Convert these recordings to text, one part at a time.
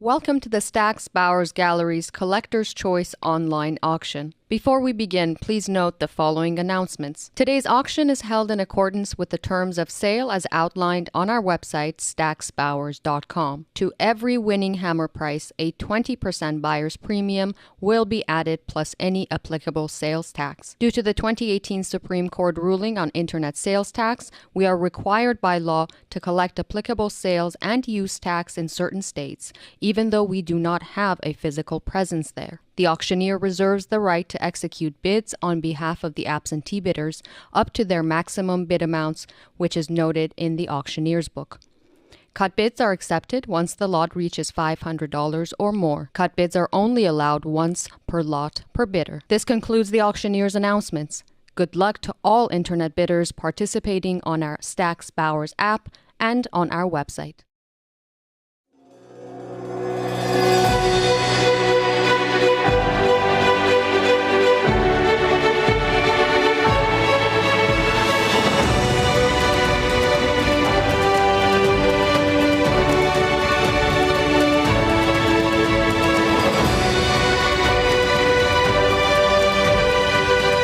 Welcome to the Stack's Bowers Gallery's Collector's Choice online auction. Before we begin, please note the following announcements. Today's auction is held in accordance with the terms of sale as outlined on our website, stacksbowers.com. To every winning hammer price, a 20% buyer's premium will be added plus any applicable sales tax. Due to the 2018 Supreme Court ruling on internet sales tax, we are required by law to collect applicable sales and use tax in certain states, even though we do not have a physical presence there. The auctioneer reserves the right to execute bids on behalf of the absentee bidders up to their maximum bid amounts, which is noted in the auctioneer's book. Cut bids are accepted once the lot reaches $500 or more. Cut bids are only allowed once per lot per bidder. This concludes the auctioneer's announcements. Good luck to all internet bidders participating on our Stacks Bowers app and on our website.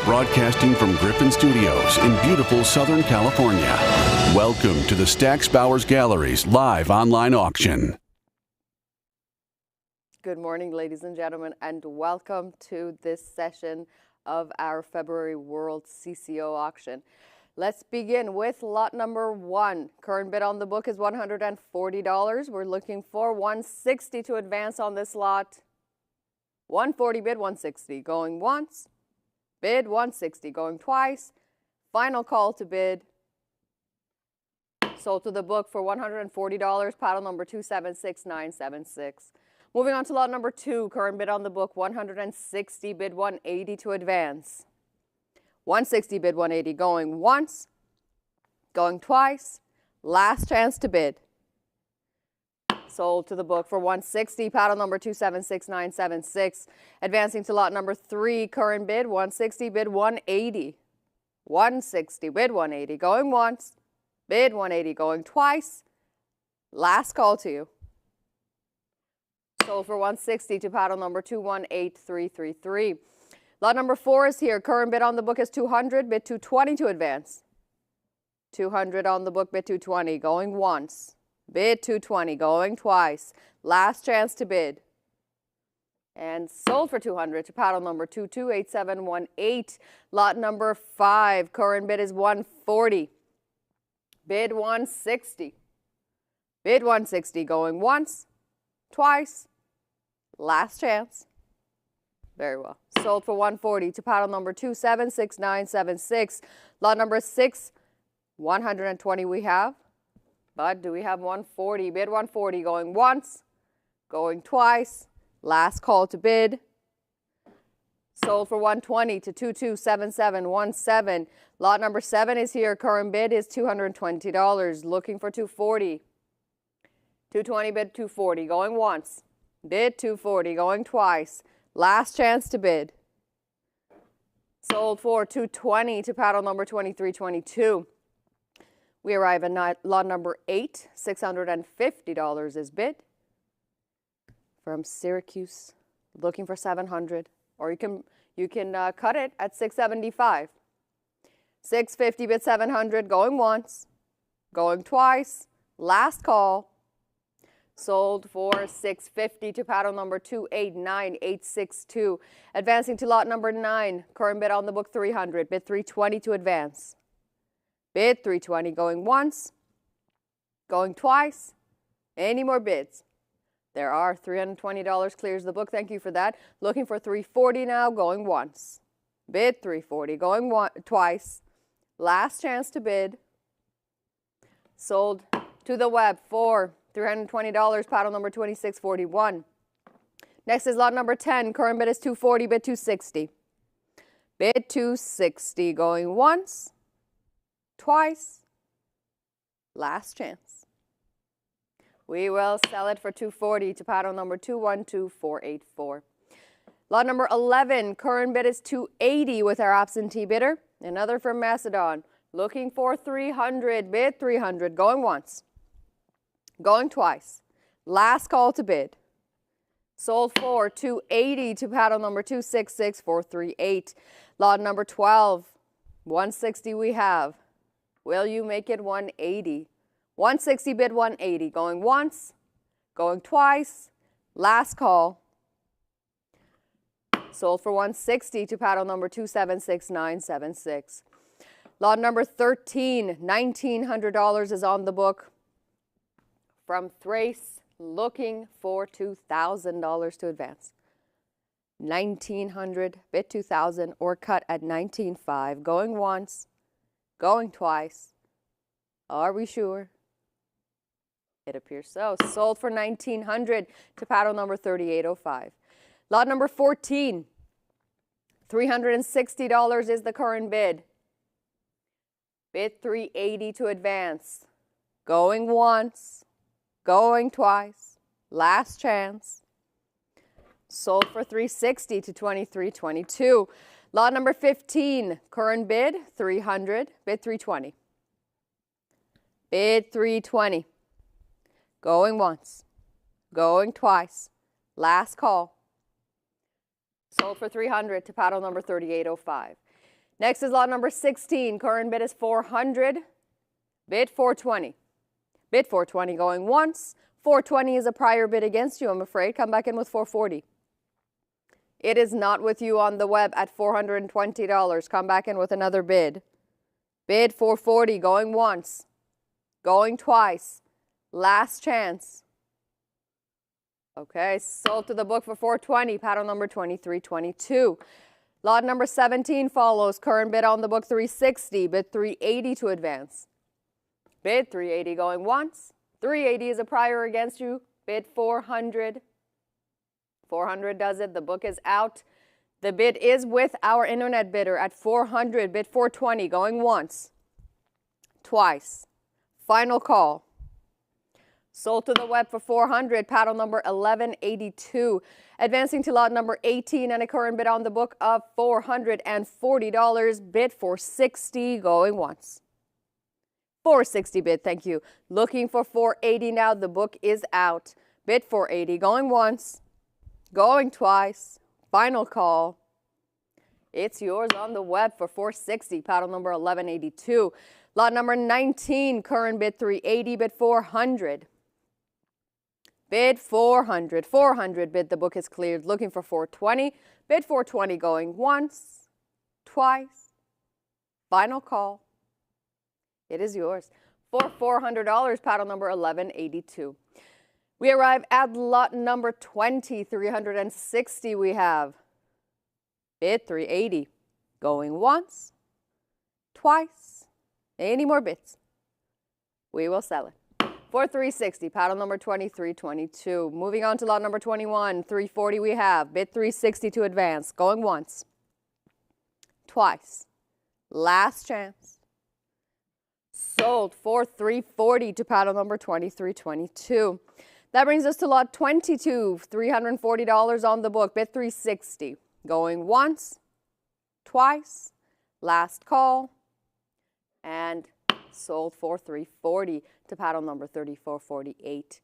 Broadcasting from Griffin Studios in beautiful Southern California. Welcome to the Stacks Bowers Gallery's live online auction. Good morning, ladies and gentlemen, and welcome to this session of our February World CCO auction. Let's begin with lot number 1. Current bid on the book is $140. We're looking for $160 to advance on this lot. 140 bid, 160 going once. Bid 160 going twice. Final call to bid. Sold to the book for $140. Paddle number 276976. Moving on to lot number 2. Current bid on the book 160. Bid 180 to advance. 160 bid 180 going once. Going twice. Last chance to bid. Sold to the book for $160. Paddle number 276976. Advancing to lot number 3. Current bid 160. Bid 180. 160 bid 180 going once. Bid 180 going twice. Last call to you. Sold for $160 to paddle number 218333. Lot number 4 is here. Current bid on the book is $200. Bid 220 to advance. 200 on the book. Bid 220 going once. Bid 220 going twice. Last chance to bid. And sold for $200 to paddle number 228718. Lot number 5. Current bid is $140. Bid 160. Bid 160 going once, twice. Last chance. Very well. Sold for $140 to paddle number 276976. Lot number 6. 120 we have. But do we have 140? Bid 140 going once, going twice. Last call to bid. Sold for $120 to 227717. Lot number 7 is here. Current bid is $220. Looking for $240. 220 bid 240 going once. Bid 240 going twice. Last chance to bid. Sold for $220 to paddle number 2322. We arrive at lot number 8. $650 is bid. From Syracuse, looking for $700, or you can cut it at $675. $650 bid $700 going once, going twice. Last call. Sold for $650 to paddle number 289862. Advancing to lot number 9. Current bid on the book $300. Bid $320 to advance. Bid $320 going once, going twice. Any more bids? There are. $320 clears the book. Thank you for that. Looking for $340 now, going once. Bid $340 going twice. Last chance to bid. Sold to the web for $320, paddle number 2641. Next is lot number 10. Current bid is $240, bid $260. Bid $260 going once, twice. Last chance. We will sell it for $240 to paddle number 212484. Lot number 11. Current bid is $280 with our absentee bidder. Another from Macedon. Looking for $300. Bid $300 going once. Going twice. Last call to bid. Sold for $280 to paddle number 266438. Lot number 12, 160 we have. Will you make it 180? 160 bid 180. Going once, going twice. Last call. Sold for 160 to paddle number 276976. Lot number 13, $1,900 is on the book. From Thrace, looking for $2,000 to advance. 1,900, bid 2,000, or cut at 19.5. Going once, going twice. Are we sure? It appears so. Sold for 1,900 to paddle number 3805. Lot number 14, $360 is the current bid. Bid 380 to advance. Going once, going twice. Last chance. Sold for 360 to 2322. Lot number 15, current bid 300, bid 320. Bid 320. Going once, going twice. Last call. Sold for 300 to paddle number 3805. Next is lot number 16. Current bid is 400. Bid 420. Bid 420 going once. 420 is a prior bid against you, I'm afraid. Come back in with 440. It is not with you on the web at $420. Come back in with another bid. Bid 440 going once. Going twice. Last chance. Okay, sold to the book for 420, paddle number 2322. Lot number 17 follows. Current bid on the book 360, bid 380 to advance. Bid 380 going once. 380 is a prior against you. Bid 400. 400 does it. The book is out. The bid is with our internet bidder at 400, bid 420 going once. Twice. Final call. Sold to the web for 400, paddle number 1182. Advancing to lot number 18 and a current bid on the book of $440. Bid 460 going once. 460 bid, thank you. Looking for 480 now. The book is out. Bid 480 going once, going twice. Final call. It's yours on the web for 460, paddle number 1182. Lot number 19, current bid 380, bid 400. Bid 400. 400 bid. The book is cleared. Looking for 420. Bid 420 going once, twice. Final call. It is yours for $400. Paddle number 1182. We arrive at lot number 20. 360 we have. Bid 380. Going once, twice. Any more bids? We will sell it. For 360, paddle number 2322. Moving on to lot number 21, 340 we have. Bid 360 to advance. Going once. Twice. Last chance. Sold for 340 to paddle number 2322. That brings us to lot 22, $340 on the book. Bid 360. Going once. Twice. Last call. And sold for 340 to paddle number 3448.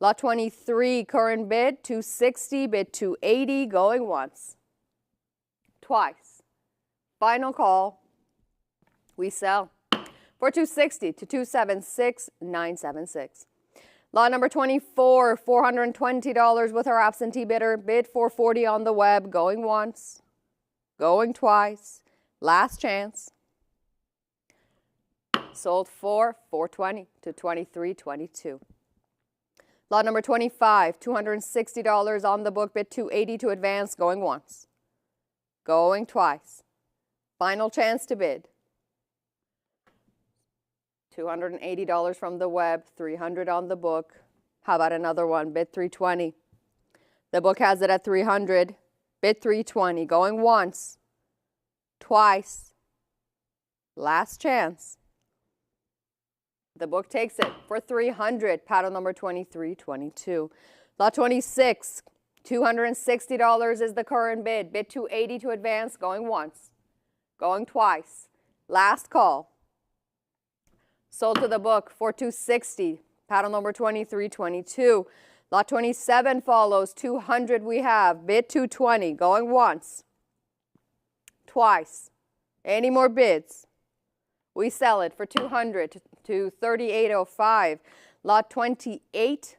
Lot 23, current bid 260, bid 280, going once, twice. Final call. We sell for 260 to 276976. Lot number 24, $420 with our absentee bidder. Bid 440 on the web, going once, going twice. Last chance. Sold for 420 to 2322. Lot number 25, $260 on the book. Bid 280 to advance, going once, going twice. Final chance to bid. $280 from the web, 300 on the book. How about another one? Bid 320. The book has it at 300. Bid 320, going once, twice. Last chance. The book takes it for 300, paddle number 2322. Lot 26, $260 is the current bid. Bid 280 to advance, going once, going twice. Last call. Sold to the book for 260, paddle number 2322. Lot 27 follows. 200 we have. Bid 220. Going once. Twice. Any more bids? We sell it for 200 to 38.05. Lot 28.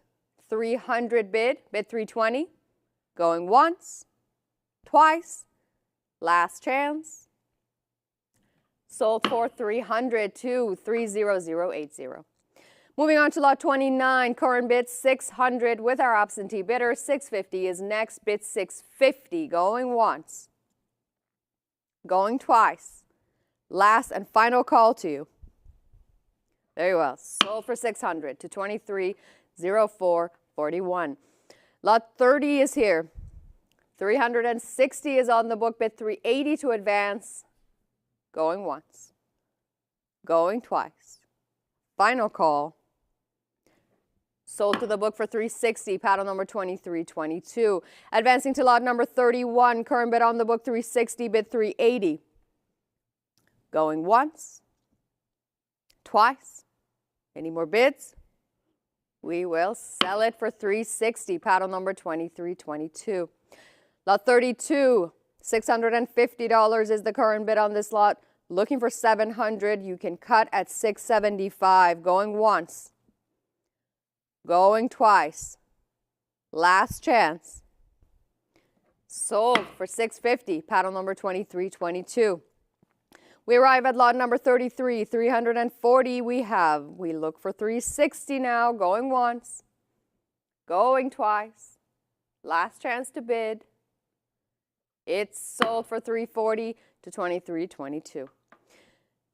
300 bid. Bid 320. Going once. Twice. Last chance. Sold for 300 to 30080. Moving on to lot 29, current bid 600 with our absentee bidder. 650 is next. Bid 650, going once, going twice. Last and final call to you. Very well. Sold for 600 to 230441. Lot 30 is here. 360 is on the book. Bid 380 to advance. Going once, going twice. Final call. Sold to the book for 360, paddle number 2322. Advancing to lot number 31, current bid on the book 360, bid 380. Going once, twice. Any more bids? We will sell it for 360, paddle number 2322. Lot 32, $650 is the current bid on this lot. Looking for 700, you can cut at 675. Going once, going twice. Last chance. Sold for 650, paddle number 2322. We arrive at lot number 33, 340 we have. We look for 360 now, going once, going twice. Last chance to bid. It's sold for 340 to 2322.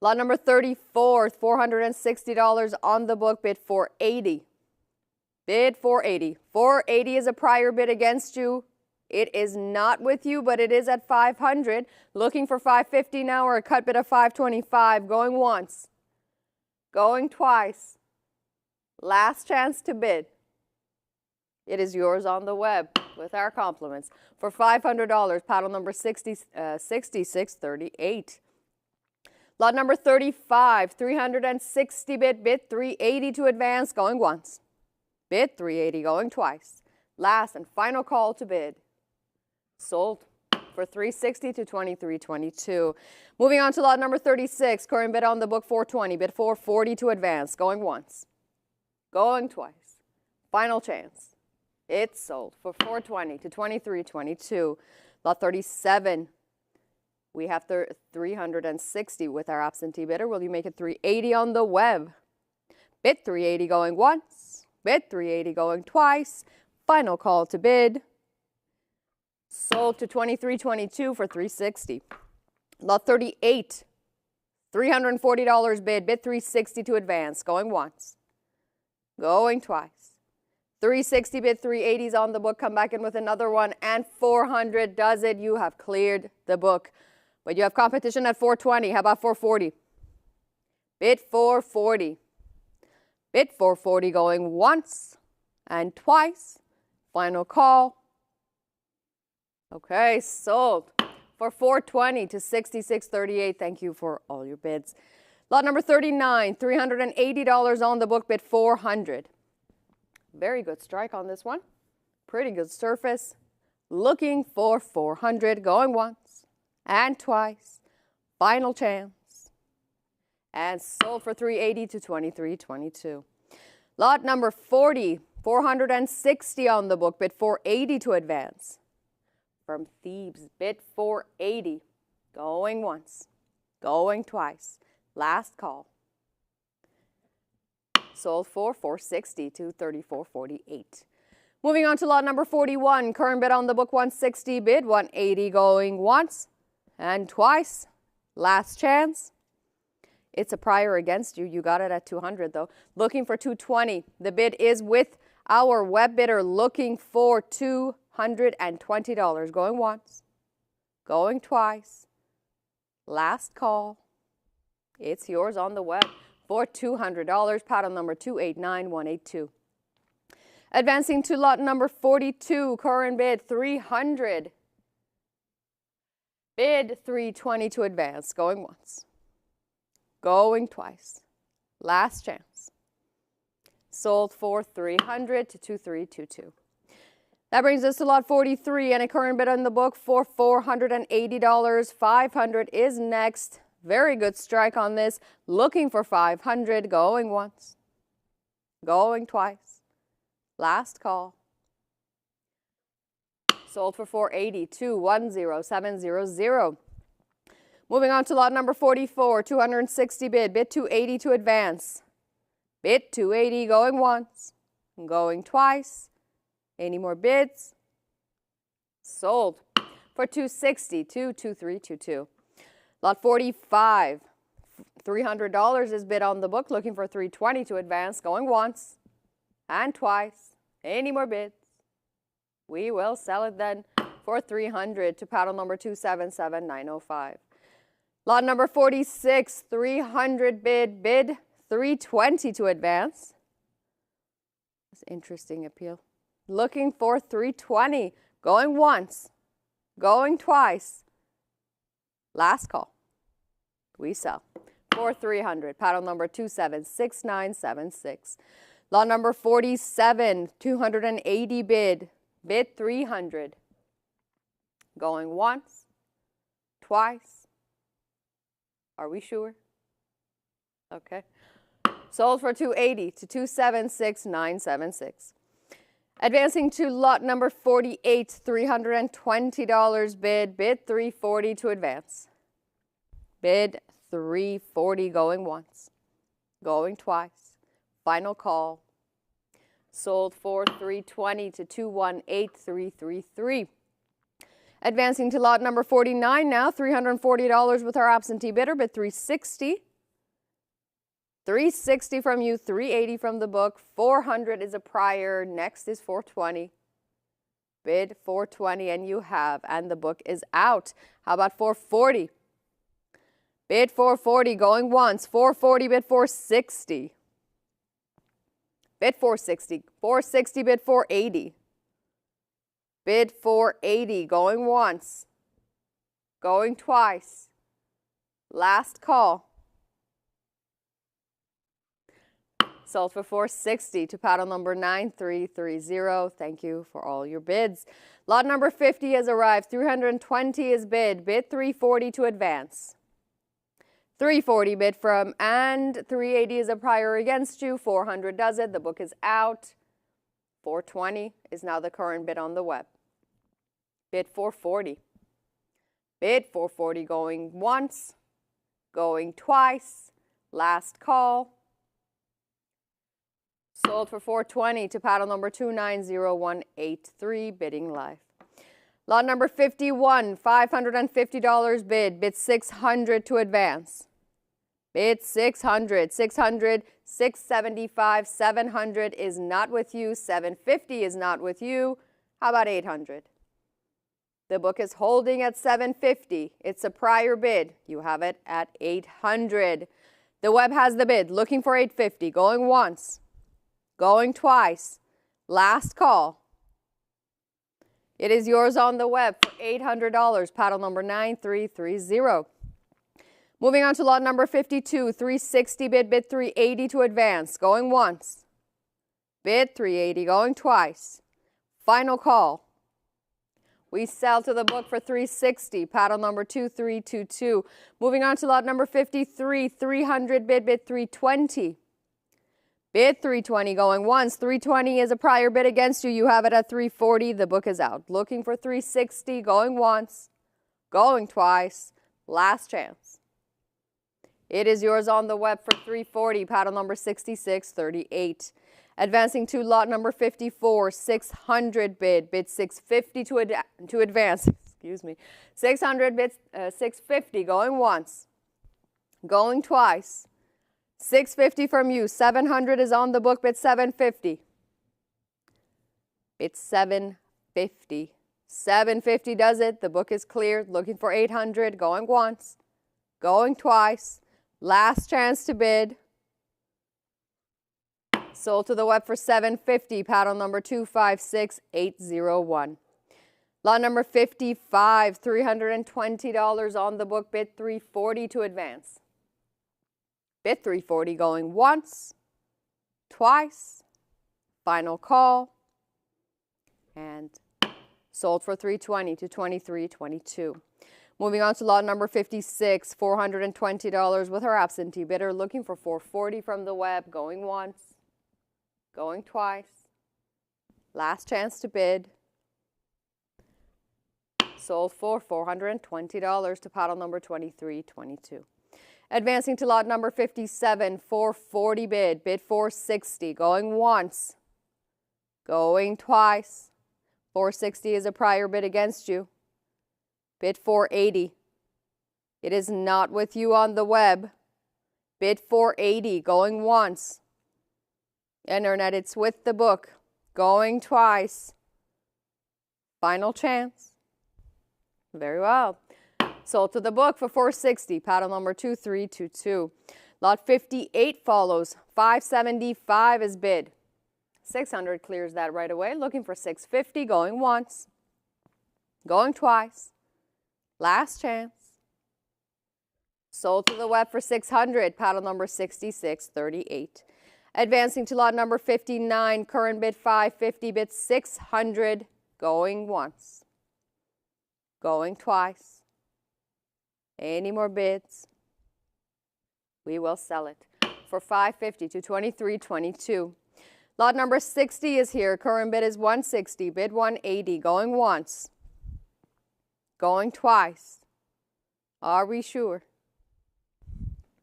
Lot number 34, $460 on the book, bid 480. Bid 480. 480 is a prior bid against you. It is not with you, but it is at 500. Looking for 550 now or a cut bid of 525. Going once, going twice. Last chance to bid. It is yours on the web with our compliments for $500, paddle number 6638. Lot number 35, 360 bid 380 to advance, going once. Bid 380, going twice. Last and final call to bid. Sold for 360 to 2322. Moving on to lot number 36, current bid on the book 420, bid 440 to advance, going once, going twice. Final chance. It's sold for 420 to 2322. Lot 37, we have 360 with our absentee bidder. Will you make it 380 on the web? Bid 380 going once, bid 380 going twice. Final call to bid. Sold to 2322 for 360. Lot 38, $340 bid 360 to advance, going once, going twice. 360 bid 380s on the book. Come back in with another one, and 400 does it. You have cleared the book, but you have competition at 420. How about 440? Bid 440. Bid 440 going once and twice. Final call. Okay, sold for 420 to 6638. Thank you for all your bids. Lot number 39, $380 on the book. Bid 400. Very good strike on this one. Pretty good surface. Looking for 400, going once and twice. Final chance. And sold for 380 to 2322. Lot number 40, 460 on the book. Bid 480 to advance. From Thebes, bid 480. Going once, going twice. Last call. Sold for 460 to 3448. Moving on to lot number 41. Current bid on the book 160, bid 180 going once and twice. Last chance. It's a prior against you. You got it at 200 though. Looking for 220. The bid is with our web bidder, looking for $220. Going once, going twice. Last call. It's yours on the web for $200, paddle number 289182. Advancing to lot number 42, current bid 300. Bid 320 to advance, going once, going twice. Last chance. Sold for $300 to 2322. That brings us to lot 43 and a current bid on the book for $480. 500 is next. Very good strike on this. Looking for 500. Going once. Going twice. Last call. Sold for $480 to 10700. Moving on to lot number 44. 260 bid. Bid 280 to advance. Bid 280 going once. Going twice. Any more bids? Sold for $260 to 2322. Lot 45, $300 is bid on the book, looking for $320 to advance, going once and twice. Any more bids? We will sell it then for $300 to paddle number 277905. Lot number 46, 300 bid, bid $320 to advance. That's interesting appeal. Looking for $320, going once, going twice. Last call. We sell for $300. Paddle number 276976. Lot number 47, 280 bid. Bid $300. Going once, twice. Are we sure? Okay. Sold for $280 to 276976. Advancing to lot number 48, $320 bid. Bid $340 to advance. Bid $340 going once. Going twice. Final call. Sold for $320 to 218333. Advancing to lot number 49 now, $340 with our absentee bidder. Bid $360. $360 from you, $380 from the book, $400 is a prior, next is $420. Bid $420 and you have, and the book is out. How about $440? Bid $440 going once, $440 bid $460. Bid $460, $460 bid $480. Bid $480 going once, going twice. Last call. Sold for $460 to paddle number 9330. Thank you for all your bids. Lot number 50 has arrived. 320 is bid. Bid $340 to advance. $340 bid from, and $380 is a prior against you. $400 does it. The book is out. $420 is now the current bid on the web. Bid $440. Bid $440 going once, going twice. Last call. Sold for $420 to paddle number 290183, bidding live. Lot number 51, $550 bid. Bid $600 to advance. Bid $600, $600, $675, $700 is not with you. $750 is not with you. How about $800? The book is holding at $750. It's a prior bid. You have it at $800. The web has the bid. Looking for $850. Going once. Going twice. Last call. It is yours on the web for $800. Paddle number 9330. Moving on to lot number 52. 360 bid. Bid $380 to advance. Going once. Bid $380. Going twice. Final call. We sell to the book for $360. Paddle number 2322. Moving on to lot number 53. 300 bid. Bid $320. Bid $320 going once. $320 is a prior bid against you. You have it at $340. The book is out. Looking for $360 going once, going twice. Last chance. It is yours on the web for $340. Paddle number 6638. Advancing to lot number 54. 600 bid. Bid $650 to advance. Excuse me. 600 bids. $650 going once, going twice. $650 from you. $700 is on the book. Bid $750. It's $750. $750 does it. The book is cleared. Looking for $800. Going once. Going twice. Last chance to bid. Sold to the web for $750. Paddle number 256801. Lot number 55. $320 on the book. Bid $340 to advance. Bid $340 going once, twice. Final call. And sold for $320 to $23.22. Moving on to lot number 56, $420 with our absentee bidder looking for $440 from the web, going once, going twice. Last chance to bid. Sold for $420 to paddle number 2322. Advancing to lot number 57, $440 bid, bid $460, going once, going twice. $460 is a prior bid against you. Bid $480. It is not with you on the web. Bid $480, going once. Internet, it's with the book, going twice. Final chance. Very well. Sold to the book for $460, paddle number 2322. Lot 58 follows, $575 is bid. $600 clears that right away, looking for $650, going once, going twice. Last chance. Sold to the web for $600, paddle number 6638. Advancing to lot number 59, current bid $550, bid $600, going once, going twice. Any more bids? We will sell it for $550 to $23.22. Lot number 60 is here. Current bid is $160, bid $180, going once, going twice. Are we sure?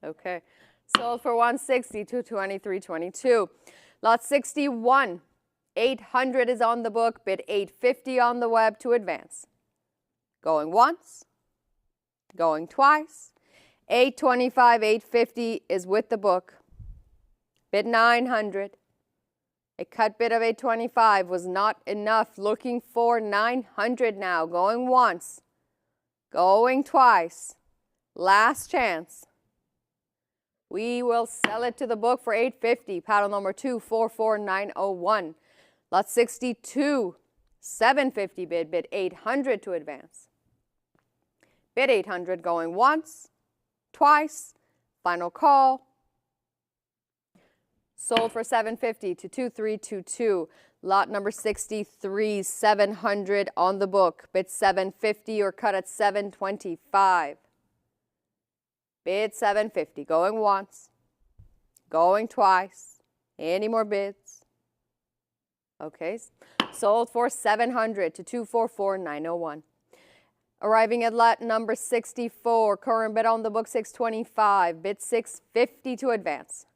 Okay. Sold for $160 to $23.22. Lot 61, $800 is on the book, bid $850 on the web to advance. Going once, going twice. $825, $850 is with the book. Bid $900. A cut bid of $825 was not enough. Looking for $900 now. Going once, going twice. Last chance. We will sell it to the book for $850. Paddle number 244901. Lot 62, $750 bid. Bid $800 to advance. Bid $800 going once, twice. Final call. Sold for $750 to $2322. Lot number 63, $700 on the book. Bid $750 or cut at $725. Bid $750, going once, going twice. Any more bids? Okay, sold for $700 to $244,901. Arriving at lot number 64, current bid on the book $625, bid $650 to advance.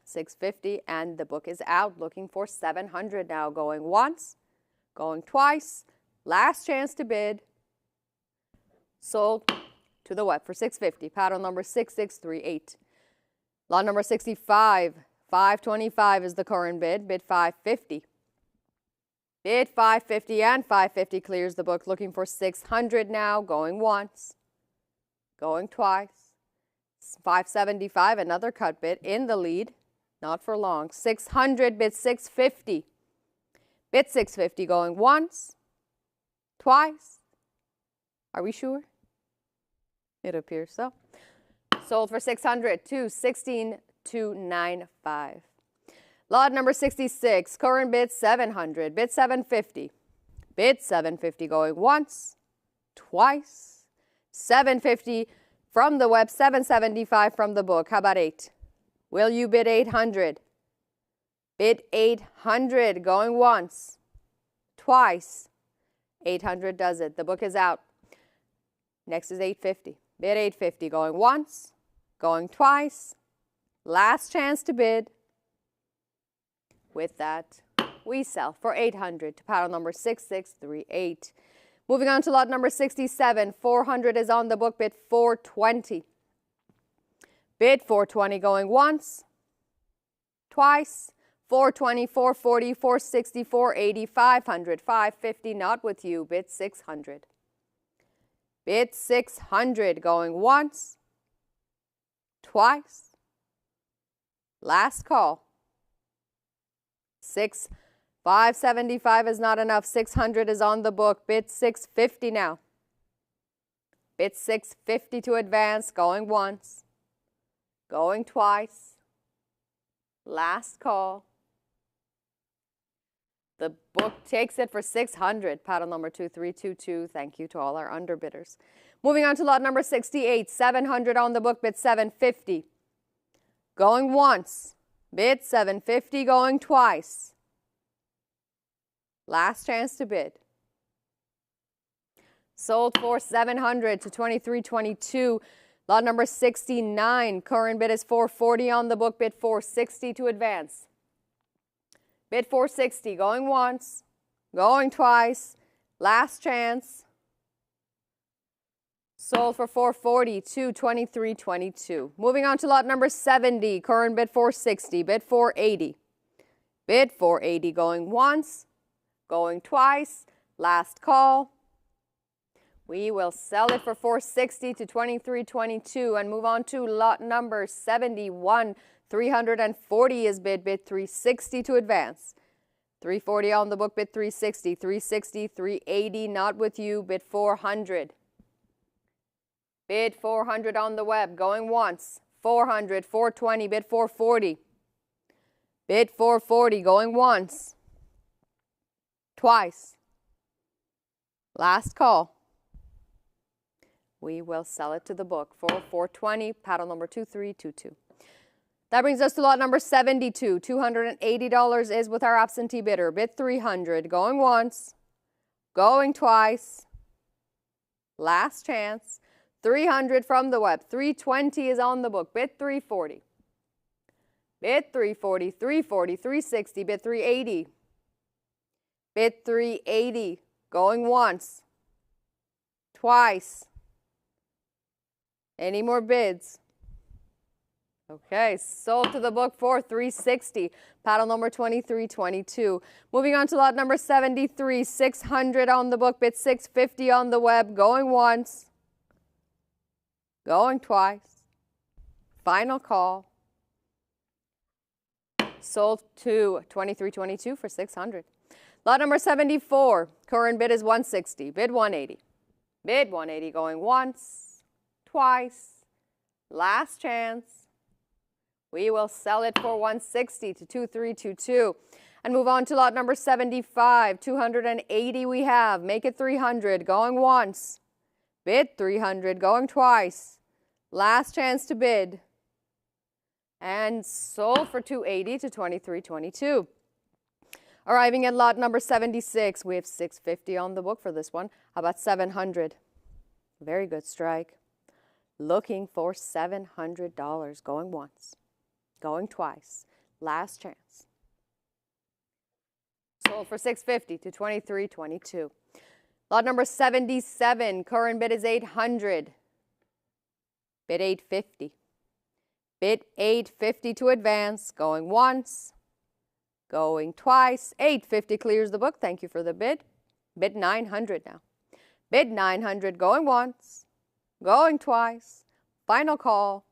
$650 and the book is out, looking for $700 now, going once, going twice. Last chance to bid. Sold to the web for $650, paddle number 6638. Lot number 65, $525 is the current bid, bid $550. Bid $550 and $550 clears the book, looking for $600 now, going once, going twice. $575, another cut bid in the lead, not for long. $600, bid $650. Bid $650, going once, twice. Are we sure? It appears so. Sold for $600 to $16,295. Lot number 66, current bid $700, bid $750. Bid $750 going once, twice. $750 from the web, $775 from the book. How about 8? Will you bid $800? Bid $800 going once, twice. $800 does it. The book is out. Next is $850. Bid $850 going once, going twice. Last chance to bid. With that, we sell for $800 to paddle number 6638. Moving on to lot number 67, $400 is on the book, bid $420. Bid $420 going once, twice. $420, $440, $460, $480, $500, $550, not with you, bid $600. Bid $600 going once, twice. Last call. $575 is not enough. $600 is on the book. Bid $650 now. Bid $650 to advance, going once, going twice. Last call. The book takes it for 600. Paddle number 2322. Thank you to all our underbidders. Moving on to lot number 68. 700 on the book, bid 750. Going once. Bid 750, going twice. Last chance to bid. Sold for 700 to 2322. Lot number 69. Current bid is 440 on the book, bid 460 to advance. Bid 460, going once, going twice, last chance. Sold for 440 to 2322. Moving on to lot number 70, current bid 460, bid 480. Bid 480, going once, going twice, last call. We will sell it for 460 to 2322 and move on to lot number 71. 340 is bid 360 to advance. 340 on the book, bid 360, 360, 380, not with you, bid 400. Bid 400 on the web, going once, 400, 420, bid 440. Bid 440, going once, twice. Last call. We will sell it to the book for 420, paddle number 2322. That brings us to lot number 72. $280 is with our absentee bidder. Bid 300, going once, going twice. Last chance. 300 from the web. 320 is on the book. Bid 340. Bid 340, 340, 360, bid 380. Bid 380, going once, twice. Any more bids? Okay, sold to the book for 360. Paddle number 2322. Moving on to lot number 73. 600 on the book, bid 650 on the web. Going once, going twice. Final call. Sold to 2322 for 600. Lot number 74. Current bid is 160. Bid 180. Bid 180, going once, twice. Last chance. We will sell it for 160 to 2322 and move on to lot number 75. 280 we have. Make it 300, going once. Bid 300, going twice. Last chance to bid. And sold for 280 to 2322. Arriving at lot number 76, we have 650 on the book for this one. How about 700? Very good strike. Looking for $700, going once, going twice. Last chance. Sold for 650 to 2322. Lot number 77, current bid is 800. Bid 850. Bid 850 to advance, going once, going twice. 850 clears the book. Thank you for the bid. Bid 900 now. Bid 900, going once, going twice. Final call.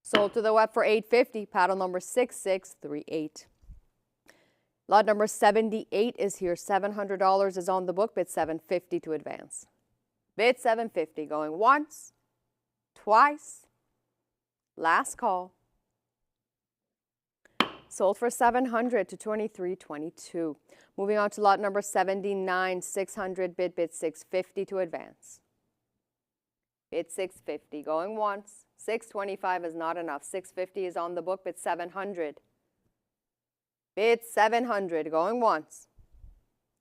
Sold to the web for 850. Paddle number 6638. Lot number 78 is here. $700 is on the book. Bid 750 to advance. Bid 750, going once, twice. Last call. Sold for 700 to 2322. Moving on to lot number 79. 600 bid 650 to advance. Bid 650, going once. 625 is not enough. 650 is on the book. Bid 700. Bid 700, going once,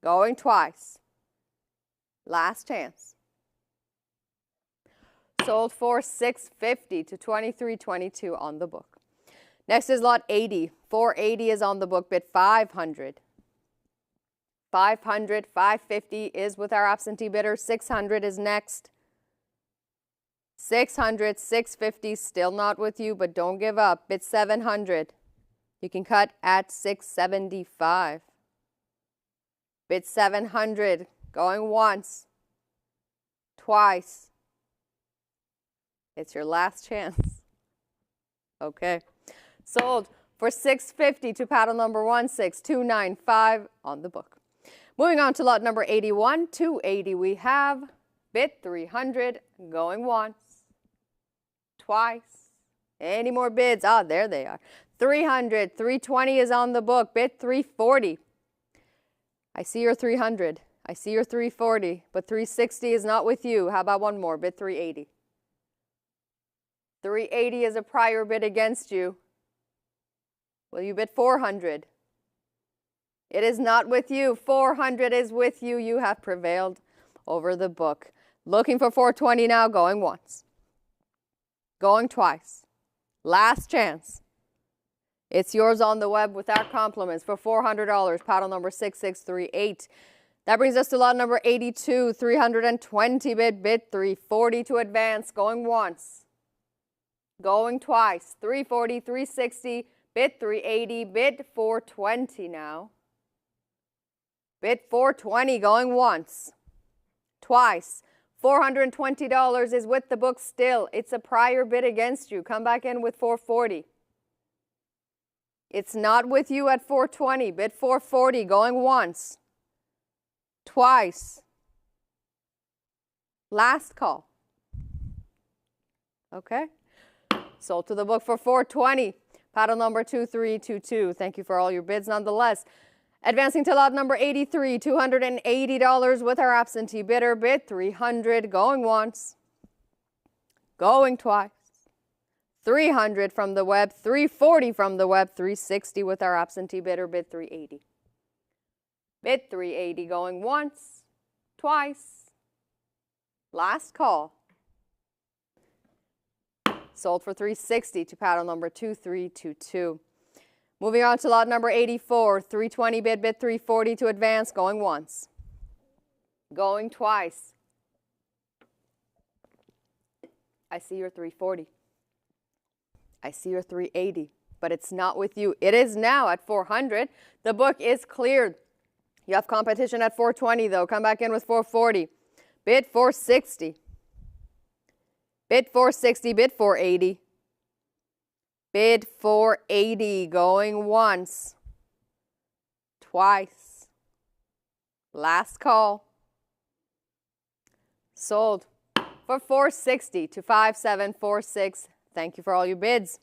going twice. Last chance. Sold for 650 to 2322 on the book. Next is lot 80. 480 is on the book. Bid 500. 500, 550 is with our absentee bidder. 600 is next. 600, 650 still not with you, but don't give up. Bid 700. You can cut at 675. Bid 700, going once, twice. It's your last chance. Okay. Sold for 650 to paddle number 16295 on the book. Moving on to lot number 81. 280 we have. Bid 300, going once, twice. Any more bids? Ah, there they are. 300, 320 is on the book. Bid 340. I see your 300. I see your 340, but 360 is not with you. How about one more? Bid 380. 380 is a prior bid against you. Will you bid 400? It is not with you. 400 is with you. You have prevailed over the book. Looking for 420 now, going once. Going twice. Last chance. It's yours on the web with our compliments for $400, paddle number 6638. That brings us to lot number 82, 320 bid 340 to advance, going once. Going twice, 340, 360, bid 380, bid 420 now. Bid 420 going once. Twice. $420 is with the book still. It's a prior bid against you. Come back in with 440. It's not with you at 420. Bid 440 going once. Twice. Last call. Okay. Sold to the book for 420. Paddle number 2322. Thank you for all your bids nonetheless. Advancing to lot number 83, $280 with our absentee bidder. Bid 300 going once. Going twice. 300 from the web, 340 from the web, 360 with our absentee bidder. Bid 380. Bid 380 going once, twice. Last call. Sold for 360 to paddle number 2322. Moving on to lot number 84, 320 bid 340 to advance, going once. Going twice. I see your 340. I see your 380, but it's not with you. It is now at 400. The book is cleared. You have competition at 420 though. Come back in with 440. Bid 460. Bid 460, bid 480. Bid 480 going once. Twice. Last call. Sold for 460 to 5746. Thank you for all your bids.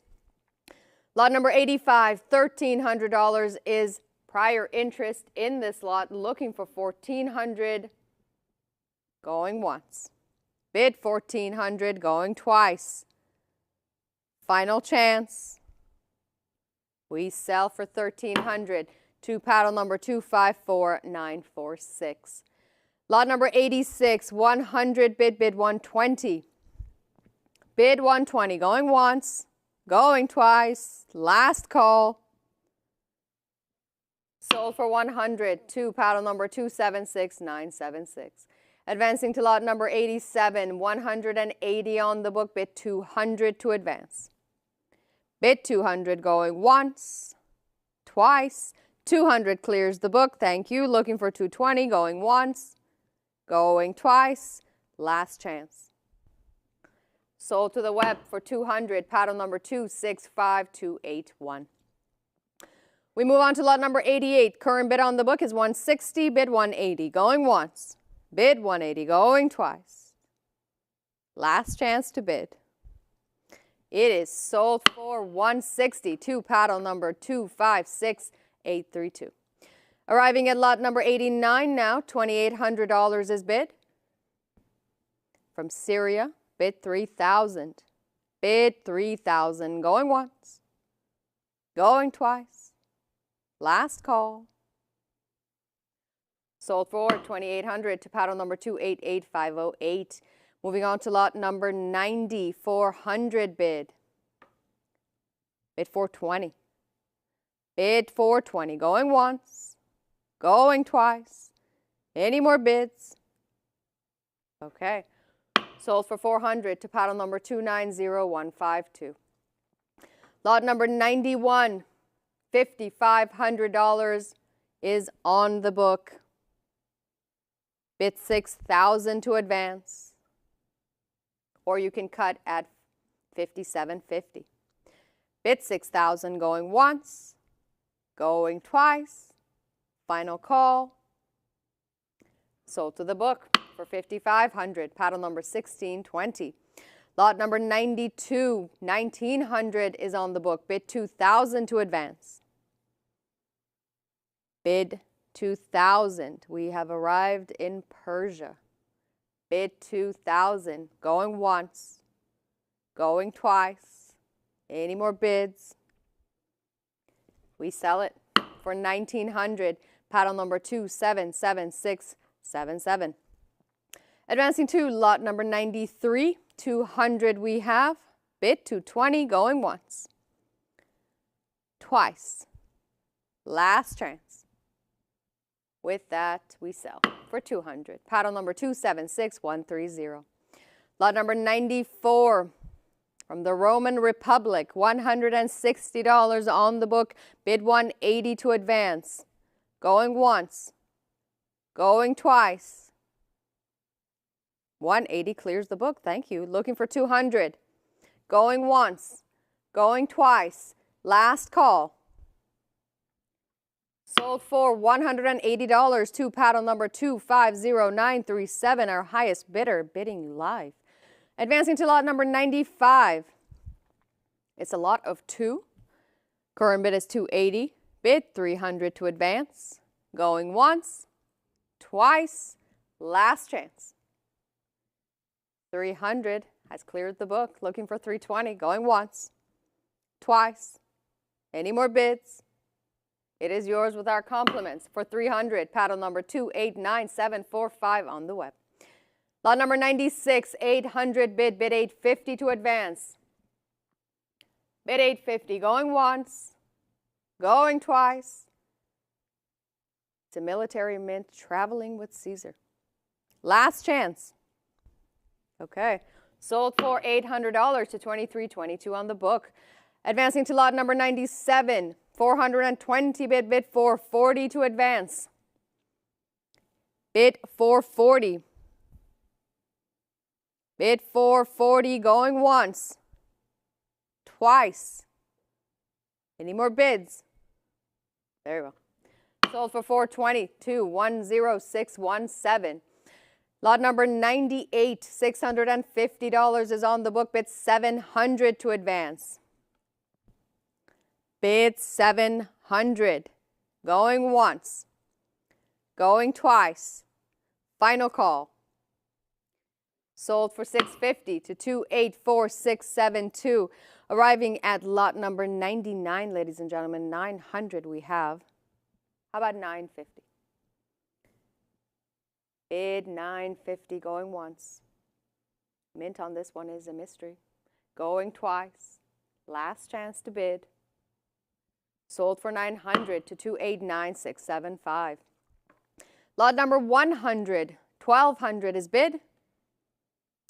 Lot number 85, $1,300 is prior interest in this lot. Looking for 1,400 going once. Bid 1,400 going twice. Final chance. We sell for 1,300 to paddle number 254946. Lot number 86, 100 bid 120. Bid 120 going once, going twice. Last call. Sold for 100 to paddle number 276976. Advancing to lot number 87, 180 on the book, bid 200 to advance. Bid 200 going once, twice. 200 clears the book, thank you. Looking for 220 going once, going twice. Last chance. Sold to the web for 200, paddle number 265281. We move on to lot number 88. Current bid on the book is 160, bid 180 going once. Bid 180 going twice. Last chance to bid. It is sold for 160 to paddle number 256832. Arriving at lot number 89 now, $2,800 is bid. From Syria, bid 3,000. Bid 3,000 going once. Going twice. Last call. Sold for 2,800 to paddle number 288508. Moving on to lot number 90, 400 bid. Bid 420. Bid 420 going once, going twice. Any more bids? Okay. Sold for 400 to paddle number 290152. Lot number 91, $5,500 is on the book. Bid 6,000 to advance, or you can cut at 5750. Bid 6,000 going once, going twice. Final call. Sold to the book for 5,500. Paddle number 1620. Lot number 92, 1900 is on the book. Bid 2000 to advance. Bid 2000. We have arrived in Persia. Bid 2000. Going once. Going twice. Any more bids? We sell it for 1900. Paddle number 277677. Advancing to lot number 93, 200 we have. Bid 220, going once. Twice. Last chance. With that, we sell for 200. Paddle number 276130. Lot number 94 from the Roman Republic, $160 on the book. Bid 180 to advance. Going once. Going twice. 180 clears the book. Thank you. Looking for 200. Going once. Going twice. Last call. Sold for $180 to paddle number 250937, our highest bidder, bidding live. Advancing to lot number 95. It's a lot of 2. Current bid is 280. Bid 300 to advance. Going once. Twice. Last chance. 300 has cleared the book. Looking for 320. Going once. Twice. Any more bids? It is yours with our compliments for 300. Paddle number 289745 on the web. Lot number 96, 800 bid. Bid 850 to advance. Bid 850. Going once. Going twice. It's a military mint traveling with Caesar. Last chance. Okay. Sold for $800 to 2322 on the book. Advancing to lot number 97. 420 bid. Bid 440 to advance. Bid 440. Bid 440 going once. Twice. Any more bids? There you go. Sold for 420 to 10617. Lot number 98, $650 is on the book. Bid 700 to advance. Bid 700. Going once. Going twice. Final call. Sold for $650 to 284672. Arriving at lot number 99, ladies and gentlemen. 900 we have. How about 950? Bid 950 going once. Mint on this one is a mystery. Going twice. Last chance to bid. Sold for 900 to 289675. Lot number 100, 1200 is bid.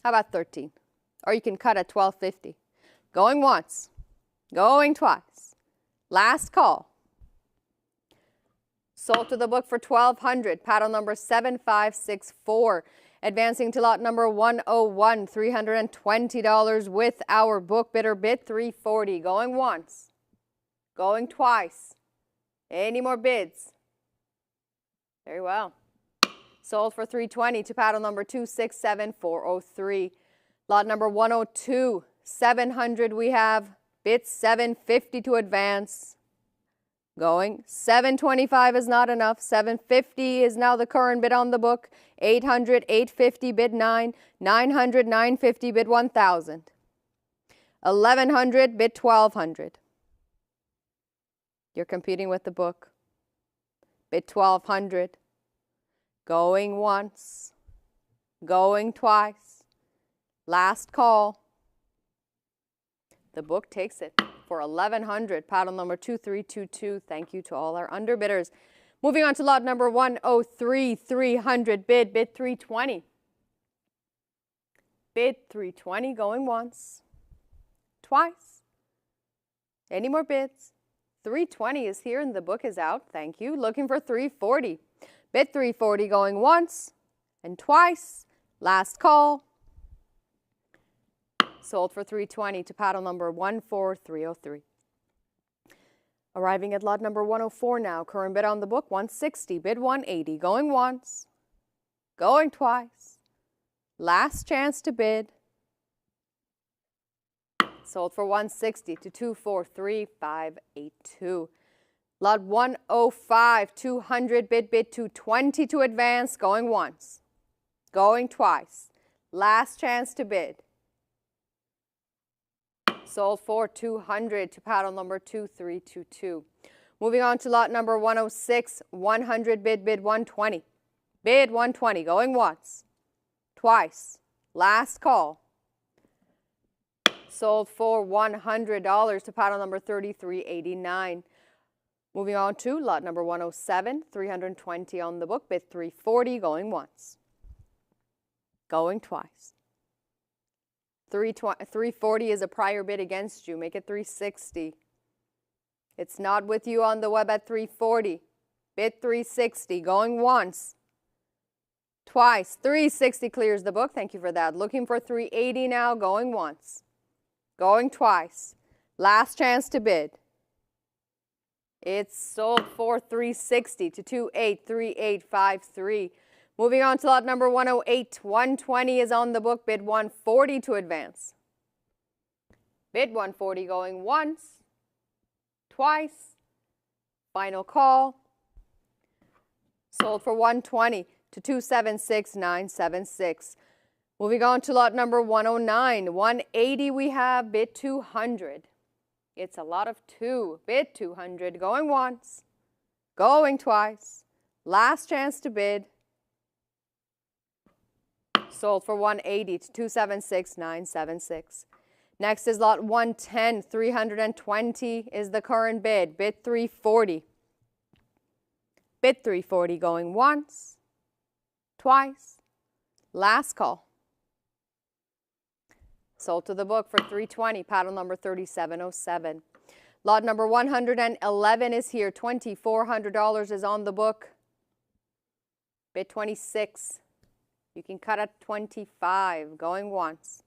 How about 13? Or you can cut at 1250. Going once. Going twice. Last call. Sold to the book for 1200. Paddle number 7564. Advancing to lot number 101, $320 with our book bidder. Bid 340. Going once. Going twice. Any more bids? Very well. Sold for 320 to paddle number 267403. Lot number 102, 700 we have. Bid 750 to advance. Going. 725 is not enough. 750 is now the current bid on the book. 800, 850, bid 9. 900, 950, bid 1,000. 1,100, bid 1,200. You're competing with the book. Bid 1,200. Going once. Going twice. Last call. The book takes it for 1,100. Paddle number 2322. Thank you to all our underbidders. Moving on to lot number 103, 300 bid. Bid 320. Bid 320 going once. Twice. Any more bids? 320 is here and the book is out. Thank you. Looking for 340. Bid 340 going once and twice. Last call. Sold for 320 to paddle number 14303. Arriving at lot number 104 now. Current bid on the book 160. Bid 180. Going once. Going twice. Last chance to bid. Sold for 160 to 243,582. Lot 105, 200, bid 220 to advance, going once, going twice. Last chance to bid. Sold for 200 to paddle number 2322. Moving on to lot number 106, 100, bid 120. Bid 120, going once, twice. Last call. Sold for $100 to paddle number 3389. Moving on to lot number 107, 320 on the book, bid 340, going once, going twice. 340 is a prior bid against you. Make it 360. It's not with you on the web at 340. Bid 360, going once, twice. 360 clears the book. Thank you for that. Looking for 380 now, going once, going twice. Last chance to bid. It's sold for 360 to 283853. Moving on to lot number 108, 120 is on the book, bid 140 to advance. Bid 140 going once, twice. Final call. Sold for 120 to 276976. Moving on to lot number 109, 180 we have, bid 200. It's a lot of two. Bid 200, going once, going twice. Last chance to bid. Sold for 180 to 276976. Next is lot 110, 320 is the current bid. Bid 340. Bid 340, going once, twice. Last call. Sold to the book for 320, paddle number 3707. Lot number 111 is here. $2,400 is on the book. Bid 26. You can cut at 25, going once,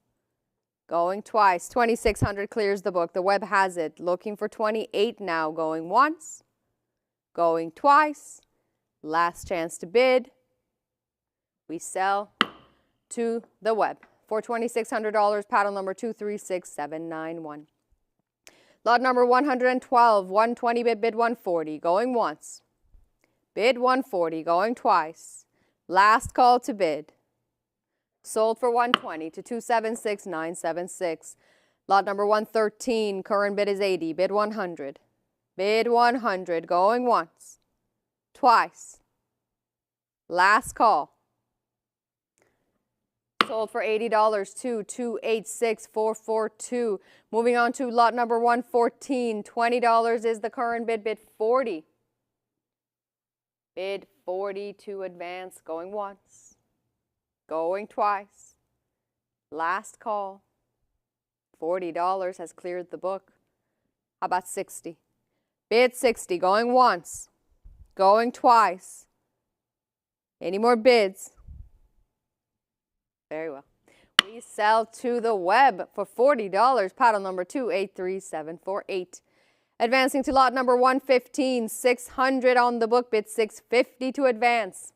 going twice. 2600 clears the book. The web has it. Looking for 28 now, going once, going twice. Last chance to bid. We sell to the web for $2,600, paddle number 236791. Lot number 112, 120 bid 140, going once. Bid 140, going twice. Last call to bid. Sold for 120 to 276976. Lot number 113, current bid is 80, bid 100. Bid 100, going once, twice. Last call. Sold for $80 to 286442. Moving on to lot number 114, $20 is the current bid, bid 40. Bid 40 to advance, going once, going twice. Last call. $40 has cleared the book. How about 60? Bid 60, going once, going twice. Any more bids? Very well. We sell to the web for $40, paddle number 283748. Advancing to lot number 115, 600 on the book, bid 650 to advance.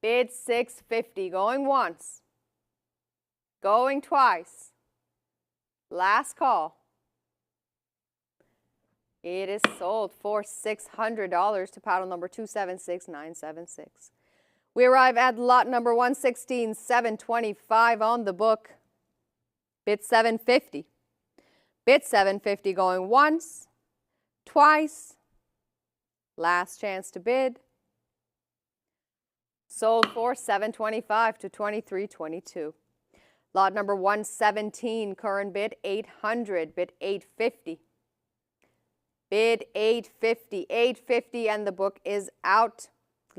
Bid 650, going once, going twice. Last call. It is sold for $600 to paddle number 276976. We arrive at lot number 116, 725 on the book. Bid 750. Bid 750 going once, twice. Last chance to bid. Sold for $725 to 2322. Lot number 117, current bid 800, bid 850. Bid 850, 850, and the book is out.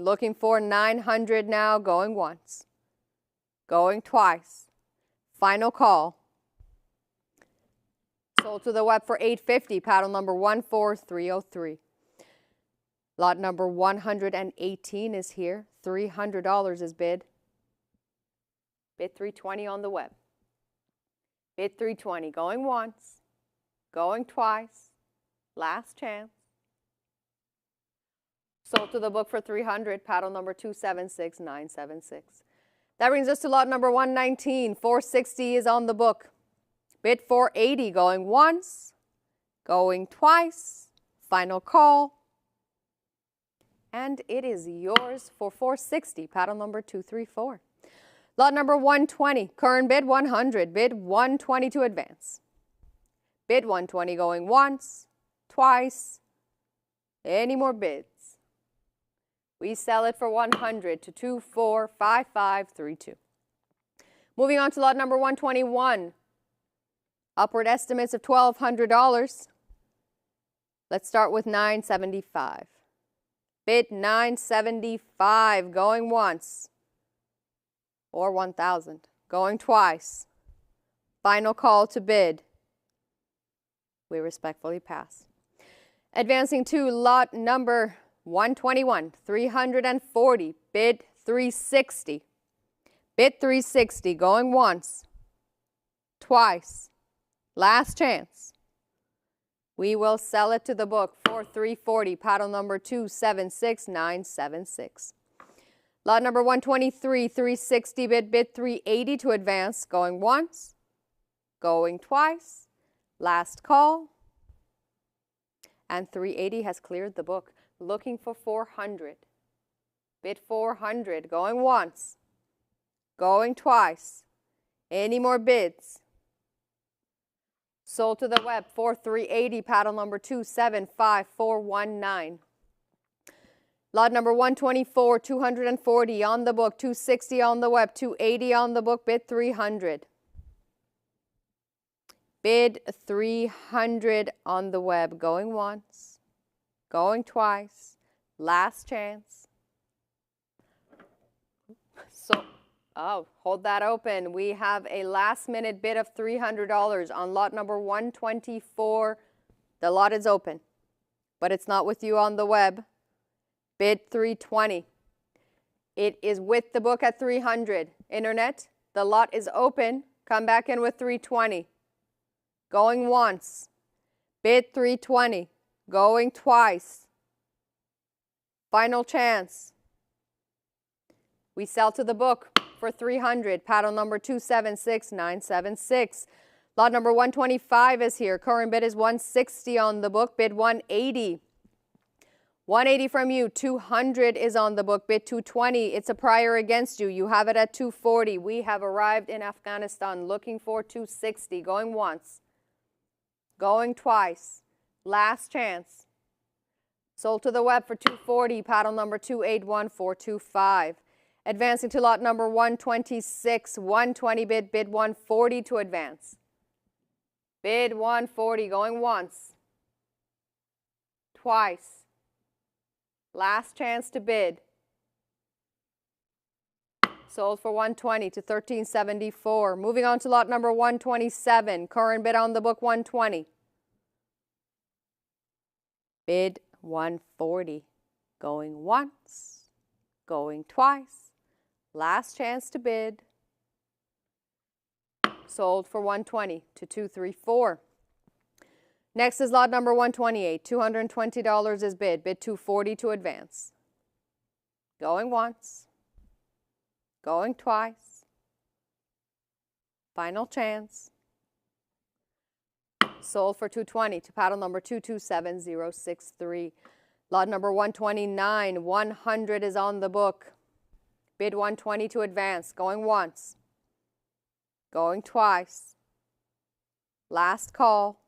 Looking for 900 now, going once, going twice. Final call. Sold to the web for $850, paddle number 14303. Lot number 118 is here. $300 is bid. Bid 320 on the web. Bid 320, going once, going twice. Last chance. Sold to the book for $300, paddle number 276976. That brings us to lot number 119. $460 is on the book. Bid 480 going once, going twice. Final call. And it is yours for 460. Paddle number 234. Lot number 120. Current bid 100. Bid 120 to advance. Bid 120 going once, twice. Any more bids? We sell it for 100 to 245532. Moving on to lot number 121. Upward estimates of $1,200. Let's start with 975. Bid 975 going once, or 1,000 going twice. Final call to bid. We respectfully pass. Advancing to lot number 121, 340, bid 360. Bid 360 going once, twice. Last chance. We will sell it to the book for 340, paddle number 276976. Lot number 123, 360 bid 380 to advance, going once, going twice. Last call. And 380 has cleared the book. Looking for 400. Bid 400, going once, going twice. Any more bids? Sold to the web for 380, paddle number 275419. Lot number 124, 240 on the book, 260 on the web, 280 on the book, bid 300. Bid 300 on the web, going once, going twice. Last chance. So, hold that open. We have a last minute bid of $300 on lot number 124. The lot is open, but it's not with you on the web. Bid 320. It is with the book at 300. Internet, the lot is open. Come back in with 320. Going once. Bid 320. Going twice. Final chance. We sell to the book for 300. Paddle number 276976. Lot number 125 is here. Current bid is 160 on the book. Bid 180. 180 from you. 200 is on the book. Bid 220. It's a prior against you. You have it at 240. We have arrived in Afghanistan looking for 260. Going once. Going twice. Last chance. Sold to the web for 240. Paddle number 281425. Advancing to lot number 126. 120 bid 140 to advance. Bid 140 going once. Twice. Last chance to bid. Sold for 120 to 1374. Moving on to lot number 127. Current bid on the book 120. Bid 140. Going once. Going twice. Last chance to bid. Sold for 120 to 234. Next is lot number 128. $220 is bid. Bid 240 to advance. Going once. Going twice. Final chance. Sold for 220 to paddle number 227063. Lot number 129. 100 is on the book. Bid 120 to advance. Going once. Going twice. Last call.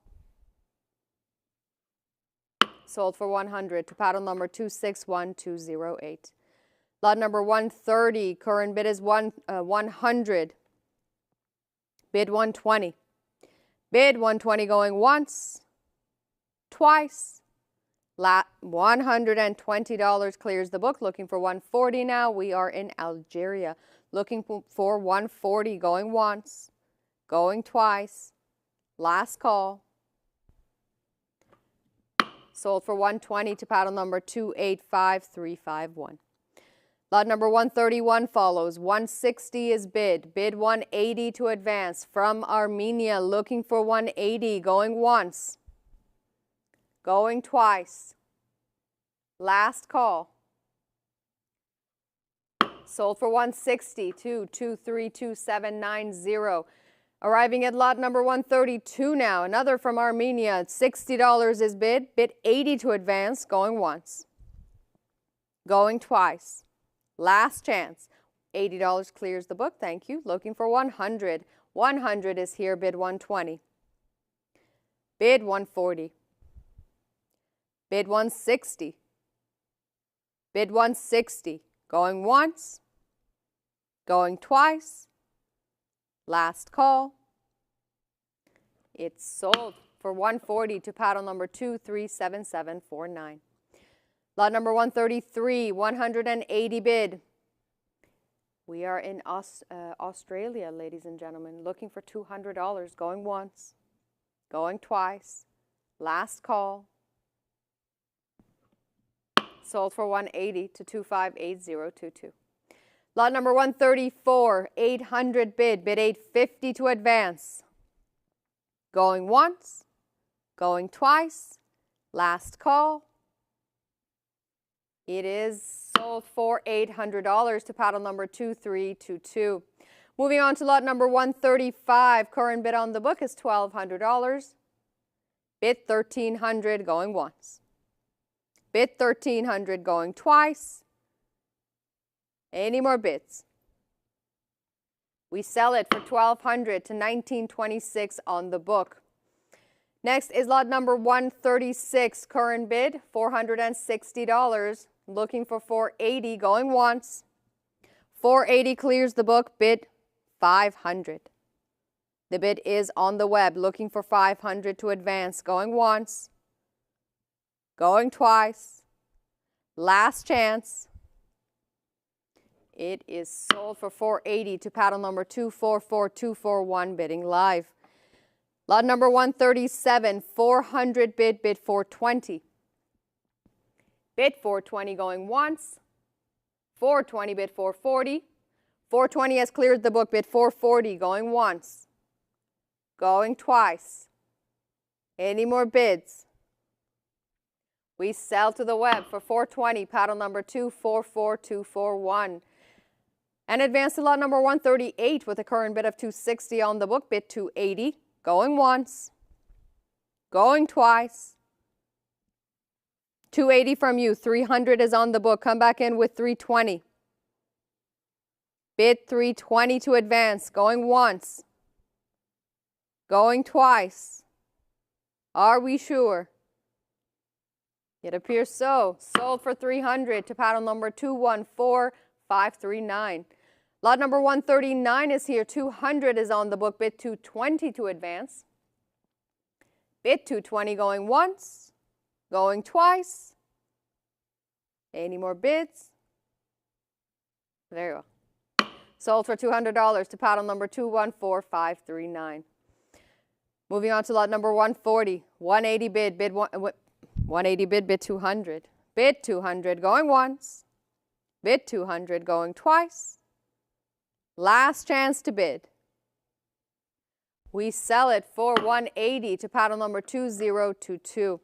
Sold for 100 to paddle number 261208. Lot number 130. Current bid is 100. Bid 120. Bid 120 going once, twice. $120 clears the book. Looking for 140 now. We are in Algeria. Looking for 140 going once, going twice. Last call. Sold for 120 to paddle number 285351. Lot number 131 follows. 160 is bid. Bid 180 to advance. From Armenia, looking for 180. Going once. Going twice. Last call. Sold for 160 to 232790. Arriving at lot number 132 now. Another from Armenia. $60 is bid. Bid 80 to advance. Going once. Going twice. Last chance. $80 clears the book. Thank you. Looking for 100. 100 is here. Bid 120. Bid 140. Bid 160. Bid 160. Going once. Going twice. Last call. It's sold for 140 to paddle number 237749. Lot number 133, 180 bid. We are in Australia, ladies and gentlemen, looking for $200. Going once. Going twice. Last call. Sold for 180 to 258022. Lot number 134, 800 bid. Bid 850 to advance. Going once. Going twice. Last call. It is sold for $800 to paddle number 2322. Moving on to lot number 135. Current bid on the book is $1,200. Bid 1,300 going once. Bid 1,300 going twice. Any more bids? We sell it for $1,200 to $1,926 on the book. Next is lot number 136. Current bid $460. Looking for $480 going once. $480 clears the book. Bid $500. The bid is on the web. Looking for $500 to advance. Going once. Going twice. Last chance. It is sold for $480 to paddle number 244241, bidding live. Lot number 137, 400 bid, bid 420. Bid 420 going once. 420 bid 440. 420 has cleared the book. Bid 440 going once. Going twice. Any more bids? We sell to the web for $420, paddle number 244241. And advance to lot number 138 with a current bid of $260 on the book. Bid $280. Going once. Going twice. $280 from you. $300 is on the book. Come back in with $320. Bid $320 to advance. Going once. Going twice. Are we sure? It appears so. Sold for $300 to paddle number 214539. Lot number 139 is here. $200 is on the book. Bid $220 to advance. Bid $220 going once. Going twice. Any more bids? There you go. Sold for $200 to paddle number 214539. Moving on to lot number 140. 180 bid. Bid 180 bid. Bid 200. Bid 200 going once. Bid 200 going twice. Last chance to bid. We sell it for $180 to paddle number 2022.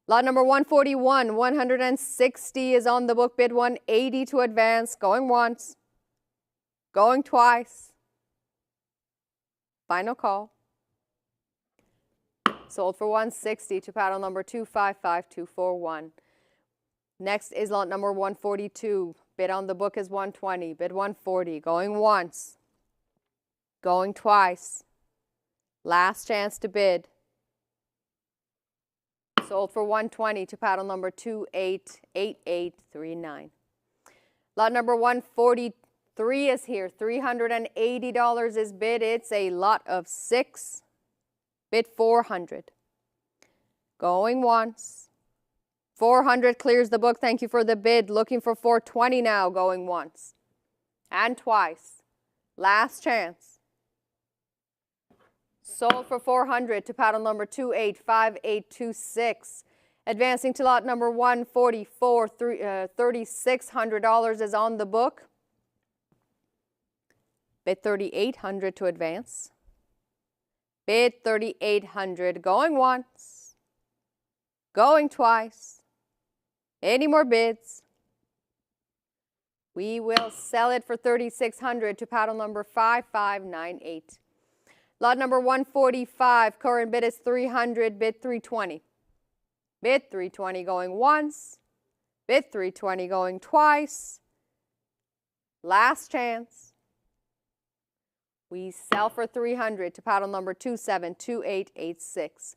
Lot number 141, 160 is on the book. Bid 180 to advance. Going once. Going twice. Final call. Sold for $160 to paddle number 255241. Next is lot number 142. Bid on the book is $120. Bid $140. Going once. Going twice. Last chance to bid. Sold for $120 to paddle number 288839. Lot number 143 is here. $380 is bid. It's a lot of 6. Bid $400. Going once. $400 clears the book. Thank you for the bid. Looking for $420 now. Going once. And twice. Last chance. Sold for $400 to paddle number 285826. Advancing to lot number 144. $3,600 is on the book. Bid $3,800 to advance. Bid $3,800 going once. Going twice. Any more bids? We will sell it for $3,600 to paddle number 5598. Lot number 145, current bid is 300, bid 320. Bid 320 going once, bid 320 going twice. Last chance. We sell for 300 to paddle number 272886.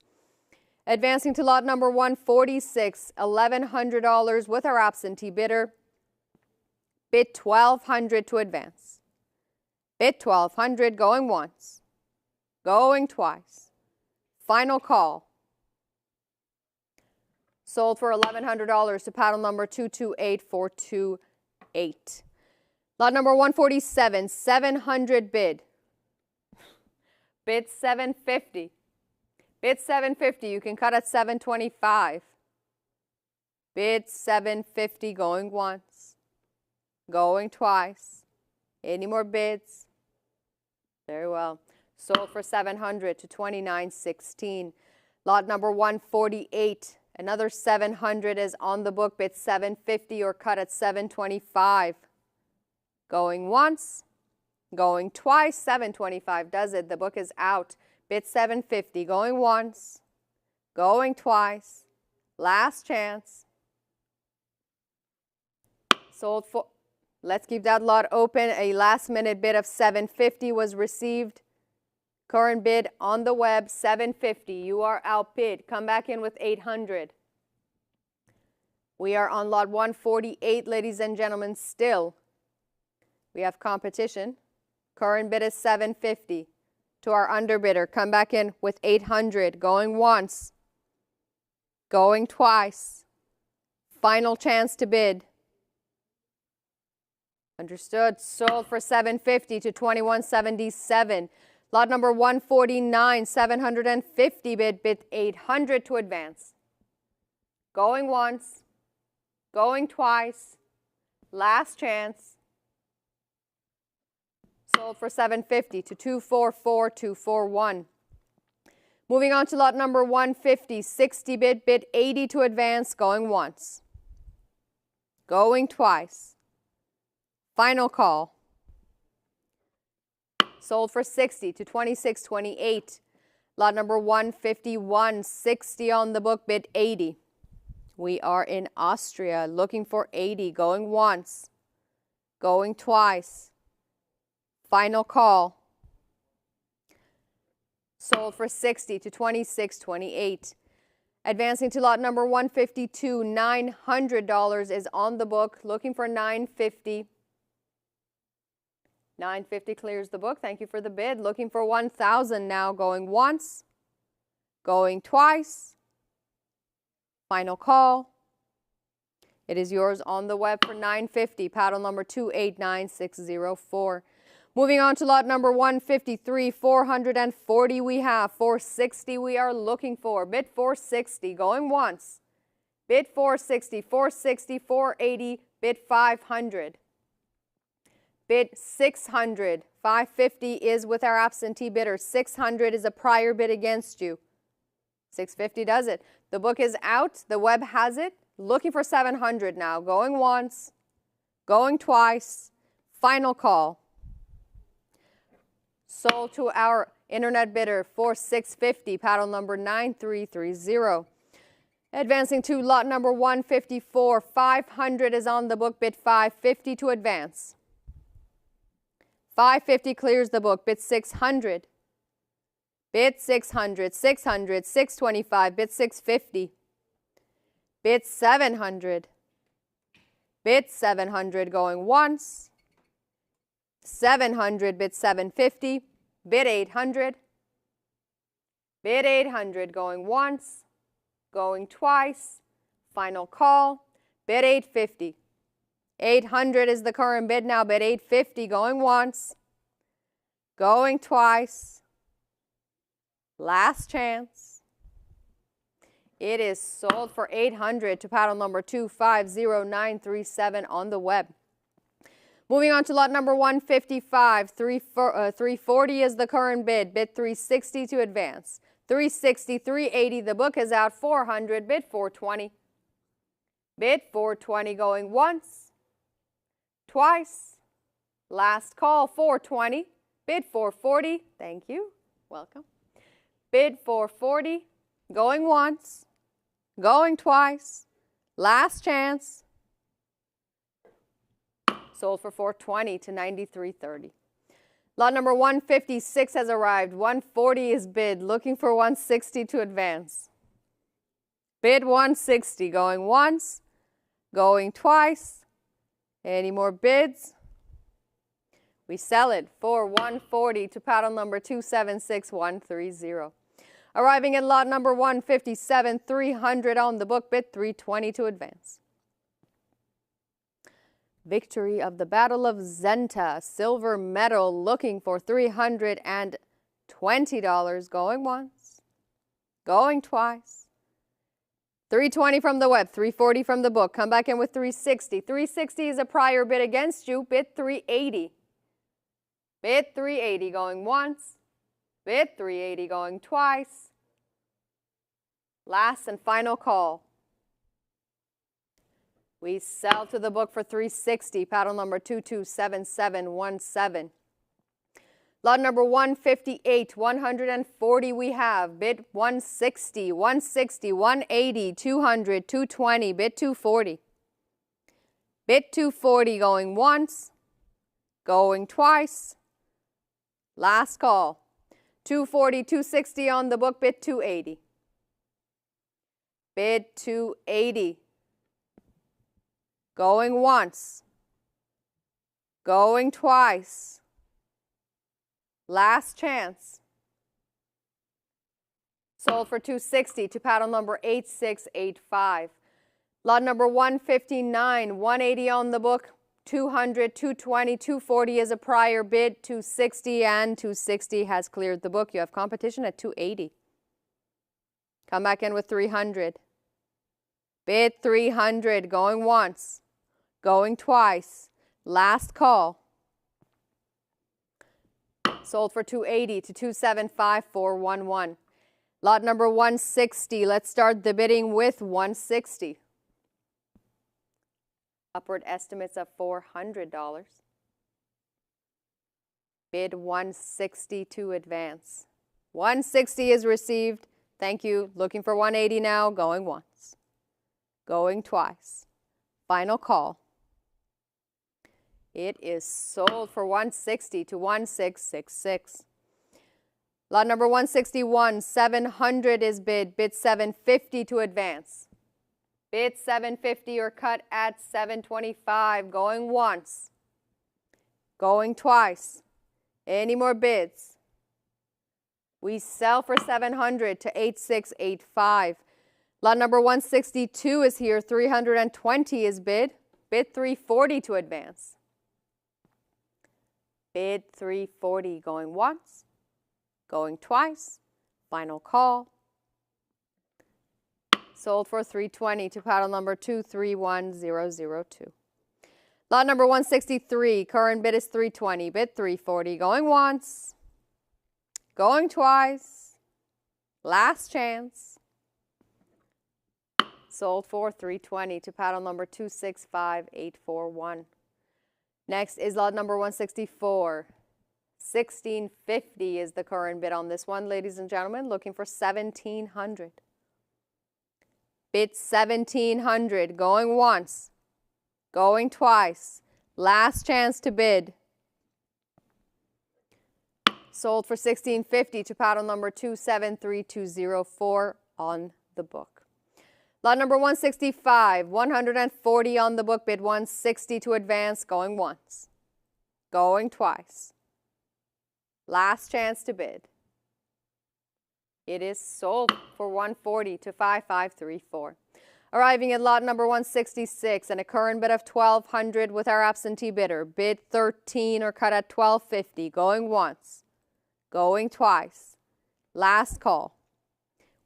Advancing to lot number 146, $1,100 with our absentee bidder. Bid 1,200 to advance. Bid 1,200 going once, going twice. Final call. Sold for $1,100 to paddle number 228428. Lot number 147, 700 bid. Bid 750. Bid 750, you can cut at 725. Bid 750 going once, going twice. Any more bids? Very well. Sold for 700 to 2916. Lot number 148, another 700 is on the book. Bid 750 or cut at 725. Going once, going twice. 725 does it. The book is out. Bid 750 going once, going twice. Last chance. Sold for, let's keep that lot open. A last minute bid of 750 was received. Current bid on the web, 750. You are outbid. Come back in with 800. We are on lot 148, ladies and gentlemen, still. We have competition. Current bid is 750. To our underbidder, come back in with 800. Going once, going twice. Final chance to bid. Understood. Sold for 750 to 2177. Lot number 149, 750 bid, bid 800 to advance. Going once, going twice. Last chance. Sold for 750 to 244241. Moving on to lot number 150, 60 bid, bid 80 to advance, going once, going twice. Final call. Sold for 60 to 2628. Lot number 151, 60 on the book, bid 80. We are in Austria, looking for 80, going once, going twice. Final call. Sold for 60 to 2628. Advancing to lot number 152, $900 is on the book. Looking for 950. 950 clears the book. Thank you for the bid. Looking for 1,000 now. Going once, going twice. Final call. It is yours on the web for 950. Paddle number 289604. Moving on to lot number 153, 440 we have, 460 we are looking for. Bid 460, going once. Bid 460, 460, 480, bid 500. Bid 600, 550 is with our absentee bidder. 600 is a prior bid against you. 650 does it. The book is out, the web has it. Looking for 700 now, going once, going twice. Final call. Sold to our internet bidder for 650, paddle number 9330. Advancing to lot number 154, 500 is on the book, bid 550 to advance. 550 clears the book, bid 600. Bid 600, 600, 625, bid 650. Bid 700. Bid 700 going once. 700, bid 750, bid 800, bid 800 going once, going twice. Final call, bid 850. 800 is the current bid now, bid 850 going once, going twice. Last chance. It is sold for 800 to paddle number 250937 on the web. Moving on to lot number 155, 340 is the current bid. Bid 360 to advance. 360, 380, the book is out. 400, bid 420. Bid 420 going once, twice. Last call, 420. Bid 440, thank you. Welcome. Bid 440, going once, going twice, last chance. Sold for 420 to 93.30. Lot number 156 has arrived. 140 is bid, looking for 160 to advance. Bid 160, going once, going twice. Any more bids? We sell it for 140 to paddle number 276130. Arriving at lot number 157, 300 on the book, bid 320 to advance. Victory of the Battle of Zenta, silver medal, looking for $320, going once, going twice. 320 from the web, 340 from the book. Come back in with 360. 360 is a prior bid against you, bid 380. Bid 380 going once, bid 380 going twice. Last and final call. We sell to the book for 360, paddle number 227717. Lot number 158, 140 we have, bid 160, 160, 180, 200, 220, bid 240. Bid 240 going once, going twice. Last call. 240, 260 on the book, bid 280. Bid 280. Going once, going twice. Last chance. Sold for 260 to paddle number 8685. Lot number 159, 180 on the book, 200, 220, 240 is a prior bid, 260 and 260 has cleared the book. You have competition at 280. Come back in with 300. Bid 300, going once, going twice. Last call. Sold for 280 to 275411. Lot number 160. Let's start the bidding with 160. Upward estimates of $400. Bid 160 to advance. 160 is received. Thank you. Looking for 180 now. Going once. Going twice. Final call. It is sold for 160 to 1666. Lot number 161, 700 is bid. Bid 750 to advance. Bid 750 or cut at 725. Going once. Going twice. Any more bids? We sell for 700 to 8685. Lot number 162 is here. 320 is bid. Bid 340 to advance. Bid 340 going once, going twice. Final call. Sold for 320 to paddle number 231002. Lot number 163, current bid is 320, bid 340, going once, going twice. Last chance. Sold for 320 to paddle number 265841. Next is lot number 164. 1650 is the current bid on this one, ladies and gentlemen, looking for 1700. Bid 1700, going once, going twice. Last chance to bid. Sold for 1650 to paddle number 273204 on the book. Lot number 165, 140 on the book, bid 160 to advance, going once, going twice. Last chance to bid. It is sold for 140 to 5534. Arriving at lot number 166 and a current bid of 1200 with our absentee bidder. Bid 13 or cut at 1250, going once, going twice. Last call.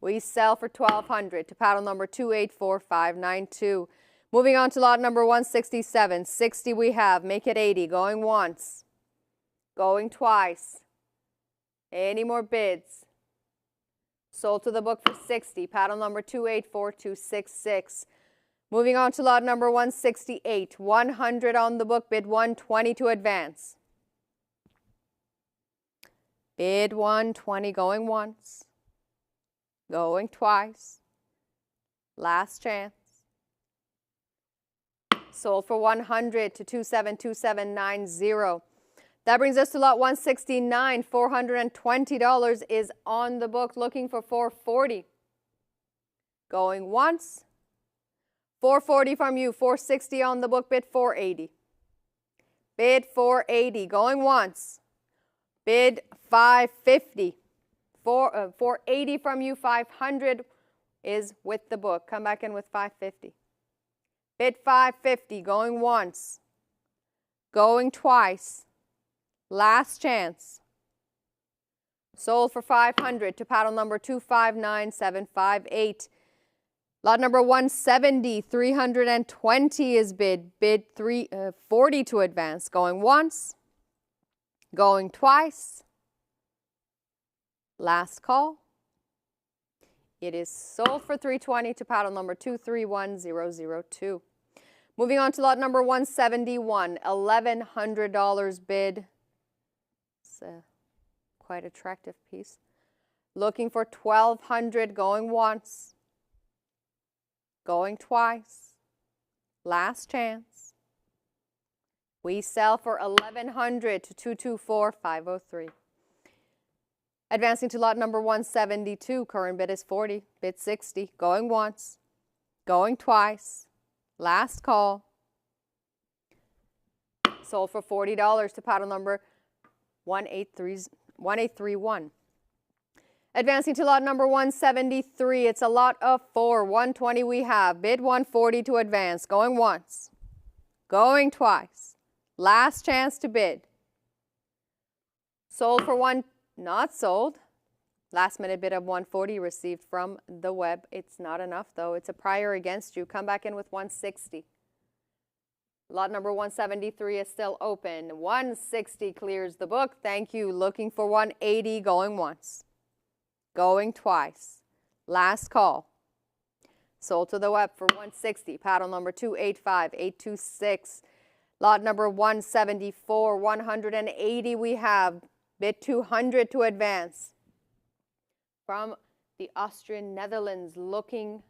We sell for 1200 to paddle number 284592. Moving on to lot number 167. 60 we have. Make it 80. Going once. Going twice. Any more bids? Sold to the book for 60. Paddle number 284266. Moving on to lot number 168. 100 on the book. Bid 120 to advance. Bid 120 going once, going twice. Last chance. Sold for 100 to 272790. That brings us to lot 169. $420 is on the book, looking for 440. Going once. 440 from you, 460 on the book, bid 480. Bid 480, going once. Bid 550. 480 from you, 500 is with the book. Come back in with 550. Bid 550, going once. Going twice. Last chance. Sold for 500 to paddle number 259758. Lot number 170, 320 is bid. Bid 340 to advance. Going once. Going twice. Last call. It is sold for 320 to paddle number 231002. Moving on to lot number 171, $1,100 bid. It's a quite attractive piece. Looking for 1,200, going once. Going twice. Last chance. We sell for 1,100 to 224503. Advancing to lot number 172, current bid is 40, bid 60, going once, going twice, last call. Sold for $40 to paddle number 1831. Advancing to lot number 173, it's a lot of 4, 120 we have, bid 140 to advance, going once, going twice, last chance to bid. Sold for not sold. Last minute bid of 140 received from the web. It's not enough though. It's a prior against you. Come back in with 160. Lot number 173 is still open. 160 clears the book. Thank you. Looking for 180, going once. Going twice. Last call. Sold to the web for 160. Paddle number 285826. Lot number 174, 180 we have. Bid 200 to advance. From the Austrian Netherlands, looking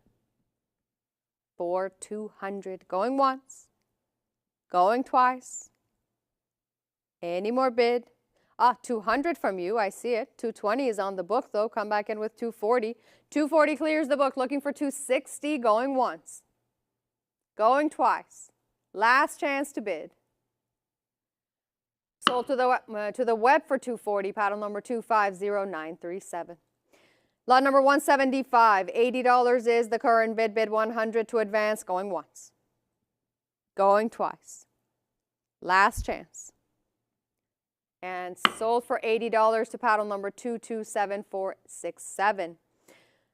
for 200. Going once. Going twice. Any more bid? 200 from you. I see it. 220 is on the book, though. Come back in with 240. 240 clears the book. Looking for 260. Going once. Going twice. Last chance to bid. Sold to the web for 240, paddle number 250937. Lot number 175, $80 is the current bid. Bid 100 to advance, going once. Going twice. Last chance. And sold for $80 to paddle number 227467.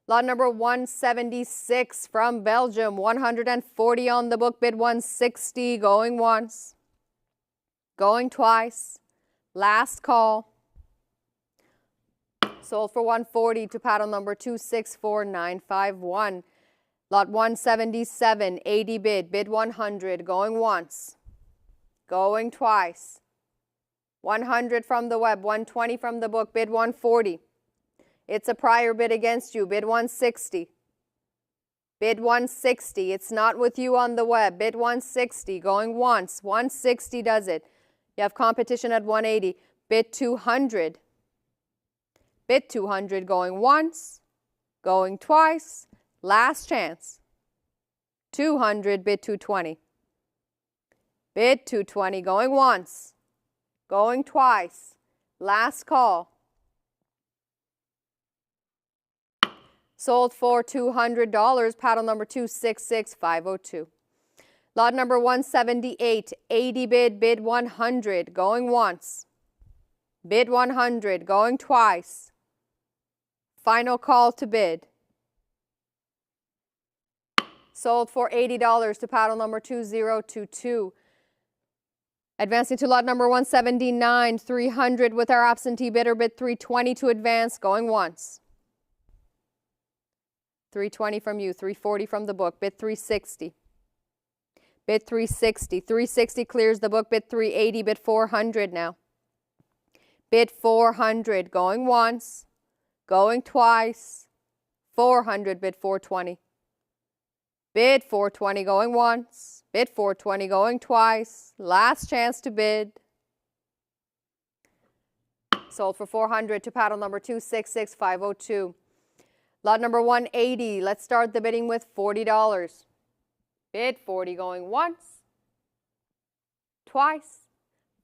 Lot number 176 from Belgium, 140 on the book, bid 160, going once. Going twice. Last call. Sold for 140 to paddle number 264951. Lot 177, 80 bid. Bid 100, going once. Going twice. 100 from the web, 120 from the book, bid 140. It's a prior bid against you, bid 160. Bid 160, it's not with you on the web, bid 160, going once, 160 does it. You have competition at 180. Bid 200. Bid 200 going once, going twice, last chance. 200, bid 220. Bid 220 going once, going twice, last call. Sold for $200, paddle number 266502. Lot number 178, 80 bid, bid 100, going once. Bid 100, going twice. Final call to bid. Sold for $80 to paddle number 2022. Advancing to lot number 179, 300 with our absentee bidder, bid 320 to advance, going once. 320 from you, 340 from the book, bid 360. Bid 360. 360 clears the book, bid 380, bid 400 now. Bid 400, going once, going twice. 400, bid 420. Bid 420, going once. Bid 420, going twice. Last chance to bid. Sold for 400 to paddle number 266502. Lot number 180. Let's start the bidding with $40. Bid 40, going once, twice.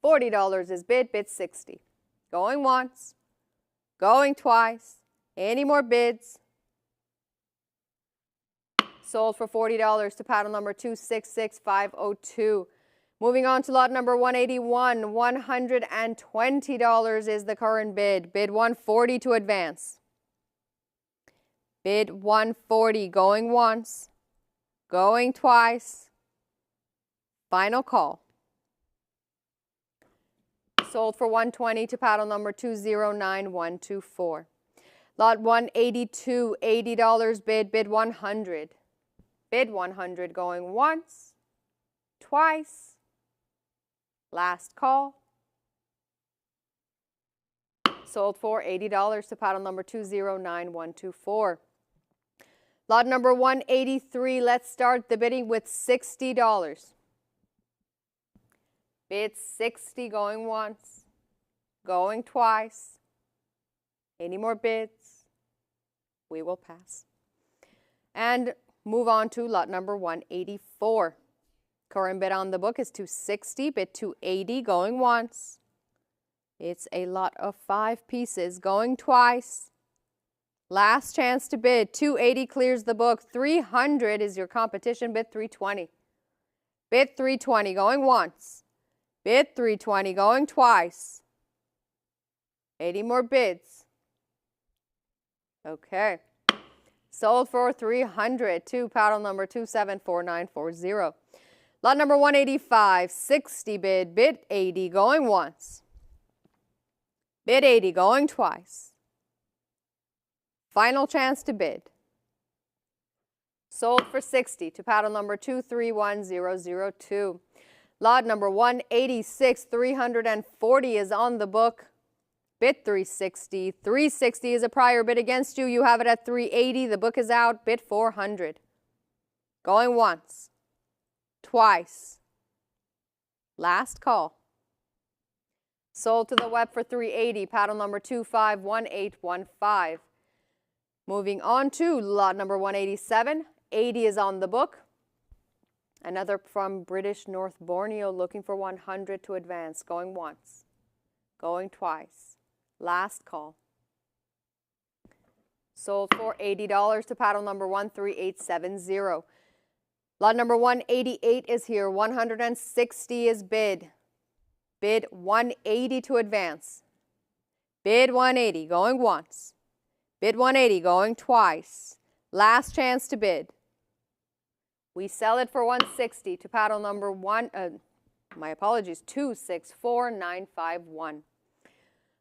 $40 is bid. Bid 60. Going once, going twice. Any more bids? Sold for $40 to paddle number 266502. Moving on to lot number 181, $120 is the current bid. Bid 140 to advance. Bid 140, going once, going twice. Final call. Sold for 120 to paddle number 209124. Lot 182, $80 bid. Bid 100. Bid 100, going once, twice. Last call. Sold for $80 to paddle number 209124. Lot number 183, let's start the bidding with $60. Bid 60, going once, going twice. Any more bids? We will pass. And move on to lot number 184. Current bid on the book is $260, bid $280, going once. It's a lot of 5 pieces, going twice. Last chance to bid. $280 clears the book. $300 is your competition. Bid $320. Bid $320, going once. Bid $320, going twice. 80 more bids. Okay. Sold for $300 to paddle number 274940. Lot number 185, 60 bid. Bid 80, going once. Bid 80, going twice. Final chance to bid. Sold for 60 to paddle number 231002. Lot number 186, 340 is on the book. Bid 360. 360 is a prior bid against you. You have it at 380. The book is out. Bid 400. Going once. Twice. Last call. Sold to the web for 380. Paddle number 251815. Moving on to lot number 187. 80 is on the book. Another from British North Borneo looking for 100 to advance. Going once. Going twice. Last call. Sold for $80 to paddle number 13870. Lot number 188 is here. 160 is bid. Bid 180 to advance. Bid 180, going once. Bid 180, going twice. Last chance to bid. We sell it for 160 to paddle number 264951.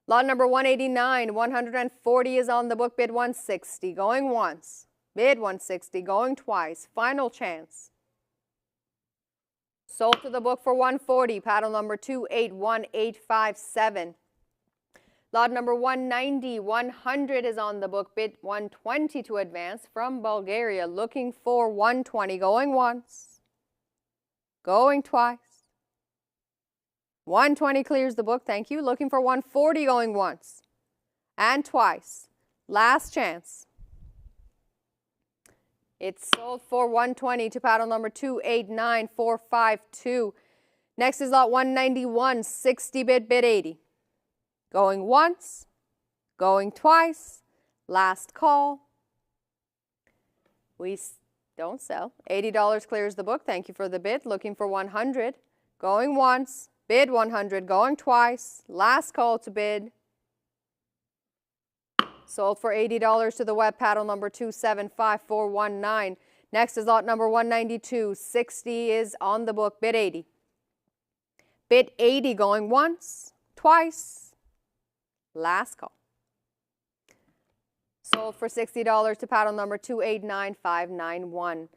Lot number 189, 140 is on the book. Bid 160, going once. Bid 160, going twice. Final chance. Sold to the book for 140, paddle number 281857. Lot number 190, 100 is on the book. Bid 120 to advance from Bulgaria, looking for 120, going once, going twice. 120 clears the book, thank you. Looking for 140, going once and twice. Last chance. It's sold for 120 to paddle number 289452. Next is lot 191, 60 bid, bid 80. Going once, going twice. Last call. We don't sell. $80 clears the book. Thank you for the bid. Looking for 100. Going once. Bid 100. Going twice. Last call to bid. Sold for $80 to the web, paddle number 275419. Next is lot number 192. 60 is on the book. Bid 80. Bid 80 going once, twice. Last call. Sold for $60 to paddle number 289591.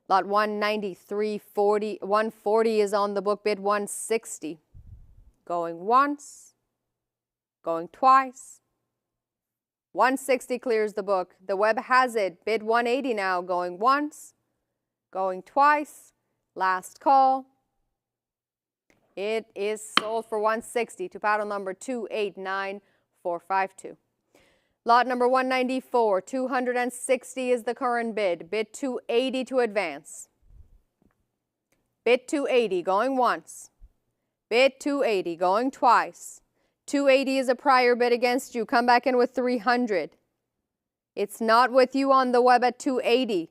Lot 193, 140 is on the book. Bid 160. Going once, going twice. 160 clears the book. The web has it. Bid 180 now, going once, going twice. Last call. It is sold for 160 to paddle number 289452. Lot number 194, 260 is the current bid. Bid 280 to advance. Bid 280 going once. Bid 280 going twice. 280 is a prior bid against you. Come back in with 300. It's not with you on the web at 280.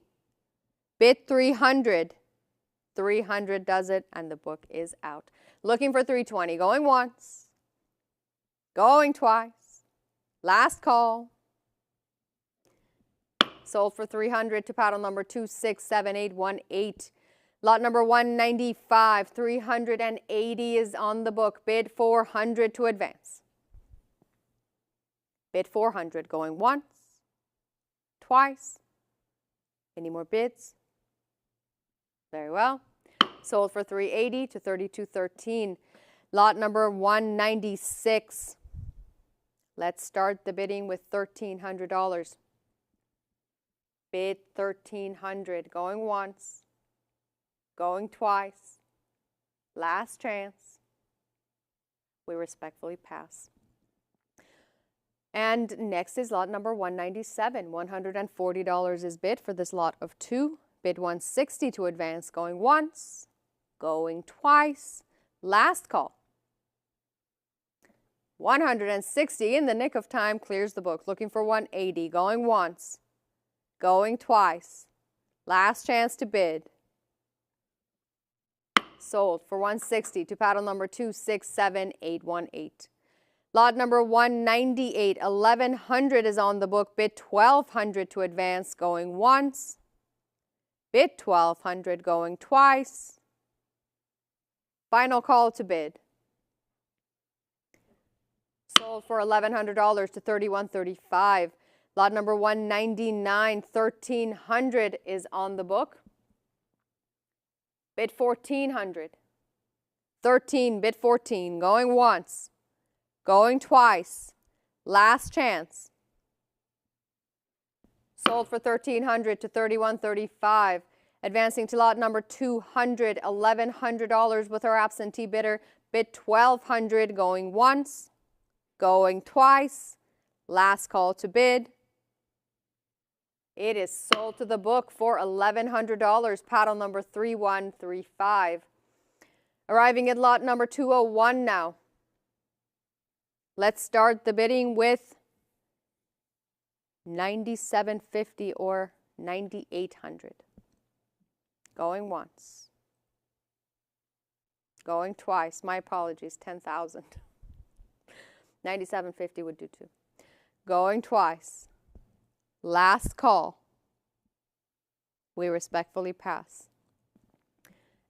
Bid 300. 300 does it, and the book is out. Looking for 320. Going once. Going twice. Last call. Sold for 300 to paddle number 267818. Lot number 195, 380 is on the book. Bid 400 to advance. Bid 400 going once, twice. Any more bids? Very well. Sold for 380 to 3213. Lot number 196. Let's start the bidding with $1,300. Bid 1,300 going once. Going twice. Last chance. We respectfully pass. And next is lot number 197. $140 is bid for this lot of 2. Bid 160 to advance. Going once. Going twice. Last call. 160 in the nick of time clears the book. Looking for 180. Going once. Going twice. Last chance to bid. Sold for 160 to paddle number 267818. Lot number 198, 1100 is on the book. Bid 1200 to advance, going once. Bid 1200 going twice. Final call to bid. Sold for $1,100 to $3,135. Lot number 199, 1300 is on the book. Bid 1400. 13, bid 14, going once, going twice. Last chance. Sold for $1,300 to $3,135. Advancing to lot number 200, $1,100 with our absentee bidder. Bid 1,200, going once, going twice. Last call to bid. It is sold to the book for $1,100, paddle number 3135. Arriving at lot number 201 now. Let's start the bidding with $9,750 or $9,800. Going once. Going twice. My apologies, $10,000. $9,750 would do too. Going twice. Last call. We respectfully pass.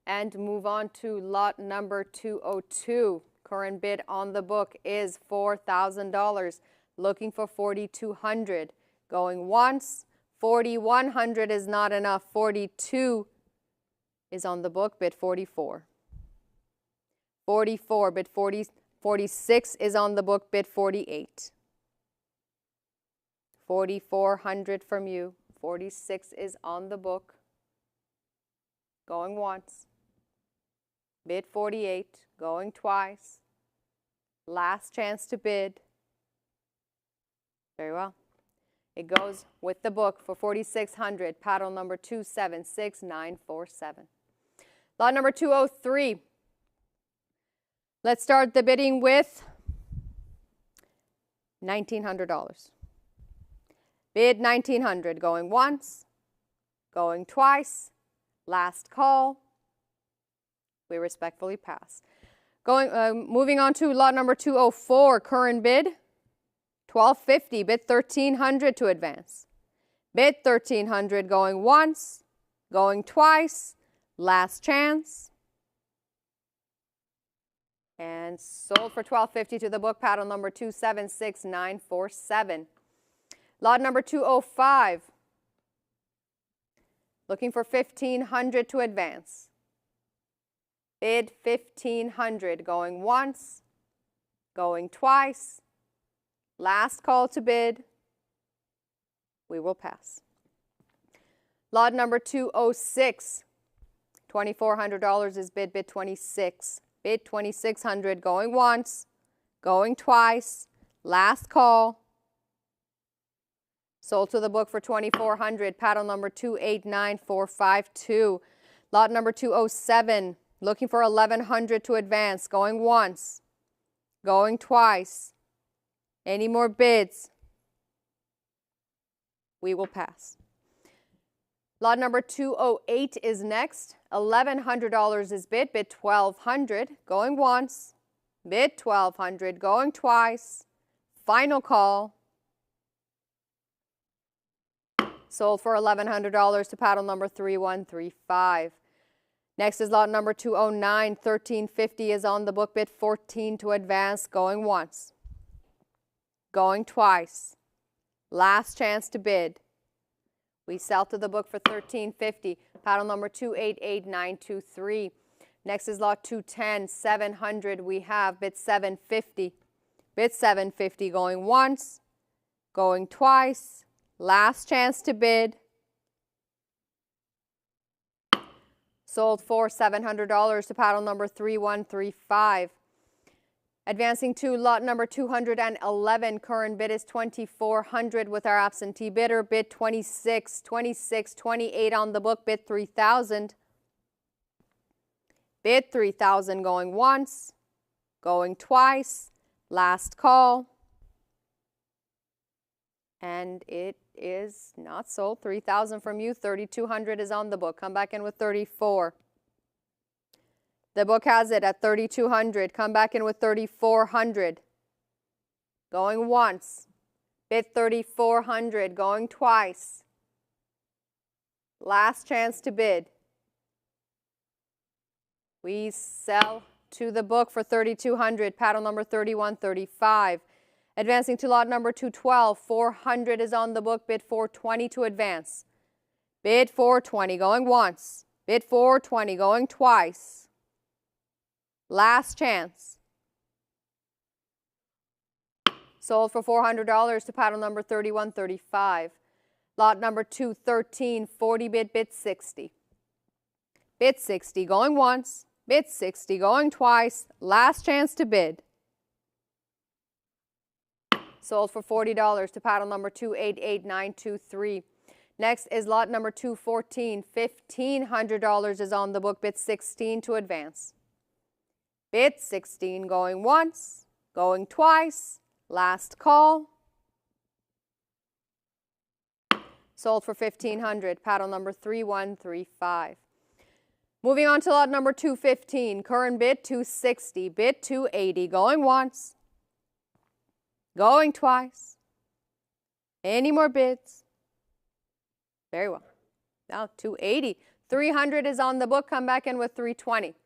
And move on to lot number 202. Current bid on the book is $4,000. Looking for $4,200. Going once. $4,100 is not enough. $42 is on the book. Bid $44. $44. Bid $40. $46 is on the book. Bid $48. $4,400 from you. $46 is on the book. Going once. Bid $48. Going twice. Last chance to bid. Very well. It goes with the book for $4,600. Paddle number 276947. Lot number 203. Let's start the bidding with $1,900. Bid $1,900, going once, going twice. Last call. We respectfully pass. Moving on to lot number 204, current bid $1,250. Bid $1,300 to advance. Bid $1,300, going once, going twice. Last chance. And sold for $1,250 to the book, paddle number 276947. Lot number 205. Looking for $1,500 to advance. Bid $1,500, going once, going twice. Last call to bid. We will pass. Lot number 206. $2,400 is bid. Bid 26. Bid 2,600 going once, going twice. Last call. Sold to the book for $2,400. Paddle number 289452. Lot number 207. Looking for $1,100 to advance. Going once, going twice. Any more bids? We will pass. Lot number 208 is next. $1,100 is bid. Bid 1,200. Going once. Bid 1,200. Going twice. Final call. Sold for $1,100 to paddle number 3135. Next is lot number 209. $1,350 is on the book. Bid 14 to advance. Going once. Going twice. Last chance to bid. We sell to the book for $1,350. Paddle number 288923. Next is lot 210. $700. We have bid 750. Bid 750 going once, going twice. Last chance to bid. Sold for $700 to paddle number 3135. Advancing to lot number 211, current bid is $2,400 with our absentee bidder. Bid 26, 26, 28 on the book. Bid 3,000. Bid 3,000 going once, going twice. Last call. And it is not sold. 3,000 from you. 3,200 is on the book. Come back in with 34. The book has it at 3,200. Come back in with 3,400. Going once. Bid 3,400. Going twice. Last chance to bid. We sell to the book for 3,200. Paddle number 3135. Advancing to lot number 212. 400 is on the book. Bid 420 to advance. Bid 420 going once. Bid 420 going twice. Last chance. Sold for $400 to paddle number 3135. Lot number 213, 40 bid 60. Bid 60 going once, bid 60 going twice. Last chance to bid. Sold for $40 to paddle number 288923. Next is lot number 214. $1,500 is on the book. Bid 16 to advance. Bid 16 going once, going twice. Last call. Sold for $1,500. Paddle number 3135. Moving on to lot number 215. Current bid 260. Bid 280. Going once, going twice. Any more bids? Very well. Now 280. 300 is on the book. Come back in with 320.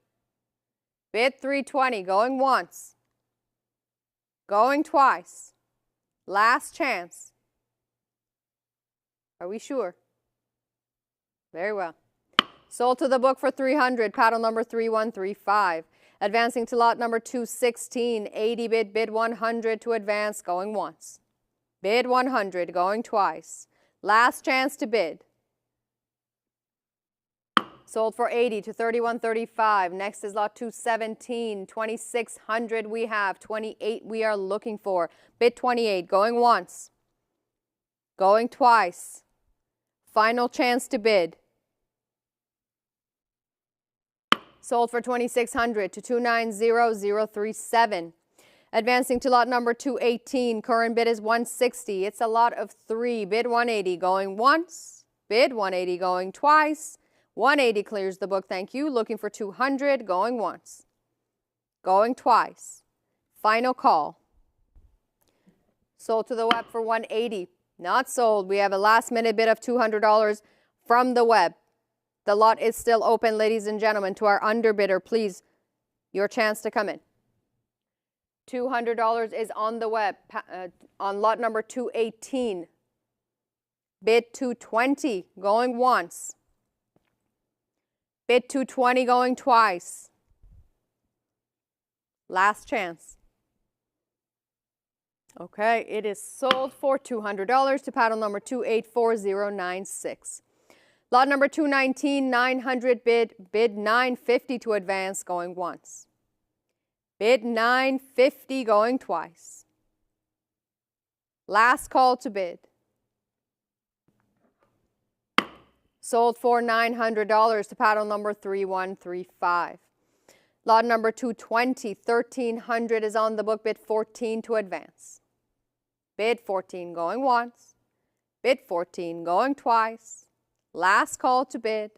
Bid 320. Going once, going twice. Last chance. Are we sure? Very well. Sold to the book for 300. Paddle number 3135. Advancing to lot number 216. 80 bid. Bid 100 to advance. Going once. Bid 100. Going twice. Last chance to bid. Sold for 80 to 3135. Next is lot 217. 2,600 we have. 28 we are looking for. Bid 28. Going once. Going twice. Final chance to bid. Sold for 2,600 to 290,037. Advancing to lot number 218. Current bid is 160. It's a lot of 3. Bid 180 going once. Bid 180 going twice. 180 clears the book. Thank you. Looking for 200. Going once. Going twice. Final call. Sold to the web for 180. Not sold. We have a last minute bid of $200 from the web. The lot is still open, ladies and gentlemen. To our underbidder, please, your chance to come in. $200 is on the web on lot number 218. Bid 220 going once. Bid 220 going twice. Last chance. Okay, it is sold for $200 to paddle number 284096. Lot number 219, 900 bid, bid 950 to advance, going once. Bid 950 going twice. Last call to bid. Sold for $900 to paddle number 3135. Lot number 220, 1300 is on the book, bid 14 to advance. Bid 14 going once. Bid 14 going twice. Last call to bid.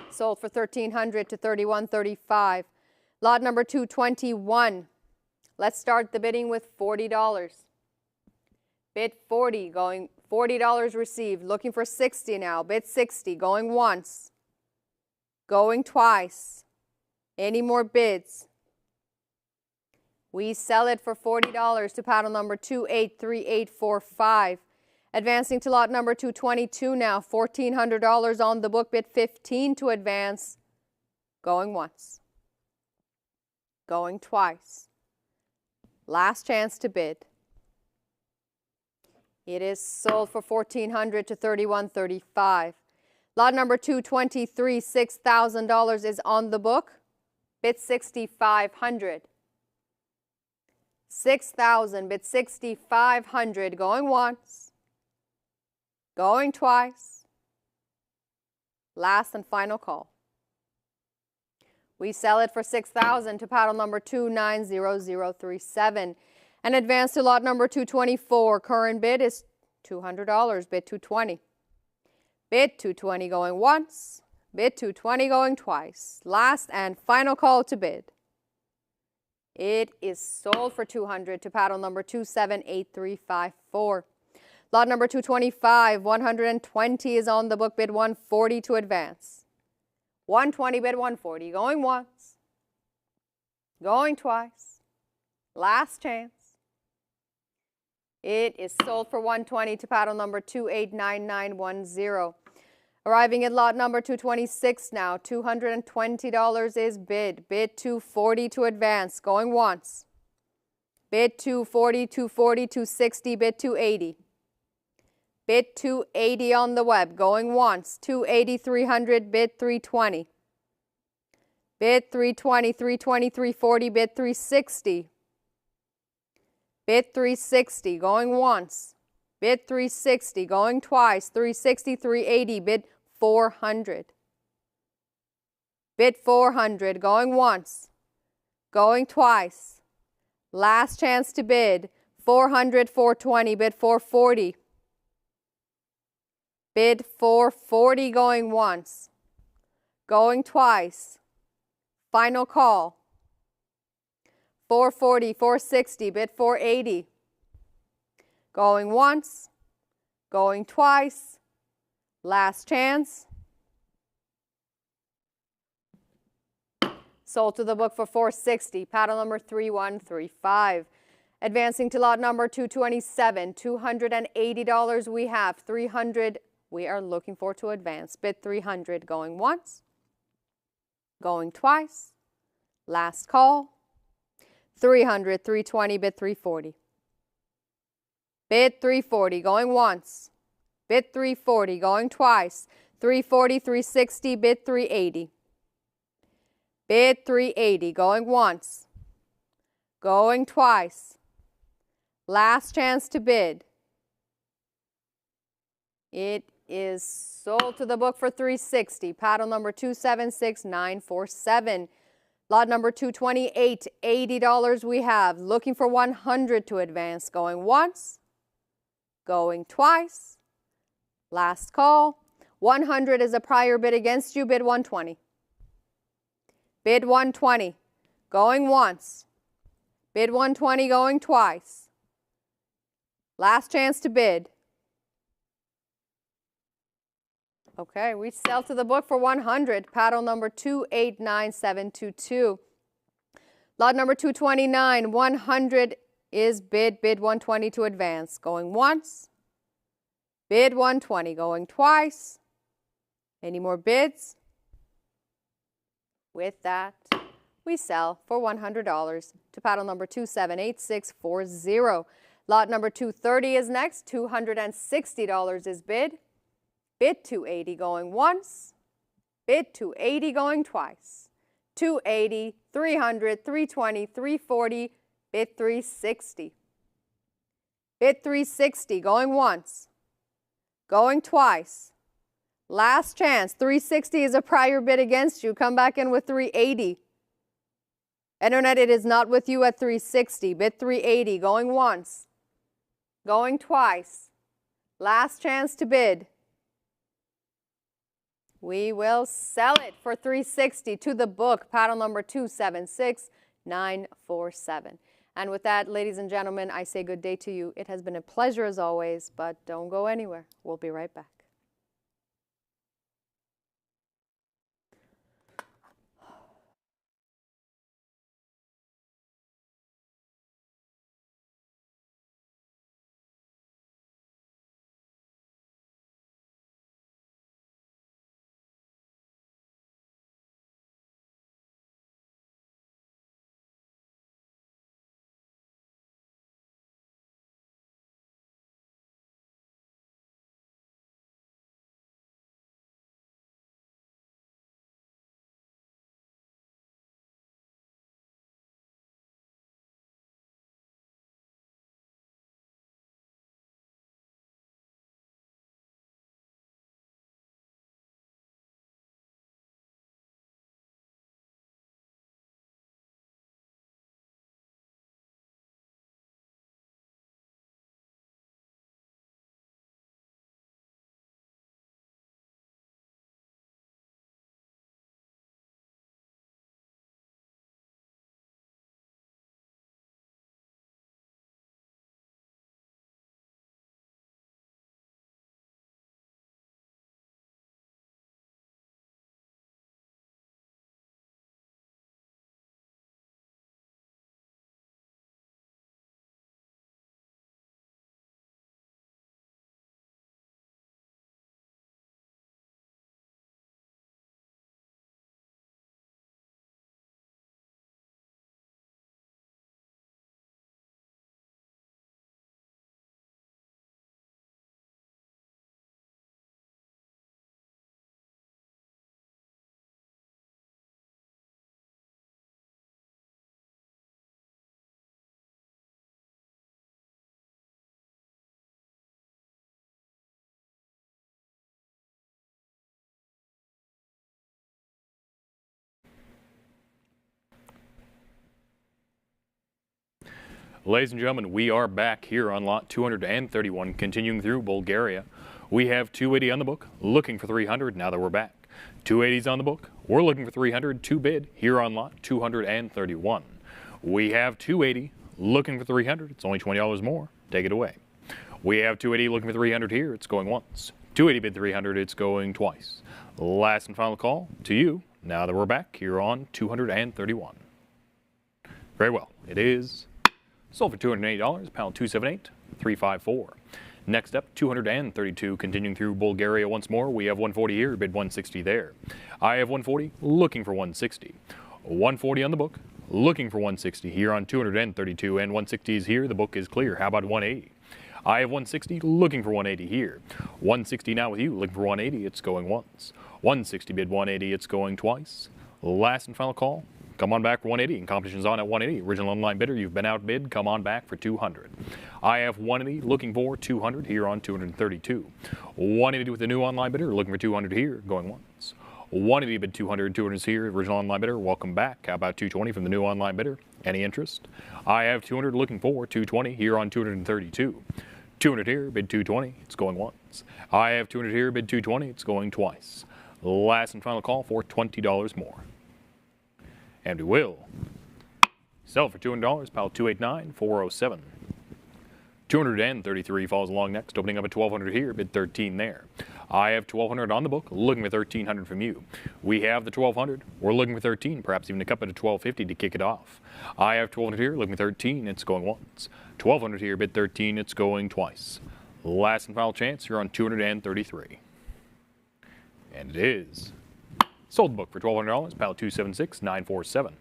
Sold for $1,300 to $3,135. Lot number 221. Let's start the bidding with $40. Bid 40 going, $40 received. Looking for 60 now. Bid 60 going once. Going twice. Any more bids? We sell it for $40 to paddle number 283845. Advancing to lot number 222 now, $1,400 on the book, bid 15 to advance. Going once. Going twice. Last chance to bid. It is sold for $1,400 to $3,135. Lot number 223, $6,000 is on the book. Bid 6,500. 6,000, bid 6,500, going once. Going twice. Last and final call. We sell it for $6,000 to paddle number 290037. And advance to lot number 224. Current bid is $200. Bid 220. Bid 220 going once. Bid 220 going twice. Last and final call to bid. It is sold for $200 to paddle number 278354. Lot number 225, 120 is on the book, bid 140 to advance. 120, bid 140, going once, going twice, last chance. It is sold for $120 to paddle number 289910. Arriving at lot number 226 now, $220 is bid. Bid 240 to advance, going once. Bid 240, 240, 260, bid 280. Bid 280 on the web, going once. 280, 300, bid 320. Bid 320, 320, 340, bid 360. Bid 360, going once. Bid 360, going twice. 360, 380, bid 400. Bid 400, going once. Going twice. Last chance to bid. 400, 420, bid 440. Bid 440 going once. Going twice. Final call. 440, 460, bid 480. Going once. Going twice. Last chance. Sold to the book for $460. Paddle number 3135. Advancing to lot number 227. $280 we have. $300 we are looking for to advance. Bid 300 going once. Going twice. Last call. 300, 320, bid 340. Bid 340 going once. Bid 340 going twice. 340, 360, bid 380. Bid 380 going once. Going twice. Last chance to bid. It is sold to the book for $360. Paddle number 276947. Lot number 228, $80 we have. Looking for $100 to advance. Going once. Going twice. Last call. 100 is a prior bid against you. Bid 120. Bid 120. Going once. Bid 120 going twice. Last chance to bid. Okay, we sell to the book for $100. Paddle number 289722. Lot number 229, 100 is bid. Bid 120 to advance. Going once. Bid 120 going twice. Any more bids? With that, we sell for $100 to paddle number 278640. Lot number 230 is next. $260 is bid. Bid 280 going once. Bid 280 going twice. 280, 300, 320, 340, bid 360. Bid 360 going once. Going twice. Last chance. 360 is a prior bid against you. Come back in with 380. Internet, it is not with you at 360. Bid 380 going once. Going twice. Last chance to bid. We will sell it for 360 to the book, paddle number 276947. And with that, ladies and gentlemen, I say good day to you. It has been a pleasure as always, but don't go anywhere. We'll be right back. Ladies and gentlemen, we are back here on lot 231, continuing through Bulgaria. We have 280 on the book, looking for 300 now that we're back. 280's on the book, we're looking for 300 to bid here on lot 231. We have 280 looking for 300, it's only $20 more, take it away. We have 280 looking for 300 here, it's going once. 280 bid 300, it's going twice. Last and final call to you, now that we're back here on 231. Very well, it is sold for $280, pound 278-354. Next up, 232, continuing through Bulgaria once more. We have 140 here, bid 160 there. I have 140, looking for 160. 140 on the book, looking for 160 here on 232, and 160 is here. The book is clear. How about 180? I have 160, looking for 180 here. 160 now with you, looking for 180, it's going once. 160 bid 180, it's going twice. Last and final call. Come on back for 180, and competition's on at 180. Original online bidder, you've been outbid. Come on back for 200. I have 180, looking for 200 here on 232. 180 with the new online bidder, looking for 200 here, going once. 180 bid 200, 200 is here. Original online bidder, welcome back. How about 220 from the new online bidder? Any interest? I have 200, looking for 220 here on 232. 200 here, bid 220, it's going once. I have 200 here, bid 220, it's going twice. Last and final call for $20 more. And we will sell for $200, pile 289-407. 233 falls along next, opening up at 1,200 here, bid 13 there. I have 1,200 on the book, looking for 1,300 from you. We have the 1,200, we're looking for 13, perhaps even a cup at a 1,250 to kick it off. I have 1,200 here, looking for 13, it's going once. 1,200 here, bid 13, it's going twice. Last and final chance, you're on 233. And it is sold the book for $1,200, pile 276-947.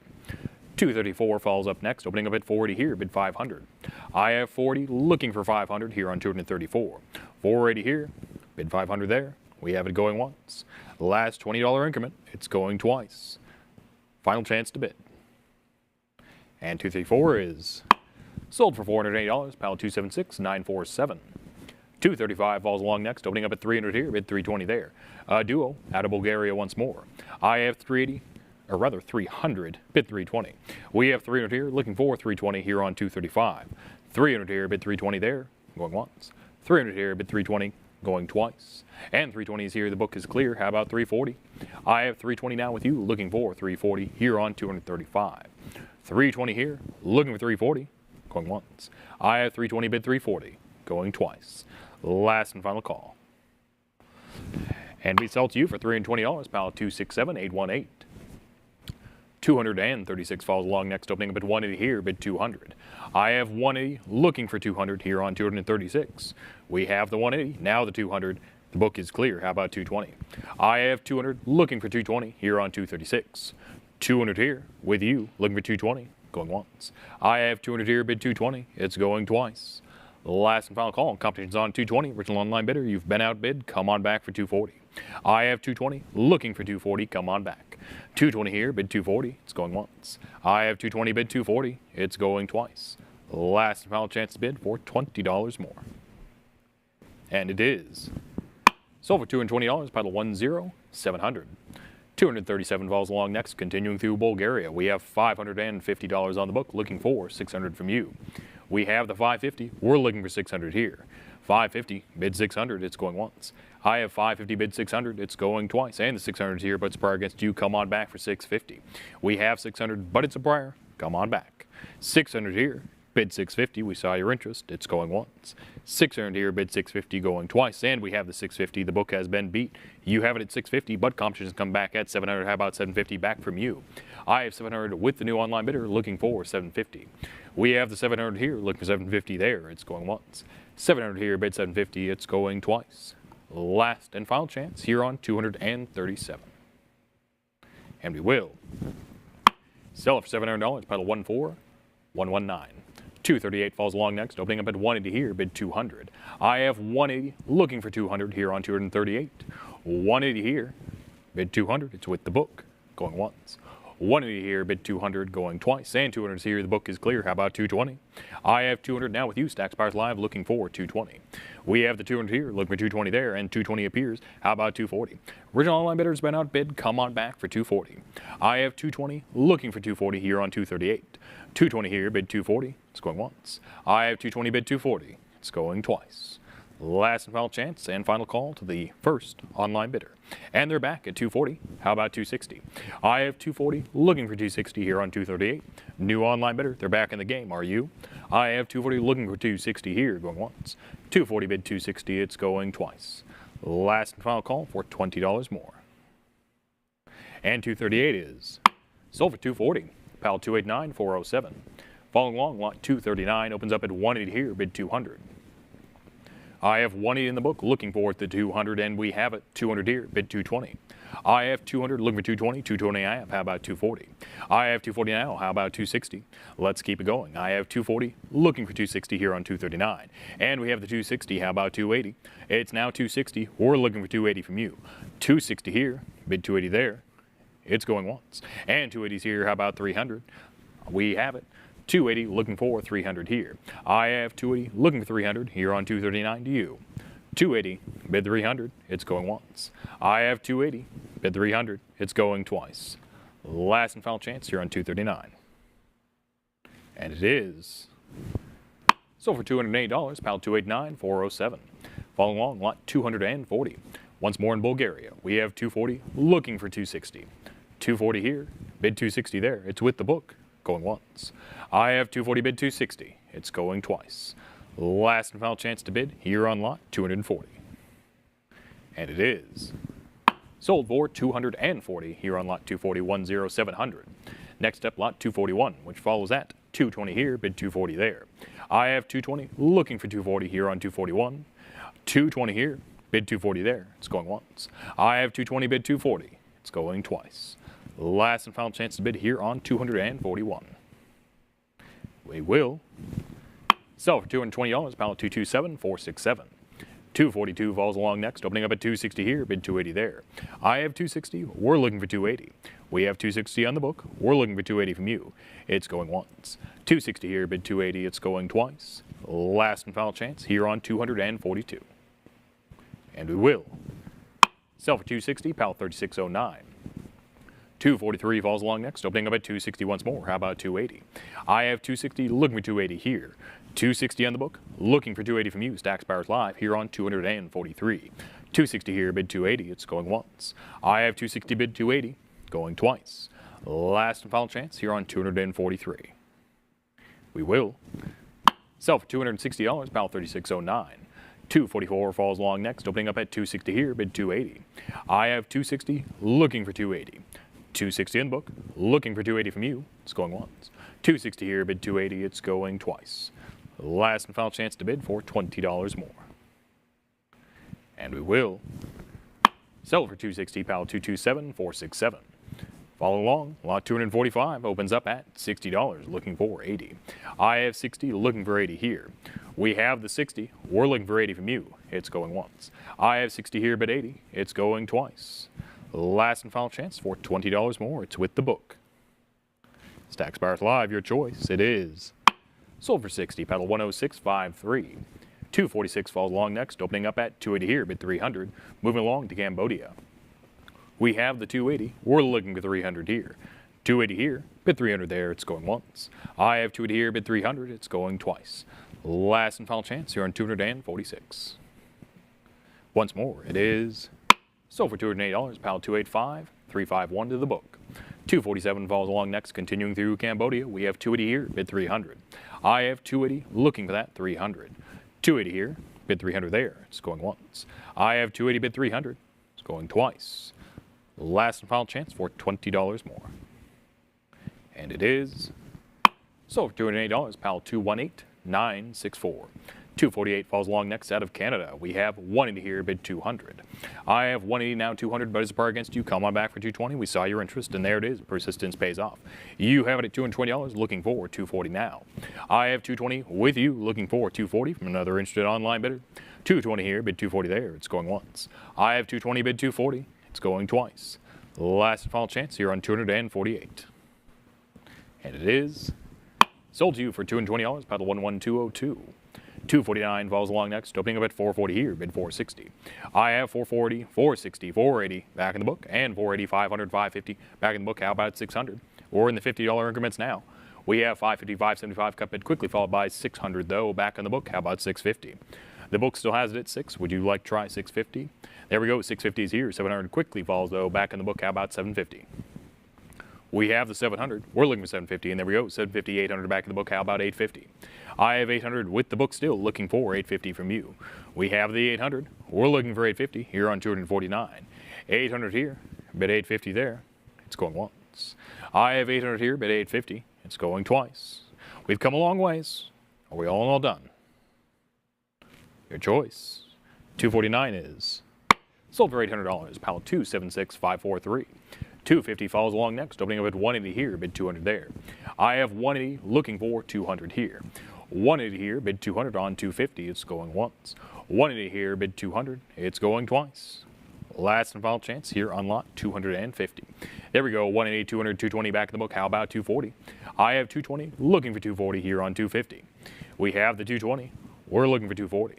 234 falls up next, opening up at 480 here, bid 500. I have 480, looking for 500 here on 234. 480 here, bid 500 there. We have it going once. Last $20 increment, it's going twice. Final chance to bid. And 234 is sold for $480, pile 276947. 235 falls along next, opening up at 300 here, bid 320 there. Duo out of Bulgaria once more. I have 380, or rather 300, bid 320. We have 300 here, looking for 320 here on 235. 300 here, bid 320 there, going once. 300 here, bid 320, going twice. And 320 is here, the book is clear. How about 340? I have 320 now with you, looking for 340 here on 235. 320 here, looking for 340, going once. I have 320, bid 340, going twice. Last and final call. And we sell to you for $320, pile 267818. 236 falls along next, opening up at 180 here, bid 200. I have 180, looking for 200 here on 236. We have the 180, now the 200. The book is clear. How about 220? I have 200, looking for 220 here on 236. 200 here with you, looking for 220, going once. I have 200 here, bid 220. It's going twice. Last and final call. Competition's on 220. Original online bidder, you've been outbid. Come on back for 240. I have 220, looking for 240. Come on back. 220 here, bid 240. It's going once. I have 220, bid 240. It's going twice. Last and final chance to bid for $20 more. And it is sold for $220, pile 10700. 237 falls along next, continuing through Bulgaria. We have $550 on the book, looking for 600 from you. We have the 550, we're looking for 600 here. 550, bid 600, it's going once. I have 550, bid 600, it's going twice. And the 600 is here, but it's a prior against you, come on back for 650. We have 600, but it's a prior, come on back. 600 here, bid 650, we saw your interest, it's going once. 600 here, bid 650, going twice. And we have the 650, the book has been beat. You have it at 650, but competition's come back at 700, how about 750 back from you? I have 700 with the new online bidder, looking for 750. We have the 700 here, looking for 750 there, it's going once. 700 here, bid 750, it's going twice. Last and final chance here on 237. And we will sell it for $700, pile 14119. 238 falls along next, opening up at 180 here, bid 200. I have 180, looking for 200 here on 238. 180 here, bid 200, it's with the book, going once. 180 here, bid 200, going twice. And 200 is here, the book is clear. How about 220? I have 200 now with you, Stacks Buyers Live, looking for 220. We have the 200 here, looking for 220 there, and 220 appears. How about 240? Original online bidder's been outbid, come on back for 240. I have 220, looking for 240 here on 238. 220 here, bid 240, it's going once. I have 220, bid 240, it's going twice. Last and final chance and final call to the first online bidder. And they're back at 240. How about 260? I have 240, looking for 260 here on 238. New online bidder, they're back in the game, are you? I have 240, looking for 260 here, going once. 240, bid 260, it's going twice. Last and final call for $20 more. And 238 is sold for 240, pile 289407. Following along, lot 239 opens up at 180 here, bid 200. I have 180 in the book, looking for the 200, and we have it. 200 here, bid 220. I have 200, looking for 220. 220 I have. How about 240? I have 240 now. How about 260? Let's keep it going. I have 240, looking for 260 here on 239. And we have the 260. How about 280? It's now 260. We're looking for 280 from you. 260 here, bid 280 there. It's going once. And 280's here. How about 300? We have it. 280, looking for 300 here. I have 280, looking for 300 here on 239 to you. 280, bid 300, it's going once. I have 280, bid 300, it's going twice. Last and final chance here on 239. And it is sold for $208, pile 289407. Following along, lot 240. Once more in Bulgaria, we have 240, looking for 260. 240 here, bid 260 there, it's with the book, going once. I have 240, bid 260. It's going twice. Last and final chance to bid here on lot 240. And it is sold for 240 here on lot 240, 10700. Next up, lot 241, which follows at 220 here, bid 240 there. I have 220, looking for 240 here on 241. 220 here, bid 240 there. It's going once. I have 220, bid 240. It's going twice. Last and final chance to bid here on 241. We will sell for $220, pile 227, 467. 242 falls along next, opening up at 260 here, bid 280 there. I have 260, we're looking for 280. We have 260 on the book, we're looking for 280 from you. It's going once. 260 here, bid 280, it's going twice. Last and final chance here on 242. And we will sell for 260, pal 3609. 243 falls along next, opening up at 260 once more. How about 280? I have 260, looking for 280 here. 260 on the book, looking for 280 from you. Stacks Bowers Live here on 243. 260 here, bid 280, it's going once. I have 260, bid 280, going twice. Last and final chance here on 243. We will sell for $260, pal 3609. 244 falls along next, opening up at 260 here, bid 280. I have 260, looking for 280. 260 in the book, looking for 280 from you. It's going once. 260 here, bid 280, it's going twice. Last and final chance to bid for $20 more. And we will sell for 260, pal 227, 467. Follow along, lot 245 opens up at $60, looking for 80. I have 60, looking for 80 here. We have the 60, we're looking for 80 from you. It's going once. I have 60 here, bid 80, it's going twice. Last and final chance for $20 more. It's with the book. Stacks Bowers Live, your choice. It is sold for 60, pedal 106.53. 246 falls along next, opening up at 280 here, bid 300. Moving along to Cambodia. We have the 280. We're looking for 300 here. 280 here, bid 300 there. It's going once. I have 280 here, bid 300. It's going twice. Last and final chance here on 246. Once more, it is sold for $208, pal 285, 351 to the book. 247 falls along next, continuing through Cambodia. We have 280 here, bid 300. I have 280, looking for that 300. 280 here, bid 300 there. It's going once. I have 280, bid 300. It's going twice. Last and final chance for $20 more. And it is sold for $208, pal 218,964. 248 falls along next out of Canada. We have 180 here, bid 200. I have 180 now, 200, but as a par against you, come on back for 220. We saw your interest, and there it is. Persistence pays off. You have it at $220, looking for 240 now. I have 220 with you, looking for 240 from another interested online bidder. 220 here, bid 240 there. It's going once. I have 220, bid 240. It's going twice. Last and final chance here on 248. And it is sold to you for $220, paddle 11202. 249 falls along next, opening up at 440 here, bid 460. I have 440, 460, 480 back in the book, and 480, 500, 550 back in the book. How about 600? We're in the $50 increments now. We have 550, 575 cut bid quickly, followed by 600 though back in the book. How about 650? The book still has it at 6. Would you like to try 650? There we go. 650 is here. 700 quickly falls though back in the book. How about 750? We have the 700. We're looking for 750, and there we go. 750, 800 back in the book. How about 850? I have 800 with the book still, looking for 850 from you. We have the 800. We're looking for 850 here on 249. 800 here, bid 850 there. It's going once. I have 800 here, bid 850. It's going twice. We've come a long ways. Are we all in all done? Your choice. 249 is sold for $800. Pal 276543. 250 falls along next, opening up at 180 here, bid 200 there. I have 180, looking for 200 here. 180 here, bid 200 on 250, it's going once. 180 here, bid 200, it's going twice. Last and final chance here on lot 250. There we go, 180, 200, 220 back in the book. How about 240? I have 220, looking for 240 here on 250. We have the 220, we're looking for 240.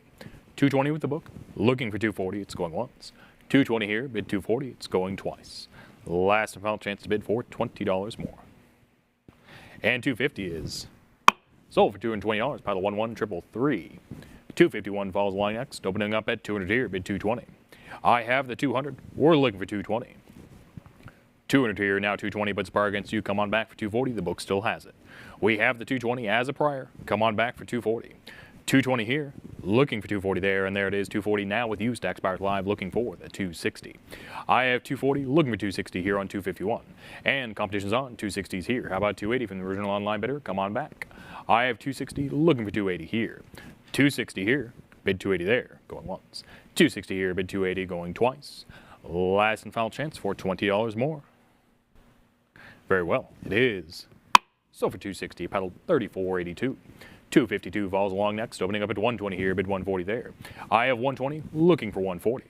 220 with the book, looking for 240, it's going once. 220 here, bid 240, it's going twice. Last and final chance to bid for $20 more. And 250 is sold for $220, pile 11333. 251 falls along next, opening up at 200 here, bid 220. I have the 200, we're looking for 220. 200 here, now 220, but it's par against you, come on back for 240, the book still has it. We have the 220 as a prior, come on back for 240. 220 here, looking for 240 there, and there it is, 240 now with you, Stacks Bowers Live, looking for the 260. I have 240, looking for 260 here on 251. And competition's on, 260's here. How about 280 from the original online bidder? Come on back. I have 260, looking for 280 here. 260 here, bid 280 there, going once. 260 here, bid 280, going twice. Last and final chance for $20 more. Very well, it is. So for 260, paddle 34.82. 252 falls along next, opening up at 120 here, bid 140 there. I have 120, looking for 140.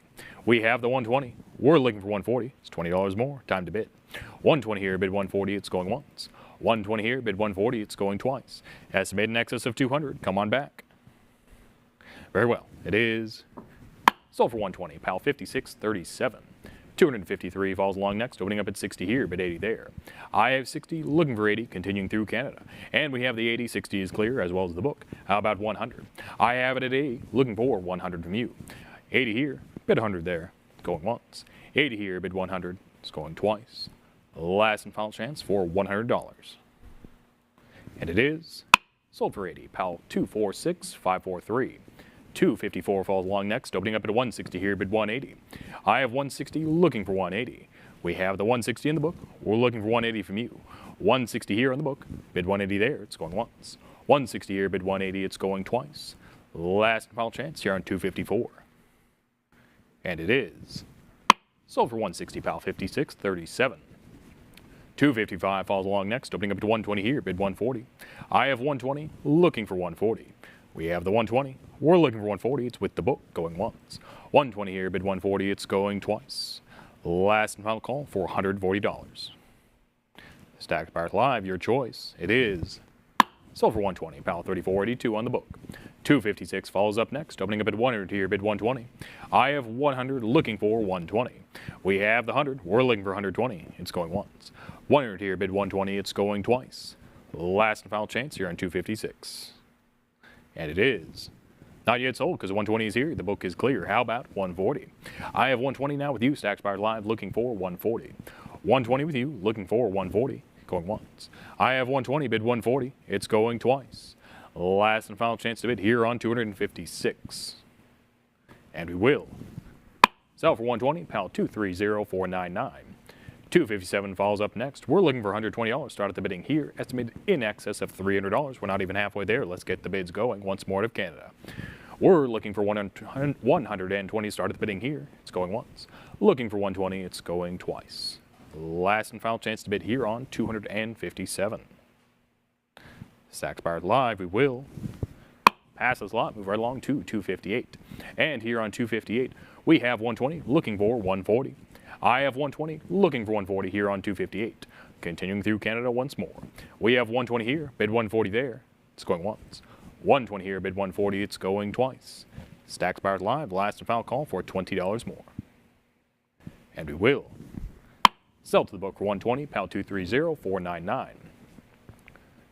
We have the 120, we're looking for 140. It's $20 more, time to bid. 120 here, bid 140, it's going once. 120 here, bid 140, it's going twice. Estimate in excess of 200, come on back. Very well, it is. Sold for 120, pal 56.37. 253 falls along next, opening up at 60 here, bid 80 there. I have 60, looking for 80, continuing through Canada. And we have the 80, 60 is clear, as well as the book. How about 100? I have it at 80, looking for 100 from you. 80 here, bid 100 there, going once. 80 here, bid 100, it's going twice. Last and final chance for $100. And it is sold for 80, pal 246,543. 254 falls along next, opening up at 160 here, bid 180. I have 160, looking for 180. We have the 160 in the book, we're looking for 180 from you. 160 here on the book, bid 180 there, it's going once. 160 here, bid 180, it's going twice. Last and final chance here on 254. And it is sold for 160, pal 56.37. 255 falls along next, opening up to 120 here, bid 140. I have 120, looking for 140. We have the 120, we're looking for 140, it's with the book, going once. 120 here, bid 140, it's going twice. Last and final call for $140. Stacked Bars Live, your choice, it is. Sold for 120, pal 34.82 on the book. 256 follows up next, opening up at 100 here, bid 120. I have 100, looking for 120. We have the 100, we're looking for 120, it's going once. 100 here, bid 120, it's going twice. Last and final chance here on 256. And it is. Not yet sold because 120 is here, the book is clear. How about 140? I have 120 now with you, Stacked Bars Live, looking for 140. 120 with you, looking for 140, going once. I have 120, bid 140, it's going twice. Last and final chance to bid here on 256. And we will sell for 120, pal 230,499. 257 falls up next. We're looking for $120. Start at the bidding here. Estimated in excess of $300. We're not even halfway there. Let's get the bids going once more to Canada. We're looking for 120. Start at the bidding here. It's going once. Looking for 120. It's going twice. Last and final chance to bid here on 257. Stacked Bars Live. We will pass this lot. Move right along to 258. And here on 258, we have 120. Looking for 140. I have 120, looking for 140 here on 258. Continuing through Canada once more. We have 120 here, bid 140 there. It's going once. 120 here, bid 140, it's going twice. Stacked Bars Live, last and final call for $20 more. And we will sell to the book for 120, pal 230,499.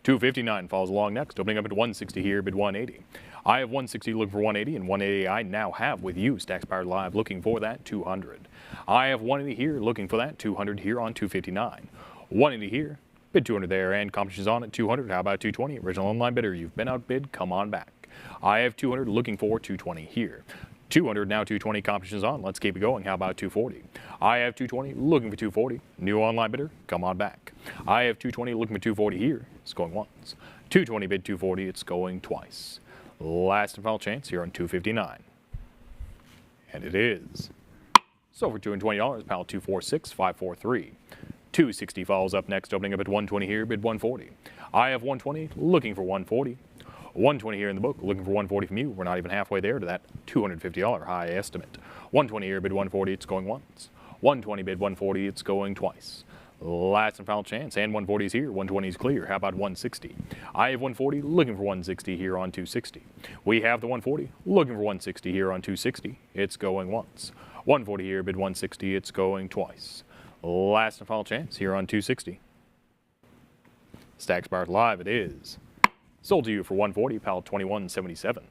259 falls along next, opening up at 160 here, bid 180. I have 160 looking for 180, and 180 I now have with you, Stacked Bars Live, looking for that 200. I have 180 here, looking for that 200 here on 259. 180 here, bid 200 there, and competition's on at 200. How about 220? Original online bidder, you've been outbid, come on back. I have 200, looking for 220 here. 200 now, 220, competition's on. Let's keep it going. How about 240? I have 220, looking for 240. New online bidder, come on back. I have 220, looking for 240 here. It's going once. 220 bid 240, it's going twice. Last and final chance here on 259. And it is. So for $220, pal 246,543. 260 falls up next, opening up at 120 here, bid 140. I have 120, looking for 140. 120 here in the book, looking for 140 from you. We're not even halfway there to that $250 high estimate. 120 here, bid 140, it's going once. 120 bid 140, it's going twice. Last and final chance, and 140 is here, 120 is clear. How about 160? I have 140, looking for 160 here on 260. We have the 140, looking for 160 here on 260. It's going once. 140 here, bid 160, it's going twice. Last and final chance here on 260. Stacked Bars Live, it is. Sold to you for 140, pal 2177.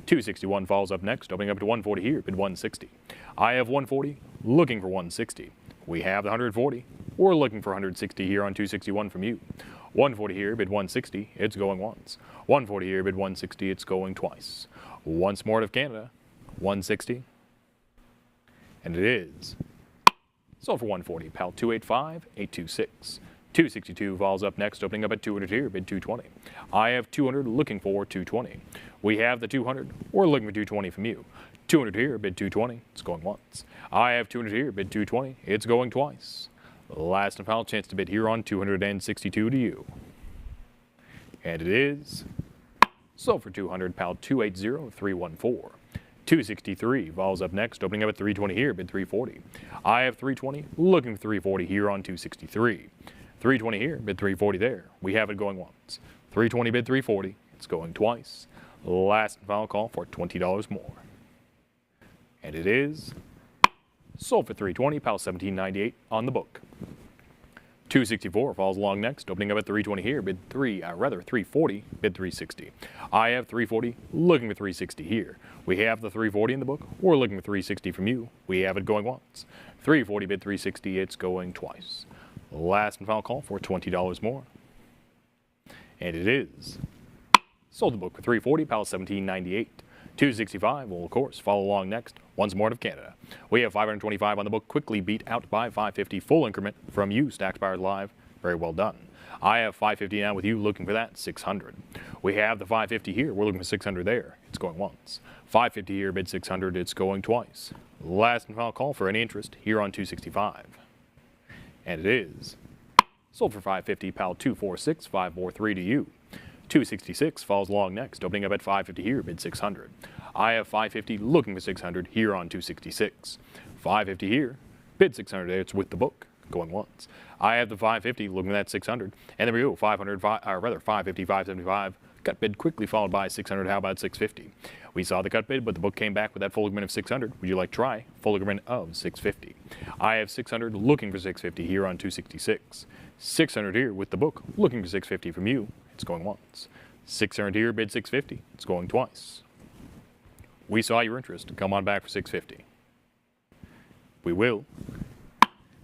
261 falls up next, opening up to 140 here, bid 160. I have 140, looking for 160. We have the 140. We're looking for 160 here on 261 from you. 140 here, bid 160, it's going once. 140 here, bid 160, it's going twice. Once more to Canada, 160. And it is. Sold for 140, pal 285,826. 262 falls up next, opening up at 200 here, bid 220. I have 200, looking for 220. We have the 200, we're looking for 220 from you. 200 here, bid 220, it's going once. I have 200 here, bid 220, it's going twice. Last and final chance to bid here on 262 to you. And it is sold for 200, pal 280314. 263 falls up next, opening up at 320 here, bid 340. I have 320, looking for 340 here on 263. 320 here, bid 340 there. We have it going once. 320 bid 340, it's going twice. Last and final call for $20 more. And it is sold for 320, pal 1798 on the book. 264 falls along next, opening up at 320 here, bid 340, bid 360. I have 340, looking for 360 here. We have the 340 in the book. We're looking for 360 from you. We have it going once. 340 bid 360, it's going twice. Last and final call for $20 more. And it is sold the book for 340, pal 1798. 265 will, of course, follow along next, once more out of Canada. We have 525 on the book, quickly beat out by 550, full increment from you, Stacks Buyers Live. Very well done. I have 550 now with you, looking for that 600. We have the 550 here, we're looking for 600 there. It's going once. 550 here, bid 600, it's going twice. Last and final call for any interest here on 265. And it is sold for 550, pal 246, 543 to you. 266 falls along next, opening up at 550 here, bid 600. I have 550, looking for 600 here on 266. 550 here, bid 600, it's with the book, going once. I have the 550, looking at 600, and there we go, 550, 575, cut bid quickly followed by 600, how about 650? We saw the cut bid, but the book came back with that full increment of 600. Would you like to try full increment of 650? I have 600, looking for 650 here on 266. 600 here with the book, looking for 650 from you. It's going once. 600 here, bid 650. It's going twice. We saw your interest. Come on back for 650. We will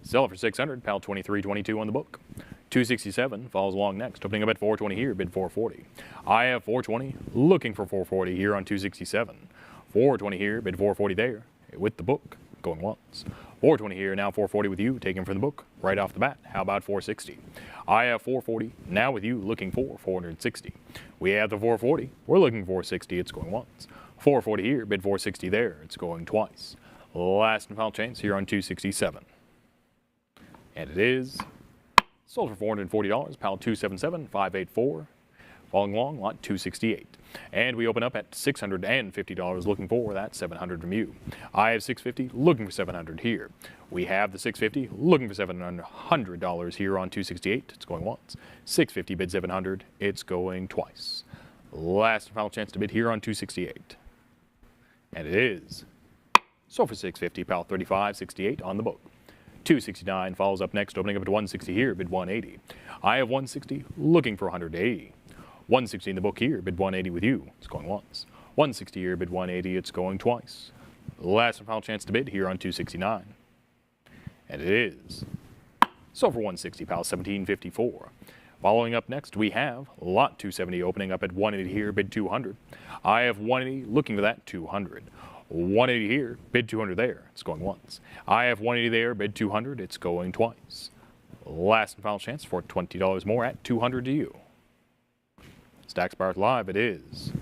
sell it for 600, pal 2322 on the book. 267 falls along next, opening up at 420 here, bid 440. I have 420, looking for 440 here on 267. 420 here, bid 440 there, with the book, going once. 420 here, now 440 with you, taken from the book, right off the bat. How about 460? I have 440, now with you, looking for 460. We have the 440, we're looking for 460, it's going once. 440 here, bid 460 there, it's going twice. Last and final chance here on 267. And it is sold for $440, pal 277, 584. Falling along, lot 268. And we open up at $650, looking for that 700 from you. I have 650, looking for 700 here. We have the 650, looking for $700 here on 268. It's going once. 650 bid 700, it's going twice. Last and final chance to bid here on 268. And it is sold for 650, pal 3568 on the book. 269 follows up next, opening up at 160 here, bid 180. I have 160, looking for 180. 160 in the book here, bid 180 with you. It's going once. 160 here, bid 180, it's going twice. Last and final chance to bid here on 269. And it is sold for 160, pal 1754. Following up next, we have lot 270 opening up at 180 here, bid 200. I have 180, looking for that 200. 180 here, bid 200 there, it's going once. I have 180 there, bid 200, it's going twice. Last and final chance for $20 more at 200 to you. Stacks Buyers Live, it is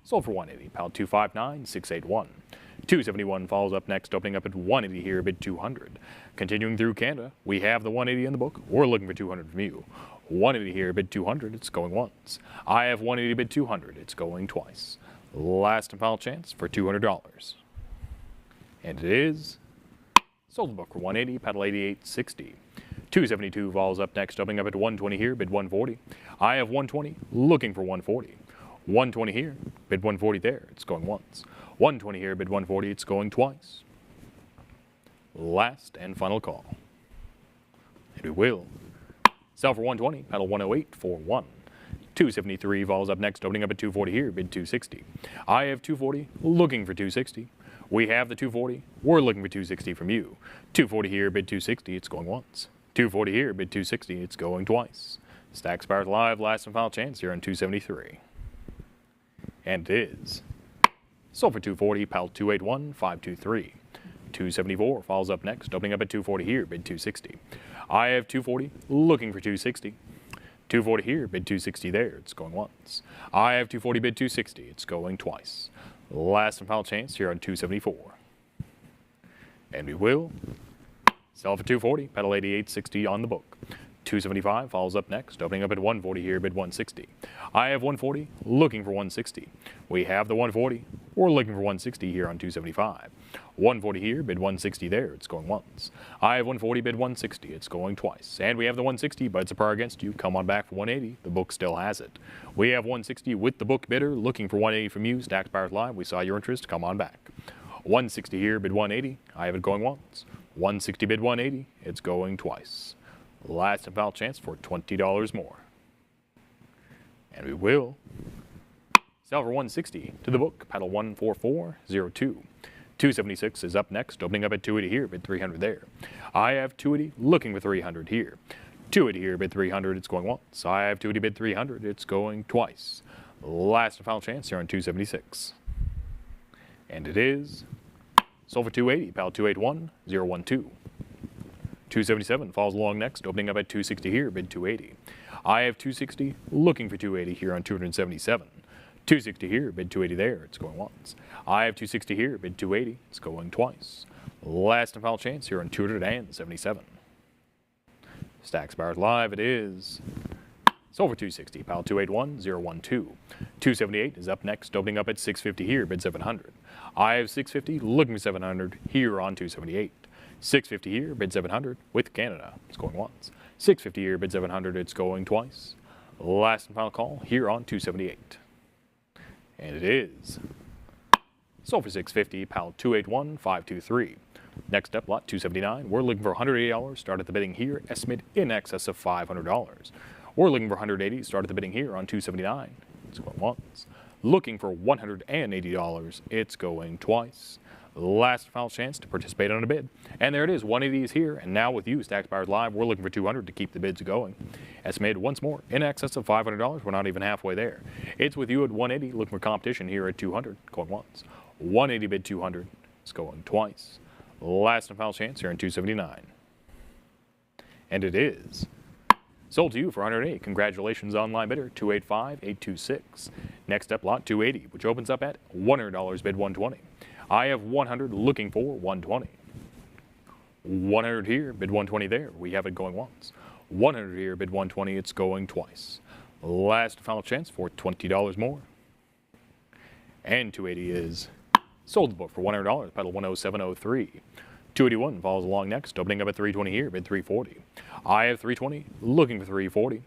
sold for 180, pal 259, 681. 271 follows up next, opening up at 180 here, bid 200. Continuing through Canada, we have the 180 in the book. We're looking for 200 from you. 180 here, bid 200, it's going once. I have 180 bid 200, it's going twice. Last and final chance for $200. And it is sold the book for 180, paddle 8860. 272 falls up next, opening up at 120 here, bid 140. I have 120, looking for 140. 120 here, bid 140 there, it's going once. 120 here, bid 140, it's going twice. Last and final call. And we will sell for 120, paddle 10841. 273 falls up next, opening up at 240 here, bid 260. I have 240, looking for 260. We have the 240, we're looking for 260 from you. 240 here, bid 260, it's going once. 240 here, bid 260, it's going twice. Stacks Buyers Live, last and final chance here on 273. And it is sold for 240, pal 281, 523. 274 falls up next, opening up at 240 here, bid 260. I have 240, looking for 260. 240 here, bid 260 there, it's going once. I have 240, bid 260, it's going twice. Last and final chance here on 274. And we will Sell for 240, pedal 88.60 on the book. 275 follows up next, opening up at 140 here, bid 160. I have 140, looking for 160. We have the 140, we're looking for 160 here on 275. 140 here, bid 160 there, it's going once. I have 140, bid 160, it's going twice. And we have the 160, but it's a par against you, come on back for 180, the book still has it. We have 160 with the book bidder, looking for 180 from you, Stacks Buyers Live, we saw your interest, come on back. 160 here, bid 180, I have it going once. 160 bid 180, it's going twice. Last and final chance for $20 more. And we will sell for 160 to the book, paddle 14402. 276 is up next, opening up at 280 here, bid 300 there. I have 280, looking for 300 here. 280 here, bid 300, it's going once. I have 280 bid 300, it's going twice. Last and final chance here on 276. And it is sold for 280, paddle 281012. 277 falls along next, opening up at 260 here, bid 280. I have 260, looking for 280 here on 277. 260 here, bid 280 there, it's going once. I have 260 here, bid 280, it's going twice. Last and final chance here on 277. Stacks Buyers Live, it is sold for 260, pile 281012. 278 is up next, opening up at 650 here, bid 700. I have 650, looking for 700 here on 278. 650 here, bid 700 with Canada. It's going once. 650 here, bid 700. It's going twice. Last and final call here on 278. And it is sold for 650, pal 281523. Next up, lot 279. We're looking for $180. Start at the bidding here. Estimate in excess of $500. We're looking for $180. Start at the bidding here on 279. It's going once. Looking for $180. It's going twice. Last and final chance to participate on a bid. And there it is, 180 is here, and now with you, Stacks Buyers Live, we're looking for 200 to keep the bids going. Estimated once more, in excess of $500, we're not even halfway there. It's with you at 180, looking for competition here at 200, going once. 180 bid 200, it's going twice. Last and final chance here in 279. And it is sold to you for 108. Congratulations, online bidder, 285-826. Next up, lot 280, which opens up at $100, bid 120. I have 100, looking for 120. 100 here, bid 120 there. We have it going once. 100 here, bid 120, it's going twice. Last and final chance for $20 more. And 280 is sold the book for $100, pedal 10703. 281 follows along next, opening up at 320 here, bid 340. I have 320, looking for 340.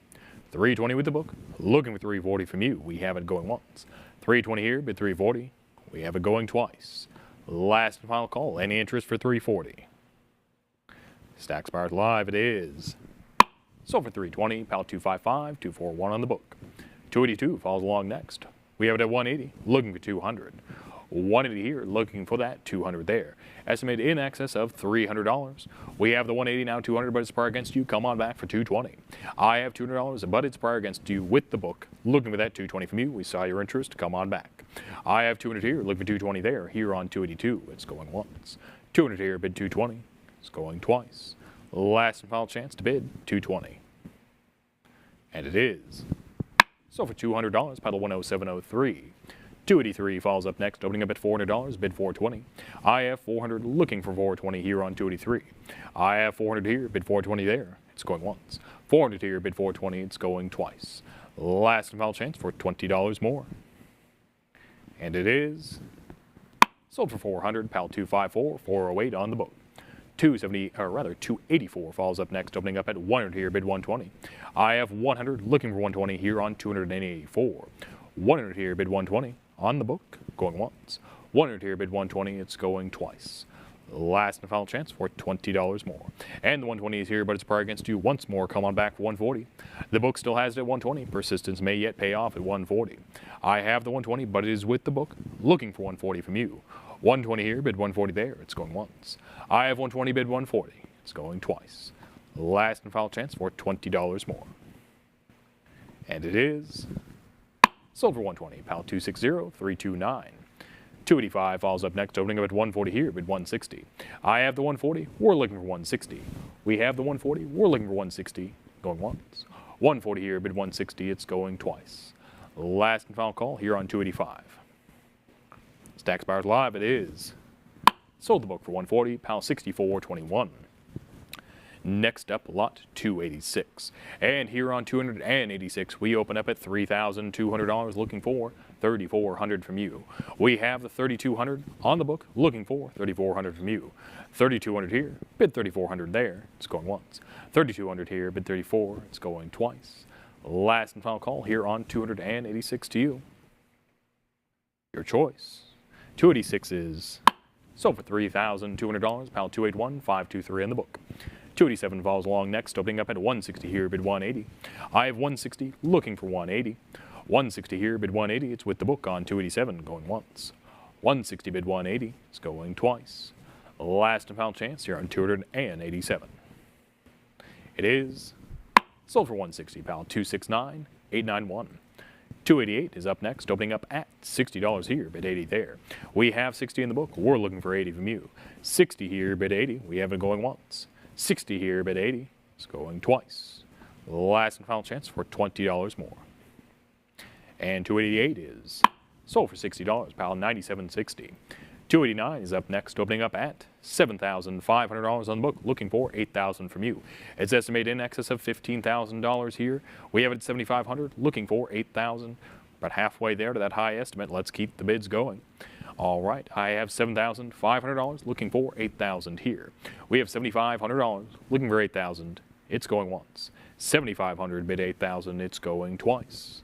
320 with the book, looking for 340 from you. We have it going once. 320 here, bid 340. We have it going twice. Last and final call. Any interest for 340? Stacks Buyers Live, it is sold for 320. Pal 255-241 on the book. 282 follows along next. We have it at 180, looking for 200. 180 here, looking for that 200 there. Estimated in excess of $300. We have the 180 now, 200, but it's prior against you. Come on back for 220. I have $200, but it's prior against you with the book. Looking for that 220 from you. We saw your interest. Come on back. I have 200 here, looking for 220 there. Here on 282, it's going once. 200 here, bid 220. It's going twice. Last and final chance to bid 220. And it is sold for $200, pedal 10703. 283 falls up next, opening up at $400, bid 420. I have 400, looking for 420 here on 283. I have 400 here, bid 420 there. It's going once. 400 here, bid 420, it's going twice. Last and final chance for $20 more. And it is sold for 400, pal 254-408 on the book. 284 falls up next, opening up at 100 here, bid 120. I have 100, looking for 120 here on 284. 100 here, bid 120 on the book, going once. 100 here, bid 120, it's going twice. Last and final chance for $20 more. And the 120 is here, but it's prior against you once more. Come on back for 140. The book still has it at 120. Persistence may yet pay off at 140. I have the 120, but it is with the book, looking for 140 from you. 120 here, bid 140 there, it's going once. I have 120, bid 140, it's going twice. Last and final chance for $20 more. And it is sold for 120, pal 260-329. 285 falls up next, opening up at 140 here, bid 160. I have the 140, we're looking for 160. We have the 140, we're looking for 160, going once. 140 here, bid 160, it's going twice. Last and final call here on 285. Stacks Buyers Live, it is sold the book for 140, pal 6421. Next up, lot 286. And here on 286, we open up at $3,200, looking for $3,400 from you. We have the $3,200 on the book, looking for $3,400 from you. $3,200 here, bid $3,400 there, it's going once. $3,200 here, bid $3,400, it's going twice. Last and final call here on 286 to you. Your choice. 286 is sold for $3,200, pal 281-523 in the book. 287 follows along next, opening up at 160 here, bid 180. I have 160, looking for 180. 160 here, bid 180, it's with the book on 287, going once. 160 bid 180, it's going twice. Last and final chance here on 287. It is sold for 160, pal 269-891. 288 is up next, opening up at $60 here, bid 80 there. We have 60 in the book, we're looking for 80 from you. 60 here, bid 80, we have it going once. 60 here, bid 80, it's going twice. Last and final chance for $20 more. And 288 is sold for $60, pal, $97.60. 289 is up next, opening up at $7,500 on the book, looking for $8,000 from you. It's estimated in excess of $15,000 here. We have it at $7,500, looking for $8,000. About halfway there to that high estimate. Let's keep the bids going. All right, I have $7,500, looking for $8,000 here. We have $7,500, looking for $8,000. It's going once. $7,500 bid $8,000. It's going twice.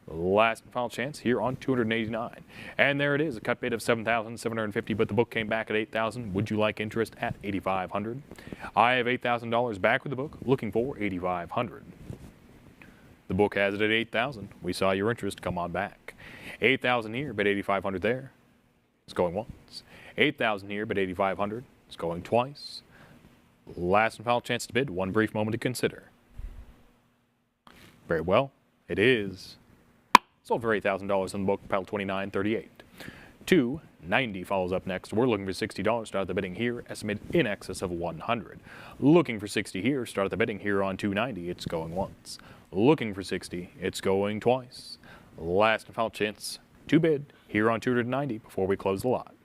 Last and final chance here on 289. And there it is, a cut bid of $7,750, but the book came back at $8,000. Would you like interest at $8,500? I have $8,000 back with the book, looking for $8,500. The book has it at $8,000. We saw your interest, come on back. $8,000 here, bid $8,500 there. It's going once. $8,000 here, bid $8,500. It's going twice. Last and final chance to bid, one brief moment to consider. Very well, it is sold for $8,000 on the book, pile 2938. 290 follows up next. We're looking for $60. Start the bidding here, estimated in excess of $100. Looking for 60 here. Start the bidding here on 290. It's going once. Looking for 60. It's going twice. Last and final chance to bid here on 290 before we close the lot.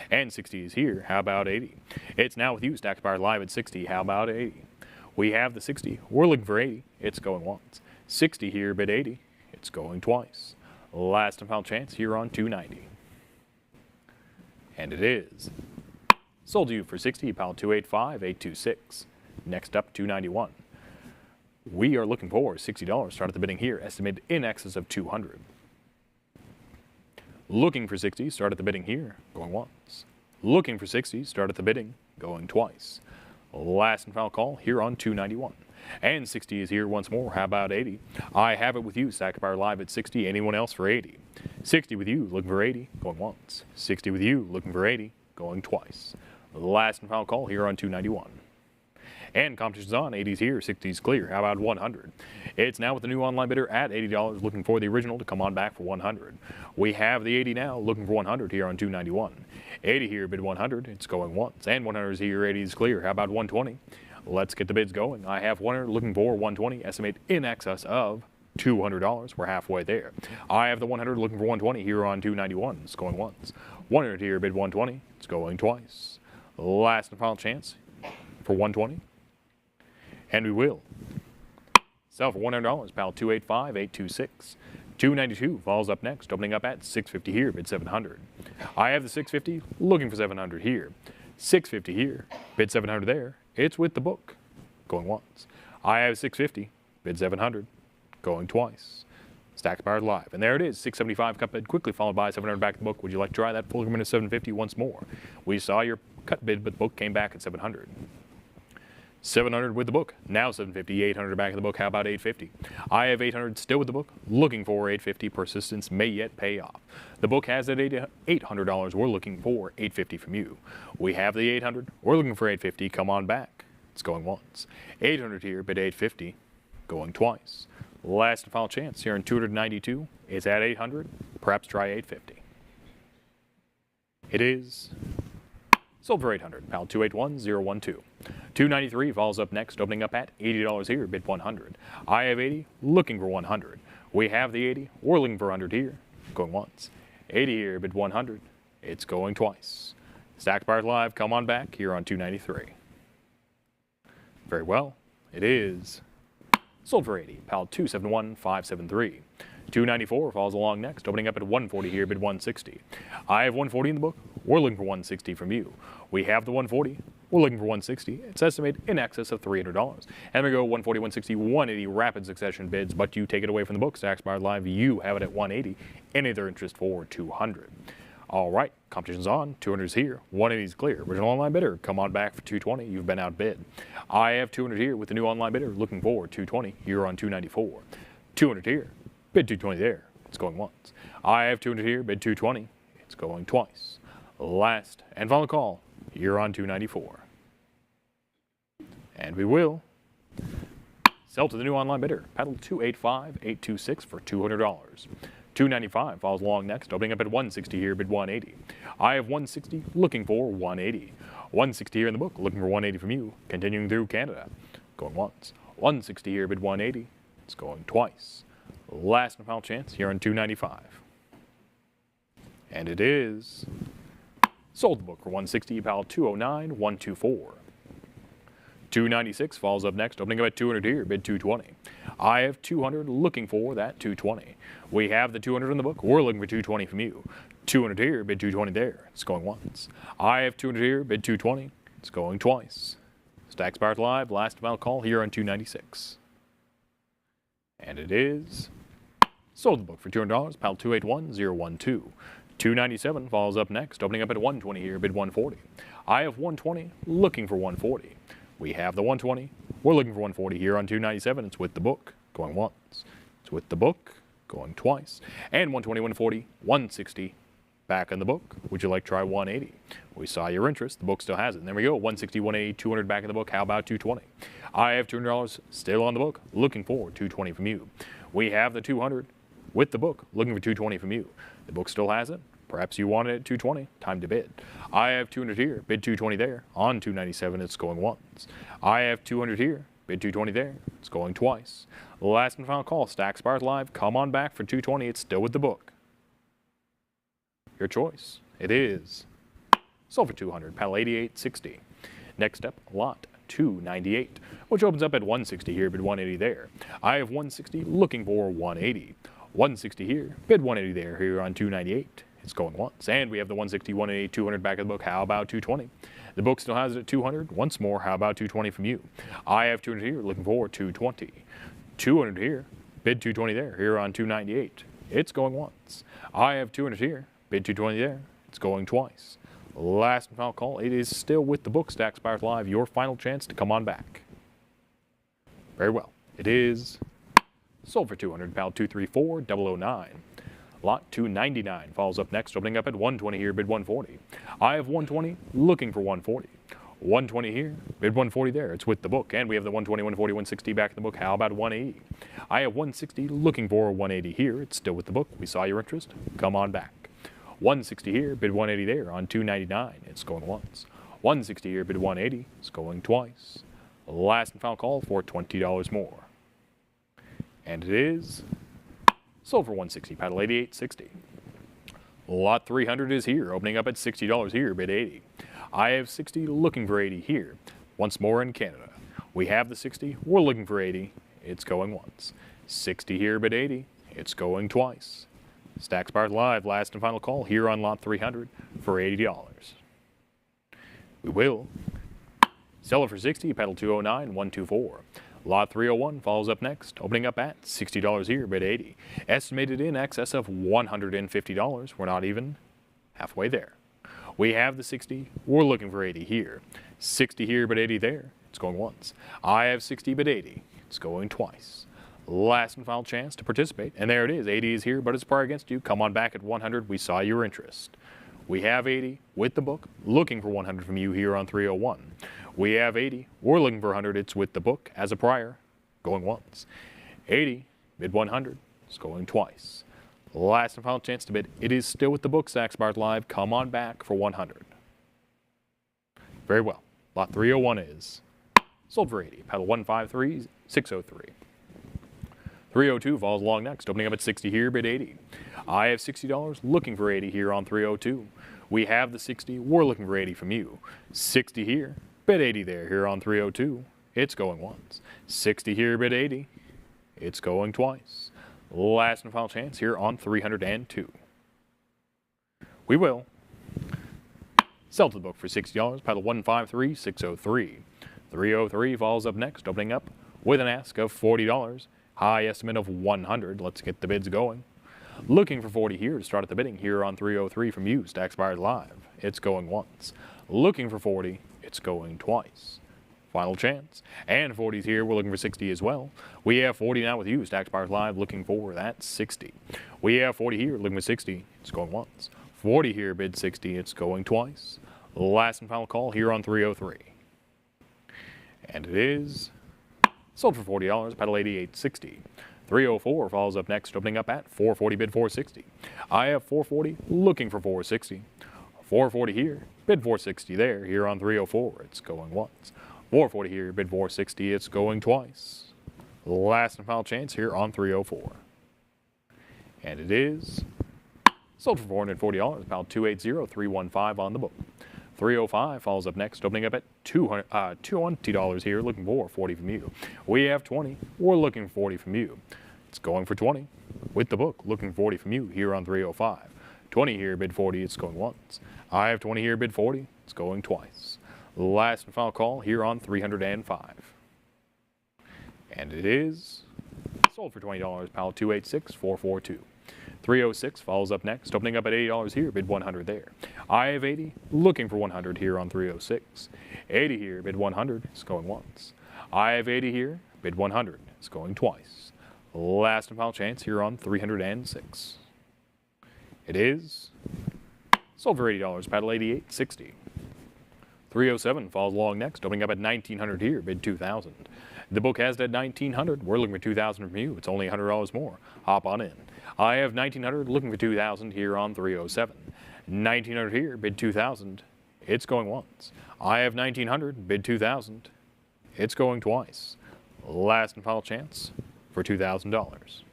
And 60 is here. How about 80? It's now with you. Stack Bar live at 60. How about 80? We have the 60. We're looking for 80. It's going once. 60 here, bid 80. It's going twice. Last and final chance here on 290. And it is sold to you for 60, pal 285-826. Next up, 291. We are looking for $60. Start at the bidding here, estimated in excess of $200. Looking for 60, start at the bidding here, going once. Looking for 60, start at the bidding, going twice. Last and final call here on 291. And 60 is here once more. How about 80? I have it with you. Stack Bar live at 60. Anyone else for 80? 60 with you, looking for 80, going once. 60 with you, looking for 80, going twice. Last and final call here on 291. And competition's on. 80's here, 60's clear. How about 100? It's now with the new online bidder at $80, looking for the original to come on back for 100. We have the 80 now, looking for 100 here on 291. 80 here, bid 100. It's going once. And 100 is here, 80 is clear. How about 120? Let's get the bids going. I have 100 looking for 120, estimate in excess of $200. We're halfway there. I have the 100 looking for 120 here on 291. It's going once. 100 here, bid 120. It's going twice. Last and final chance for 120. And we will sell for $100, pal 285-826. 292 falls up next, opening up at 650 here, bid 700. I have the 650 looking for 700 here. 650 here, bid 700 there. It's with the book, going once. I have 650, bid 700, going twice. Stack Bar live. And there it is, 675 cut bid, quickly followed by 700 back to the book. Would you like to try that full agreement of 750 once more? We saw your cut bid, but the book came back at 700. 700 with the book, now 750, 800 back in the book. How about 850? I have 800 still with the book, looking for 850. Persistence may yet pay off. The book has it at $800. We're looking for 850 from you. We have the 800. We're looking for 850. Come on back. It's going once. 800 here, bid 850, going twice. Last and final chance here in 292 is at 800. Perhaps try 850. It is sold for 800, pal 281012. 293 falls up next, opening up at $80 here, bid 100. I have 80, looking for 100. We have the 80, we're looking for 100 here, going once. 80 here, bid 100. It's going twice. Stack Bar live, come on back here on 293. Very well. It is sold for 80. Pal 271573. 294 follows along next, opening up at 140 here, bid 160. I have 140 in the book. We're looking for 160 from you. We have the 140. We're looking for 160. It's estimated in excess of $300. And we go 140, 160, 180 rapid succession bids, but you take it away from the book. Stacks Bar Live, you have it at 180. Any other interest for 200. All right, competition's on. 200 is here. 180 is clear. Original online bidder, come on back for 220. You've been outbid. I have 200 here with the new online bidder looking for 220. You're on 294. 200 here. Bid 220 there. It's going once. I have 200 here. Bid 220. It's going twice. Last and final call. You're on 294. And we will sell to the new online bidder. Paddle 285826 for $200. 295 follows along next, opening up at 160 here, bid 180. I have 160, looking for 180. 160 here in the book, looking for 180 from you. Continuing through Canada. Going once. 160 here, bid 180. It's going twice. Last and final chance here on 295. And it is sold the book for 160, pal 209124. 296 falls up next, opening up at 200 here, bid 220. I have 200, looking for that 220. We have the 200 in the book. We're looking for 220 from you. 200 here, bid 220 there. It's going once. I have 200 here, bid 220. It's going twice. Stacks Bar Live, last and final call here on 296. And it is sold the book for $200, pal 281012. 297 follows up next, opening up at 120 here, bid 140. I have 120, looking for 140. We have the 120. We're looking for 140 here on 297. It's with the book, going once. It's with the book, going twice. And 120, 140, 160, back in the book. Would you like to try 180? We saw your interest. The book still has it. And there we go, 160, 180, 200 back in the book. How about 220? I have $200 still on the book, looking for 220 from you. We have the 200 with the book, looking for 220 from you. The book still has it. Perhaps you want it at 220. Time to bid. I have 200 here. Bid 220 there. On 297, it's going once. I have 200 here. Bid 220 there. It's going twice. Last and final call. Stacks Bar Live. Come on back for 220. It's still with the book. Your choice. It is sold for 200. Pal 8860. Next up, lot 298, which opens up at 160 here. Bid 180 there. I have 160. Looking for 180. 160 here. Bid 180 there. Here on 298. It's going once. And we have the 160, 180, 200 back of the book. How about 220? The book still has it at 200. Once more, how about 220 from you? I have 200 here, looking for 220. 200 here, bid 220 there. Here on 298. It's going once. I have 200 here, bid 220 there. It's going twice. Last and final call. It is still with the book. Stacks Bar Live. Your final chance to come on back. Very well. It is sold for 200. Pal 234009. Lot 299 follows up next, opening up at 120 here, bid 140. I have 120, looking for 140. 120 here, bid 140 there. It's with the book. And we have the 120, 140, 160 back in the book. How about 180? I have 160, looking for 180 here. It's still with the book. We saw your interest. Come on back. 160 here, bid 180 there. On 299, it's going once. 160 here, bid 180. It's going twice. Last and final call for $20 more. And it is sold for 160, paddle 8860. Lot 300 is here, opening up at $60 here, bid 80. I have 60, looking for 80 here. Once more in Canada. We have the 60, we're looking for 80. It's going once. 60 here, bid 80. It's going twice. Stacks Bar Live, last and final call here on lot 300 for $80. We will sell it for 60, paddle 209124. Lot 301 follows up next, opening up at $60 here, bid 80. Estimated in excess of $150. We're not even halfway there. We have the 60. We're looking for 80 here. 60 here, bid 80 there. It's going once. I have 60, bid 80. It's going twice. Last and final chance to participate. And there it is. 80 is here, but it's prior against you. Come on back at 100. We saw your interest. We have 80 with the book, looking for 100 from you here on 301. We have 80. We're looking for 100. It's with the book as a prior, going once. 80, bid 100. It's going twice. Last and final chance to bid. It is still with the book, Stacks Bar Live. Come on back for 100. Very well. Lot 301 is sold for 80. Paddle 153603. 302 falls along next, opening up at 60 here, bid 80. I have $60, looking for 80 here on 302. We have the 60, we're looking for 80 from you. 60 here, bid 80 there, here on 302. it's going once. 60 here, bid 80, it's going twice. Last and final chance here on 302. We will sell to the book for $60, pile 153,603. 303 falls up next, opening up with an ask of $40. High estimate of 100. Let's get the bids going. Looking for 40 here to start at the bidding here on 303 from you, Stacks Buyers Live. It's going once. Looking for 40, it's going twice. Final chance. And 40's here, we're looking for 60 as well. We have 40 now with you, Stacks Buyers Live, looking for that 60. We have 40 here, looking for 60, it's going once. 40 here, bid 60, it's going twice. Last and final call here on 303. And it is sold for $40, pedal 88.60. 304 follows up next, opening up at 440, bid 460. I have 440, looking for 460. 440 here, bid 460 there, here on 304, it's going once. 440 here, bid 460, it's going twice. Last and final chance here on 304. And it is sold for $440, about 280,315 on the book. 305 follows up next, opening up at $20 here, looking for 40 from you. We have 20, we're looking for 40 from you. It's going for 20 with the book, looking 40 from you here on 305. 20 here, bid 40, it's going once. I have 20 here, bid 40, it's going twice. Last and final call here on 305. And it is sold for $20, pal 286,442. 306 follows up next, opening up at $80 here, bid 100 there. I have 80, looking for 100 here on 306. 80 here, bid 100, it's going once. I have 80 here, bid 100, it's going twice. Last and final chance here on 306. It is sold for $80, paddle 88.60. 307 falls along next, opening up at 1900 here, bid 2000. The book has it at 1900, we're looking for 2000 from you, it's only $100 more. Hop on in. I have 1900, looking for 2000 here on 307. 1900 here, bid 2000, it's going once. I have 1900, bid 2000, it's going twice. Last and final chance for $2,000.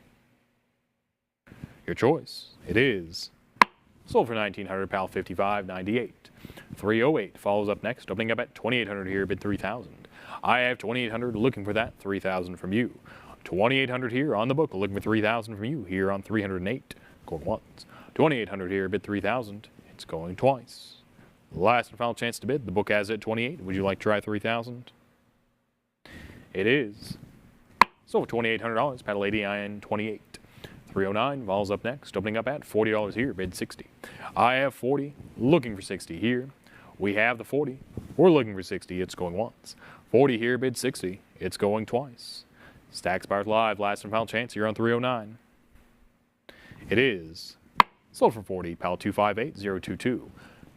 Your choice, it is sold for 1900, pal 55.98. 308 follows up next, opening up at 2800 here, bid 3000. I have 2800, looking for that 3000 from you. 2800 here on the book, looking for 3000 from you here on 308, going once. 2800 here, bid 3000, it's going twice. Last and final chance to bid, the book has it at 28. Would you like to try 3000? It is sold for $2,800, paddle 80 iron 28. 309 falls up next, opening up at $40 here, bid 60. I have 40, looking for 60 here. We have the 40, we're looking for 60, it's going once. 40 here, bid 60, it's going twice. Stacks Buyers Live, last and final chance here on 309. It is sold for 40, pal 258022.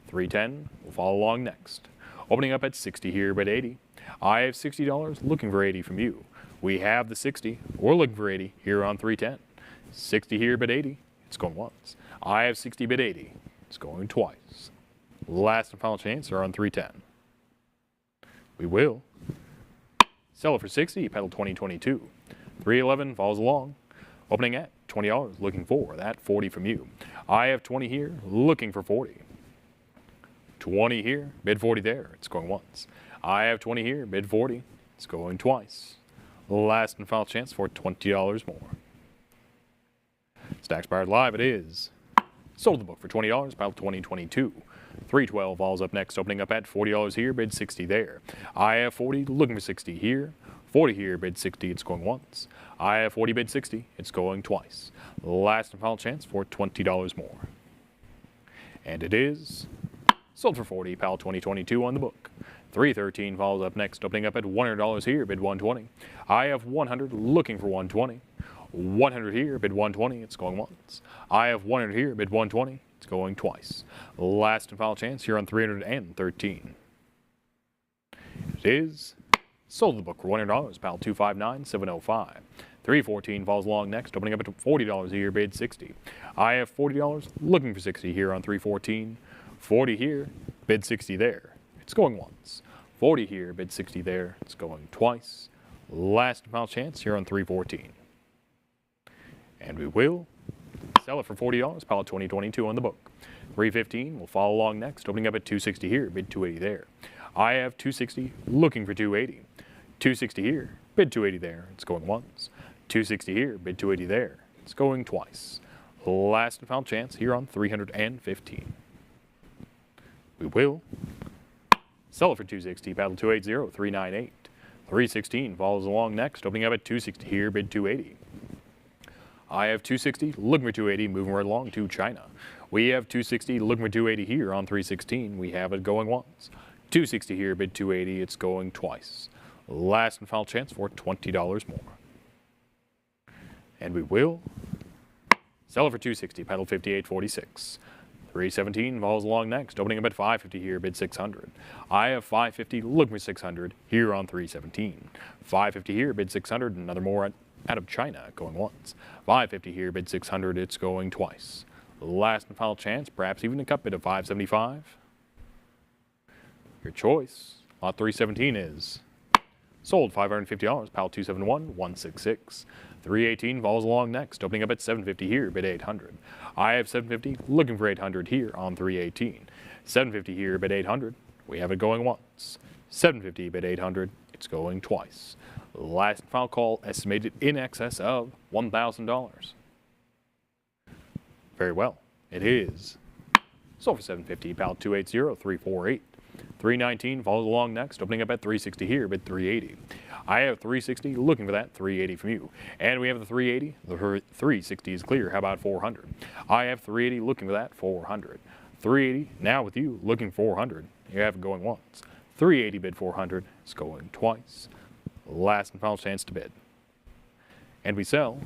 310 will follow along next. Opening up at 60 here, bid 80. I have $60, looking for 80 from you. We have the 60, we're looking for 80 here on 310. 60 here, bid 80, it's going once. I have 60, bid 80, it's going twice. Last and final chance are on 310. We will sell it for 60, pedal 2022. 311 falls along, opening at $20, looking for that 40 from you. I have 20 here, looking for 40. 20 here, bid 40 there, it's going once. I have 20 here, bid 40, it's going twice. Last and final chance for $20 more. Stacks Buyers Live, it is sold the book for $20, pile 2022. 312 falls up next, opening up at $40 here, bid 60 there. I have 40, looking for 60 here. 40 here, bid 60, it's going once. I have 40, bid 60, it's going twice. Last and final chance for $20 more. And it is sold for 40, pal 2022 on the book. 313 follows up next, opening up at $100 here, bid 120. I have 100, looking for 120. 100 here, bid 120, it's going once. I have 100 here, bid 120, it's going twice. Last and final chance here on 313. It is sold the book for $100, pal 259705. 314 falls along next, opening up at $40 here, bid 60. I have $40, looking for 60 here on 314. 40 here, bid 60 there, it's going once. 40 here, bid 60 there, it's going twice. Last and final chance here on 314. And we will sell it for $40, pile 2022 on the book. 315 will follow along next, opening up at $260 here, bid $280 there. I have $260, looking for $280. 260 here, bid 280 there, it's going once. 260 here, bid 280 there, it's going twice. Last and final chance here on 315. We will sell it for 260, paddle 280, 398. 316 follows along next, opening up at 260 here, bid 280. I have 260, looking for 280, moving right along to China. We have 260, looking for 280 here on 316. We have it going once. 260 here, bid 280, it's going twice. Last and final chance for $20 more. And we will sell it for 260, paddle 58.46. 317 follows along next, opening up at 550 here, bid 600. I have 550, looking for 600 here on 317. 550 here, bid 600, another more out of China, going once. 550 here, bid 600, it's going twice. Last and final chance, perhaps even a cut bid of 575. Your choice. Lot 317 is sold $550, pal 271, 166. 318 follows along next, opening up at 750 here, bid 800. I have 750, looking for 800 here on 318. 750 here, bid 800. We have it going once. 750, bid 800. It's going twice. Last and final call, estimated in excess of $1,000. Very well. It is sold for 750, pal 280, 348. 319 follows along next, opening up at 360 here, bid 380. I have 360, looking for that 380 from you. And we have the 380, the 360 is clear. How about 400? I have 380, looking for that 400. 380, now with you, looking 400. You have it going once. 380 bid 400, it's going twice. Last and final chance to bid. And we sell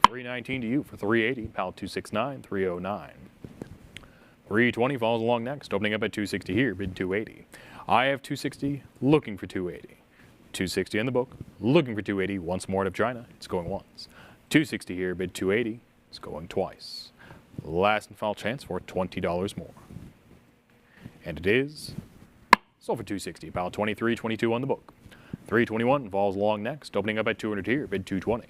319 to you for 380, pal 269, 309. 320 follows along next, opening up at 260 here, bid 280. I have 260, looking for 280. 260 in the book, looking for 280, once more out of China, it's going once. 260 here, bid 280, it's going twice. Last and final chance for $20 more. And it is sold for 260, pal 23.22 on the book. 321 falls along next, opening up at 200 here, bid 220.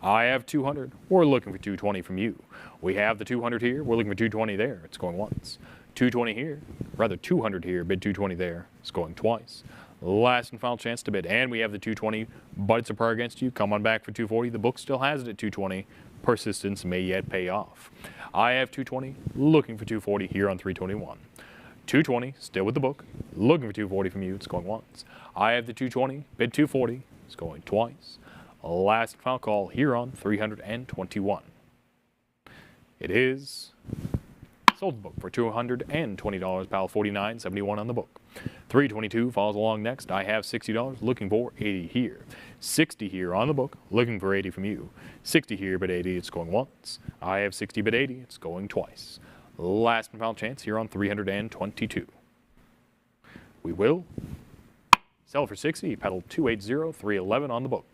I have 200, we're looking for 220 from you. We have the 200 here, we're looking for 220 there, it's going once. 220 here, rather 200 here, bid 220 there, it's going twice. Last and final chance to bid, and we have the 220, but it's a prayer against you. Come on back for 240, the book still has it at 220. Persistence may yet pay off. I have 220, looking for 240 here on 321. 220, still with the book, looking for 240 from you, it's going once. I have the 220, bid 240, it's going twice. Last and final call here on 321. It is sold the book for $220, pal 49.71 on the book. 322 follows along next. I have $60, looking for 80 here. 60 here on the book, looking for 80 from you. 60 here, bid 80, it's going once. I have 60, bid 80, it's going twice. Last and final chance here on 322. We will sell for 60, pedal 280, 311 on the book.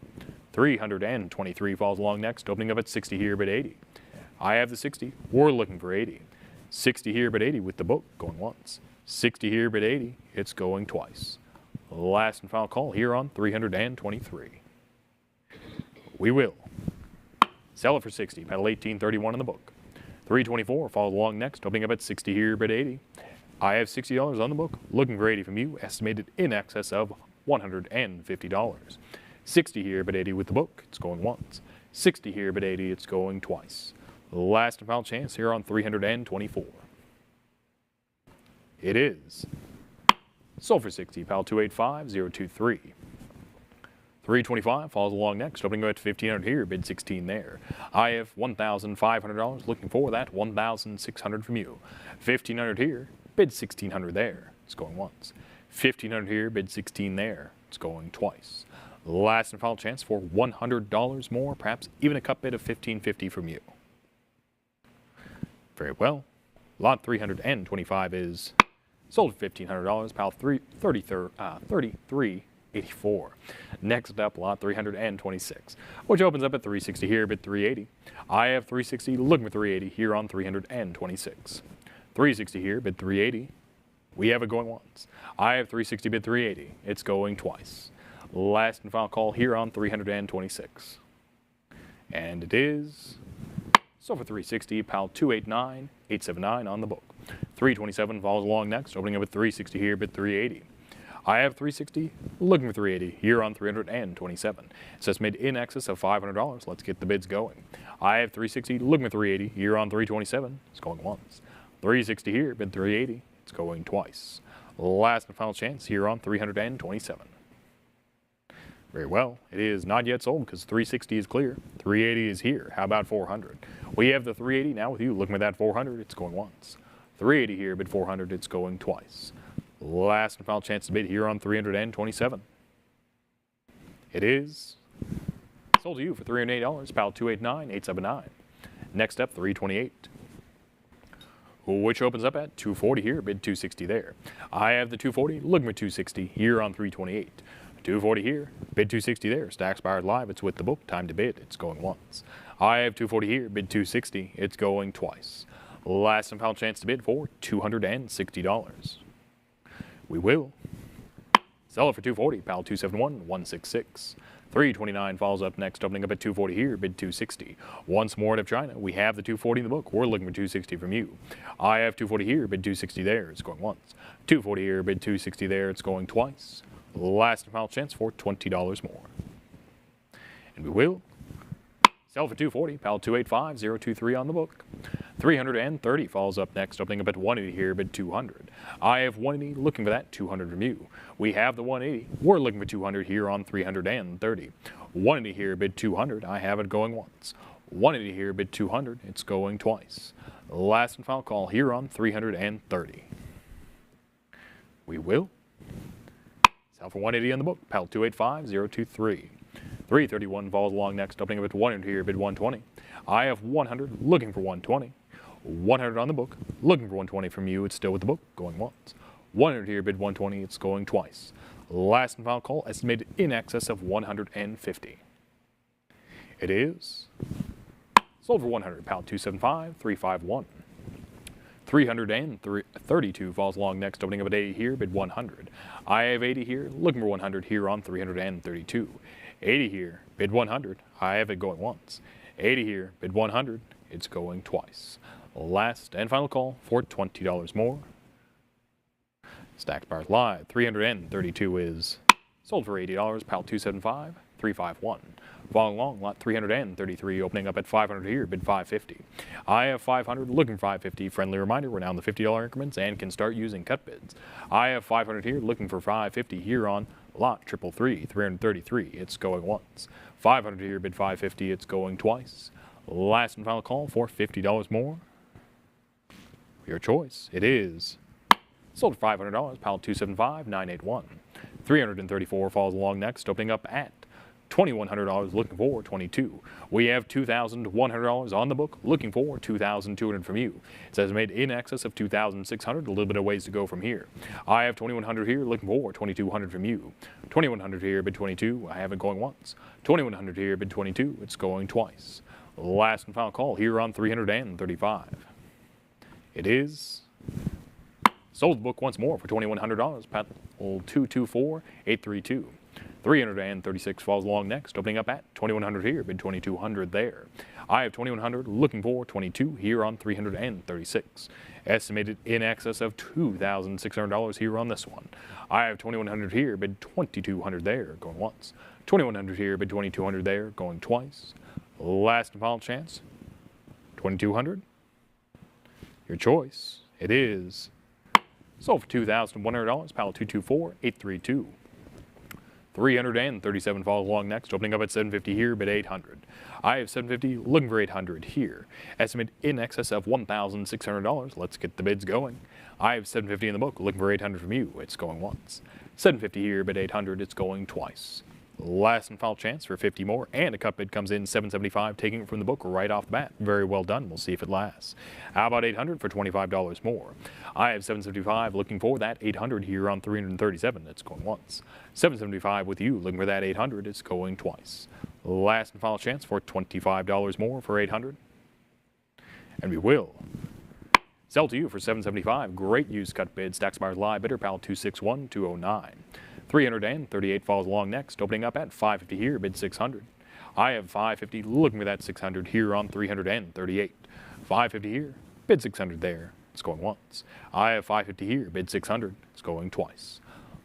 323 falls along next, opening up at 60 here, bid 80. I have the 60, we're looking for 80. 60 here, bid 80 with the book, going once. 60 here, bid 80, it's going twice. Last and final call here on 323. We will sell it for 60, pedal 1831 on the book. 324 falls along next, opening up at 60 here, bid 80. I have $60 on the book, looking for 80 from you, estimated in excess of $150. 60 here, bid 80 with the book, it's going once. 60 here, bid 80, it's going twice. Last and final chance here on 324. It is sold for 60, pal 285023. 325 falls along next, opening at 1500 here, bid 16 there. I have $1,500, looking for that 1,600 from you. 1500 here, bid 1600 there, it's going once. 1500 here, bid 16 there, it's going twice. Last and final chance for $100 more, perhaps even a cut bid of $1,550 from you. Very well. Lot 325 is sold at $1,500, pal 33.84. Next up, lot 326, which opens up at 360 here, bid 380. I have 360, looking for 380 here on 326. 360 here, bid 380. We have it going once. I have 360, bid 380. It's going twice. Last and final call here on 326. And it is sold for 360, pal 289879 on the book. 327 follows along next, opening up at 360 here, bid 380. I have 360, looking for 380, here on 327. It's estimated in excess of $500. Let's get the bids going. I have 360, looking for 380, here on 327. It's going once. 360 here, bid 380. It's going twice. Last and final chance here on 327. Very well. It is not yet sold because 360 is clear. 380 is here. How about 400? We have the 380 now with you. Looking at that 400, it's going once. 380 here, bid 400, it's going twice. Last and final chance to bid here on 327. It is sold to you for $308, PAL 289879. Next up, 328. Which opens up at 240 here, bid 260 there. I have the 240, looking for 260 here on 328. 240 here, bid 260 there. Stacks Buyers Live, it's with the book, time to bid, it's going once. I have 240 here, bid 260, it's going twice. Last and final chance to bid for $260. We will sell it for 240, PAL 271166. 329 follows up next, opening up at 240 here, bid 260. Once more out of China, we have the 240 in the book. We're looking for 260 from you. I have 240 here, bid 260 there. It's going once. 240 here, bid 260 there. It's going twice. Last and final chance for $20 more. And we will sell for 240, PAL 285023 on the book. 330 falls up next, opening up at 180 here, bid 200. I have 180, looking for that 200 from you. We have the 180. We're looking for 200 here on 330. 180 here, bid 200. I have it going once. 180 here, bid 200. It's going twice. Last and final call here on 330. We will sell for 180 on the book, PAL 285023. 331 falls along next, opening up at 100 here, bid 120. I have 100, looking for 120. 100 on the book, looking for 120 from you. It's still with the book, going once. 100 here, bid 120. It's going twice. Last and final call, estimated in excess of 150. It is sold for 100, PAL 275351. 332 falls along next, opening up at 80 here, bid 100. I have 80 here, looking for 100 here on 332. 80 here, bid 100. I have it going once. 80 here, bid 100. It's going twice. Last and final call for $20 more. Stacks Buyers Live, 332 is sold for $80, PAL 275351. Following along, lot 333, opening up at 500 here, bid 550. I have 500, looking for 550. Friendly reminder, we're now in the $50 increments and can start using cut bids. I have 500 here, looking for 550 here on lot 333, it's going once. 500 here, bid 550, it's going twice. Last and final call for $50 more. Your choice, it is sold for $500, PAL 275981. 334 falls along next, opening up at $2,100, looking for 22. We have $2,100 on the book, looking for 2,200 from you. It says made in excess of 2,600, a little bit of ways to go from here. I have 2,100 here, looking for 2,200 from you. 2,100 here, bid 22. I have it going once. 2,100 here, bid 22. It's going twice. Last and final call here on 335. It is sold the book once more for $2,100, PAL 224832. 336 falls along next, opening up at 2,100 here, bid 2,200 there. I have 2,100, looking for 22 here on 336. Estimated in excess of $2,600 here on this one. I have 2,100 here, bid 2,200 there, going once. 2,100 here, bid 2,200 there, going twice. Last and final chance, 2,200. Your choice, it is sold for $2,100, PAL 224832. 337 falls along next, opening up at 750 here, bid 800. I have 750, looking for 800 here. Estimate in excess of $1,600. Let's get the bids going. I have 750 in the book, looking for 800 from you. It's going once. 750 here, bid 800. It's going twice. Last and final chance for 50 more, and a cut bid comes in 775, taking it from the book right off the bat. Very well done. We'll see if it lasts. How about 800 for $25 more? I have 775, looking for that 800 here on 337. It's going once. 775 with you, looking for that 800. It's going twice. Last and final chance for $25 more for 800. And we will sell to you for $775. Great used cut bid. Stacks Buyers Live, bidder PAL 261209. 338 falls along next, opening up at 550 here, bid 600. I have 550, looking for that 600 here on 338. 550 here, bid 600 there. It's going once. I have 550 here, bid 600. It's going twice.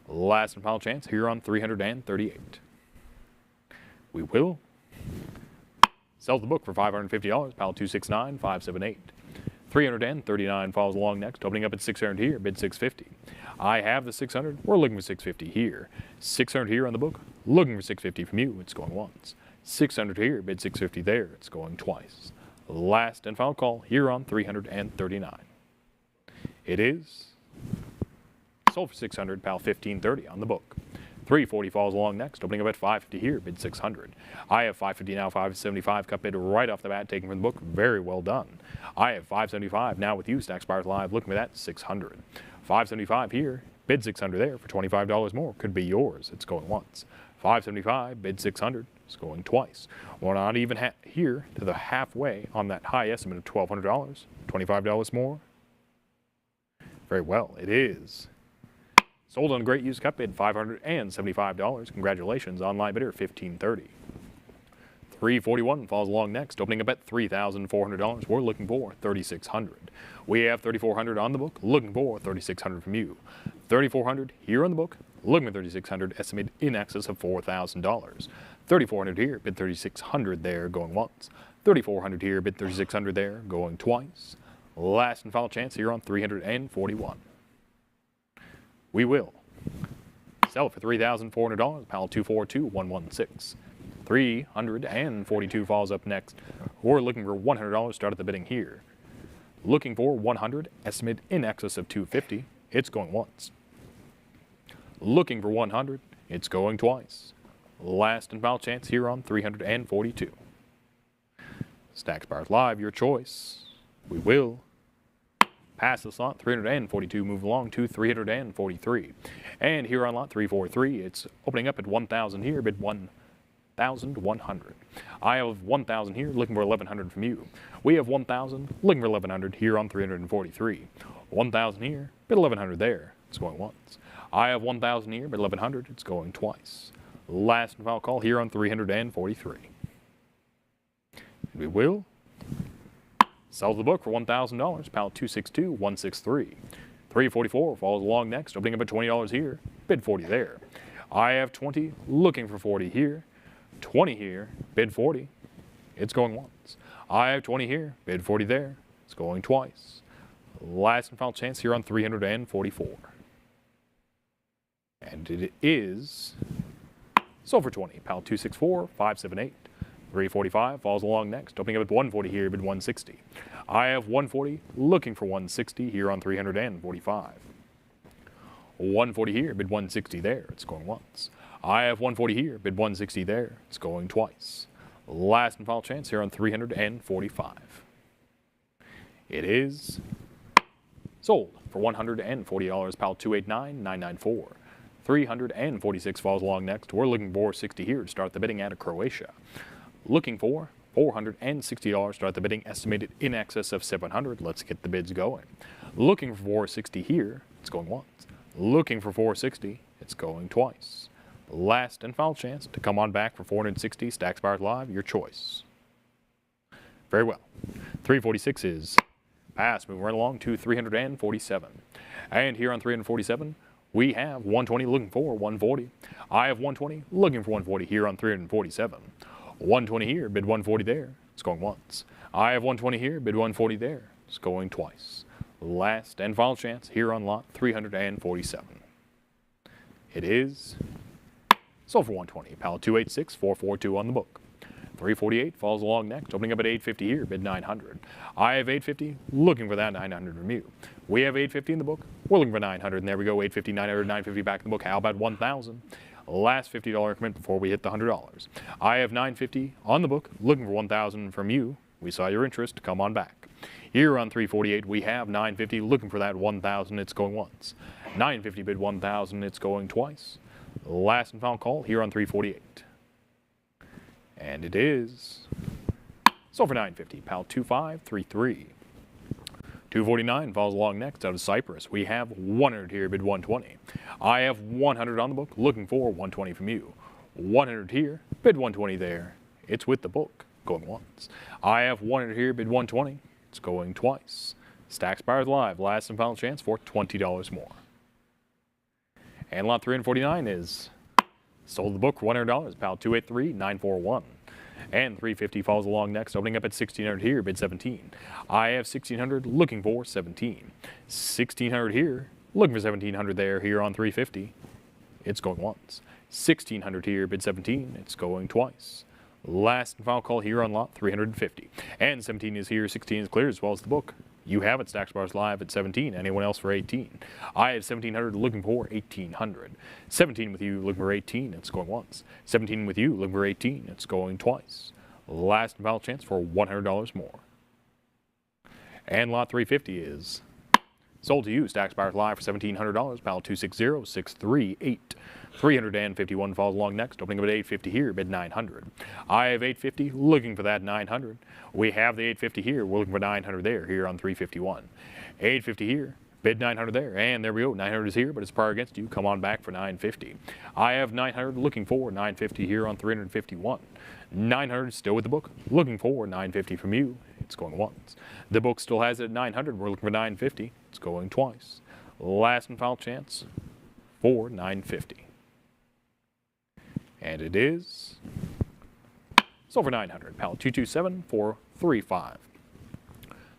Last and final chance here on 338. We will sell the book for $550, pile 269, 578. 339 follows along next, opening up at 600 here, bid 650. I have the 600, we're looking for 650 here. 600 here on the book, looking for 650 from you, it's going once. 600 here, bid 650 there, it's going twice. Last and final call here on 339. It is sold for 600, pal 1530 on the book. 340 falls along next, opening up at 550 here, bid 600. I have 550 now, 575, cut bid right off the bat, taken from the book, very well done. I have 575 now with you, Stacks Buyers Live, looking at that, 600. 575 here, bid 600 there for $25 more, could be yours, it's going once. 575, bid 600, it's going twice. We're not even here to the halfway on that high estimate of $1,200, $25 more. Very well, it is. Sold on a great used cut bid, $575. Congratulations, online bidder, $1,530. 341 falls along next, opening up at $3,400. We're looking for $3,600. We have $3,400 on the book, looking for $3,600 from you. $3,400 here on the book, looking for $3,600, estimated in excess of $4,000. $3,400 here, bid $3,600 there, going once. $3,400 here, bid $3,600 there, going twice. Last and final chance here on 341. We will sell it for $3,400, pal 242116. 342 falls up next. We're looking for $100, start at the bidding here. Looking for 100, estimate in excess of 250. It's going once. Looking for 100, it's going twice. Last and final chance here on 342. Stacks Buyers Live, your choice. We will pass the slot 342, move along to 343. And here on lot 343, it's opening up at 1,000 here, bid 1,100. I have 1,000 here, looking for 1,100 from you. We have 1,000, looking for 1,100 here on 343. 1,000 here, bid 1,100 there, it's going once. I have 1,000 here, bid 1,100, it's going twice. Last and final call here on 343. We will sell the book for $1,000, pal 262163. 344 falls along next, opening up at $20 here, bid 40 there. I have 20, looking for 40 here. 20 here, bid 40. It's going once. I have 20 here, bid 40 there. It's going twice. Last and final chance here on 344. And it is sold for 20, pal 264578. 345 falls along next, opening up at 140 here, bid 160. I have 140, looking for 160 here on 345. 140 here, bid 160 there, it's going once. I have 140 here, bid 160 there, it's going twice. Last and final chance here on 345. It is sold for $140, pal 289994. 346 falls along next. We're looking for 60 here to start the bidding out of Croatia. Looking for $460, start the bidding, estimated in excess of $700. Let's get the bids going. Looking for 460 here, it's going once. Looking for 460, it's going twice. Last and final chance to come on back for 460, Stacks Buyers Live, your choice. Very well. 346 is passed, moving right along to 347. And here on 347, we have 120 looking for 140. I have 120 looking for 140 here on 347. 120 here, bid 140 there, it's going once. I have 120 here, bid 140 there, it's going twice. Last and final chance here on lot 347. It is sold for 120, pal 286442 on the book. 348 falls along next, opening up at 850 here, bid 900. I have 850, looking for that 900 from you. We have 850 in the book, we're looking for 900, and there we go, 850, 900, 950 back in the book. How about 1,000? Last $50 increment before we hit the $100. I have 950 on the book, looking for 1,000 from you. We saw your interest, come on back. Here on 348, we have 950, looking for that 1,000, it's going once. 950 bid 1,000, it's going twice. Last and final call here on 348. And it is sold for 950, pal 2533. 249 falls along next out of Cyprus. We have 100 here, bid 120. I have 100 on the book, looking for 120 from you. 100 here, bid 120 there. It's with the book, going once. I have 100 here, bid 120. It's going twice. Stacks Buyers Live, last and final chance for $20 more. And lot 349 is sold the book for $100, pal 283941. And 350 follows along next, opening up at 1600 here, bid 17. I have 1600, looking for 17. 1600 here, looking for 1700 there, here on 350. It's going once. 1600 here, bid 17. It's going twice. Last and final call here on lot 350. And 17 is here, 16 is clear, as well as the book. You have it, Stacks Bars Live at 17. Anyone else for 18? I have 1700, looking for 1800. 17 with you, looking for 18. It's going once. 17 with you, looking for 18. It's going twice. Last and final chance for $100 more. And lot 350 is sold to you, Stacks Bars Live for $1,700, pal 260638. 351 falls along next, opening up at 850 here, bid 900. I have 850, looking for that 900. We have the 850 here, we're looking for 900 there, here on 351. 850 here, bid 900 there, and there we go, 900 is here, but it's prior against you, come on back for 950. I have 900, looking for 950 here on 351. 900 still with the book, looking for 950 from you. It's going once. The book still has it at 900, we're looking for 950. It's going twice. Last and final chance for 950. And it is sold for 900, pal 227435.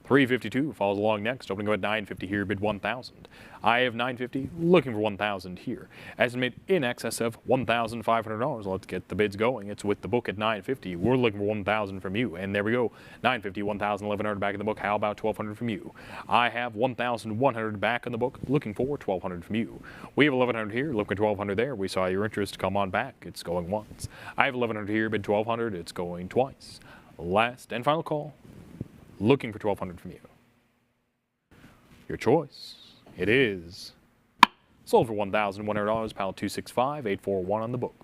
352 follows along next, opening up at 950 here, bid 1,000. I have 950, looking for 1,000 here. Estimate in excess of $1,500. Let's get the bids going. It's with the book at 950. We're looking for 1,000 from you, and there we go. 950, 1,000, 1,100 back in the book. How about 1,200 from you? I have 1,100 back in the book, looking for 1,200 from you. We have 1,100 here, looking at 1,200 there. We saw your interest. Come on back. It's going once. I have 1,100 here, bid 1,200. It's going twice. Last and final call. Looking for 1,200 from you. Your choice. It is sold for $1,100, pal 265841 on the book.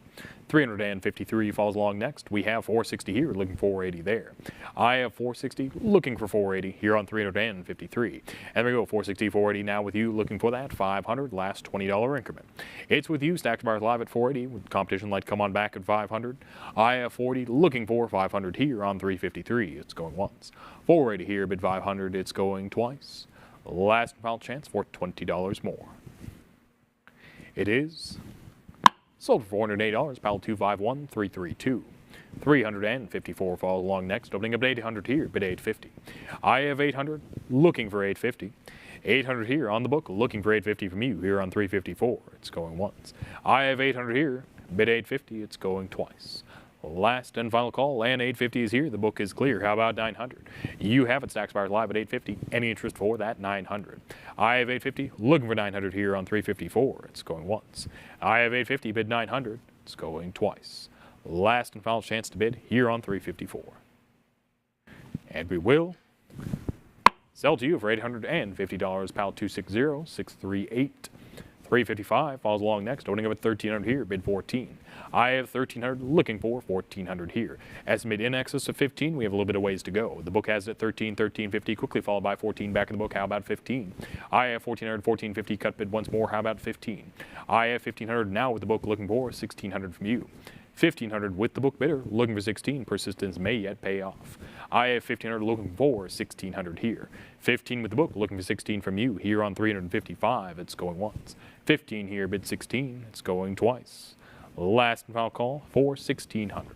353 falls along next. We have 460 here, looking for 480 there. I have 460, looking for 480 here on 353. And we go 460, 480 now with you, looking for that 500, last $20 increment. It's with you, Stacks Bars Live at 480, with competition light come on back at 500. I have 40, looking for 500 here on 353. It's going once. 480 here, bid 500, it's going twice. Last and final chance for $20 more. It is sold for $408, pal 251332. 354 falls along next, opening up at 800 here, bid 850. I have 800, looking for 850. 800 here on the book, looking for 850 from you here on 354. It's going once. I have 800 here, bid 850. It's going twice. Last and final call, and 850 is here. The book is clear. How about 900? You have it, Stacks Bars Live at 850. Any interest for that 900? I have 850, looking for 900 here on 354. It's going once. I have 850, bid 900. It's going twice. Last and final chance to bid here on 354. And we will sell to you for $850, pal 260638. 355 falls along next, opening up at 1,300 here, bid 14. I have 1,300, looking for 1,400 here. Estimate in excess of 15, we have a little bit of ways to go. The book has it at 13, 1350, quickly followed by 14 back in the book. How about 15? I have 1,400, 1,450, cut bid once more. How about 15? I have 1,500 now with the book, looking for 1,600 from you. 1,500 with the book bidder, looking for 16. Persistence may yet pay off. I have 1,500, looking for 1,600 here. 15 with the book, looking for 16 from you here on 355. It's going once. 15 here, bid 16. It's going twice. Last and final call for 1,600.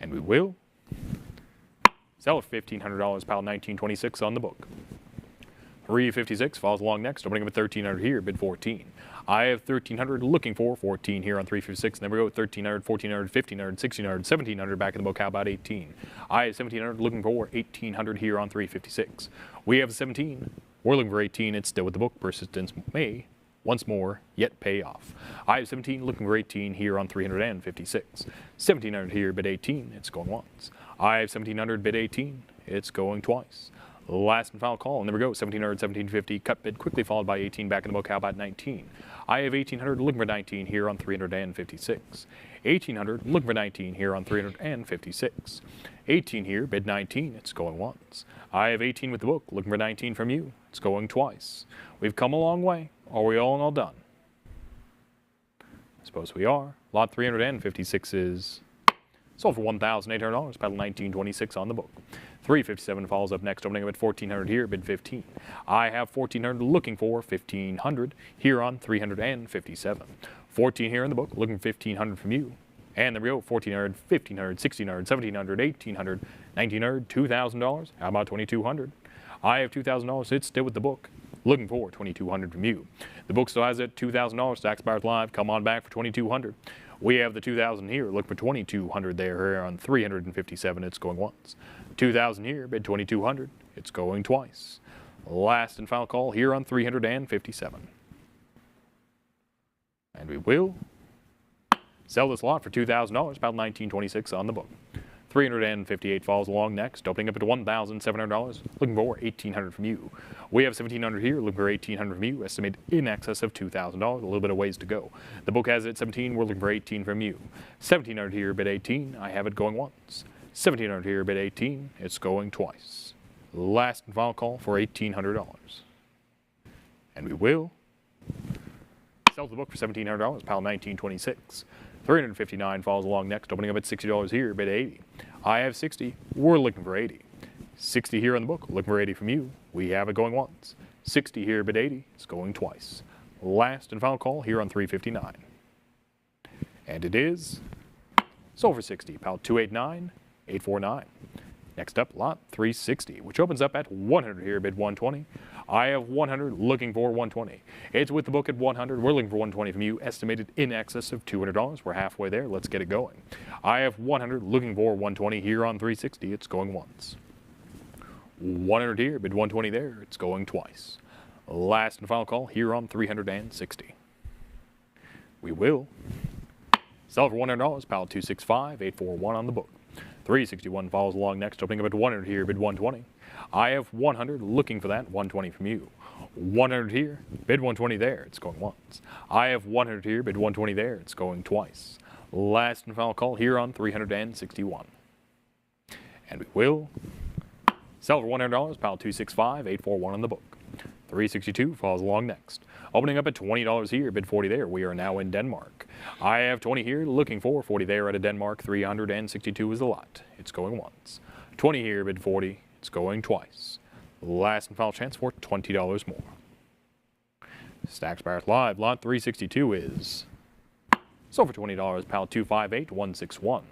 And we will sell it for $1,500, pal 1926 on the book. 356 falls along next, opening up at 1,300 here, bid 14. I have 1,300, looking for 14 here on 356. And then we go 1,300, 1,400, 1,500, 1,600, 1,700 back in the book. How about 18? I have 1,700, looking for 1,800 here on 356. We have 17. We're looking for 18. It's still with the book. Persistence may once more yet pay off. I have 17, looking for 18 here on 356. 1,700 here, bid 18. It's going once. I have 1,700, bid 18. It's going twice. Last and final call, and there we go, 1,700, 1,750, cut bid, quickly followed by 18 back in the book. How about 19? I have 1,800, looking for 19 here on 356. 1,800, looking for 19 here on 356. 18 here, bid 19, it's going once. I have 18 with the book, looking for 19 from you. It's going twice. We've come a long way. Are we all in all done? I suppose we are. Lot 356 is sold for $1,800, pedal 1926 on the book. 357 follows up next, opening up at 1400 here, bid 15. I have 1400 looking for 1500 here on 357. 14 here in the book, looking for 1500 from you. And there we go, 1400, 1500, 1600, 1700, 1800, 1900, $2,000. How about 2200? I have $2,000. It's still with the book. Looking for 2200 from you. The book still has it $2,000. Stacks Buyers Live. Come on back for 2200. We have the 2000 here. Look for 2200 there here on 357. It's going once. 2000 here. Bid 2200. It's going twice. Last and final call here on 357. And we will sell this lot for $2,000. About $19.26 on the book. 358 falls along next, opening up at $1,700, looking for $1,800 from you. We have $1,700 here, looking for $1,800 from you, estimated in excess of $2,000, a little bit of ways to go. The book has it at 17, we're looking for 18 from you. 1,700 here, bid 18, I have it going once. 1,700 here, bid 18, it's going twice. Last and final call for $1,800. And we will sell the book for $1,700, pile 1926. 359 falls along next, opening up at $60 here, bid 80. I have 60, we're looking for 80. 60 here on the book, looking for 80 from you. We have it going once. 60 here, bid 80, it's going twice. Last and final call here on 359. And it is sold for 60, pile 289, 849. Next up, lot 360, which opens up at 100 here, bid 120. I have 100, looking for 120. It's with the book at 100. We're looking for 120 from you, estimated in excess of $200. We're halfway there. Let's get it going. I have 100, looking for 120 here on 360. It's going once. 100 here, bid 120 there. It's going twice. Last and final call here on 360. We will sell for $100, pile 265, 841 on the book. 361 follows along next, opening up at 100 here, bid 120. I have 100, looking for that 120 from you. 100 here, bid 120 there, it's going once. I have 100 here, bid 120 there, it's going twice. Last and final call here on 361. And we will sell for $100, pile 265, 841 on the book. 362 falls along next. Opening up at $20 here, bid 40 there. We are now in Denmark. I have 20 here, looking for 40 there at a Denmark. 362 is the lot. It's going once. 20 here, bid 40. It's going twice. Last and final chance for $20 more. Stacks Buyers Live, lot 362 is sold for $20, pal 258, 161.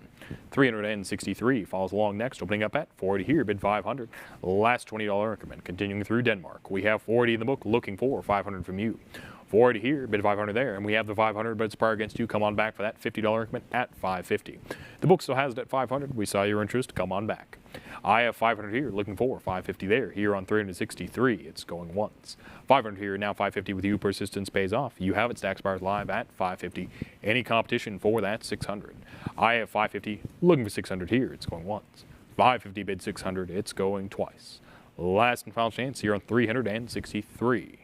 363 falls along next, opening up at 40 here, bid 500. Last $20 increment, continuing through Denmark. We have 40 in the book, looking for 500 from you. 40 here, bid 500 there, and we have the 500, but it's par against you. Come on back for that $50 increment at 550. The book still has it at 500. We saw your interest. Come on back. I have 500 here, looking for 550 there. Here on 363, it's going once. 500 here, now 550 with you. Persistence pays off. You have it, Stacks Buyers Live at 550. Any competition for that 600. I have 550, looking for 600 here. It's going once. 550 bid 600. It's going twice. Last and final chance here on 363.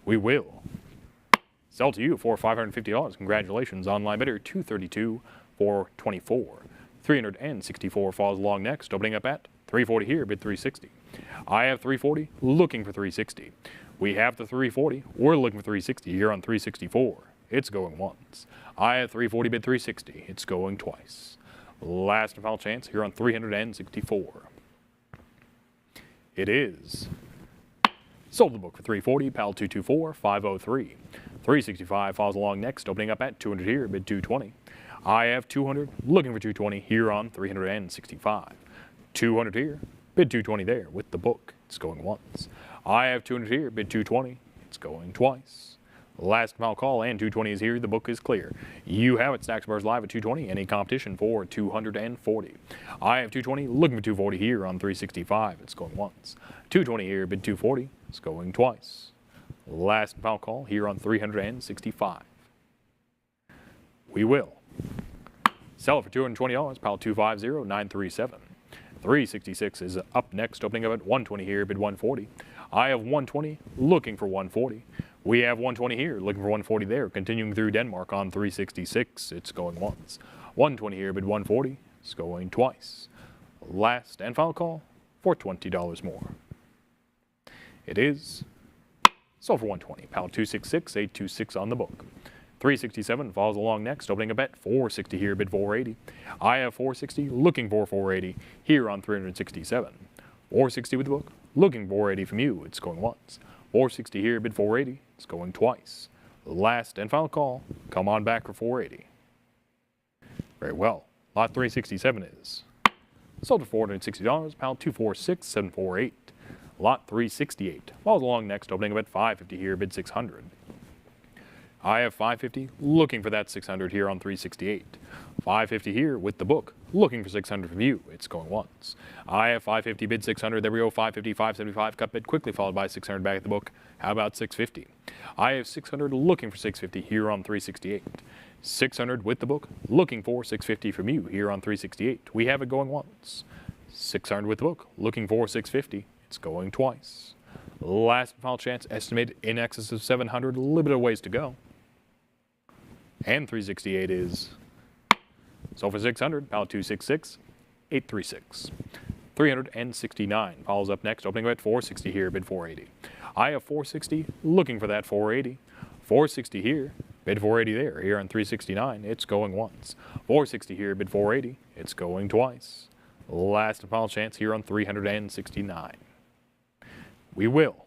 We will sell to you for $550. Congratulations, online bidder 232 for 24. 364 falls along next, opening up at 340 here, bid 360. I have 340, looking for 360. We have the 340, we're looking for 360 here on 364. It's going once. I have 340, bid 360. It's going twice. Last and final chance here on 364. It is sold the book for 340, pal 224, 503. 365 falls along next, opening up at 200 here, bid 220. I have 200, looking for 220 here on 365. 200 here, bid 220 there with the book. It's going once. I have 200 here, bid 220. It's going twice. Last final call, and 220 is here. The book is clear. You have it, Stacks Buyers Live at 220. Any competition for 240. I have 220, looking for 240 here on 365. It's going once. 220 here, bid 240. It's going twice. Last and final call here on 365. We will sell it for $220, pile 250, 937. 366 is up next, opening up at 120 here, bid 140. I have 120, looking for 140. We have 120 here, looking for 140 there. Continuing through Denmark on 366, it's going once. 120 here, bid 140. It's going twice. Last and final call for $20 more. It is sold for 120. Pound 266, 826 on the book. 367 follows along next, opening a bet 460 here, bid 480. I have 460, looking for 480 here on 367. 460 with the book, looking for 480 from you. It's going once. 460 here, bid 480. It's going twice. Last and final call. Come on back for 480. Very well. Lot 367 is sold for $460, pound 246748. Lot 368 follows along next, opening a bet 550 here, bid 600. I have 550, looking for that 600 here on 368. 550 here with the book, looking for 600 from you. It's going once. I have 550, bid 600. There we go. 550, 575, cut bid quickly, followed by 600 back at the book. How about 650? I have 600, looking for 650 here on 368. 600 with the book, looking for 650 from you here on 368. We have it going once. 600 with the book, looking for 650. It's going twice. Last and final chance, estimated in excess of 700, a little bit of ways to go. And 368 is sold for 600, pound 266, 836. 369 follows up next, opening at 460 here, bid 480. I have 460, looking for that 480. 460 here, bid 480 there. Here on 369, it's going once. 460 here, bid 480, it's going twice. Last and final chance here on 369. We will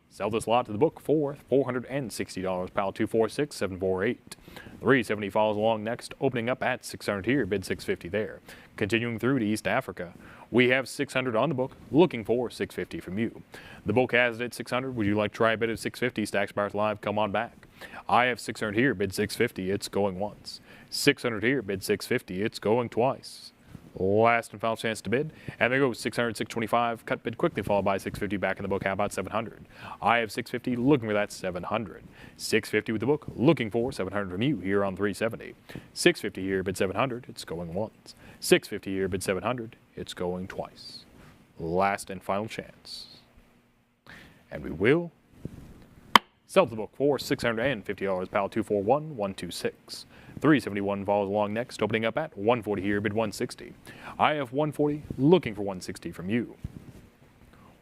sell this lot to the book for $460, pile 246748. 370 follows along next, opening up at 600 here, bid 650 there. Continuing through to East Africa, we have 600 on the book, looking for 650 from you. The book has it at 600. Would you like to try a bid of 650? Stacks Buyers Live, come on back. I have 600 here, bid 650. It's going once. 600 here, bid 650. It's going twice. Last and final chance to bid. And there goes 600, 625. Cut bid quickly, followed by 650 back in the book. How about 700? I have 650, looking for that 700. 650 with the book, looking for 700 from you here on 370. 650 here, bid 700. It's going once. 650 here, bid 700. It's going twice. Last and final chance. And we will sell the book for $650, pal 241126. 371 follows along next, opening up at 140 here, bid 160. I have 140, looking for 160 from you.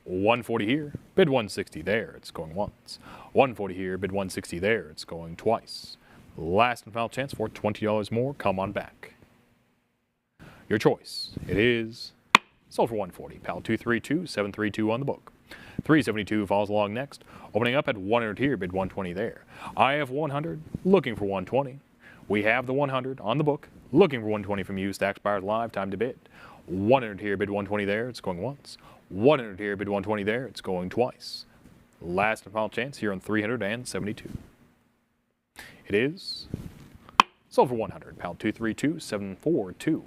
140 here, bid 160 there, it's going once. 140 here, bid 160 there, it's going twice. Last and final chance for $20 more, come on back. Your choice, it is sold for 140, pal 232732 on the book. 372 follows along next, opening up at 100 here, bid 120 there. I have 100, looking for 120. We have the 100 on the book, looking for 120 from you. Stacks Buyers Live, time to bid. 100 here, bid 120 there, it's going once. 100 here, bid 120 there, it's going twice. Last and final chance here on 372. It is sold for 100, pound 232742.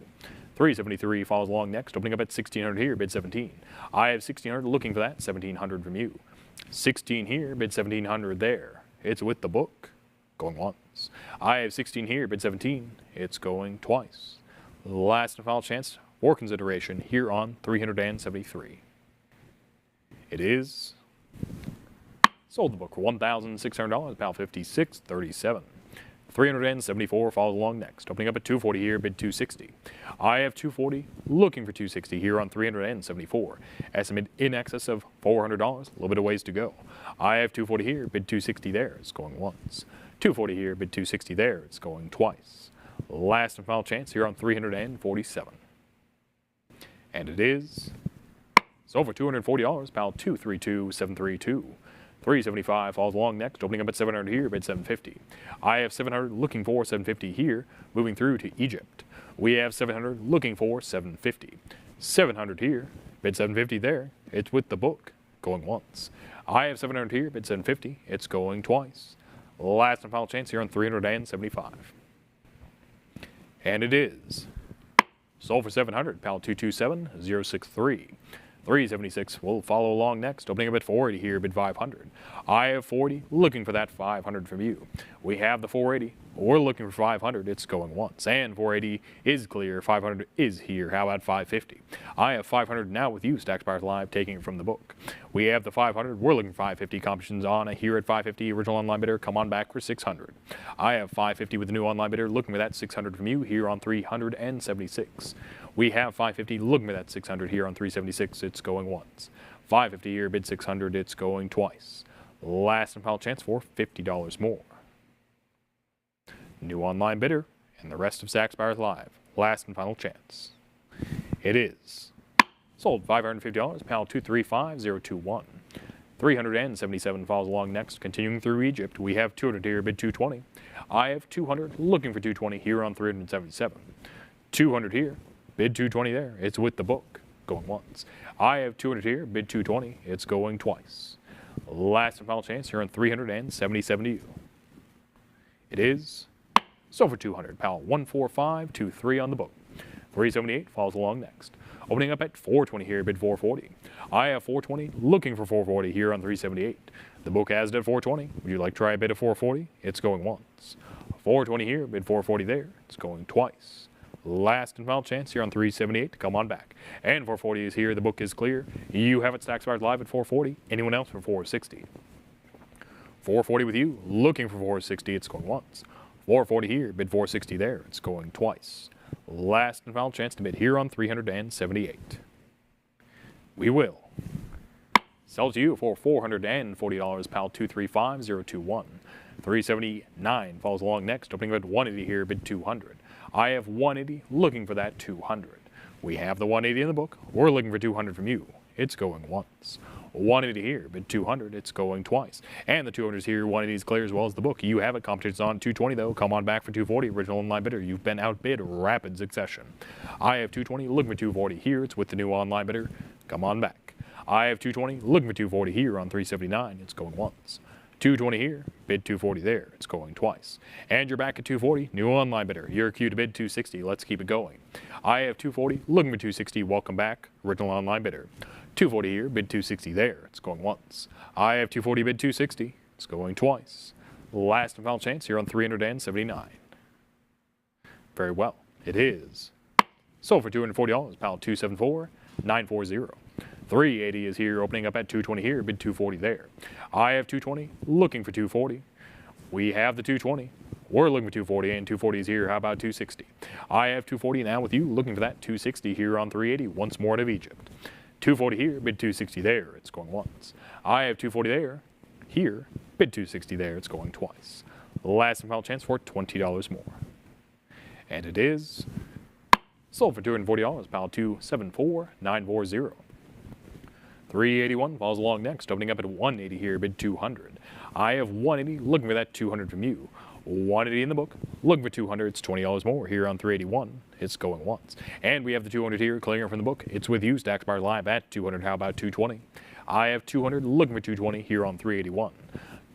373 follows along next, opening up at 1600 here, bid 17. I have 1600, looking for that 1700 from you. 16 here, bid 1700 there. It's with the book, going once. I have 16 here, bid 17. It's going twice. Last and final chance for consideration here on 373. It is sold the book for $1,600, pal 5637. 374 follows along next, opening up at 240 here, bid 260. I have 240, looking for 260 here on 374. Estimate in excess of $400, a little bit of ways to go. I have 240 here, bid 260 there, it's going once. 240 here, bid 260 there, it's going twice. Last and final chance here on 347. And it is sold for $240, pal 232732. 375 falls along next, opening up at 700 here, bid 750. I have 700, looking for 750 here, moving through to Egypt. We have 700, looking for 750. 700 here, bid 750 there. It's with the book, going once. I have 700 here, bid 750. It's going twice. Last and final chance here on 375. And it is sold for 700, pal 227063. 376 will follow along next, opening up at 480 here, bid 500. I have 40, looking for that 500 from you. We have the 480, we're looking for 500, it's going once. And 480 is clear, 500 is here. How about 550? I have 500 now with you, Stacks Buyers Live, taking it from the book. We have the 500, we're looking for 550. Competitions on here at 550, original online bidder, come on back for 600. I have 550 with the new online bidder, looking for that 600 from you here on 376. We have 550, looking for that 600 here on 376, it's going once. 550 here, bid 600, it's going twice. Last and final chance for $50 more. new online bidder, and the rest of Stack Spires Live. Last and final chance. It is sold $550, pal 235021. 377 follows along next. Continuing through Egypt, we have 200 here, bid 220. I have 200, looking for 220 here on 377. 200 here, bid 220 there. It's with the book, going once. I have 200 here, bid 220. It's going twice. Last and final chance here on 377 to you. It is sold for 200, pal 14523 on the book. 378 follows along next. Opening up at 420 here, bid 440. I have 420, looking for 440 here on 378. The book has it at 420. Would you like to try a bid at 440? It's going once. 420 here, bid 440 there. It's going twice. Last and final chance here on 378 to come on back. And 440 is here. The book is clear. You have it Stack Spires Live at 440. Anyone else for 460? 440 with you, looking for 460. It's going once. 440 here, bid 460 there. It's going twice. Last and final chance to bid here on 378. We will sell to you for $440, pal 235021. 379 follows along next. Opening at 180 here, bid 200. I have 180, looking for that 200. We have the 180 in the book. We're looking for 200 from you. It's going once. 180 here, bid 200, it's going twice. And the 200 is here, 180 is clear as well as the book. You have it, competition's on 220 though. Come on back for 240, original online bidder. You've been outbid, rapid succession. I have 220, looking for 240 here. It's with the new online bidder. Come on back. I have 220, looking for 240 here on 379. It's going once. 220 here, bid 240 there. It's going twice. And you're back at 240, new online bidder. Your cue to bid 260. Let's keep it going. I have 240, looking for 260. Welcome back, original online bidder. 240 here, bid 260 there. It's going once. I have 240, bid 260. It's going twice. Last and final chance here on 379. Very well. It is sold for $240, pal 274940. 380 is here, opening up at 220 here, bid 240 there. I have 220, looking for 240. We have the 220. We're looking for 240, and 240 is here. How about 260? I have 240 now with you, looking for that 260 here on 380, once more out of Egypt. 240 here, bid 260 there. It's going once. I have 240 there. Here, bid 260 there. It's going twice. Last and final chance for $20 more. And it is sold for $240, pal 274940. 381 follows along next, opening up at 180 here, bid 200. I have 180, looking for that 200 from you. 180 in the book, looking for 200. It's $20 more here on 381. It's going once. And we have the 200 here, clearing from the book. It's with you, Stack Spires Live at 200. How about 220? I have 200, looking for 220 here on 381.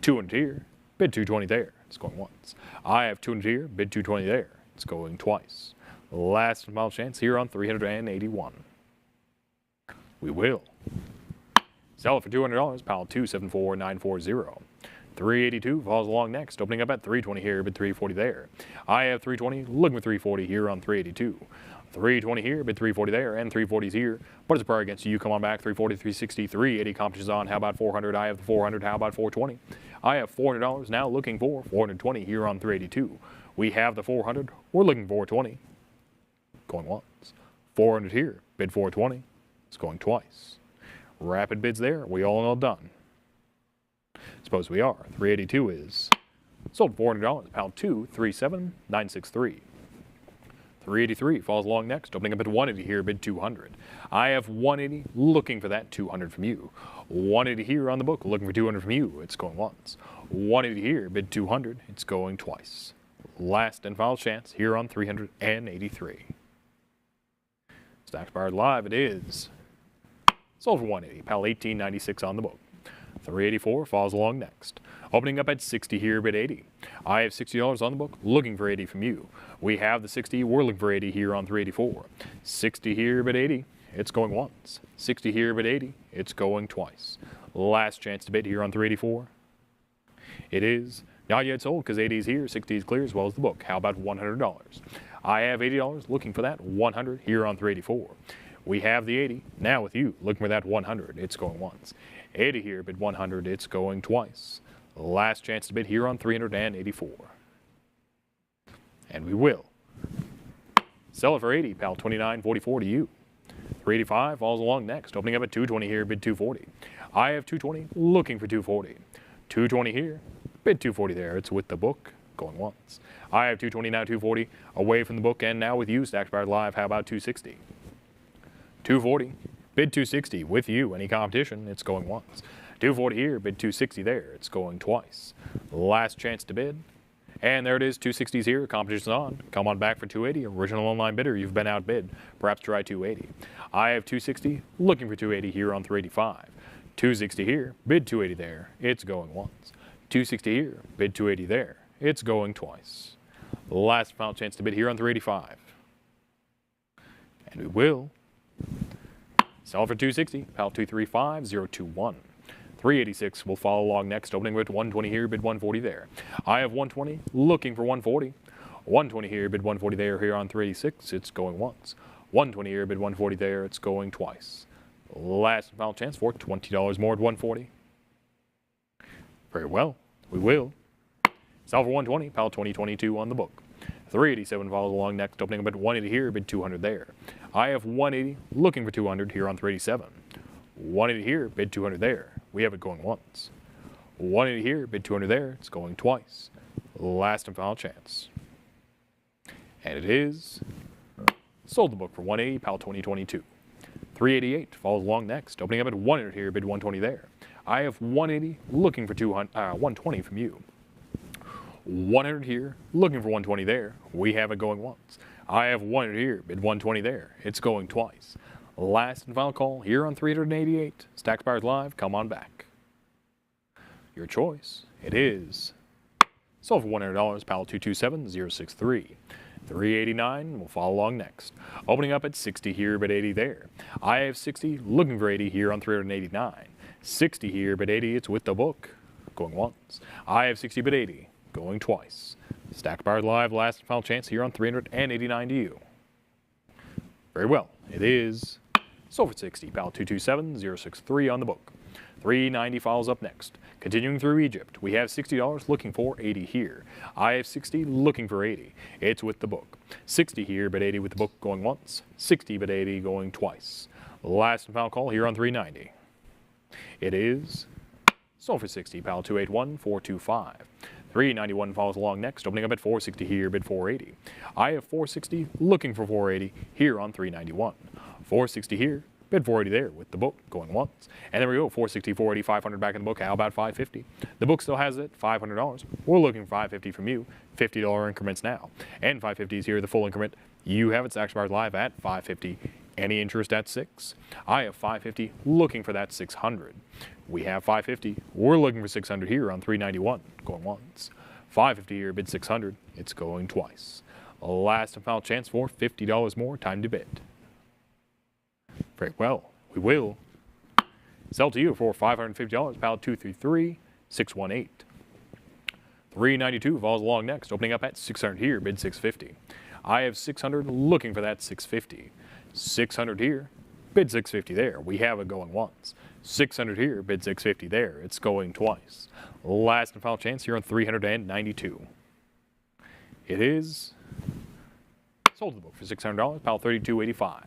200 here, bid 220 there. It's going once. I have 200 here, bid 220 there. It's going twice. Last and final chance here on 381. We will sell it for $200, pal 274940. 382 follows along next, opening up at 320 here, bid 340 there. I have 320, looking for 340 here on 382. 320 here, bid 340 there, and 340 is here. But it's a prior against you. Come on back, 340, 360, 380 competition's on. How about 400? I have the 400. How about 420? I have $400 now, looking for 420 here on 382. We have the 400. We're looking for 420. Going once. 400 here, bid 420. It's going twice. Rapid bids there. We all know done. Suppose we are. 382 is sold $400, pal 237963. 383 falls along next, opening up at 180 here, bid 200. I have 180, looking for that 200 from you. 180 here on the book, looking for 200 from you. It's going once. 180 here, bid 200. It's going twice. Last and final chance here on 383. Stack Spires Live, it is sold for 180, pal 1896 on the book. 384 falls along next. Opening up at 60 here, bid 80. I have $60 on the book, looking for 80 from you. We have the 60, we're looking for 80 here on 384. 60 here, bid 80. It's going once. 60 here, bid 80. It's going twice. Last chance to bid here on 384. It is not yet sold because 80 is here, 60 is clear as well as the book. How about $100? I have $80, looking for that 100 here on 384. We have the 80, now with you, looking for that 100. It's going once. 80 here, bid 100. It's going twice. Last chance to bid here on 384. And we will sell it for 80, pal 2944 to you. 385 falls along next, opening up at 220 here, bid 240. I have 220, looking for 240. 220 here, bid 240 there. It's with the book, going once. I have 220, now 240, away from the book, and now with you, Stacks Powered Live, how about 260? 240, bid 260, with you, any competition, it's going once. 240 here, bid 260 there, it's going twice. Last chance to bid. And there it is, 260s here, competition's on. Come on back for 280, original online bidder, you've been outbid. Perhaps try 280. I have 260, looking for 280 here on 385. 260 here, bid 280 there, it's going once. 260 here, bid 280 there, it's going twice. Last final chance to bid here on 385. And we will sell for 260, PAL 235021. 386 will follow along next, opening with 120 here, bid 140 there. I have 120, looking for 140. 120 here, bid 140 there, here on 386, it's going once. 120 here, bid 140 there, it's going twice. Last and final chance for $20 more at 140. Very well, we will sell for 120, PAL 2022 on the book. 387 follows along next, opening up at 180 here, bid 200 there. I have 180, looking for 200 here on 387. 180 here, bid 200 there. We have it going once. 180 here, bid 200 there. It's going twice. Last and final chance. And it is sold the book for 180, PAL 2022. 388 follows along next, opening up at 100 here, bid 120 there. I have 180, looking for 120 from you. 100 here, looking for 120 there. We have it going once. I have 100 here, bid 120 there. It's going twice. Last and final call here on 388. Stacks Powered Live, come on back. Your choice, it is sold for $100, PAL 227063. 389 will follow along next. Opening up at 60 here, bid 80 there. I have 60, looking for 80 here on 389. 60 here, bid 80, it's with the book, going once. I have 60, bid 80, going twice. Stacks Powered Live, last and final chance here on 389 to you. Very well, it is sold for 60, PAL 227063 on the book. 390 follows up next. Continuing through Egypt, we have $60 looking for 80 here. I have 60 looking for 80. It's with the book. 60 here, but 80 with the book going once. 60 but 80 going twice. Last and final call here on 390. It is sold for 60, PAL 281425. 391 follows along next, opening up at 460 here, bid 480. I have 460 looking for 480 here on 391. 460 here, bid 480 there with the book going once. And there we go, 460, 480, 500 back in the book. How about 550? The book still has it, $500. We're looking for 550 from you, $50 increments now. And 550 is here, the full increment. You have it, Stacks Powered Live at 550. Any interest at 6? I have 550, looking for that 600. We have 550, we're looking for 600 here on 391, going once. 550 here, bid 600, it's going twice. Last and final chance for $50 more, time to bid. Very well, we will sell to you for $550, PAL 233618. 392 falls along next, opening up at 600 here, bid 650. I have 600, looking for that 650. 600 here, bid 650 there. We have it going once. 600 here, bid 650 there. It's going twice. Last and final chance here on 392. It is sold the book for $600, PAL 3285.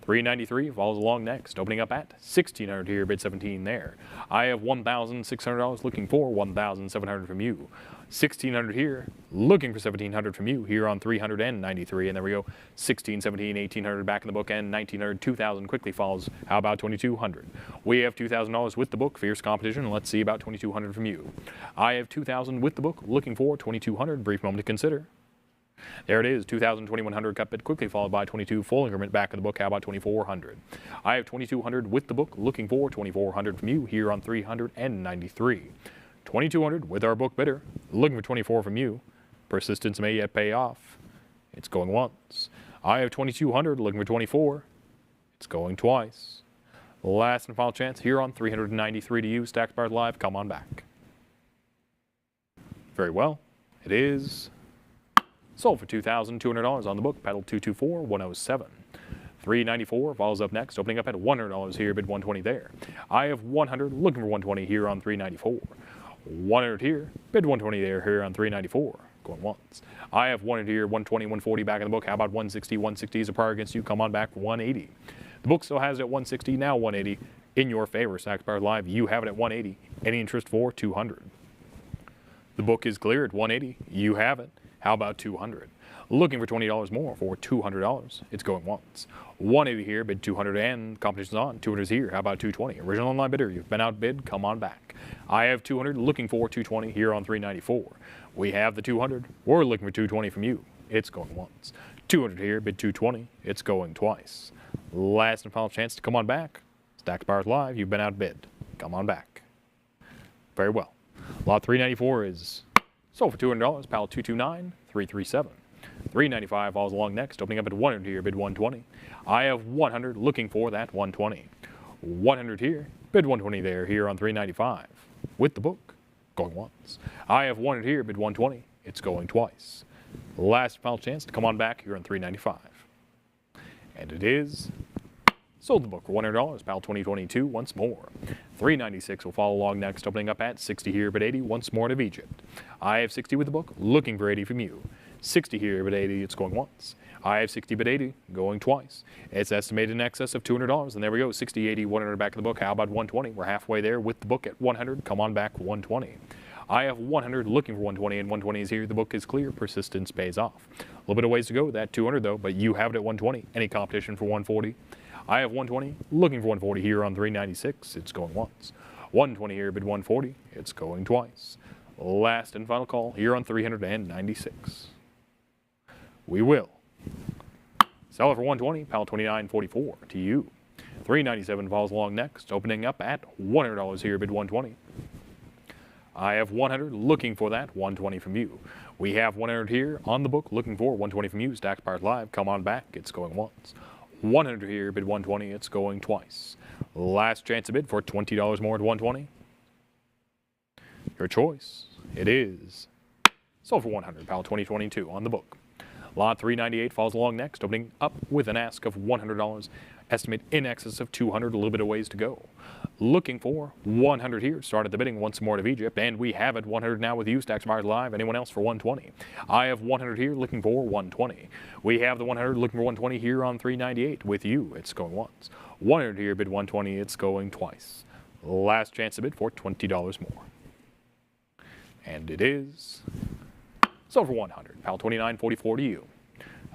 393 follows along next, opening up at 1600 here, bid 17 there. I have $1,600 looking for 1,700 from you. 1600 here, looking for 1700 from you here on 393, and there we go. 16, 17, 1800 back in the book, and 1900, 2000 quickly follows. How about 2200? We have $2,000 with the book, fierce competition. Let's see about 2200 from you. I have 2000 with the book, looking for 2200. Brief moment to consider. There it is, 2,000, 2,100 cut bid quickly followed by 22 full increment back in the book. How about 2,400? I have 2,200 with the book, looking for 2,400 from you here on 393. 2,200 with our book bidder, looking for 24 from you. Persistence may yet pay off. It's going once. I have 2,200 looking for 24. It's going twice. Last and final chance here on 393 to you. Stacks Powered Live, come on back. Very well, it is sold for $2,200 on the book, paddle 224107. 394 follows up next, opening up at $100 here, bid 120 there. I have 100, looking for 120 here on 394. 100 here, bid 120 there here on 394, going once. I have 100 here, 120, 140 back in the book. How about 160? 160 is a prior against you. Come on back, 180. The book still has it at 160, now 180. In your favor, Stacks Powered Live, you have it at 180. Any interest for 200? The book is clear at 180. You have it. How about 200? Looking for $20 more for $200. It's going once. 180 here, bid 200 and competition's on. 200 is here. How about 220? Original online bidder, you've been outbid. Come on back. I have 200 looking for 220 here on 394. We have the 200. We're looking for 220 from you. It's going once. 200 here, bid 220. It's going twice. Last and final chance to come on back. Stacks Bowers Live, you've been outbid. Come on back. Very well. Lot 394 is sold for $200. Pal 229, 337. 395 falls along next, opening up at 100 here, bid 120. I have 100 looking for that 120. 100 here, bid 120 there, here on 395. With the book, going once. I have 100 here, bid 120. It's going twice. Last final chance to come on back here on 395. And it is sold the book for $100. Pal 2022 once more. 396 will follow along next, opening up at 60 here, bid 80 once more to Egypt. I have 60 with the book, looking for 80 from you. 60 here, bid 80, it's going once. I have 60 bid 80, going twice. It's estimated in excess of $200, and there we go, 60, 80, 100 back of the book. How about 120? We're halfway there with the book at 100. Come on back, 120. I have 100 looking for 120, and 120 is here. The book is clear. Persistence pays off. A little bit of ways to go, that 200 though, but you have it at 120. Any competition for 140? I have 120 looking for 140 here on 396. It's going once. 120 here, bid 140. It's going twice. Last and final call here on 396. We will sell it for 120. Pal 29.44 to you. 397 falls along next, opening up at $100 here, bid 120. I have 100 looking for that 120 from you. We have 100 here on the book looking for 120 from you. Stacks Bowers Live, come on back. It's going once. 100 here, bid 120. It's going twice. Last chance to bid for $20 more at 120. Your choice. It is sold for 100. Pal 2022 on the book. Lot 398 falls along next, opening up with an ask of $100. Estimate in excess of 200, a little bit of ways to go. Looking for 100 here. Started the bidding once more to Egypt, and we have it 100 now with you. Stacks Bowers Live. Anyone else for 120? I have 100 here looking for 120. We have the 100 looking for 120 here on 398 with you. It's going once. 100 here, bid 120. It's going twice. Last chance to bid for $20 more. And it is sold for 100. Pal 29.44 to you.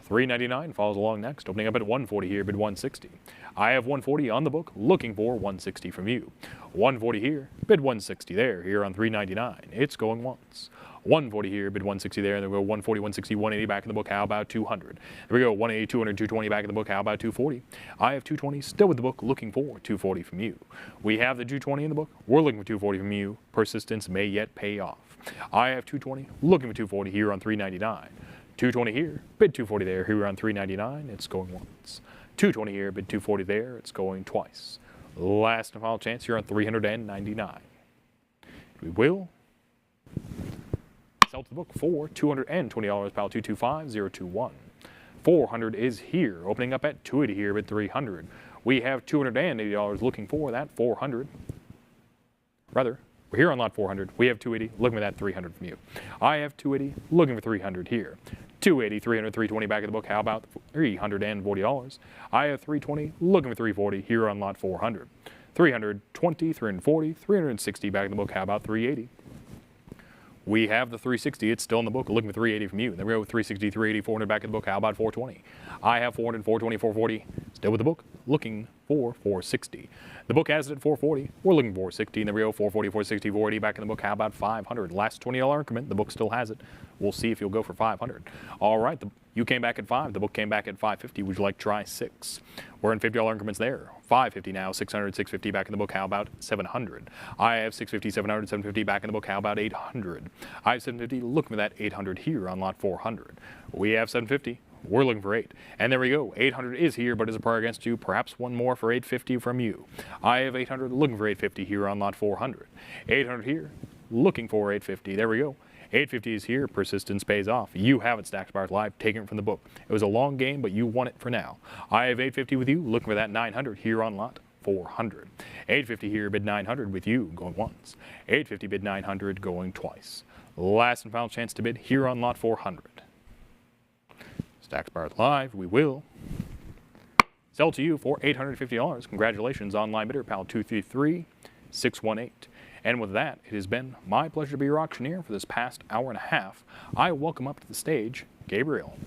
399 follows along next, opening up at 140 here, bid 160. I have 140 on the book, looking for 160 from you. 140 here, bid 160 there, here on 399. It's going once. 140 here, bid 160 there, and then we go 140, 160, 180 back in the book. How about 200? There we go, 180, 200, 220 back in the book. How about 240? I have 220 still with the book, looking for 240 from you. We have the 220 in the book. We're looking for 240 from you. Persistence may yet pay off. I have 220, looking for 240 here on 399. 220 here, bid 240 there, here on 399, it's going once. 220 here, bid 240 there, it's going twice. Last and final chance here on 399. We will sell to the book for $220, pal 225021. 400 is here, opening up at 280 here, bid 300. We have $280 looking for that 400. Rather, we're here on lot 400. We have 280, looking for that 300 from you. I have 280, looking for 300 here. 280, 300, 320 back of the book. How about $340? I have 320, looking for 340 here on lot 400. 320, 340, 360 back in the book. How about 380? We have the 360. It's still in the book, looking for 380 from you. Then we go with 360, 380, 400 back in the book. How about 420? I have 400, 420, 440. Still with the book, looking for 460. The book has it at 440. We're looking for 460. And then we go 440, 460, 480 back in the book. How about 500? Last $20 increment. The book still has it. We'll see if you'll go for 500. All right. You came back at 5. The book came back at 550. Would you like to try 6? We're in $50 increments there. 550 now. 600, 650 back in the book. How about 700? I have 650, 700, 750 back in the book. How about 800? I have 750. Looking for that 800 here on lot 400. We have 750. We're looking for 8. And there we go. 800 is here, but is a prior against you. Perhaps one more for 850 from you. I have 800 looking for 850 here on lot 400. 800 here, looking for 850. There we go. 850 is here. Persistence pays off. You have it, Stacks Bowers Live, taking it from the book. It was a long game, but you won it for now. I have 850 with you, looking for that 900 here on lot 400. 850 here, bid 900 with you, going once. 850 bid 900, going twice. Last and final chance to bid here on lot 400. Stacks Bowers Live, we will sell to you for $850. Congratulations, online bidder, pal 233618. And with that, it has been my pleasure to be your auctioneer for this past hour and a half. I welcome up to the stage Gabriel.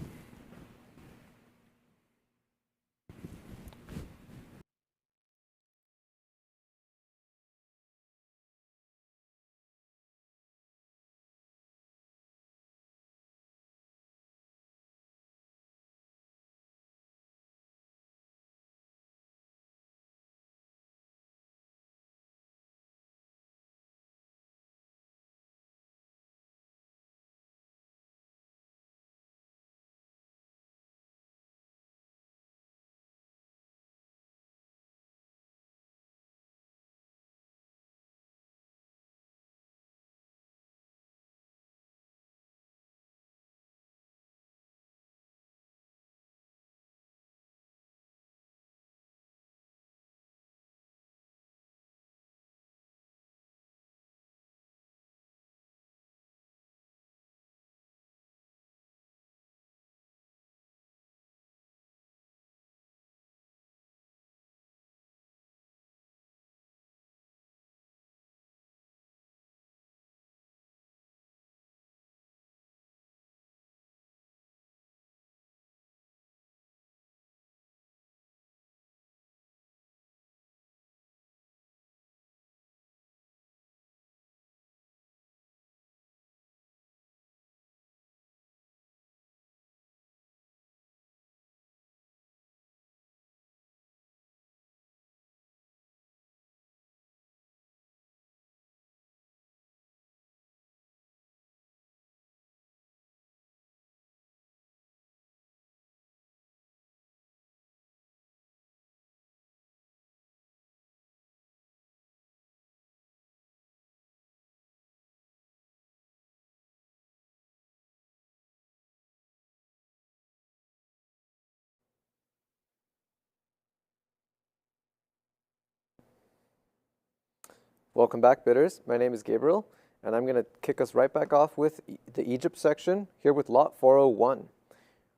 Welcome back, bidders. My name is Gabriel, and I'm going to kick us right back off with the Egypt section here with lot 401.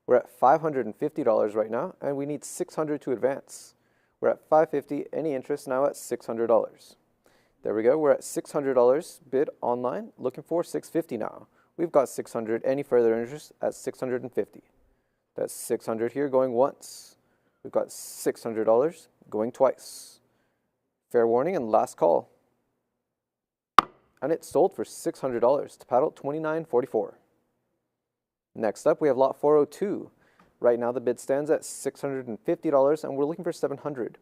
We're at $550 right now, and we need $600 to advance. We're at $550, any interest now at $600. There we go, we're at $600 bid online, looking for $650 now. We've got $600, any further interest at $650. That's $600 here going once. We've got $600 going twice. Fair warning and last call. And it sold for $600 to paddle $29.44. Next up, we have lot 402. Right now, the bid stands at $650, and we're looking for $700.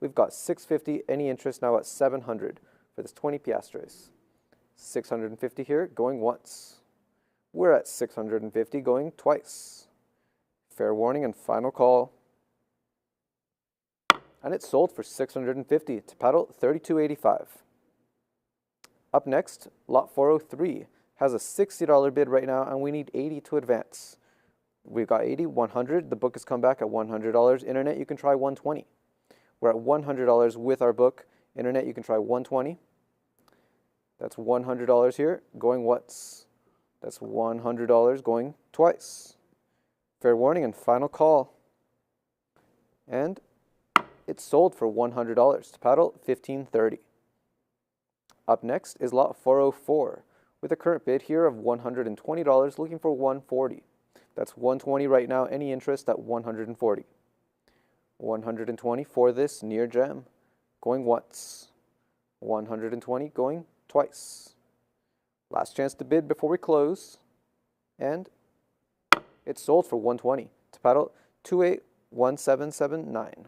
We've got $650, any interest now at $700 for this 20 piastres. $650 here, going once. We're at $650, going twice. Fair warning and final call. And it sold for $650 to paddle $32.85. Up next, lot 403 has a $60 bid right now, and we need $80 to advance. We've got $80, $100. The book has come back at $100. Internet, you can try $120. We're at $100 with our book. Internet, you can try $120. That's $100 here, going once. That's $100 going twice. Fair warning and final call. And it's sold for $100 to paddle $15.30. Up next is lot 404 with a current bid here of $120, looking for $140. That's $120 right now, any interest at $140. $120 for this near gem, going once. $120 going twice. Last chance to bid before we close, and it's sold for $120 to paddle 281779.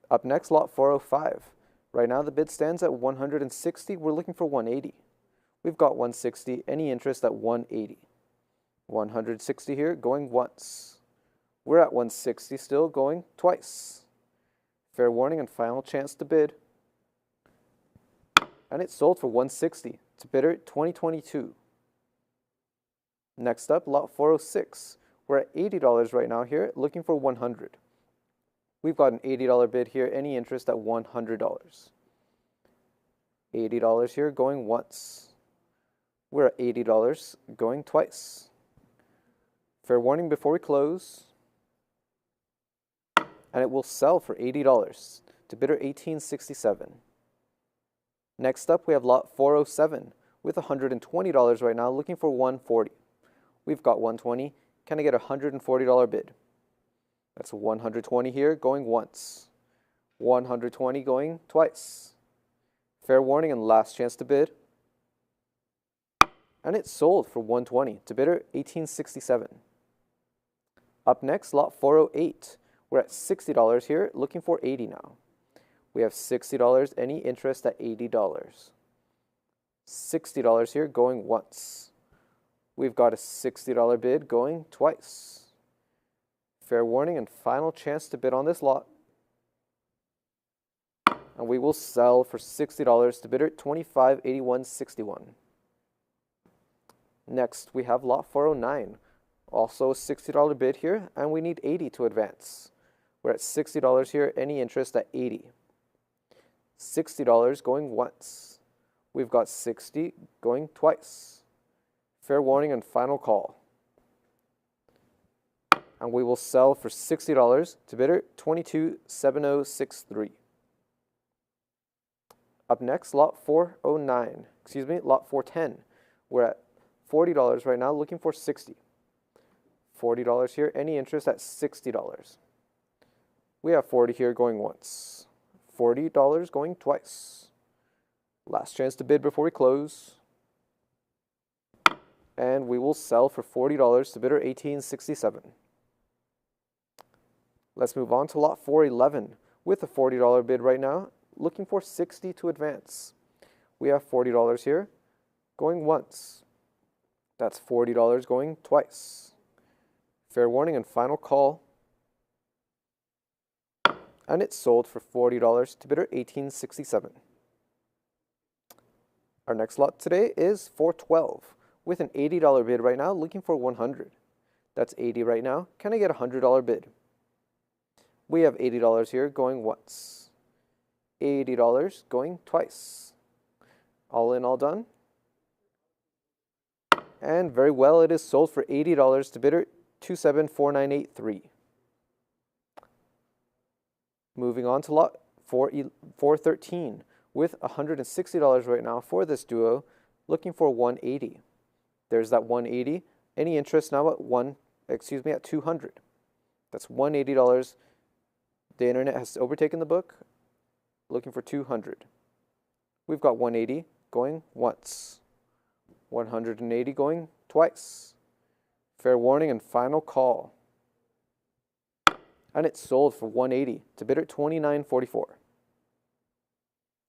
Up next, lot 405. Right now the bid stands at $160. We're looking for $180. We've got $160. Any interest at $180. $160 here, going once. We're at $160 still, going twice. Fair warning and final chance to bid. And it sold for $160 to bidder $20.22. Next up, lot 406. We're at $80 right now here, looking for $100. We've got an $80 bid here, any interest at $100. $80 here, going once. We're at $80, going twice. Fair warning before we close. And it will sell for $80 to bidder $18.67. Next up, we have lot 407 with $120 right now, looking for 140. We've got 120. Can I get a $140 bid? That's 120 here, going once. 120 going twice. Fair warning and last chance to bid. And it's sold for 120 to bidder 1867. Up next, lot 408. We're at $60 here, looking for 80 now. We have $60, any interest at $80. $60 here, going once. We've got a $60 bid going twice. Fair warning and final chance to bid on this lot. And we will sell for $60 to bidder $25.81.61. Next, we have lot 409. Also a $60 bid here, and we need 80 to advance. We're at $60 here, any interest at 80. $60 going once. We've got 60 going twice. Fair warning and final call. And we will sell for $60 to bidder $22.7063. Up next, lot 410. We're at $40 right now, looking for 60. $40 here, any interest at $60. We have 40 here going once. $40 going twice. Last chance to bid before we close. And we will sell for $40 to bidder $18.67. Let's move on to lot 411 with a $40 bid right now, looking for 60 to advance. We have $40 here, going once. That's $40 going twice. Fair warning and final call. And it's sold for $40 to bidder $18.67. Our next lot today is 412 with an $80 bid right now, looking for 100. That's 80 right now. Can I get a $100 bid? We have $80 here going once. $80 going twice. All in, all done. And very well, it is sold for $80 to bidder $27.4983. Moving on to lot 413 with $160 right now for this duo, looking for 180. There's that 180. Any interest now at 200. That's $180. The internet has overtaken the book, looking for 200. We've got 180 going once. 180 going twice. Fair warning and final call. And it's sold for 180 to bidder $29.44.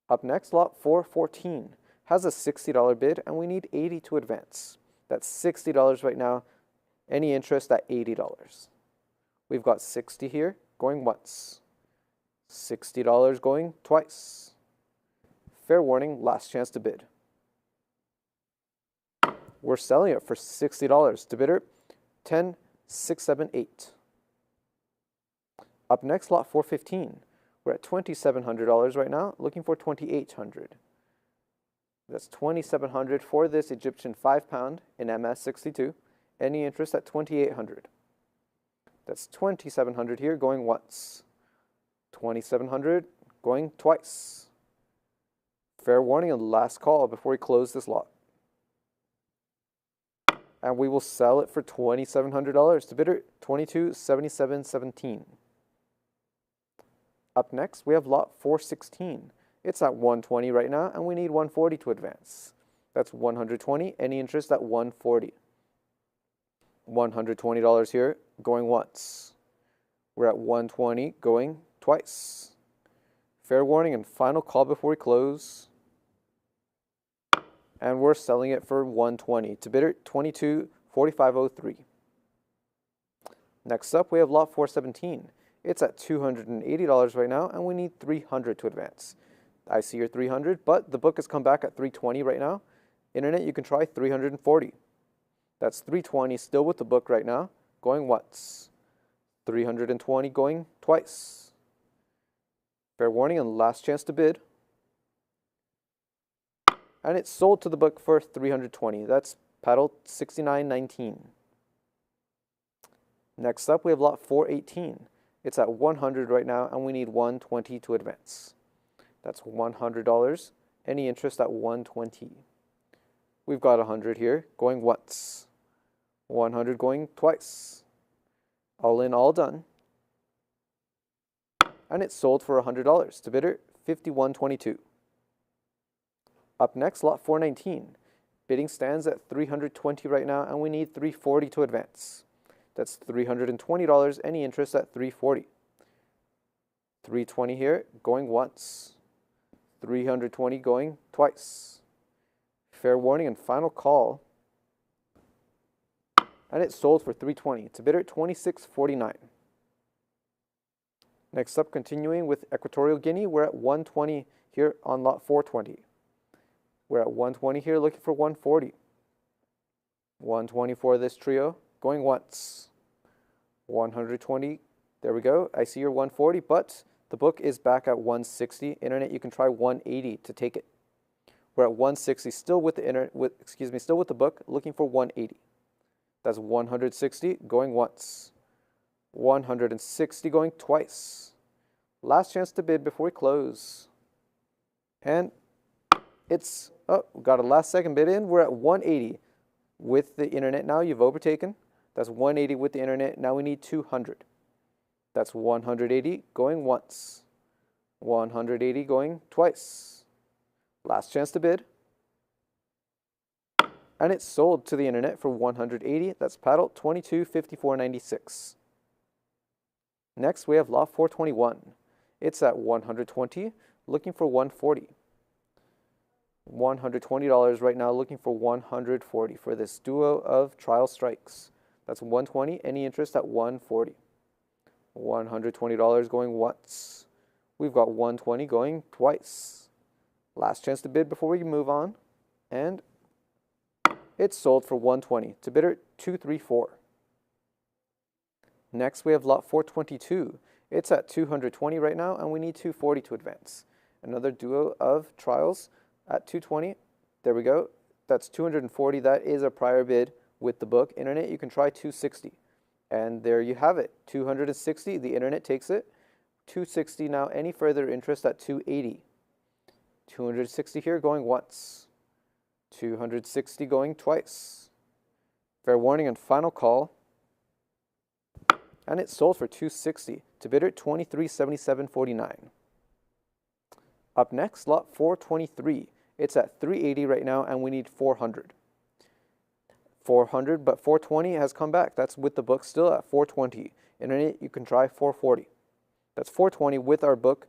Up next, lot 414 has a $60 bid, and we need 80 to advance. That's $60 right now. Any interest at $80. We've got 60 here going once. $60 going twice. Fair warning, last chance to bid. We're selling it for $60 to bidder $10,678. Up next, lot 415. We're at $2,700 right now, looking for $2,800. That's $2,700 for this Egyptian 5-pound in MS62. Any interest at $2,800. That's $2,700 here going once. $2,700 going twice. Fair warning and last call before we close this lot. And we will sell it for $2,700 to bidder $22.7717. Up next, we have lot 416. It's at 120 right now, and we need 140 to advance. That's 120, any interest at 140. $120 here, going once. We're at 120, going twice. Fair warning and final call before we close. And we're selling it for 120 to bidder $22.4503. Next up, we have lot 417. It's at $280 right now, and we need 300 to advance. I see your 300, but the book has come back at 320 right now. Internet, you can try 340. That's 320 still with the book right now, going once. 320 going twice. Fair warning and last chance to bid. And it's sold to the book for 320. That's paddle 6919. Next up, we have lot 418. It's at 100 right now, and we need 120 to advance. That's $100. Any interest at 120. We've got 100 here, going once. 100 going twice. All in, all done. And it's sold for $100 to bidder $51.22. Up next, lot 419. Bidding stands at $320 right now, and we need $340 to advance. That's $320. Any interest at $340. $320 here, going once. $320 going twice. Fair warning and final call. And it's sold for $320 to bidder $26.49. Next up, continuing with Equatorial Guinea, we're at $120 here on lot 420. We're at $120 here, looking for $140. $120 for this trio, going once. $120, there we go. I see your $140, but the book is back at $160. Internet, you can try $180 to take it. We're at $160, still with the still with the book, looking for $180. That's $160 going once. $160 going twice. Last chance to bid before we close. And it's, oh, got a last second bid in. We're at $180 with the internet now. You've overtaken. That's $180 with the internet. Now we need $200. That's $180 going once. $180 going twice. Last chance to bid. And it's sold to the internet for $180. That's paddle $22.54.96. Next, we have lot 421. It's at $120, looking for $140. $120 right now, looking for $140 for this duo of trial strikes. That's $120. Any interest at $140. $120 going once. We've got $120 going twice. Last chance to bid before we move on. And it's sold for $120 to bidder $234. Next, we have lot 422. It's at $220 right now, and we need $240 to advance. Another duo of trials at $220. There we go. That's $240. That is a prior bid with the book. Internet, you can try $260. And there you have it. $260. The internet takes it. $260 now. Any further interest at $280. $260 here going once. $260 going twice. Fair warning and final call. And it's sold for $260 to bidder $23.77.49. Up next, lot 423. It's at $380 right now, and we need $400. $400, but $420 has come back. That's with the book still at $420. Internet, you can try $440. That's $420 with our book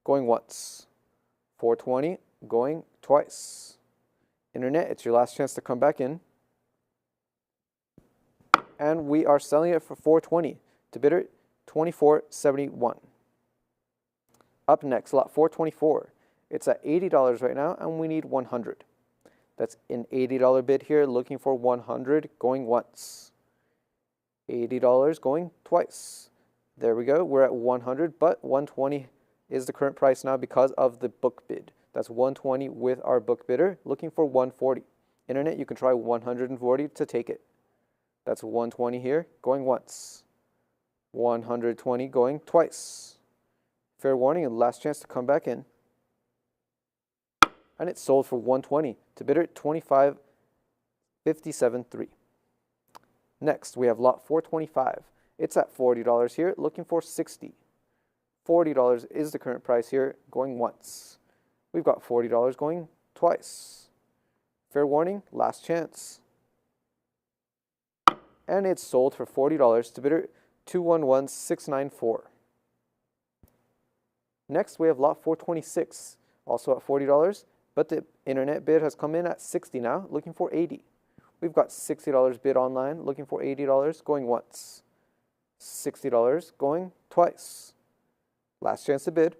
going once. $420 going twice. Internet, it's your last chance to come back in. And we are selling it for $420 to bidder $24.71. Up next, lot 424. It's at $80 right now, and we need $100. That's an $80 bid here, looking for $100 going once. $80 going twice. There we go. We're at $100, but $120 is the current price now because of the book bid. That's $120 with our book bidder, looking for $140. Internet, you can try $140 to take it. That's $120 here, going once. $120 going twice. Fair warning and last chance to come back in. And it's sold for $120 to bidder $25.57.3. Next, we have lot 425. It's at $40 here, looking for $60. $40 is the current price here, going once. We've got $40 going twice. Fair warning, last chance. And it's sold for $40 to bidder $211.694. Next, we have lot 426, also at $40, but the internet bid has come in at $60 now, looking for $80. We've got $60 bid online, looking for $80, going once. $60 going twice. Last chance to bid.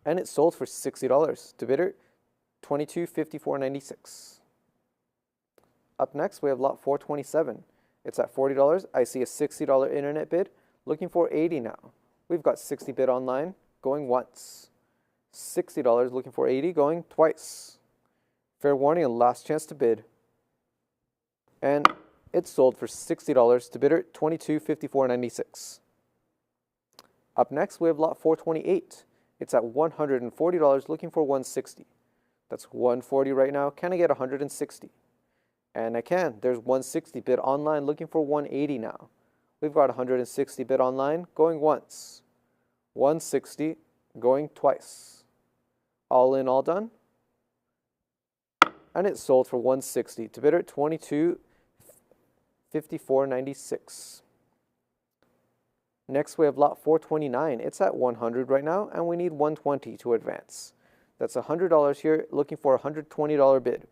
And it sold for $60 to bidder $22.54.96. Up next, we have lot 427. It's at $40. I see a $60 internet bid, looking for $80 now. We've got 60 bid online, going once. $60 looking for $80, going twice. Fair warning and last chance to bid. And it's sold for $60 to bidder $22.54.96. Up next, we have lot 428. It's at $140, looking for 160. That's 140 right now. Can I get 160? And I can. There's 160 bid online, looking for 180 now. We've got 160 bid online, going once. 160, going twice. All in, all done. And it sold for 160 to bidder 2254.96. Next we have lot 429. It's at 100 right now, and we need 120 to advance. That's $100 here, looking for a $120 bid.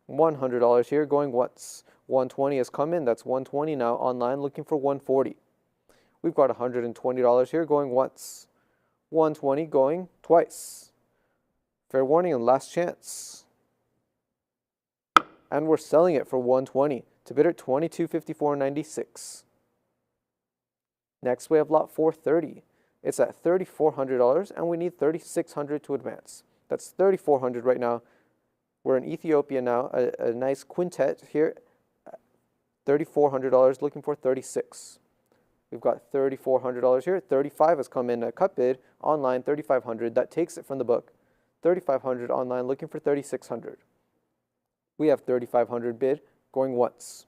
$100 here, going once. 120 has come in. That's 120 now online, looking for 140. We've got $120 here, going once. 120 going twice. Fair warning and last chance. And we're selling it for 120 to bidder 2254.96. Next we have lot 430. It's at $3,400 and we need $3,600 to advance. That's $3,400 right now. We're in Ethiopia now, a nice quintet here. $3,400 looking for 36. We've got $3,400 here. 35 has come in a cut bid online, 3,500. That takes it from the book. 3,500 online looking for 3,600. We have 3,500 bid going once.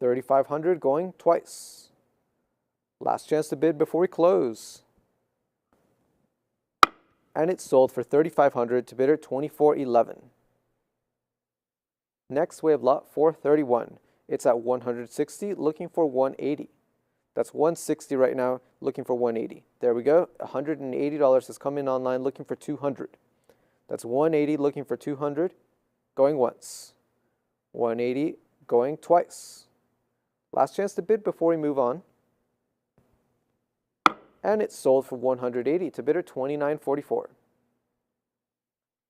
3,500 going twice. Last chance to bid before we close. And it's sold for 3,500 to bidder 2411. Next we have lot 431. It's at 160 looking for 180. That's 160 right now looking for 180. There we go. $180 has come in online looking for 200. That's 180 looking for 200 going once. 180 going twice. Last chance to bid before we move on. And it's sold for 180 to bidder 2944.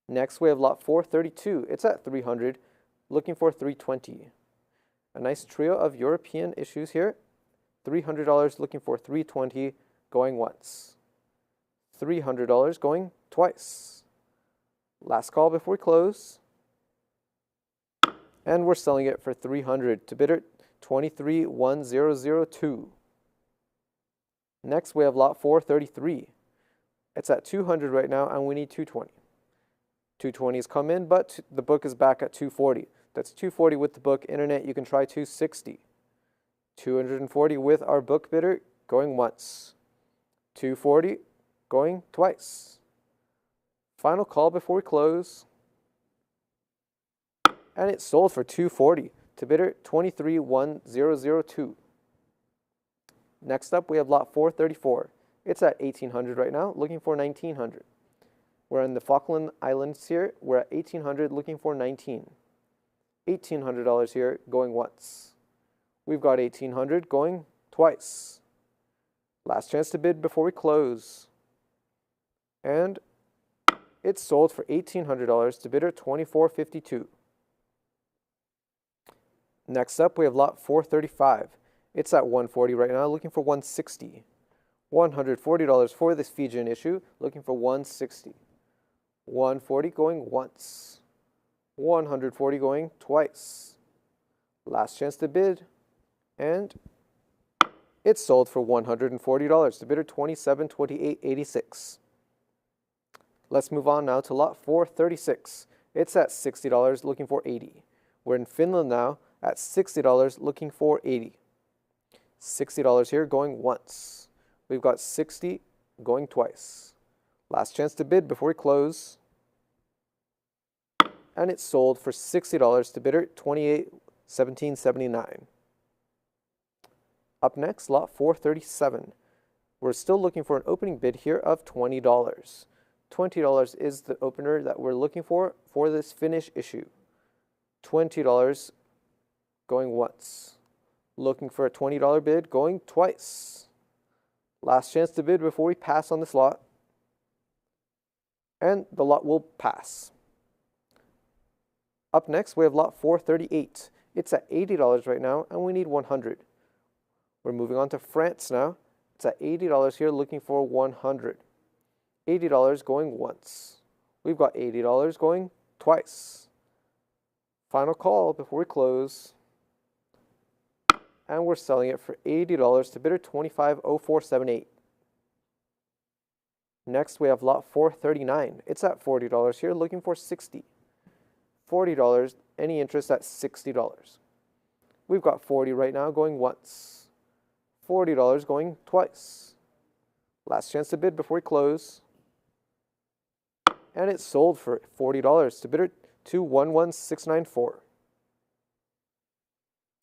Next we have lot 432. It's at 300 looking for 320. A nice trio of European issues here. $300 looking for 320 going once. $300 going twice. Last call before we close. And we're selling it for 300 to bidder 231002. Next we have lot 433. It's at 200 right now and we need 220. 220 has come in, but the book is back at 240. That's 240 with the book. Internet, you can try 260. 240 with our book bidder going once. 240 going twice. Final call before we close. And it sold for 240 to bidder 231002. Next up we have lot 434. It's at 1800 right now, looking for 1900. We're in the Falkland Islands here. We're at 1800 looking for 19. $1,800 here going once. We've got 1800 going twice. Last chance to bid before we close. And it's sold for $1,800 to bidder 2452. Next up we have lot 435. It's at 140 right now, looking for 160. $140 for this Fijian issue, looking for 160. 140 going once. 140 going twice. Last chance to bid. And it's sold for $140 to bidder 2728.86. Let's move on now to lot 436. It's at $60 looking for 80. We're in Finland now at $60 looking for 80. $60 here going once. We've got 60 going twice. Last chance to bid before we close. And it's sold for $60 to bidder 2817.79. Up next, lot 437. We're still looking for an opening bid here of $20. $20 is the opener that we're looking for this Finnish issue. $20 going once. Looking for a $20 bid going twice. Last chance to bid before we pass on this lot. And the lot will pass. Up next, we have lot 438. It's at $80 right now, and we need 100. We're moving on to France now. It's at $80 here, looking for 100. $80 going once. We've got $80 going twice. Final call before we close. And we're selling it for $80 to bidder 2504.78. Next, we have lot 439. It's at $40 here, looking for 60. $40, any interest at $60. We've got 40 right now going once. $40 going twice. Last chance to bid before we close. And it sold for $40 to bidder 211694.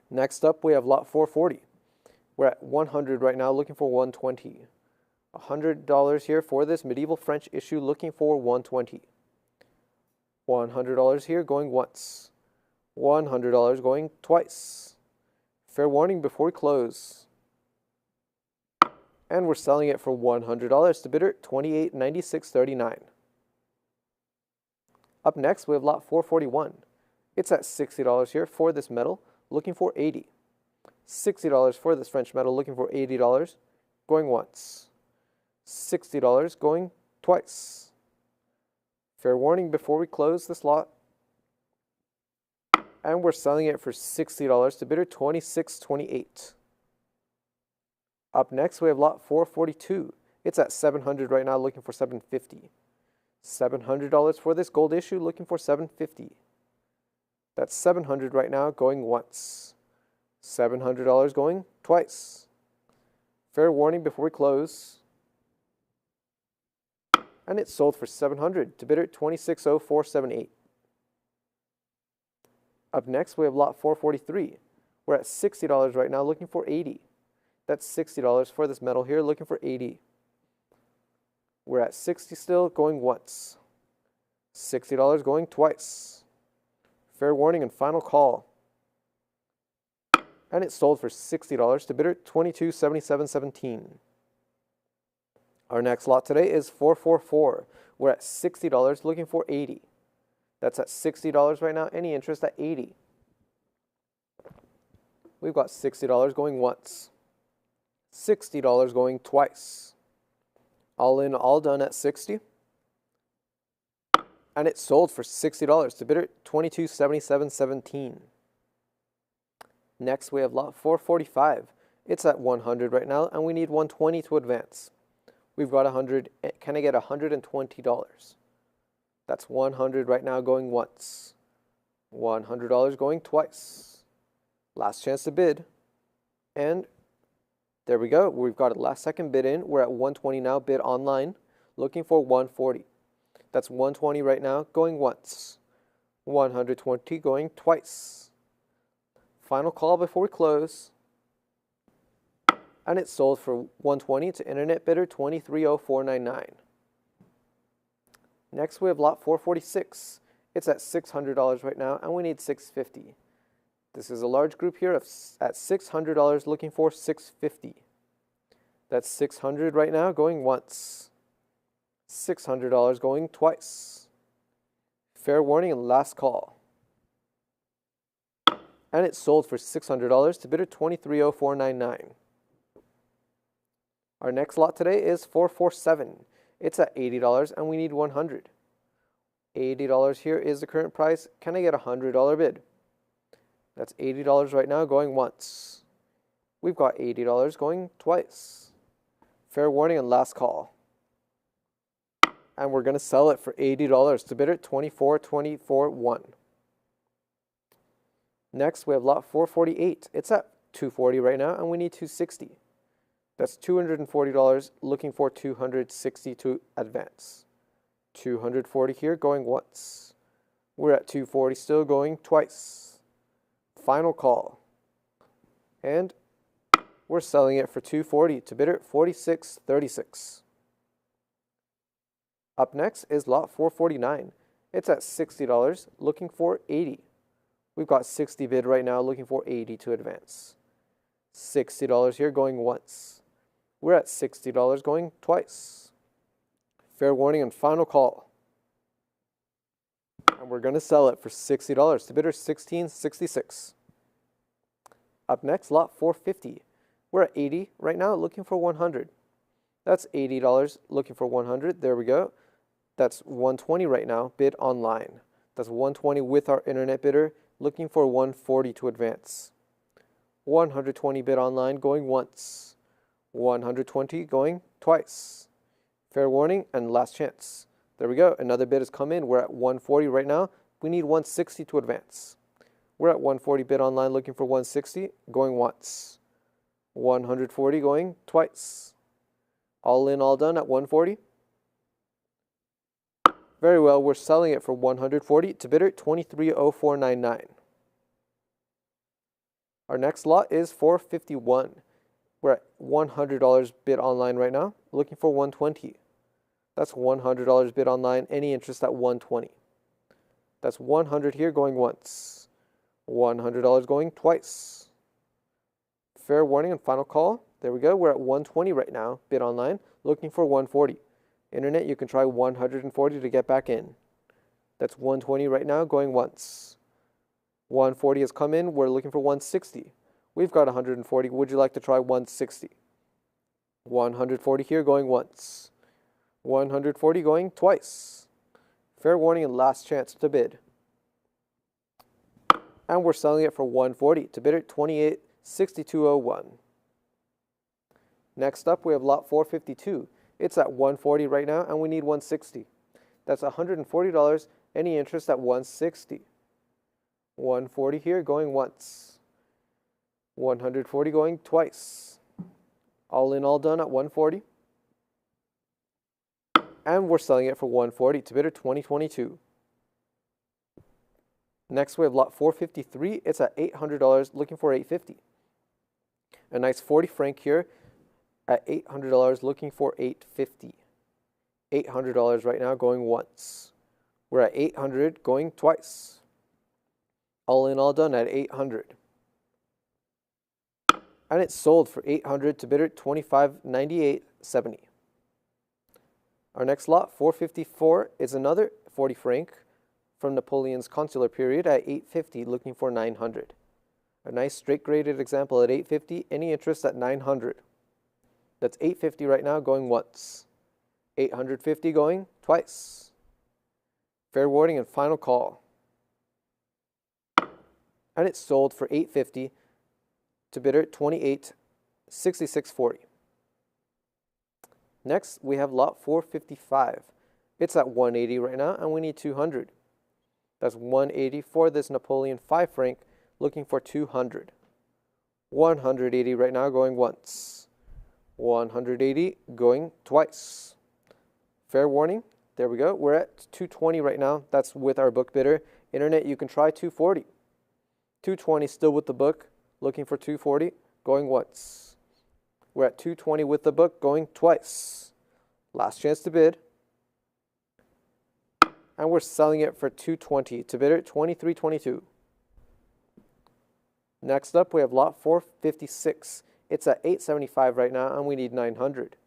Next up, we have lot 440. We're at 100 right now, looking for 120. $100 here for this medieval French issue, looking for 120. $100 here going once. $100 going twice. Fair warning before we close. And we're selling it for $100 to bidder 2896.39. Up next, we have lot 441. It's at $60 here for this metal, looking for 80. $60 for this French metal, looking for $80, going once. $60 going twice. Fair warning before we close this lot. And we're selling it for $60 to bidder 2628. Up next, we have lot 442. It's at $700 right now, looking for $750. $700 for this gold issue, looking for $750. That's $700 right now, going once. $700 going twice. Fair warning before we close. And it sold for $700 to bidder 260478. Up next, we have lot 443. We're at $60 right now, looking for $80. That's $60 for this metal here, looking for $80. We're at $60 still, going once. $60 going twice. Fair warning and final call. And it sold for $60 to bidder 2277.17. Our next lot today is 444. We're at $60, looking for $80. That's at $60 right now. Any interest at $80. We've got $60 going once. $60 going twice. All in, all done at $60. And it sold for $60 to bidder 2277.17. Next, we have lot 445. It's at 100 right now, and we need 120 to advance. We've got 100. Can I get $120? That's 100 right now going once. $100 going twice. Last chance to bid. And there we go. We've got a last second bid in. We're at 120 now, bid online, looking for 140. That's 120 right now, going once. 120 going twice. Final call before we close. And it sold for 120 to internet bidder 230499. Next, we have lot 446. It's at $600 right now, and we need $650. This is a large group here at $600, looking for $650. That's $600 right now, going once. $600 going twice. Fair warning and last call. And it sold for $600 to bidder 230499. Our next lot today is 447. It's at $80 and we need $100. $80 here is the current price. Can I get a $100 bid? That's $80 right now, going once. We've got $80 going twice. Fair warning and last call. And we're going to sell it for $80 to bidder 2424.1. Next, we have lot 448. It's at $240 right now, and we need $260. That's $240, looking for $260 to advance. $240 here, going once. We're at $240 still, going twice. Final call. And we're selling it for $240 to bidder 4636. Up next is lot 449. It's at $60, looking for $80. We've got 60 bid right now, looking for $80 to advance. $60 here, going once. We're at $60, going twice. Fair warning and final call. And we're going to sell it for $60 to bidder 1666. Up next, lot 450. We're at 80 right now, looking for 100. That's $80, looking for 100. There we go. That's 120 right now, bid online. That's 120 with our internet bidder, looking for 140 to advance. 120 bid online, going once. 120 going twice. Fair warning and last chance. There we go. Another bid has come in. We're at 140 right now. We need 160 to advance. We're at 140 bid online looking for 160, going once. 140 going twice. All in, all done at 140. Very well, we're selling it for 140 to bidder 230499. Our next lot is 451. We're at $100 bid online right now, looking for 120. That's $100 bid online, any interest at 120. That's 100 here going once. $100 going twice. Fair warning and final call. There we go. We're at 120 right now, bid online, looking for 140. Internet, you can try 140 to get back in. That's 120 right now, going once. 140 has come in. We're looking for 160. We've got 140. Would you like to try 160? 140 here, going once. 140 going twice. Fair warning and last chance to bid. And we're selling it for 140 to bid at 286201. Next up, we have lot 452. It's at 140 right now, and we need 160. That's $140. Any interest at 160. 140 here, going once. 140 going twice. All in, all done at 140. And we're selling it for 140 to bidder 2022. Next, we have lot 453. It's at $800, looking for 850. A nice 40 franc here at $800, looking for 850. $800 right now, going once. We're at 800, going twice. All in, all done at 800. And it's sold for 800 to bidder 2598.70. Our next lot, 454, is another 40 franc from Napoleon's consular period at 850, looking for 900. A nice straight graded example at 850, any interest at 900. That's 850 right now, going once. 850 going twice. Fair warning and final call. And it's sold for 850 to bidder 2866.40. Next, we have lot 455. It's at 180 right now, and we need 200. That's 180 for this Napoleon 5 franc, looking for 200. 180 right now, going once. 180 going twice. Fair warning. There we go. We're at 220 right now. That's with our book bidder. Internet, you can try 240. 220 still with the book, looking for 240, going once. We're at 220 with the book, going twice. Last chance to bid. And we're selling it for 220 to bidder 2322. Next up, we have lot 456. It's at 875 right now, and we need 900.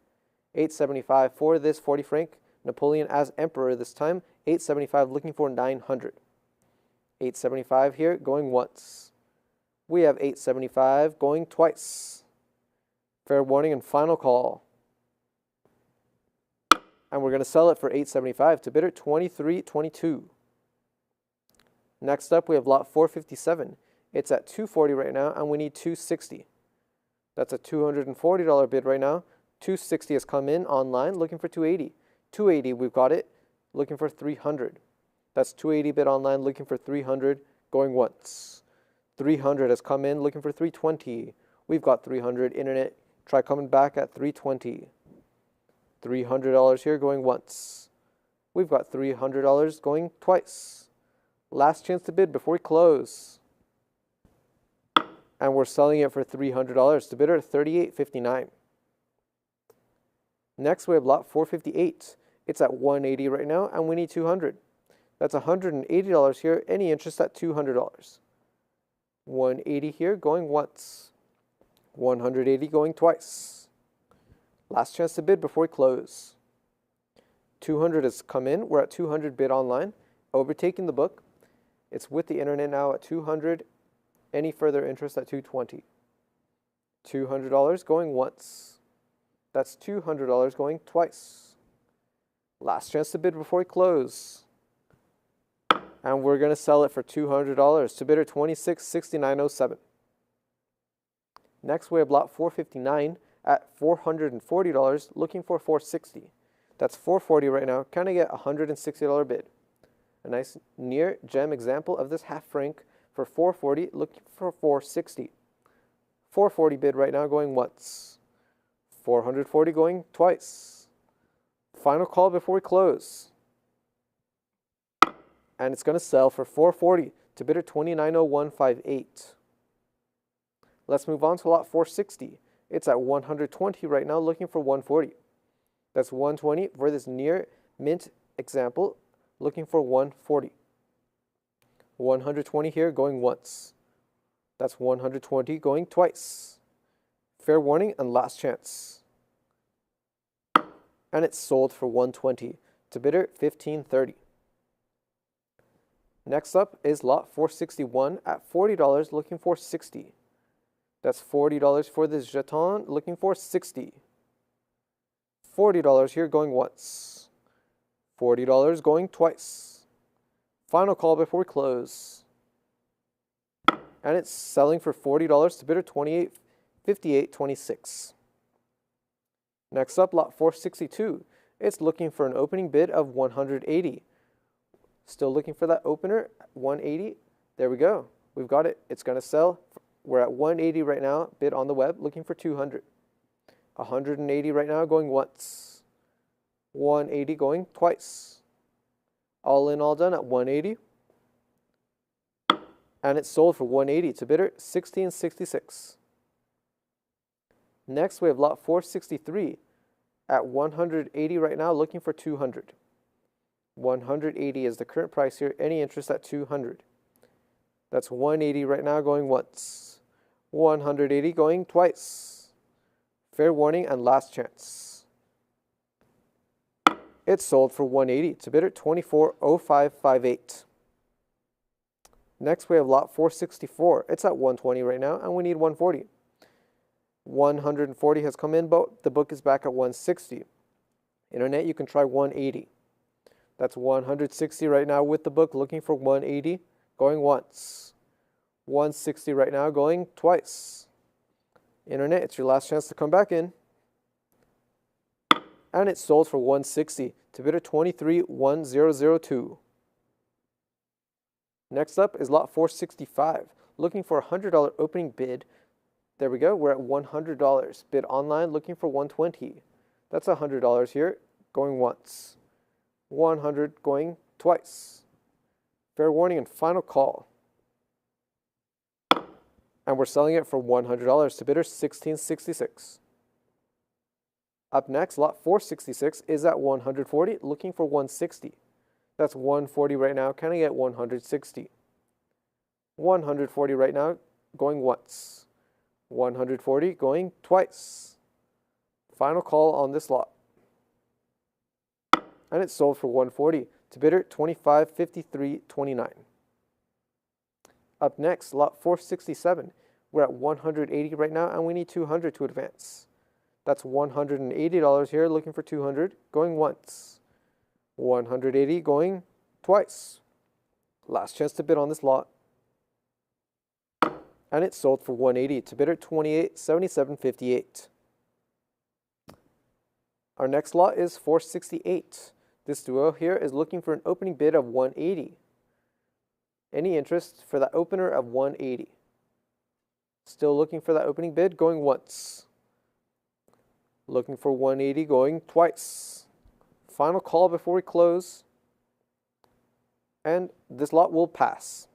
875 for this 40 franc. Napoleon as emperor this time. 875 looking for 900. 875 here, going once. We have 875 going twice. Fair warning and final call. And we're going to sell it for 875 to bidder 2322. Next up, we have lot 457. It's at 240 right now, and we need 260. That's a $240 bid right now. 260 has come in online, looking for 280. 280, we've got it, looking for 300. That's 280 bid online, looking for 300, going once. 300 has come in, looking for 320. We've got 300. Internet, try coming back at 320. $300 here, going once. We've got $300 going twice. Last chance to bid before we close. And we're selling it for $300 to bidder $38.59. Next, we have lot 458. It's at 180 right now, and we need 200. That's $180 here. Any interest at $200. 180 here, going once. 180 going twice. Last chance to bid before we close. 200 has come in. We're at 200 bid online, overtaking the book. It's with the internet now at 200. Any further interest at 220. $200 going once. That's $200 going twice. Last chance to bid before we close. And we're going to sell it for $200 to bidder $2669.07. Next, we have lot 459 at $440, looking for $460. That's $440 right now. Can I get a $160 bid? A nice near gem example of this half franc for $440, looking for $460. $440 bid right now, going once. $440 going twice. Final call before we close. And it's going to sell for $440 to bidder $29.0158. Let's move on to lot 460. It's at $120 right now, looking for $140. That's $120 for this near mint example, looking for $140. $120 here, going once. That's $120 going twice. Fair warning and last chance. And it's sold for $120 to bidder $15.30. Next up is lot 461 at $40, looking for $60. That's $40 for this jeton, looking for $60. $40 here, going once. $40 going twice. Final call before we close. And it's selling for $40 to bidder $28.5826. Next up, lot 462. It's looking for an opening bid of $180. Still looking for that opener, $180. There we go. We've got it. It's going to sell. We're at $180 right now, bid on the web, looking for $200. $180 right now, going once. $180 going twice. All in, all done at $180. And it's sold for $180 to bidder $16.66. Next, we have lot 463 at $180 right now, looking for $200. $180 is the current price here. Any interest at $200. That's $180 right now, going once. $180 going twice. Fair warning and last chance. It's sold for $180 to bidder $24.0558. Next, we have lot 464. It's at $120 right now, and we need $140. $140 has come in, but the book is back at $160. Internet, you can try $180. That's $160 right now with the book, looking for $180, going once. $160 right now, going twice. Internet, it's your last chance to come back in. And it's sold for $160 to bidder $23.1002. Next up is lot 465, looking for a $100 opening bid. There we go, we're at $100. Bid online, looking for $120. That's $100 here, going once. $100 going twice. Fair warning and final call. And we're selling it for $100 to bidder $16.66. Up next, lot 466 is at $140, looking for $160. That's $140 right now. Can I get $160? $140 right now, going once. $140 going twice. Final call on this lot. And it's sold for $140 to bidder $25.5329. Up next, lot 467. We're at $180 right now, and we need $200 to advance. That's $180 here, looking for $200, going once. $180 going twice. Last chance to bid on this lot. And it's sold for $180 to bidder $28.7758. Our next lot is 468. This duo here is looking for an opening bid of $180. Any interest for that opener of $180? Still looking for that opening bid, going once. Looking for $180, going twice. Final call before we close. And this lot will pass.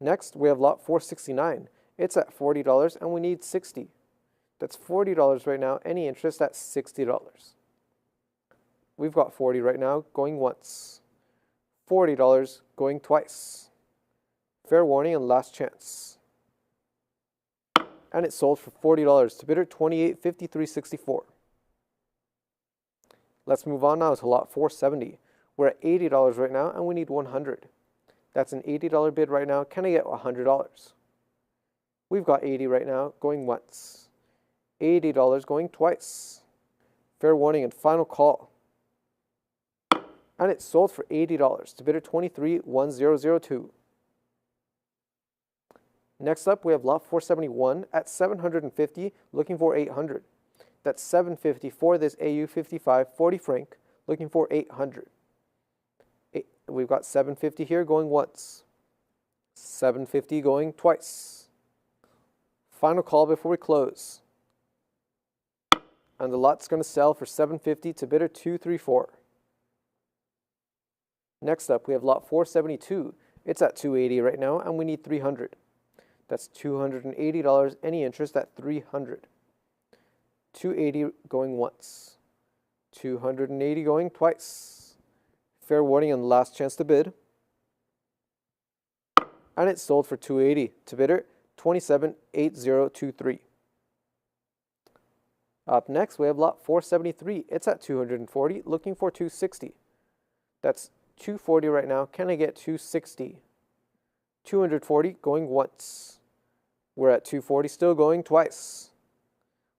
Next, we have lot 469. It's at $40 and we need $60. That's $40 right now. Any interest at $60. We've got $40 right now, going once. $40 going twice. Fair warning and last chance. And it sold for $40 to bidder $28.5364. Let's move on now to lot 470. We're at $80 right now and we need $100. That's an $80 bid right now. Can I get $100? We've got $80 right now, going once. $80 going twice. Fair warning and final call. And it's sold for $80 to bidder $23.1002. Next up, we have lot 471 at $750, looking for $800. That's 750 for this AU55 40 franc, looking for 800. We've got 750 here going once. 750 going twice. Final call before we close. And the lot's going to sell for 750 to bidder 234. Next up, we have lot 472. It's at 280 right now, and we need 300. That's $280. Any interest at 300. 280 going once. 280 going twice. Fair warning on the last chance to bid. And it's sold for 280 to bidder 278023. Up next, we have lot 473. It's at 240, looking for 260. That's 240 right now. Can I get 260? 240 going once. We're at 240, still going twice.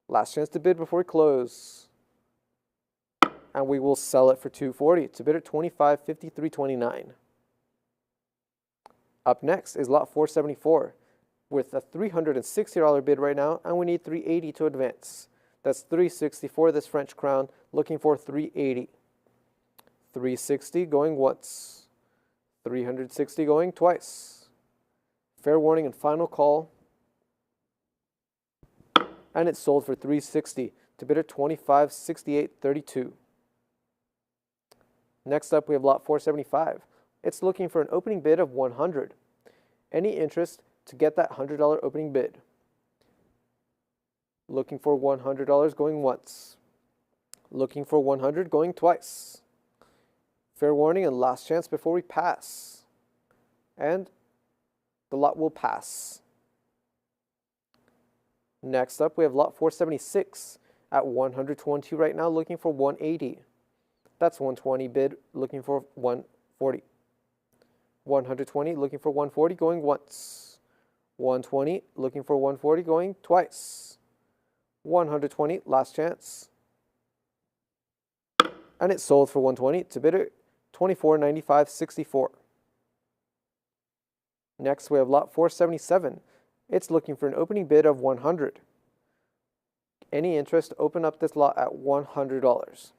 Last chance to bid before we close. And we will sell it for 240 to bid at 2553.29. Up next is lot 474 with a $360 bid right now, and we need 380 to advance. That's 360 for this French crown, looking for 380. 360 going once. 360 going twice. Fair warning and final call. And it's sold for 360 to bid at 2568.32. Next up, we have lot 475. It's looking for an opening bid of 100. Any interest to get that $100 opening bid? Looking for $100 going once. Looking for 100 going twice. Fair warning and last chance before we pass. And the lot will pass. Next up, we have lot 476 at 120 right now, looking for 180. That's 120 bid, looking for 140. 120, looking for 140, going once. 120, looking for 140, going twice. 120, last chance. And it's sold for 120 to bidder 2495.64. Next, we have lot 477. It's looking for an opening bid of 100. Any interest, open up this lot at $100.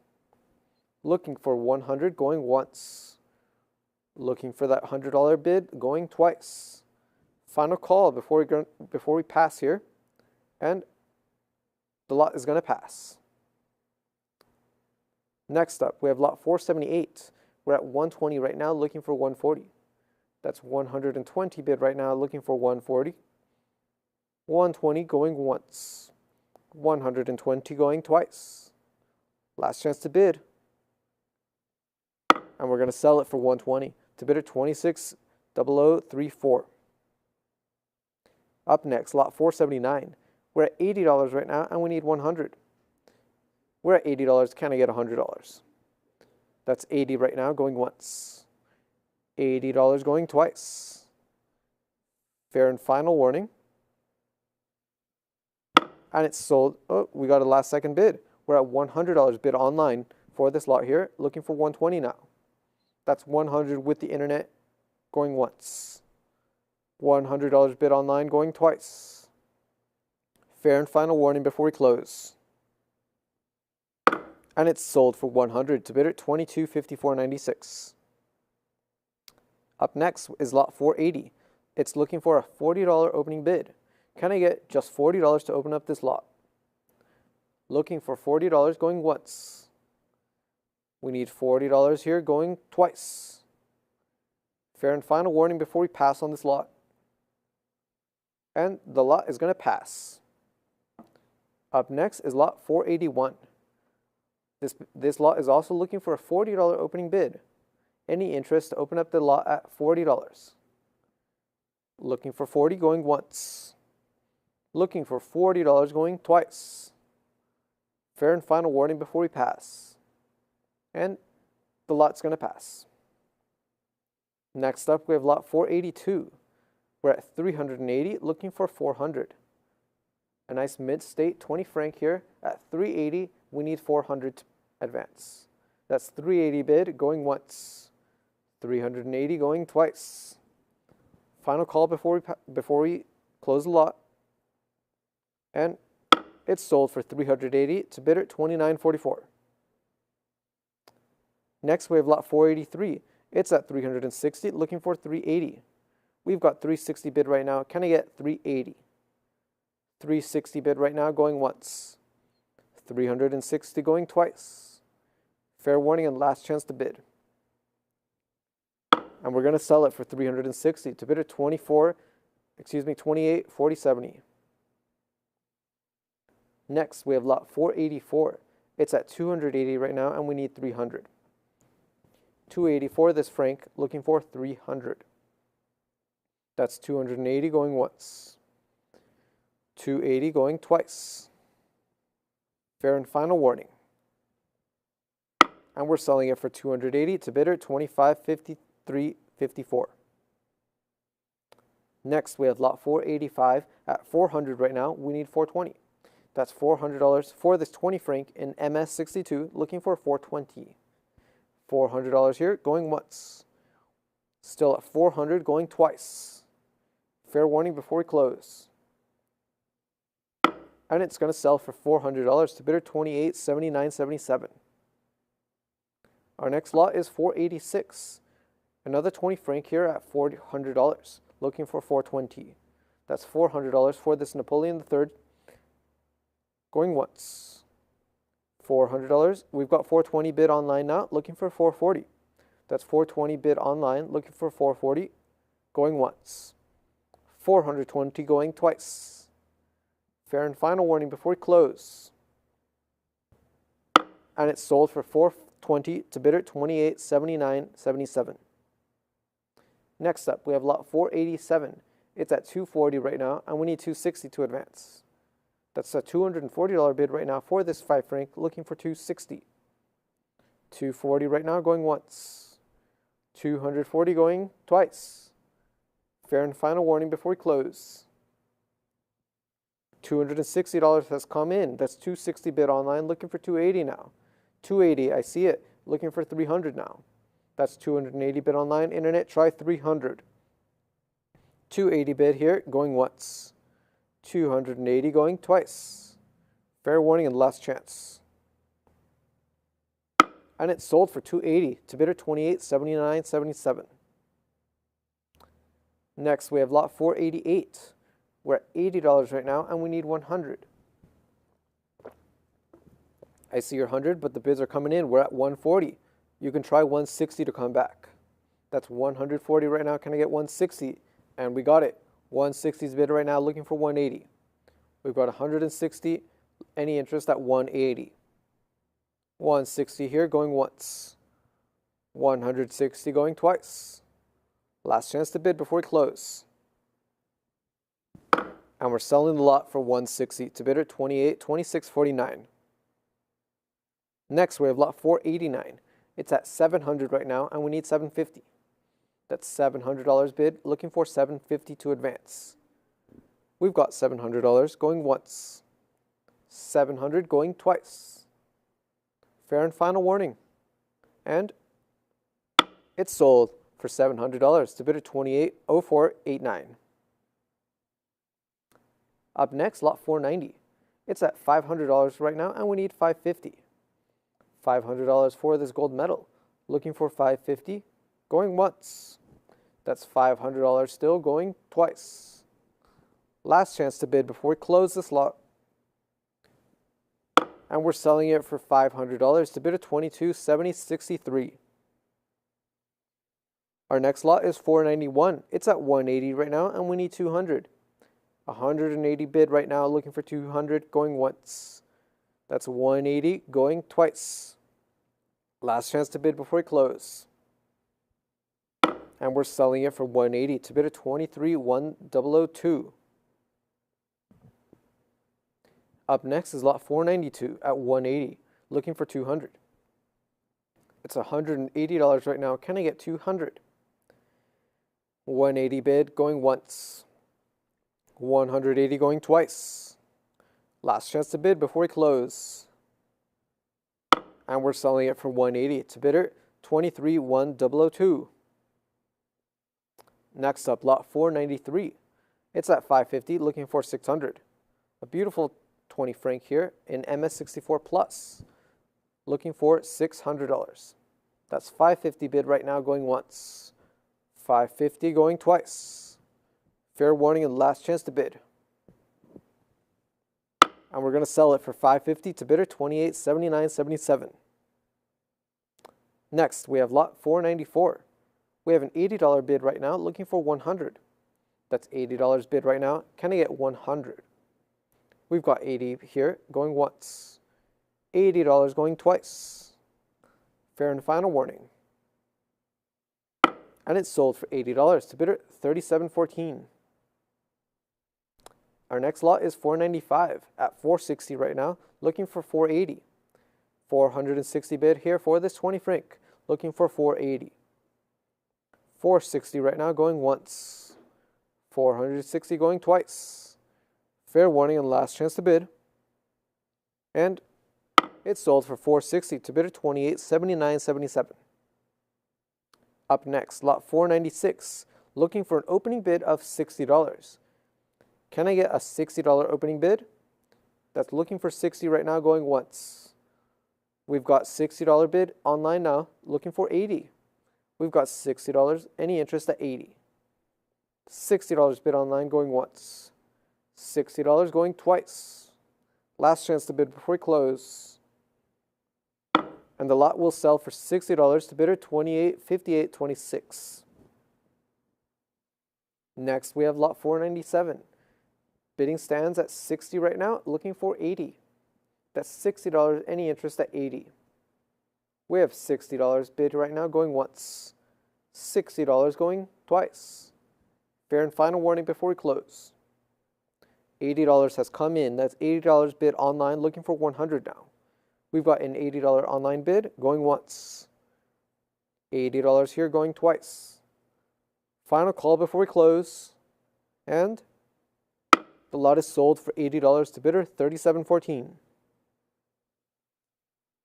Looking for 100, going once. Looking for that $100 bid, going twice. Final call before we pass here, and the lot is going to pass. Next up, we have lot 478. We're at 120 right now, looking for 140. That's 120 bid right now, looking for 140. 120 going once. 120 going twice. Last chance to bid. And we're going to sell it for 120 to bid at 260034. Up next, lot 479. We're at $80 right now, and we need 100. We're at $80. Can I get $100? That's 80 right now, going once. $80 going twice. Fair and final warning. And it's sold. Oh, we got a last second bid. We're at $100 bid online for this lot here, looking for 120 now. That's 100 with the internet, going once. $100 bid online, going twice. Fair and final warning before we close. And it's sold for 100 to bid at 2254.96. Up next is lot 480. It's looking for a $40 opening bid. Can I get just $40 to open up this lot? Looking for $40 going once. We need $40 here going twice. Fair and final warning before we pass on this lot. And the lot is going to pass. Up next is lot 481. This lot is also looking for a $40 opening bid. Any interest to open up the lot at $40. Looking for 40 going once. Looking for $40 going twice. Fair and final warning before we pass. And the lot's going to pass. Next up, we have lot 482. We're at 380, looking for 400. A nice mid-state 20 franc here. At 380, we need 400 to advance. That's 380 bid, going once. 380 going twice. Final call before we close the lot. And It's sold for 380 to bidder 29.44. Next we have lot 483. It's at 360, looking for 380. We've got 360 bid right now. Can I get 380? 360 bid right now, going once. 360 going twice. Fair warning and last chance to bid. And we're going to sell it for 360 to bidder 28.4070. Next, we have lot 484. It's at 280 right now, and we need 300. 284, this Frank, looking for 300. That's 280 going once. 280 going twice. Fair and final warning. And we're selling it for 280 to bidder 25.5354. Next, we have lot 485 at 400 right now. We need 420. That's $400 for this 20 Frank in MS62, looking for 420. $400 here, going once. Still at 400, going twice. Fair warning before we close. And it's going to sell for $400 to bidder 28.7977. Our next lot is 486. Another 20 Frank here at $400, looking for 420. That's $400 for this Napoleon III, going once. $400. We've got 420 bid online now, looking for 440. That's 420 bid online, looking for 440, going once. 420 going twice. Fair and final warning before we close. And it's sold for 420 to bidder 28.7977. Next up, we have lot 487. It's at 240 right now, and we need 260 to advance. That's a $240 bid right now for this 5 Frank, looking for 260. 240 right now, going once. 240 going twice. Fair and final warning before we close. $260 has come in. That's 260 bid online, looking for 280 now. 280, I see it, looking for 300 now. That's 280 bid online. Internet, try 300. 280 bid here, going once. 280 going twice. Fair warning and last chance. And it's sold for 280 to bidder 28.7977. Next, we have lot 488. We're at $80 right now, and we need 100. I see your 100, but the bids are coming in. We're at 140. You can try 160 to come back. That's 140 right now. Can I get 160? And we got it. 160's bid right now, looking for 180. We've got 160. Any interest at 180. 160 here, going once. 160 going twice. Last chance to bid before we close. And we're selling the lot for 160 to bidder 26.49. Next, we have lot 489. It's at 700 right now, and we need 750. That's $700 bid, looking for 750 to advance. We've got $700 going once. 700 going twice. Fair and final warning. And it's sold for $700 to bidder 28.0489. Up next, lot 490. It's at $500 right now, and we need 550. $500 for this gold medal. Looking for 550, going once. That's $500 still, going twice. Last chance to bid before we close this lot. And we're selling it for $500 to bid a 22.7063. Our next lot is 491. It's at 180 right now, and we need 200. 180 bid right now, looking for 200, going once. That's 180, going twice. Last chance to bid before we close. And we're selling it for 180 to bid a 23.1002. Up next is lot 492 at 180, looking for 200. It's $180 right now. Can I get 200? 180 bid, going once. 180 going twice. Last chance to bid before we close. And we're selling it for 180 to bidder 23.1002. Next up, lot 493. It's at 550, looking for 600. A beautiful 20 franc here in MS64 Plus, looking for $600. That's 550 bid right now, going once. 550 going twice. Fair warning and last chance to bid. And we're going to sell it for 550 to bidder 2879.77. Next, we have lot 494. We have an $80 bid right now, looking for 100. That's $80 bid right now. Can I get 100? We've got 80 here, going once. $80 going twice. Fair and final warning. And it's sold for $80 to bidder 37.14. Our next lot is 495 at 460 right now, looking for 480. 460 bid here for this 20 franc, looking for 480. 460 right now, going once. 460 going twice. Fair warning and last chance to bid. And it's sold for 460 to bidder 2879.77. Up next, lot 496, looking for an opening bid of $60. Can I get a $60 opening bid? That's looking for 60 right now, going once. We've got $60 bid online now, looking for 80. We've got $60, any interest at 80. $60 bid online, going once. $60 going twice. Last chance to bid before we close. And the lot will sell for $60 to bidder 2858.26. Next, we have lot 497. Bidding stands at 60 right now, looking for 80. That's $60, any interest at 80. We have $60 bid right now, going once. $60 going twice. Fair and final warning before we close. $80 has come in. That's $80 bid online, looking for 100 now. We've got an $80 online bid, going once. $80 here, going twice. Final call before we close. And the lot is sold for $80 to bidder 37.14.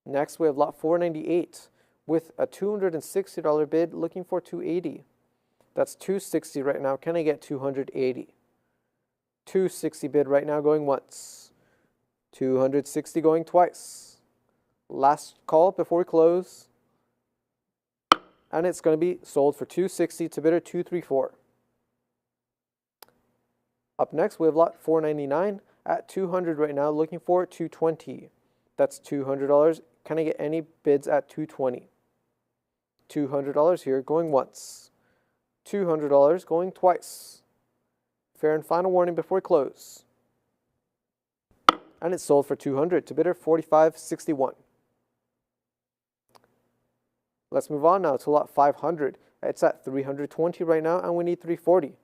Next, we have lot 498 with a $260 bid, looking for 280. That's 260 right now. Can I get 280? 260 bid right now, going once. 260 going twice. Last call before we close. And it's going to be sold for 260 to bidder 234. Up next, we have lot 499 at 200 right now, looking for 220. That's $200. Can I get any bids at 220? $200 here, going once. $200 going twice. Fair and final warning before we close. And it's sold for 200 to bidder 45.61. Let's move on now to lot 500. It's at 320 right now, and we need 340.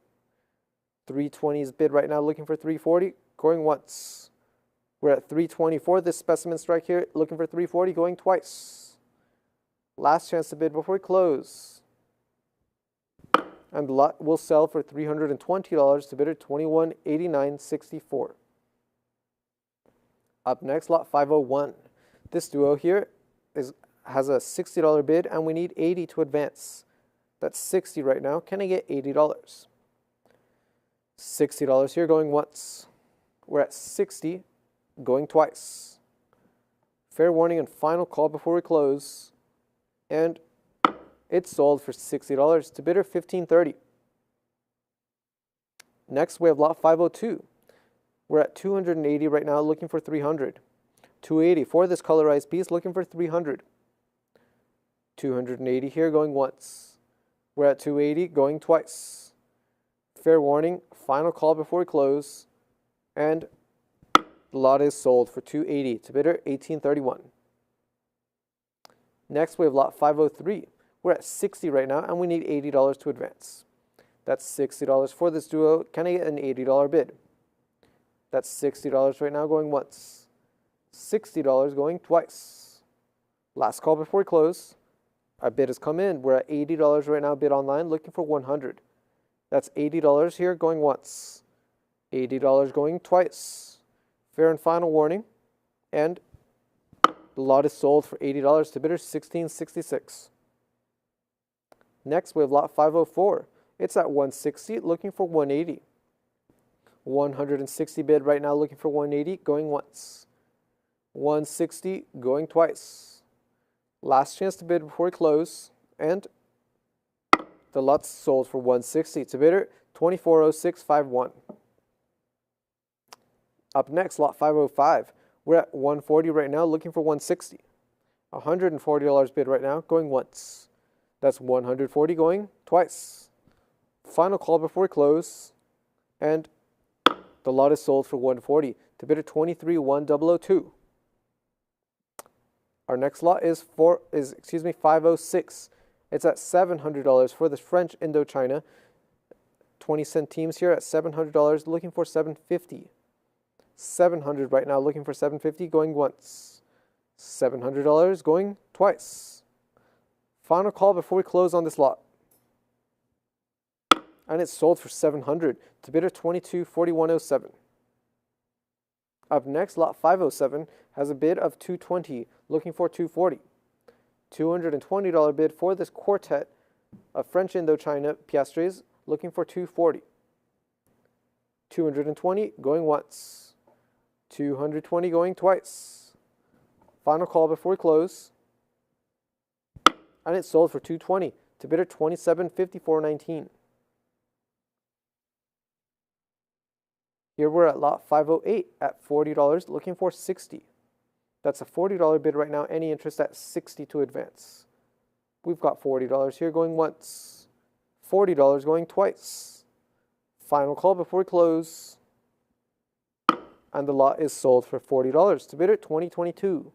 320 is bid right now, looking for 340, going once. We're at 324, this specimen strike here, looking for 340, going twice. Last chance to bid before we close. And the lot will sell for $320 to bidder 2189.64. Up next, lot 501. This duo here has a $60 bid, and we need 80 to advance. That's 60 right now. Can I get $80? $60 here, going once. We're at 60, going twice. Fair warning and final call before we close. And it's sold for $60 to bidder 1530. Next, we have lot 502. We're at 280 right now, looking for 300. 280 for this colorized piece, looking for 300. 280 here, going once. We're at 280, going twice. Fair warning, final call before we close. And the lot is sold for 280 to bidder 1831. Next, we have lot 503. We're at 60 right now, and we need $80 to advance. That's $60 for this duo. Can I get an $80 bid? That's $60 right now, going once. $60 going twice. Last call before we close. Our bid has come in. We're at $80 right now, bid online, looking for 100. That's $80 here, going once. $80 going twice. Fair and final warning. And the lot is sold for $80 to bidder 1666. Next, we have lot 504. It's at 160, looking for 180. 160 bid right now, looking for 180, going once. 160, going twice. Last chance to bid before we close, and the lot's sold for 160. To bidder 240651. Up next, lot 505. We're at 140 right now, looking for 160. $140 bid right now, going once. That's 140 going twice. Final call before we close, and the lot is sold for 140. To bidder 231002. Our next lot is 506. It's at $700 for the French Indochina. 20-cent teams here at $700, looking for 750. 700 right now, looking for 750, going once. $700 going twice. Final call before we close on this lot. And it's sold for 700. To bidder 224107. Up next, lot 507 has a bid of 220, looking for 240. $220 bid for this quartet of French Indochina piastres, looking for 240. 220 going once. 220 going twice. Final call before we close. And it's sold for 220. To bidder 275419. Here we're at lot 508 at $40, looking for 60. That's a $40 bid right now. Any interest at 60 to advance. We've got $40 here going once. $40 going twice. Final call before we close. And the lot is sold for $40. To bidder 2022.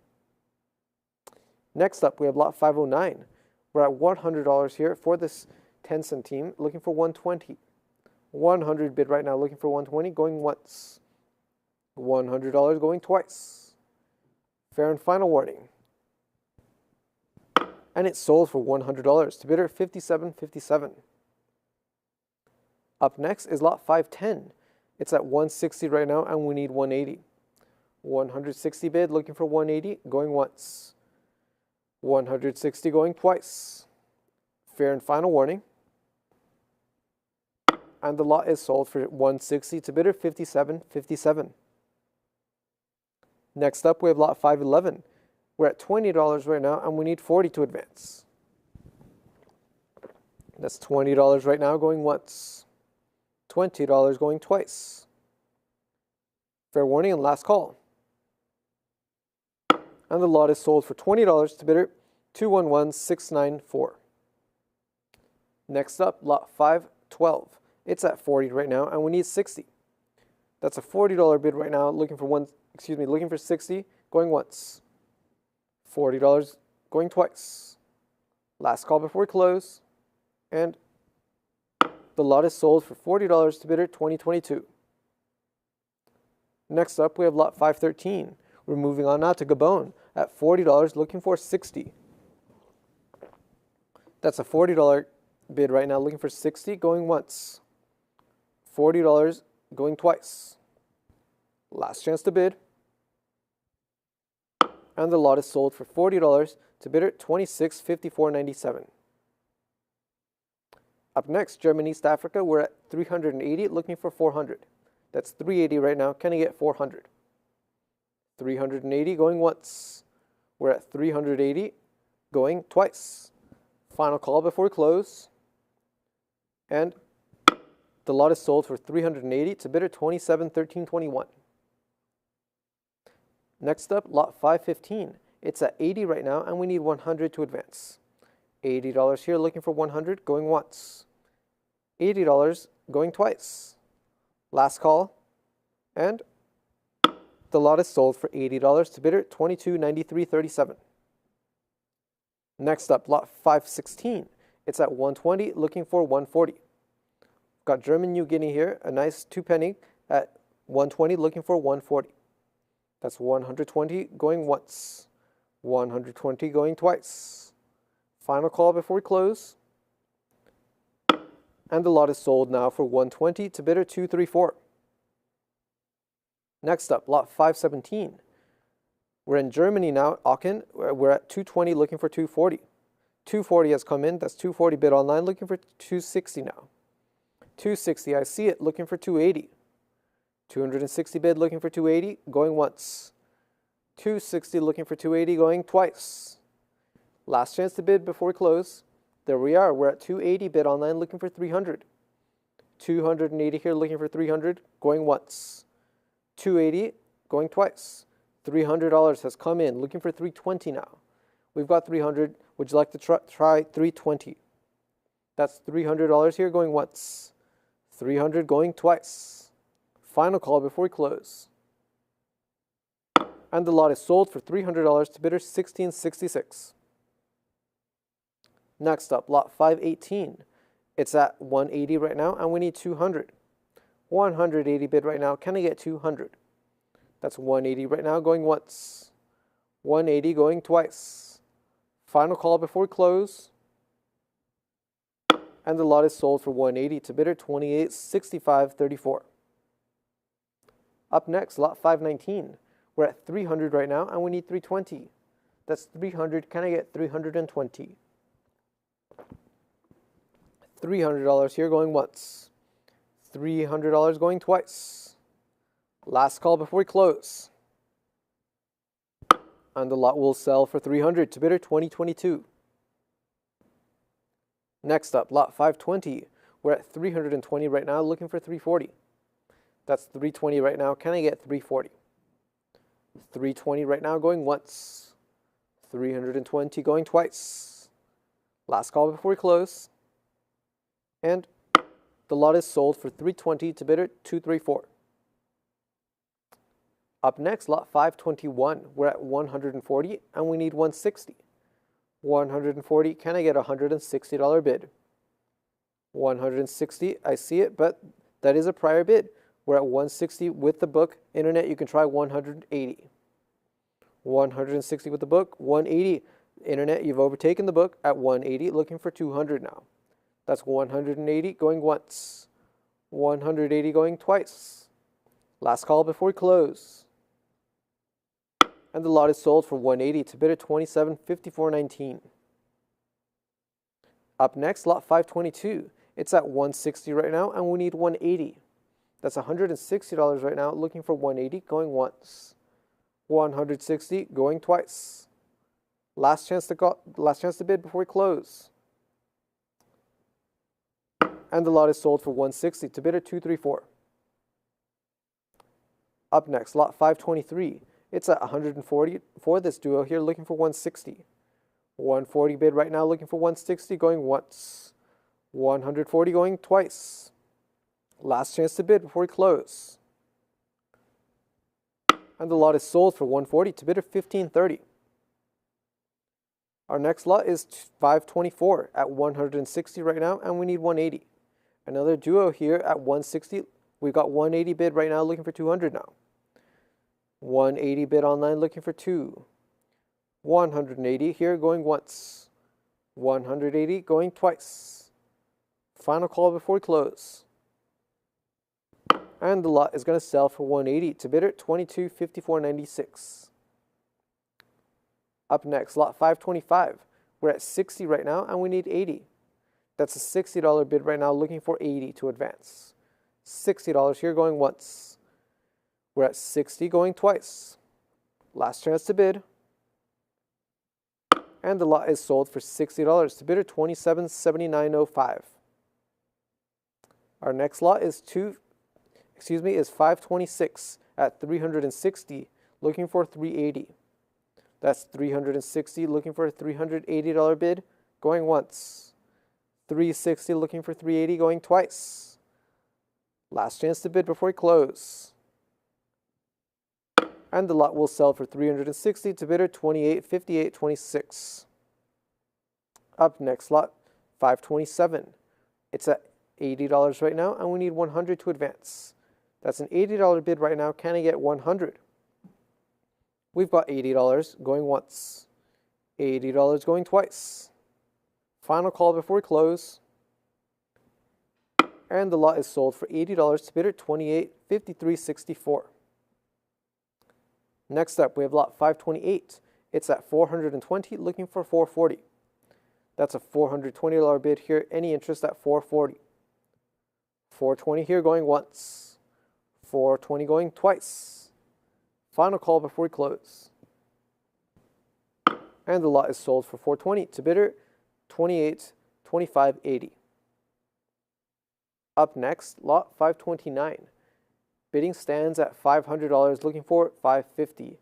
Next up, we have lot 509. We're at $100 here for this 10-cent team, looking for 120. 100 bid right now, looking for 120, going once. $100 going twice. Fair and final warning. And it's sold for $100. To bidder 5757. Up next is lot 510. It's at 160 right now, and we need 180. 160 bid, looking for 180, going once. 160 going twice. Fair and final warning. And the lot is sold for 160. To bidder 5757. Next up, we have lot 511. We're at $20 right now, and we need 40 to advance. That's $20 right now, going once. $20 going twice. Fair warning and last call. And the lot is sold for $20. To bidder 211694. Next up, lot 512. It's at 40 right now, and we need 60. That's a $40 bid right now, looking for 60, going once. $40 going twice. Last call before we close, and the lot is sold for $40. To bidder 2022. Next up, we have lot 513. We're moving on now to Gabon at $40, looking for 60. That's a $40 bid right now, looking for 60, going once. $40 going twice. Last chance to bid. And the lot is sold for $40. To bidder 265497. Up next, German East Africa, we're at 380, looking for 400. That's 380 right now. Can I get 400? 380 going once. We're at 380 going twice. Final call before we close. And the lot is sold for 380. To bidder 271321. Next up, lot 515. It's at 80 right now, and we need 100 to advance. $80 here, looking for 100, going once. $80 going twice. Last call, and the lot is sold for $80. To bidder 229337. Next up, lot 516. It's at 120, looking for 140. Got German New Guinea here, a nice 2-penny at 120, looking for 140. That's 120 going once. 120 going twice. Final call before we close. And the lot is sold now for 120. To bidder 234. Next up, lot 517. We're in Germany now, Aachen. We're at 220, looking for 240. 240 has come in. That's 240 bid online, looking for 260 now. 260, I see it, looking for 280. 260 bid looking for 280, going once. 260 looking for 280, going twice. Last chance to bid before we close. There we are. We're at 280 bid online looking for 300. 280 here looking for 300, going once. 280, going twice. $300 has come in, looking for 320 now. We've got 300. Would you like to try 320? That's $300 here, going once. 300 going twice. Final call before we close. And the lot is sold for $300 to bidder 1666. Next up, lot 518. It's at 180 right now, and we need 200. 180 bid right now. Can I get 200? That's 180 right now, going once. 180 going twice. Final call before we close. And the lot is sold for 180 to bidder 2865.34. Up next, lot 519. We're at 300 right now, and we need 320. That's 300. Can I get 320? $300 here, going once. $300 going twice. Last call before we close. And the lot will sell for 300 to bidder 2022. Next up, lot 520. We're at 320 right now, looking for 340. That's 320 right now. Can I get 340? 320 right now, going once. 320 going twice. Last call before we close. And the lot is sold for 320 to bidder 234. Up next, lot 521. We're at 140 and we need 160. 140. Can I get a $160 bid? 160. I see it, but that is a prior bid. We're at 160 with the book. Internet, you can try 180. 160 with the book. 180. Internet, you've overtaken the book at 180, looking for 200 now. That's 180 going once. 180 going twice. Last call before we close. And the lot is sold for 180 to bid at 2754.19. Up next, lot 522. It's at 160 right now, and we need 180. That's $160 right now, looking for 180, going once. 160 going twice. Last chance to bid before we close. And the lot is sold for 160 to bid at 234. Up next, lot 523. It's at 140 for this duo here, looking for 160. 140 bid right now, looking for 160, going once. 140 going twice. Last chance to bid before we close. And the lot is sold for 140 to bid at 1530. Our next lot is 524 at 160 right now, and we need 180. Another duo here at 160. We've got 180 bid right now, looking for 200 now. 180 bid online, looking for 2. 180 here, going once. 180 going twice. Final call before we close. And the lot is going to sell for 180 to bid at 2254.96. Up next, lot 525. We're at 60 right now, and we need 80. That's a $60 bid right now, looking for 80 to advance. $60 here, going once. We're at 60 going twice. Last chance to bid. And the lot is sold for $60 to bid at 2779.05. Our next lot is 526 at 360, looking for 380. That's 360 looking for a $380 bid, going once. 360 looking for 380, going twice. Last chance to bid before we close. And the lot will sell for 360 to bidder 2858.26. Up next, lot 527. It's at $80 right now, and we need 100 to advance. That's an $80 bid right now. Can I get 100? We've got $80 going once. $80 going twice. Final call before we close. And the lot is sold for $80 to bidder 2853.64. Next up, we have lot 528. It's at 420, looking for 440. That's a $420 bid here. Any interest at 440. 420 here, going once. 420 going twice. Final call before we close. And the lot is sold for 420 to bidder 2825.80. Up next, lot 529. Bidding stands at $500, looking for $550.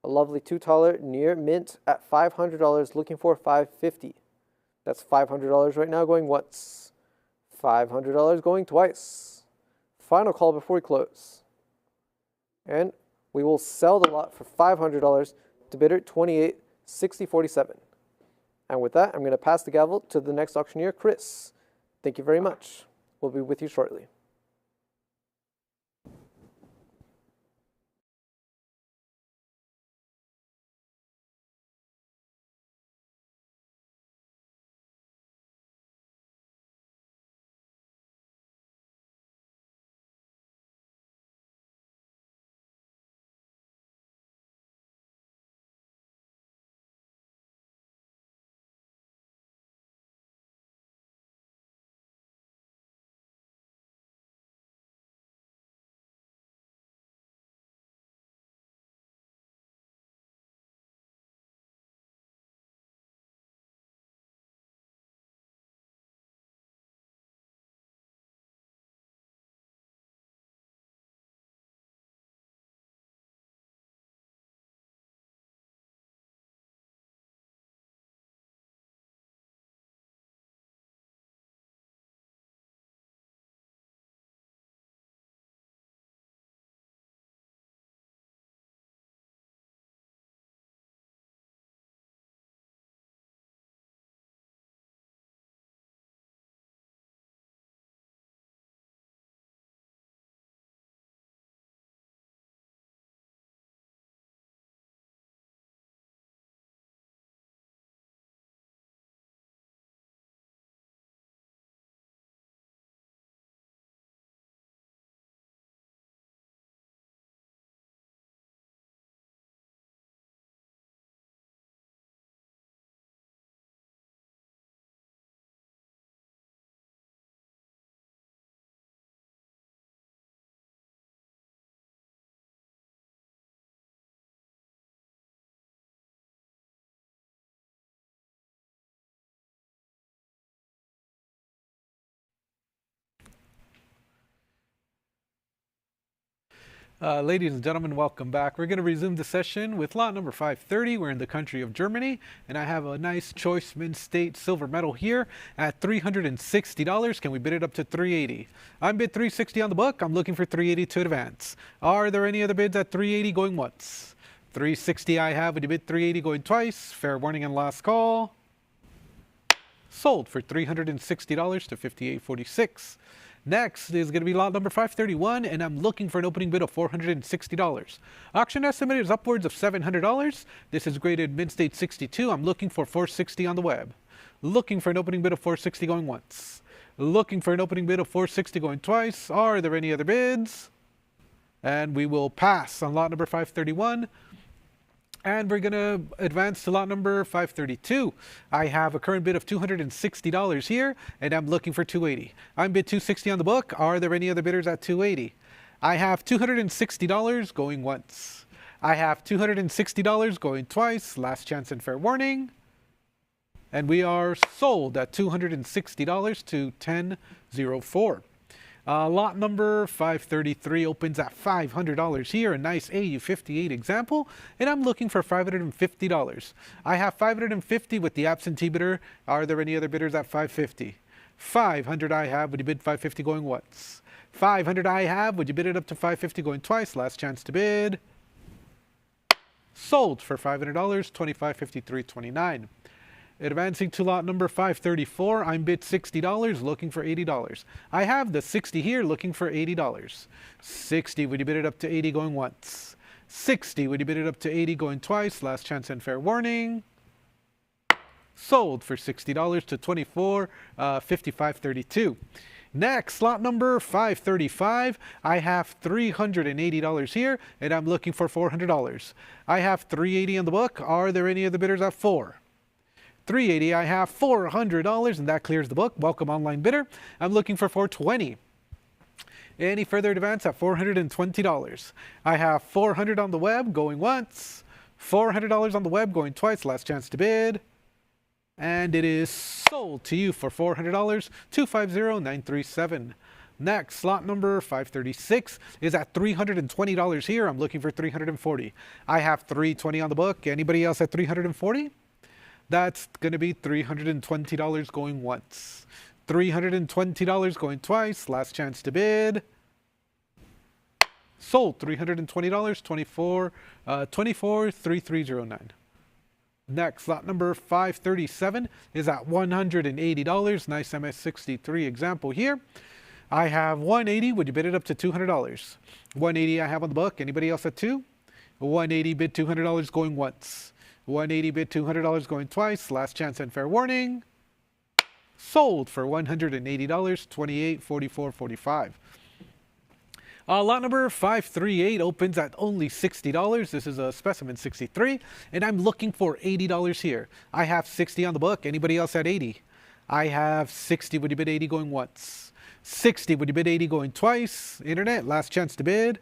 A lovely two-taller near mint at $500, looking for $550. That's $500 right now going once. $500 going twice. Final call before we close. And we will sell the lot for $500 to bidder 2860.47. And with that, I'm going to pass the gavel to the next auctioneer, Chris. Thank you very much. We'll be with you shortly. Ladies and gentlemen, welcome back. We're going to resume the session with lot number 530. We're in the country of Germany, and I have a nice choice Mint State silver medal here at $360. Can we bid it up to $380? I'm bid $360 on the book. I'm looking for $380 to advance. Are there any other bids at $380 going once? $360 I have. Would you bid $380 going twice? Fair warning and last call. Sold for $360 to $58.46. Next is going to be lot number 531, and I'm looking for an opening bid of $460. Auction estimate is upwards of $700. This is graded Mint State 62. I'm looking for $460 on the web. Looking for an opening bid of $460 going once. Looking for an opening bid of $460 going twice. Are there any other bids? And we will pass on lot number 531. And we're going to advance to lot number 532. I have a current bid of $260 here, and I'm looking for $280. I'm bid $260 on the book. Are there any other bidders at $280? I have $260 going once. I have $260 going twice. Last chance and fair warning. And we are sold at $260 to $10.04. Lot number 533 opens at $500 here, a nice AU58 example, and I'm looking for $550. I have $550 with the absentee bidder. Are there any other bidders at $550? $500 I have. Would you bid $550 going once? $500 I have. Would you bid it up to $550 going twice? Last chance to bid. Sold for $500, $25.53.29. Advancing to lot number 534, I'm bid $60, looking for $80. I have the 60 here, looking for $80. 60, would you bid it up to 80 going once? 60, would you bid it up to 80 going twice? Last chance and fair warning. Sold for $60 to $24.55.32. Next, lot number 535, I have $380 here, and I'm looking for $400. I have $380 on the book. Are there any other bidders at $4? $380, I have $400, and that clears the book. Welcome, online bidder. I'm looking for $420. Any further advance at $420. I have $400 on the web going once, $400 on the web going twice. Last chance to bid. And it is sold to you for $400, 250937. Next, slot number 536 is at $320 here. I'm looking for $340. I have $320 on the book. Anybody else at $340? That's going to be $320 going once, $320 going twice. Last chance to bid. Sold $320, 243309. Next, lot number 537 is at $180. Nice MS63 example here. I have 180. Would you bid it up to $200? 180 I have on the book. Anybody else at 2? 180 bid $200 going once. 180 bid $200 going twice. Last chance and fair warning. Sold for $180, 2844.45. Lot number 538 opens at only $60. This is a specimen 63, and I'm looking for $80 here. I have 60 on the book. Anybody else at 80? I have 60. Would you bid 80 going once? 60. Would you bid 80 going twice? Internet, last chance to bid.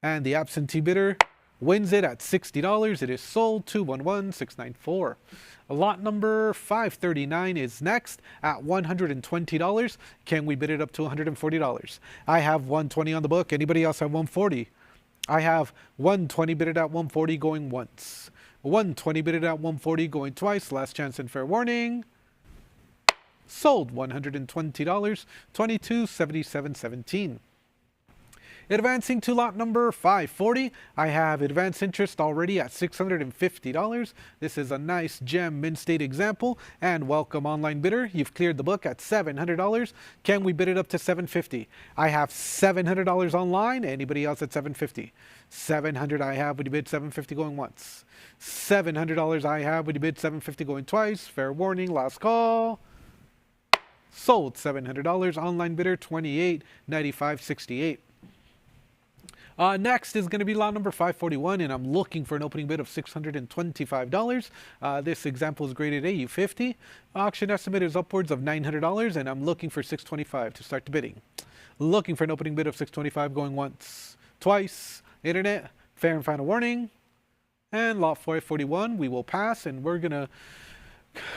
And the absentee bidder wins it at $60. It is sold 211694. Lot number 539 is next at $120. Can we bid it up to $140? I have 120 on the book. Anybody else have 140? I have 120 bidded at 140 going once. 120 bidded at 140 going twice. Last chance and fair warning. Sold $120, 2277.17. Advancing to lot number 540, I have advanced interest already at $650. This is a nice gem mid-state example, and welcome online bidder. You've cleared the book at $700. Can we bid it up to $750? I have $700 online. Anybody else at $750? $700 I have. Would you bid $750 going once? $700 I have. Would you bid $750 going twice? Fair warning. Last call. Sold $700. Online bidder 2895.68. Next is going to be lot number 541, and I'm looking for an opening bid of $625. This example is graded AU50. Auction estimate is upwards of $900, and I'm looking for $625 to start the bidding. Looking for an opening bid of $625 going once, twice. Internet, fair and final warning. And lot 541, we will pass, and we're going to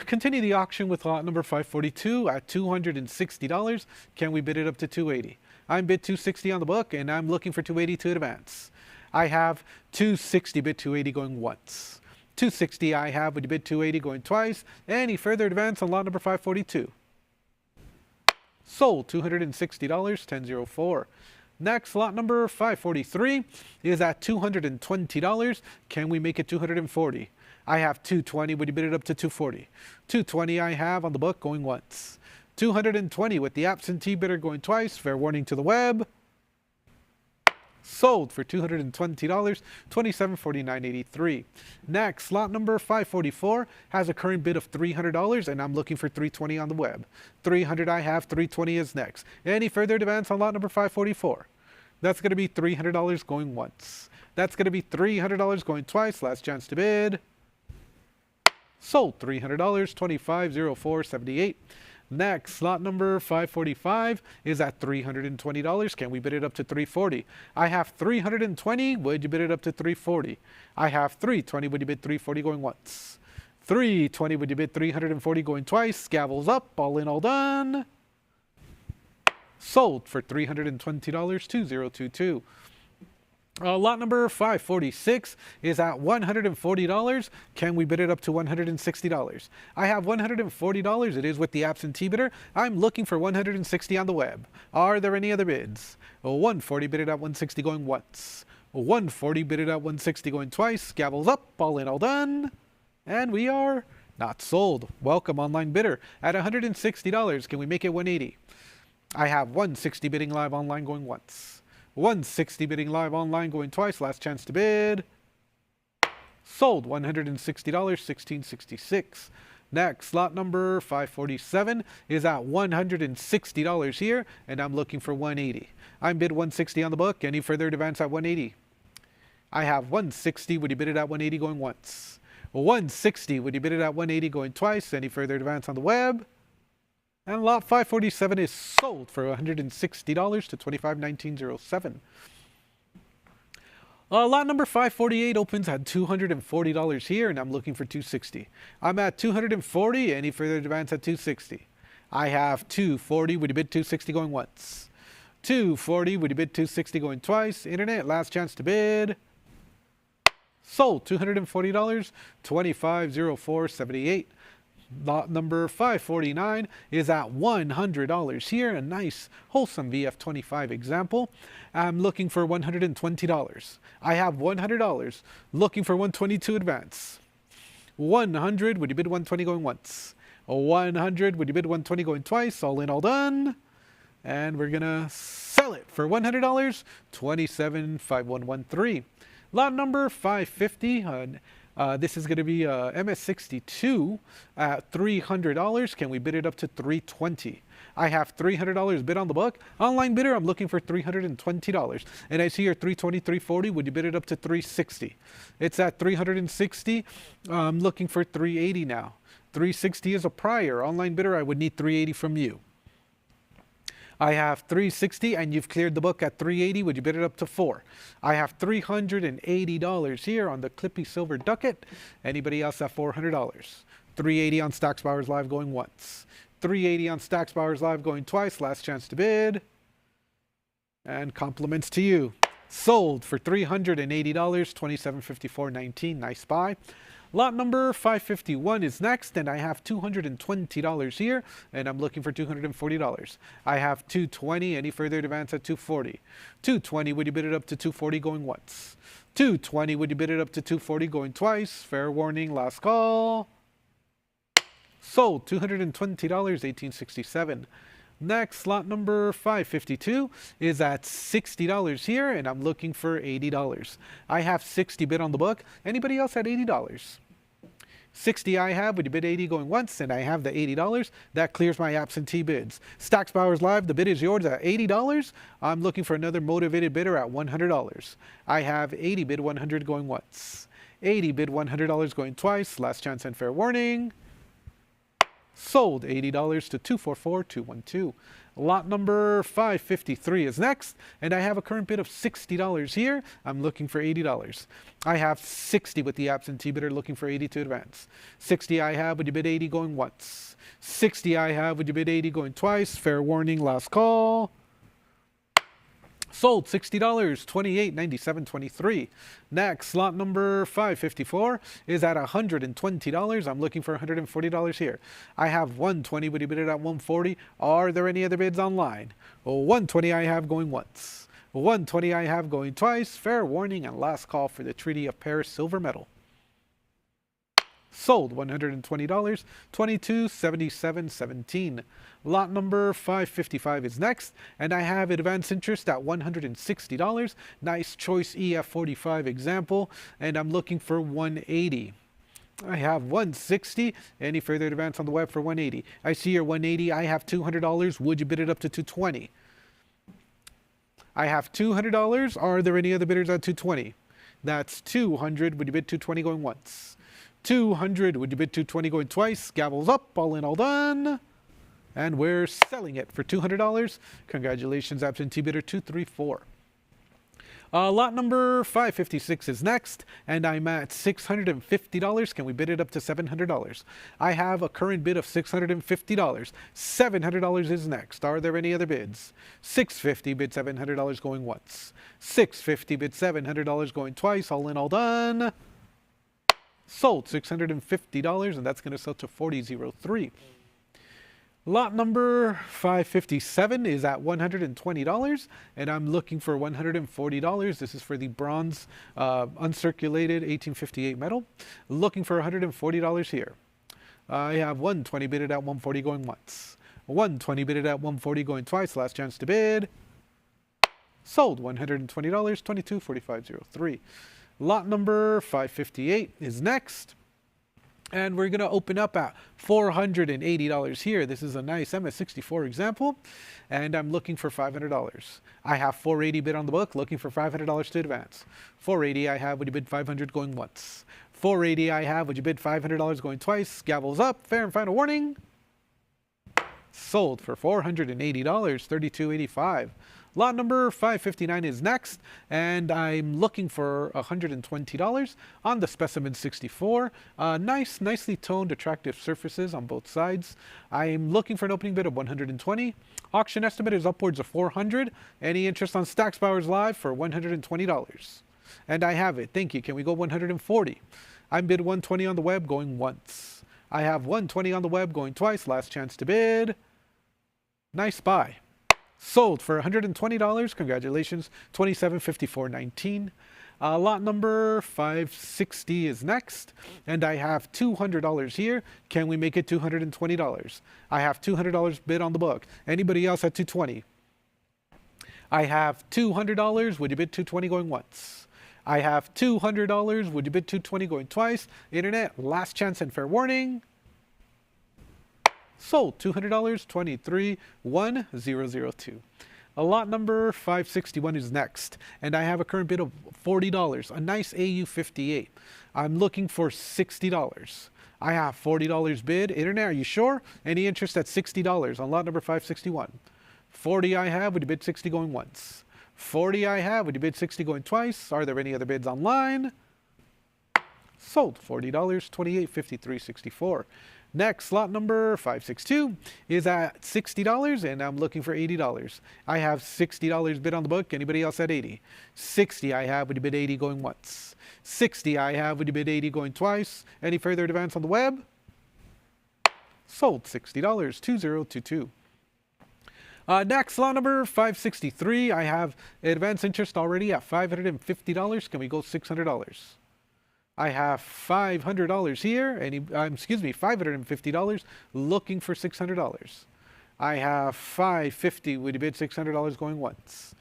continue the auction with lot number 542 at $260. Can we bid it up to $280? I'm bid $260 on the book, and I'm looking for $280 to advance. I have $260 bid $280 going once. $260 I have. Would you bid $280 going twice? Any further advance on lot number 542? Sold $260, 1004. Next, lot number 543 is at $220. Can we make it $240? I have $220. Would you bid it up to $240? $220 I have on the book going once. $220 with the absentee bidder going twice. Fair warning to the web. Sold for $220, 2749.83. Next, lot number 544 has a current bid of $300, and I'm looking for $320 on the web. $300 I have. $320 is next. Any further advance on lot number 544? That's going to be $300 going once. That's going to be $300 going twice. Last chance to bid. Sold $300, 2504.78. Next, lot number 545 is at $320. Can we bid it up to $340? I have $320. Would you bid it up to $340? I have $320. Would you bid $340 going once? $320. Would you bid $340 going twice? Gavels up. All in, all done. Sold for $320, 2022. Lot number 546 is at $140. Can we bid it up to $160? I have $140. It is with the absentee bidder. I'm looking for $160 on the web. Are there any other bids? $140 bid it at $160 going once. $140 bid it at $160 going twice. Gavels up. All in, all done. And we are not sold. Welcome online bidder at $160. Can we make it $180? I have $160 bidding live online going once. $160 bidding live online going twice. Last chance to bid. Sold $160, 1666. Next, lot number 547 is at $160 here, and I'm looking for $180. I'm bid $160 on the book. Any further advance at $180? I have $160. Would you bid it at $180 going once? $160. Would you bid it at $180 going twice? Any further advance on the web? And lot 547 is sold for $160 to $25,1907. Lot number 548 opens at $240 here, and I'm looking for $260. I'm at $240. Any further advance at $260? I have $240. Would you bid $260 going once? $240. Would you bid $260 going twice? Internet, last chance to bid. Sold $240. $25,0478. Lot number 549 is at $100 here. A nice wholesome VF25 example. I'm looking for $120. I have $100. Looking for $122 advance. 100. Would you bid 120 going once? 100. Would you bid 120 going twice? All in, all done. And we're gonna sell it for $100. 275113. Lot number 550. This is going to be MS62 at $300. Can we bid it up to $320? I have $300 bid on the book. Online bidder, I'm looking for $320. And I see your $320, $340. Would you bid it up to $360? It's at $360. I'm looking for $380 now. $360 is a prior. Online bidder, I would need $380 from you. I have $360 and you've cleared the book at $380. Would you bid it up to $4? I have $380 here on the Clippy Silver Ducat. Anybody else at $400? $380 on Stacks Bowers Live going once. $380 on Stacks Bowers Live going twice. Last chance to bid. And compliments to you. Sold for $380. $2754.19. Nice buy. Lot number 551 is next, and I have $220 here, and I'm looking for $240. I have $220. Any further advance at $240? $220. Would you bid it up to $240 going once? $220. Would you bid it up to $240 going twice? Fair warning. Last call. Sold $220. $1867. Next, lot number 552 is at $60 here, and I'm looking for $80. I have 60 bid on the book. Anybody else at $80? 60 I have. Would you bid 80 going once? And I have the $80. That clears my absentee bids. Stacks Bowers Live, the bid is yours at $80. I'm looking for another motivated bidder at $100. I have 80 bid 100 going once. 80 bid $100 going twice. Last chance and fair warning. Sold $80 to $244,212. Lot number 553 is next, and I have a current bid of $60 here. I'm looking for $80. I have 60 with the absentee bidder looking for 80 to advance. 60 I have. Would you bid 80 going once? 60 I have. Would you bid 80 going twice? Fair warning. Last call. Sold $60. $28.97.23. Next, lot number 554 is at $120. I'm looking for $140 here. I have $120. Would you bid it at $140? Are there any other bids online? $120 I have going once. $120 I have going twice. Fair warning and last call for the Treaty of Paris silver medal. Sold $120. $22.77.17. Lot number 555 is next, and I have advanced interest at $160. Nice choice EF45 example, and I'm looking for $180. I have $160. Any further advance on the web for $180? I see your $180. I have $200. Would you bid it up to $220? I have $200. Are there any other bidders at $220? That's $200. Would you bid $220 going once? $200. Would you bid $220 going twice? Gavels up. All in, all done. And we're selling it for $200. Congratulations, absentee bidder 234. Lot number 556 is next, and I'm at $650. Can we bid it up to $700? I have a current bid of $650. $700 is next. Are there any other bids? $650 bid $700 going once. $650 bid $700 going twice. All in, all done. Sold $650, and that's going to sell to $40.03. Lot number 557 is at $120, and I'm looking for $140. This is for the bronze uncirculated 1858 metal. Looking for $140 here. I have $120 bidded at $140 going once. $120 bidded at $140 going twice. Last chance to bid. Sold $120. $22.4503. Lot number 558 is next. And we're going to open up at $480 here. This is a nice MS64 example. And I'm looking for $500. I have $480 bid on the book, looking for $500 to advance. $480 I have. Would you bid $500 going once? $480 I have. Would you bid $500 going twice? Gavels up. Fair and final warning. Sold for $480, $32.85. Lot number 559 is next, and I'm looking for $120 on the Specimen 64. Nicely toned, attractive surfaces on both sides. I'm looking for an opening bid of $120. Auction estimate is upwards of $400. Any interest on Stacks Bowers Live for $120? And I have it. Thank you. Can we go $140? I'm bid $120 on the web, going once. I have $120 on the web, going twice. Last chance to bid. Nice buy. Sold for $120. Congratulations. $27.54.19. Lot number 560 is next, and I have $200 here. Can we make it $220? I have $200 bid on the book. Anybody else at $220? I have $200. Would you bid $220 going once? I have $200. Would you bid $220 going twice? Internet, last chance and fair warning. Sold $200, 231002. Lot number 561 is next, and I have a current bid of $40. A nice AU58. I'm looking for $60. I have $40 bid. Internet, are you sure? Any interest at $60 on lot number 561? 40 I have. Would you bid 60 going once? 40 I have. Would you bid 60 going twice? Are there any other bids online? Sold $40, $28.53.64. Next, lot number 562 is at $60, and I'm looking for $80. I have $60 bid on the book. Anybody else at $80? 60 I have. Would you bid 80 going once? 60 I have. Would you bid 80 going twice? Any further advance on the web? Sold $60, 2022. Next, lot number 563. I have advance interest already at $550. Can we go $600? I have $500 here, $550, looking for $600. I have $550, would you bid $600 going once?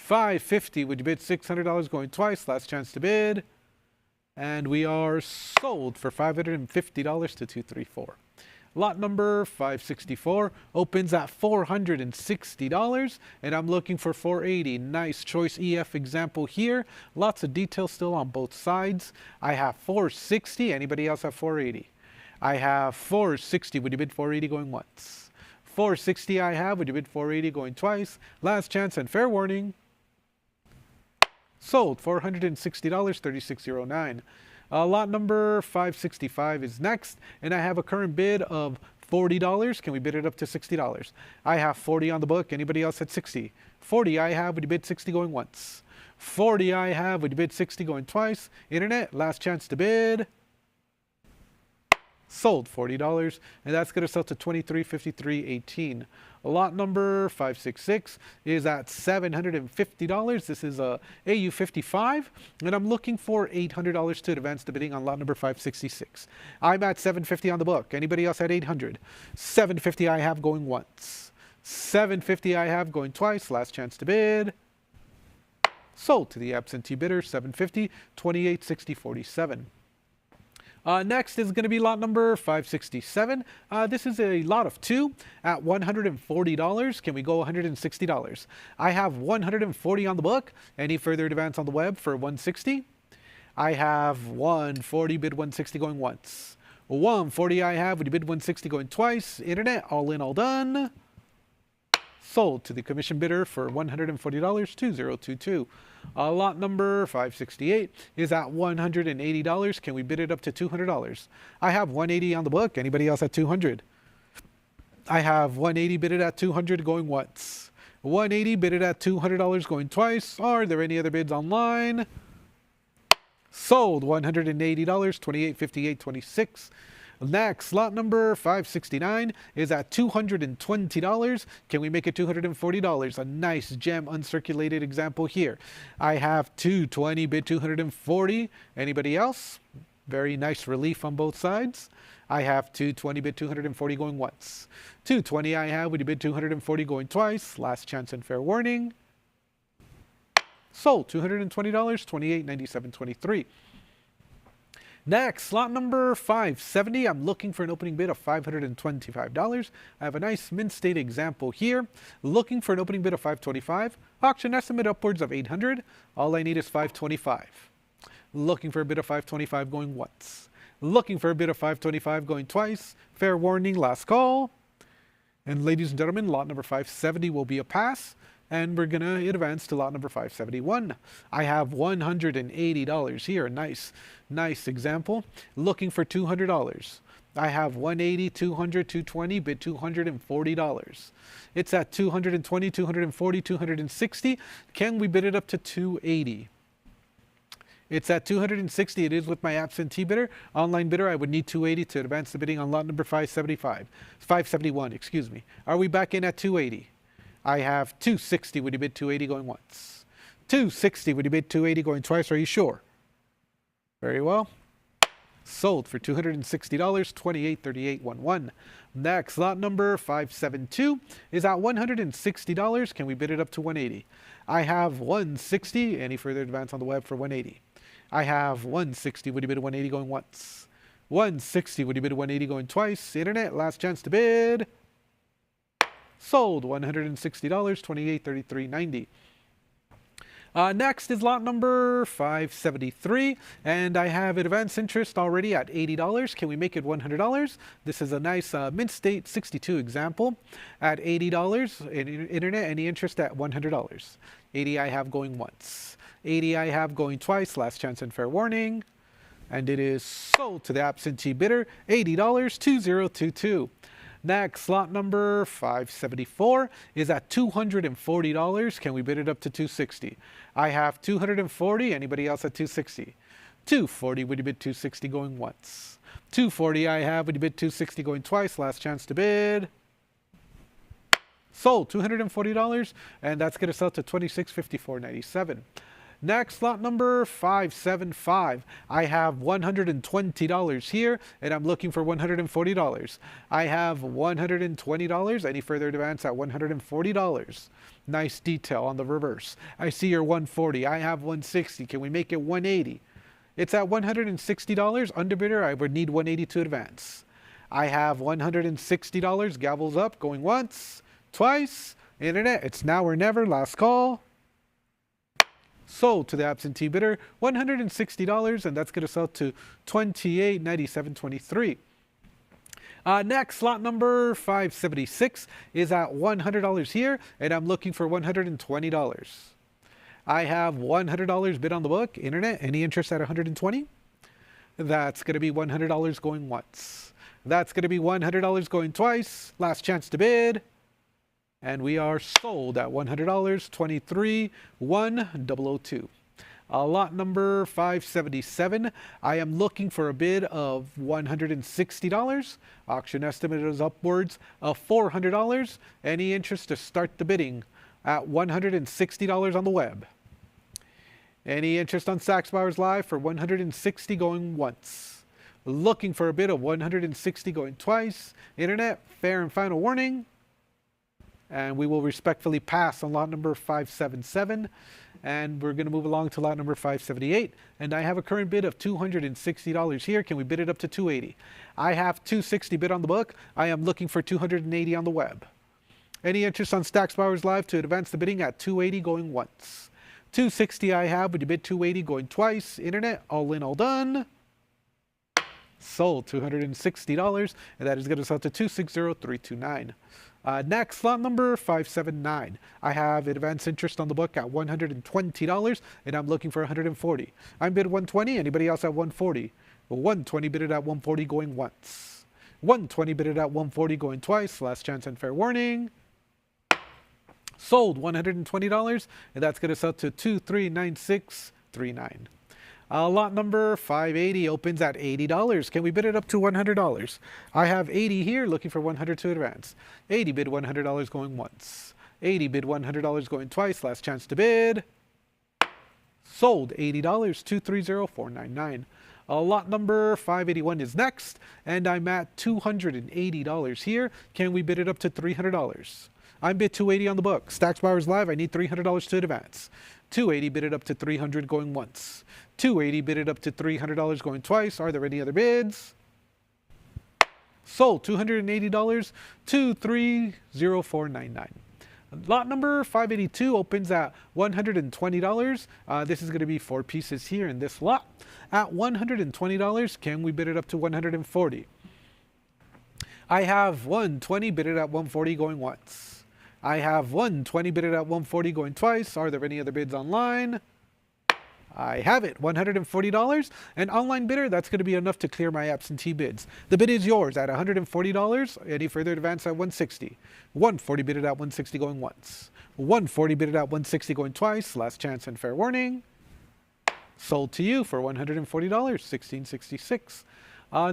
$550, would you bid $600 going twice? Last chance to bid. And we are sold for $550 to 234. Lot number 564 opens at $460, and I'm looking for $480. Nice choice EF example here. Lots of detail still on both sides. I have $460. Anybody else have $480? I have $460. Would you bid $480 going once? $460 I have. Would you bid $480 going twice? Last chance and fair warning. Sold $460, $36.09. Lot number 565 is next, and I have a current bid of $40. Can we bid it up to $60? I have 40 on the book. Anybody else at 60? 40 I have. Would you bid 60 going once? 40 I have. Would you bid 60 going twice? Internet, last chance to bid. Sold $40, and that's going to sell to $23.53.18. Lot number 566 is at $750. This is a AU55, and I'm looking for $800 to advance the bidding on lot number 566. I'm at $750 on the book. Anybody else at $800? $750 I have going once. $750 I have going twice. Last chance to bid. Sold to the absentee bidder. $750, $28.60.47. Next is going to be lot number 567. This is a lot of two at $140. Can we go $160? I have $140 on the book. Any further advance on the web for $160? I have $140, bid $160 going once. $140 I have. Would you bid $160 going twice? Internet, all in, all done. Sold to the commission bidder for $140, $2022. Lot number 568 is at $180. Can we bid it up to $200? I have $180 on the book. Anybody else at $200? I have $180 bidded at $200 going once. $180 bidded at $200 going twice. Are there any other bids online? Sold $180, $28.58.26. Next, lot number 569 is at $220. Can we make it $240? A nice gem uncirculated example here. I have 220, bid 240. Anybody else? Very nice relief on both sides. I have 220, bid 240 going once. 220 I have. Would you bid 240 going twice? Last chance and fair warning. Sold $220, $28.97.23. Next, lot number 570. I'm looking for an opening bid of $525. I have a nice Mint State example here. Looking for an opening bid of $525. Auction estimate upwards of $800. All I need is $525. Looking for a bid of $525 going once. Looking for a bid of $525 going twice. Fair warning, last call. And ladies and gentlemen, lot number 570 will be a pass. And we're going to advance to lot number 571. I have $180 here. Nice example. Looking for $200. I have 180, 200, 220, bid $240. It's at 220, 240, 260. Can we bid it up to 280? It's at 260. It is with my absentee bidder. Online bidder, I would need 280 to advance the bidding on lot number 571, excuse me. Are we back in at 280? I have 260. Would you bid 280 going once? 260. Would you bid 280 going twice? Are you sure? Very well. Sold for $260, 283811. Next, lot number 572 is at $160. Can we bid it up to 180? I have 160. Any further advance on the web for 180? I have 160. Would you bid 180 going once? 160. Would you bid 180 going twice? Internet, last chance to bid. Sold $160, 2833.90. Next is lot number 573, and I have advance interest already at $80. Can we make it $100? This is a nice Mint State 62 example at $80. Internet, any interest at $100. 80 I have going once. 80 I have going twice. Last chance and fair warning. And it is sold to the absentee bidder, $80, 2022. Next, lot number 574 is at $240. Can we bid it up to 260? I have 240. Anybody else at 260? 240. Would you bid 260 going once? 240 I have. Would you bid 260 going twice? Last chance to bid. Sold $240, and that's going to sell to $2654.97. Next, lot number 575. I have $120 here, and I'm looking for $140. I have $120. Any further advance at $140? Nice detail on the reverse. I see your 140. I have 160. Can we make it 180? It's at $160. Underbidder, I would need 180 to advance. I have $160. Gavels up, going once, twice. Internet, it's now or never. Last call. Sold to the absentee bidder, $160, and that's going to sell to $2897.23. Next, lot number 576 is at $100 here, and I'm looking for $120. I have $100 bid on the book. Internet, any interest at $120? That's going to be $100 going once. That's going to be $100 going twice. Last chance to bid. And we are sold at $100, 23,102. Lot number 577. I am looking for a bid of $160. Auction estimate is upwards of $400. Any interest to start the bidding at $160 on the web? Any interest on Stacks Bowers Live for $160 going once? Looking for a bid of $160 going twice. Internet, fair and final warning. And we will respectfully pass on lot number 577. And we're going to move along to lot number 578. And I have a current bid of $260 here. Can we bid it up to $280? I have $260 bid on the book. I am looking for $280 on the web. Any interest on Stacks Bowers Live to advance the bidding at $280 going once? $260 I have. Would you bid $280 going twice? Internet, all in, all done. Sold $260. And that is going to sell to $260,329. Next, lot number 579. I have advance interest on the book at $120, and I'm looking for $140. I'm bid $120. Anybody else at $140? 120 bid it at $140 going once. 120 bid it at $140 going twice. Last chance and fair warning. Sold $120, and that's going to sell to $2396.39. Lot number 580 opens at $80. Can we bid it up to $100? I have 80 here, looking for 100 to advance. 80 bid $100 going once. 80 bid $100 going twice. Last chance to bid. Sold $80, 230499. Lot number 581 is next, and I'm at $280 here. Can we bid it up to $300? I'm bid $280 on the book. Stacks Bowers Live, I need $300 to advance. 280 bid it up to $300 going once. 280 bid it up to $300 going twice. Are there any other bids? Sold $280, 230499. Lot number 582 opens at $120. This is going to be 4 pieces here in this lot. At $120, can we bid it up to $140? I have 120 bidded at 140 going once. I have 120 bidded at 140 going twice. Are there any other bids online? I have it, $140. An online bidder, that's going to be enough to clear my absentee bids. The bid is yours at $140. Any further advance at 160. 140 bidded at 160 going once. 140 bidded at 160 going twice. Last chance and fair warning. Sold to you for $140, $16.66.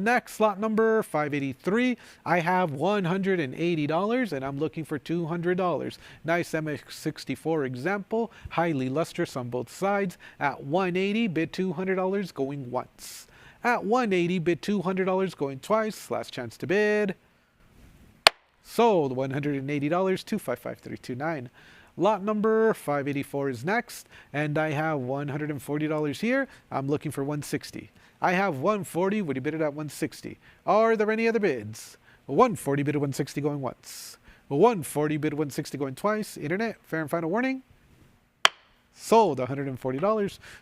Next, lot number 583. I have $180 and I'm looking for $200. Nice MX64 example, highly lustrous on both sides. At 180, bid $200 going once. At 180, bid $200 going twice. Last chance to bid. Sold $180, $255,329. Lot number 584 is next, and I have $140 here. I'm looking for 160. I have 140. Would you bid it at 160? Are there any other bids? 140 bid at 160 going once. 140 bid 160 going twice. Internet, fair and final warning. Sold $140,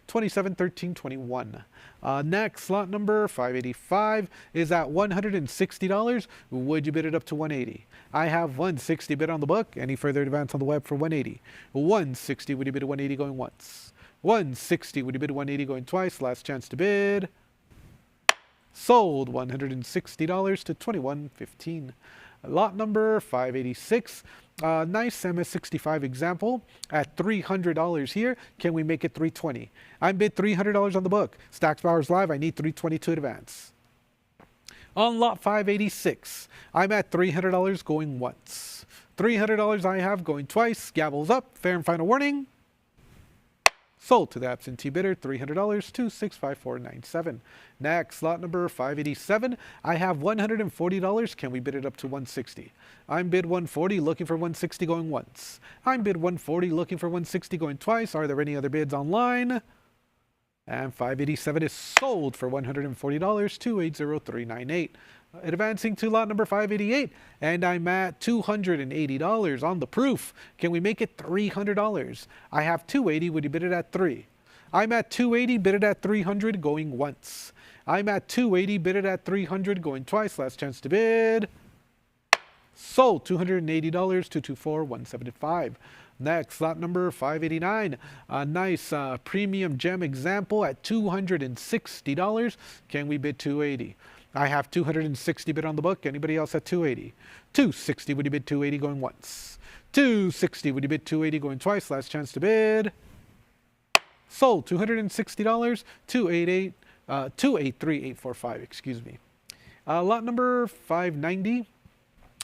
$27.13.21. Next, lot number 585 is at $160. Would you bid it up to 180? I have 160 bid on the book. Any further advance on the web for 180? 160, would you bid at 180 going once? 160, would you bid at 180 going twice? Last chance to bid. Sold $160 to $21.15. Lot number 586. Nice MS65 example at $300 here. Can we make it $320? I'm bid $300 on the book. Stacks Bowers Live, I need $320 to advance. On lot 586, I'm at $300 going once. $300 I have going twice. Gavels up. Fair and final warning. Sold to the absentee bidder, $300, $2,654.97. Next, lot number 587. I have $140. Can we bid it up to 160? I'm bid 140, looking for 160 going once. I'm bid 140, looking for 160 going twice. Are there any other bids online? And 587 is sold for $140, $2,803.98. Advancing to lot number 588, and I'm at $280 on the proof. Can we make it $300? I have $280. Would you bid it at 3? I'm at $280, bid it at $300, going once. I'm at $280, bid it at $300, going twice. Last chance to bid. Sold $280, $224,175. Next, lot number 589. A nice premium gem example at $260. Can we bid 280? I have 260 bid on the book. Anybody else at 280? 260, would you bid 280 going once? 260, would you bid 280 going twice? Last chance to bid. Sold $260, 283,845, excuse me. Lot number 590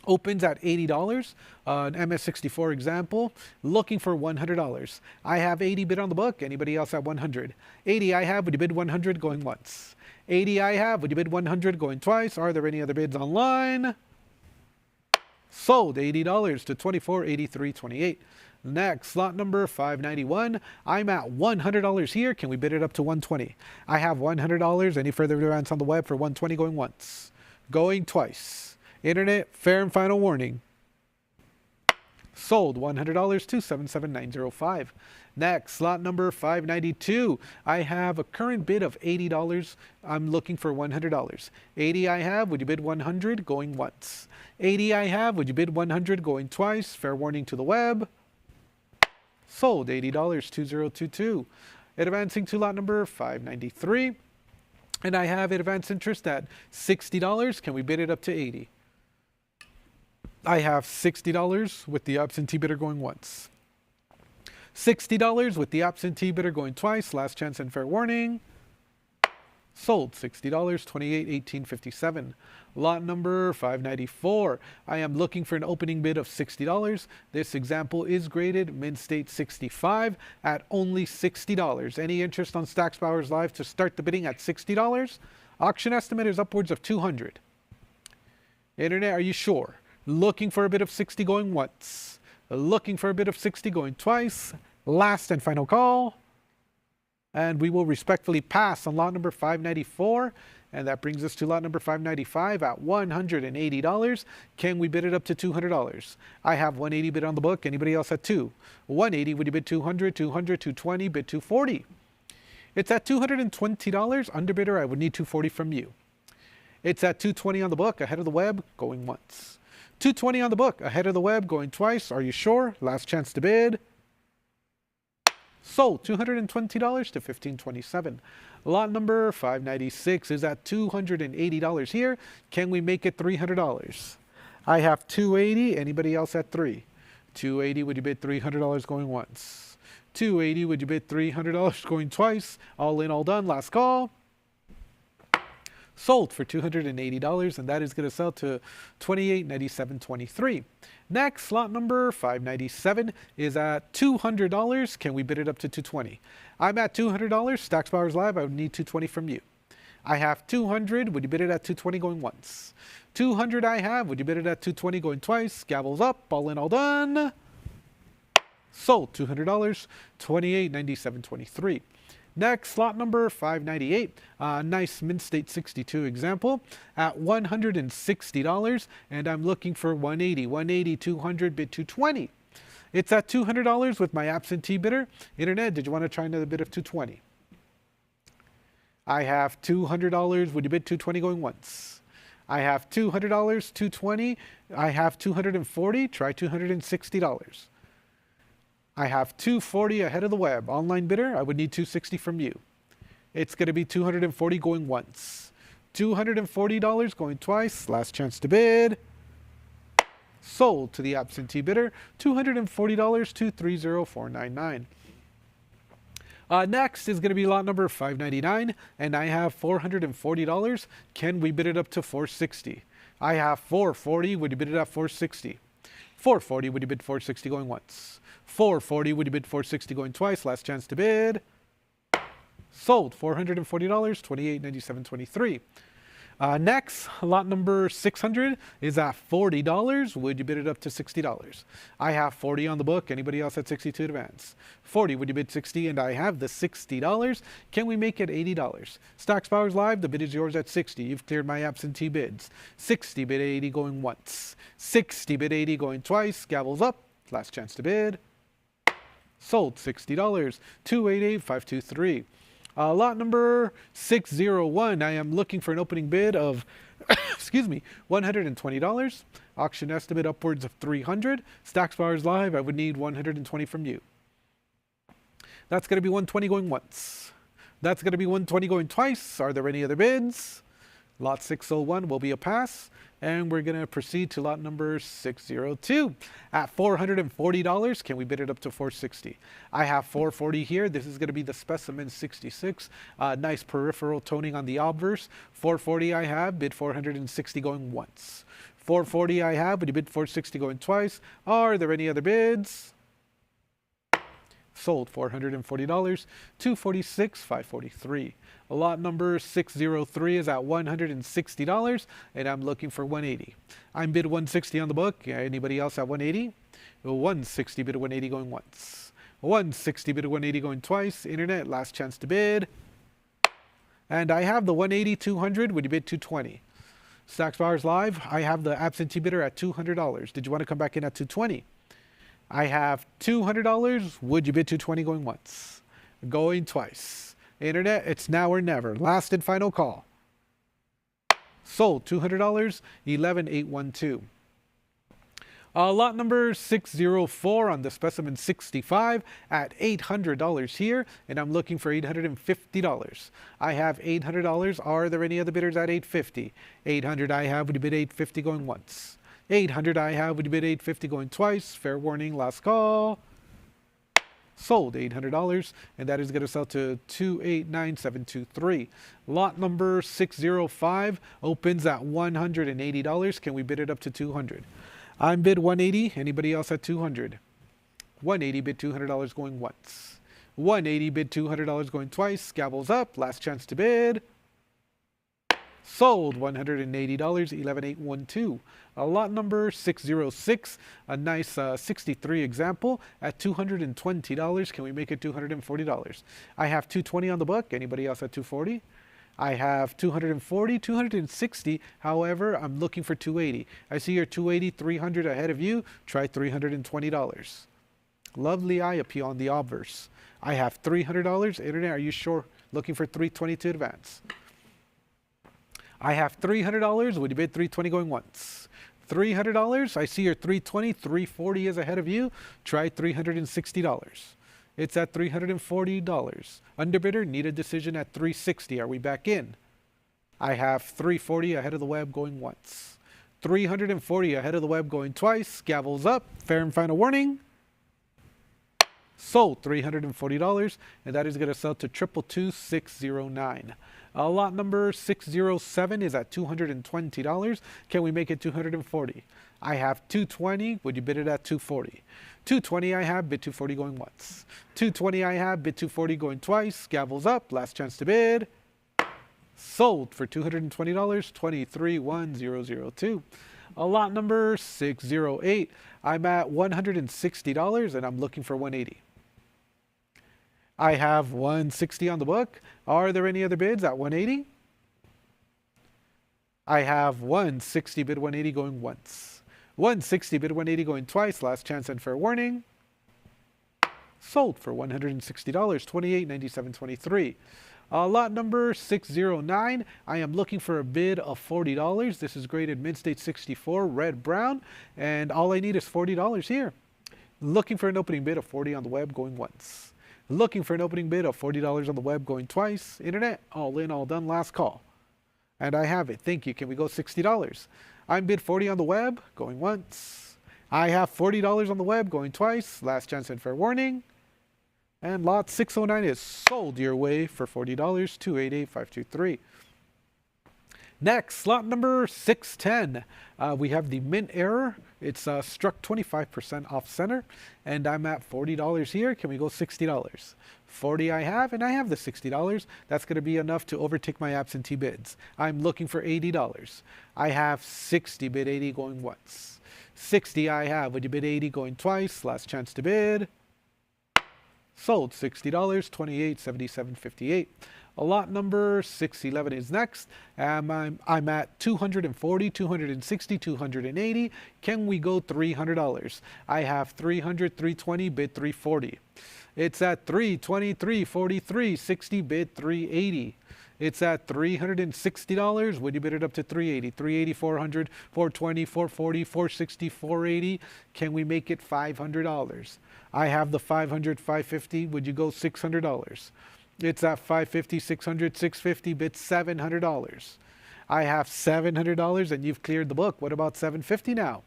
opens at $80. An MS64 example, looking for $100. I have 80 bid on the book. Anybody else at 100? 80 I have. Would you bid 100 going once? 80 I have. Would you bid 100 going twice? Are there any other bids online? Sold $80 to $24.83.28. Next, lot number 591. I'm at $100 here. Can we bid it up to 120? I have $100. Any further advance on the web for 120 going once? Going twice. Internet, fair and final warning. Sold $100 to $77905. Next, lot number 592. I have a current bid of $80. I'm looking for $100. 80 I have. Would you bid 100 going once? 80 I have. Would you bid 100 going twice? Fair warning to the web. Sold $80, 2022. Advancing to lot number 593. And I have advanced interest at $60. Can we bid it up to 80? I have $60 with the absentee bidder going once. $60 with the absentee bidder going twice. Last chance and fair warning. Sold $60, $28.1857. Lot number 594. I am looking for an opening bid of $60. This example is graded Mint State 65 at only $60. Any interest on Stacks Bowers Live to start the bidding at $60? Auction estimate is upwards of $200. Internet, are you sure? Looking for a bid of 60 going once. Looking for a bid of 60 going twice. Last and final call. And we will respectfully pass on lot number 594. And that brings us to lot number 595 at $180. Can we bid it up to $200? I have 180 bid on the book. Anybody else at 2? 180, would you bid 200, 200, 220, bid 240. It's at $220. Underbidder, I would need 240 from you. It's at 220 on the book, ahead of the web, going once. 220 on the book, ahead of the web, going twice. Are you sure? Last chance to bid. Sold, $220 to $15.27. Lot number 596 is at $280 here. Can we make it $300? I have 280. Anybody else at 3? 280, would you bid $300 going once? 280, would you bid $300 going twice? All in, all done. Last call. Sold for $280, and that is going to sell to $28.97.23. Next, lot number 597 is at $200. Can we bid it up to $220? I'm at $200. Stacks Bowers Live, I would need $220 from you. I have $200. Would you bid it at $220 going once? $200 I have. Would you bid it at $220 going twice? Gavels up. All in, all done. Sold $200. $28.97.23. Next, lot number 598, nice Mint State 62 example at $160, and I'm looking for 180, 180, 200, bid 220. It's at $200 with my absentee bidder. Internet, did you want to try another bid of 220? I have $200. Would you bid 220 going once? I have $200, 220. I have $240. Try $260. I have $240 ahead of the web. Online bidder, I would need $260 from you. It's going to be $240 going once. $240 going twice. Last chance to bid. Sold to the absentee bidder. $240 to $304.99. Next is going to be lot number 599, and I have $440. Can we bid it up to $460? I have $440. Would you bid it at $460? $440. Would you bid $460 going once? $440. Would you bid $460 going twice? Last chance to bid. Sold $440. $28.97.23. Next, lot number 600 is at $40. Would you bid it up to $60? I have 40 on the book. Anybody else at 60 to advance? 40. Would you bid 60? And I have the $60. Can we make it $80? Stacks Bowers Live, the bid is yours at 60. You've cleared my absentee bids. 60 bid 80 going once. 60 bid 80 going twice. Gavels up. Last chance to bid. Sold $60. $288.523. Lot number 601. I am looking for an opening bid of, excuse me, $120. Auction estimate upwards of $300. Stacks Bowers Live, I would need $120 from you. That's going to be $120 going once. That's going to be $120 going twice. Are there any other bids? Lot 601 will be a pass. And we're going to proceed to lot number 602 at $440. Can we bid it up to $460? I have $440 here. This is going to be the Specimen 66. Nice peripheral toning on the obverse. $440 I have. Bid $460 going once. $440 I have. Would you bid $460 going twice? Are there any other bids? Sold $440. $246.543. Lot number 603 is at $160, and I'm looking for 180. I'm bid 160 on the book. Anybody else at 180? 160 bid 180 going once. 160 bid 180 going twice. Internet, last chance to bid. And I have the 180, 200. Would you bid 220? Stacks Bowers Live, I have the absentee bidder at $200. Did you want to come back in at 220? I have $200. Would you bid 220 going once? Going twice. Internet, it's now or never. Last and final call. Sold $200, $11,812. Lot number 604 on the Specimen 65 at $800 here, and I'm looking for $850. I have $800. Are there any other bidders at $850? $800 I have. Would you bid $850 going once? $800 I have. Would you bid $850 going twice? Fair warning, last call. Sold $800, and that is going to sell to $289,723. Lot number 605 opens at $180. Can we bid it up to $200? I'm bid 180. Anybody else at 200? 180 bid $200 going once. 180 bid $200 going twice. Gavels up. Last chance to bid. Sold $180, $11,812. Lot number 606, a nice 63 example at $220. Can we make it $240? I have $220 on the book. Anybody else at $240? I have $240, $260. However, I'm looking for $280. I see your $280, $300 ahead of you. Try $320. Lovely eye appeal on the obverse. I have $300. Internet, are you sure? Looking for $320 to advance. I have $300. Would you bid $320 going once? $300. I see your $320. $340 is ahead of you. Try $360. It's at $340. Underbidder, need a decision at $360. Are we back in? I have $340 ahead of the web going once. $340 ahead of the web going twice. Gavels up. Fair and final warning. Sold $340, and that is going to sell to 222609. Lot number 607 is at $220. Can we make it $240? I have $220. Would you bid it at $240? $220 I have, bid $240 going once. $220 I have, bid $240 going twice. Gavels up. Last chance to bid. Sold for $220, 231002. Lot number 608. I'm at $160 and I'm looking for $180. I have $160 on the book. Are there any other bids at $180? I have $160 bid $180 going once. $160 bid $180 going twice. Last chance and fair warning. Sold for $160, 289723. Lot number 609. I am looking for a bid of $40. This is graded Mid-State 64, red, brown, and all I need is $40 here. Looking for an opening bid of $40 on the web going once. Looking for an opening bid of $40 on the web going twice. Internet, all in, all done, last call. And I have it. Thank you. Can we go $60? I'm bid $40 on the web going once. I have $40 on the web going twice. Last chance and fair warning. And lot 609 is sold your way for $40, 288523. Next, lot number 610. We have the mint error. It's struck 25% off center, and I'm at $40 here. Can we go $60? 40 I have, and I have the $60. That's going to be enough to overtake my absentee bids. I'm looking for $80. I have 60, bid 80 going once. 60 I have. Would you bid 80 going twice? Last chance to bid. Sold $60, 2877.58. Lot number 611 is next. I'm at $240, 260, 280. Can we go $300? I have $300, 320, bid $340. It's at $320, 343, 60, bid $380. It's at $360. Would you bid it up to $380? $380, 400, 420, 440, 460, 480. Can we make it $500? I have the $500, 550. Would you go $600? It's at $550, 600, 650, bid $700. I have $700 and you've cleared the book. What about $750 now?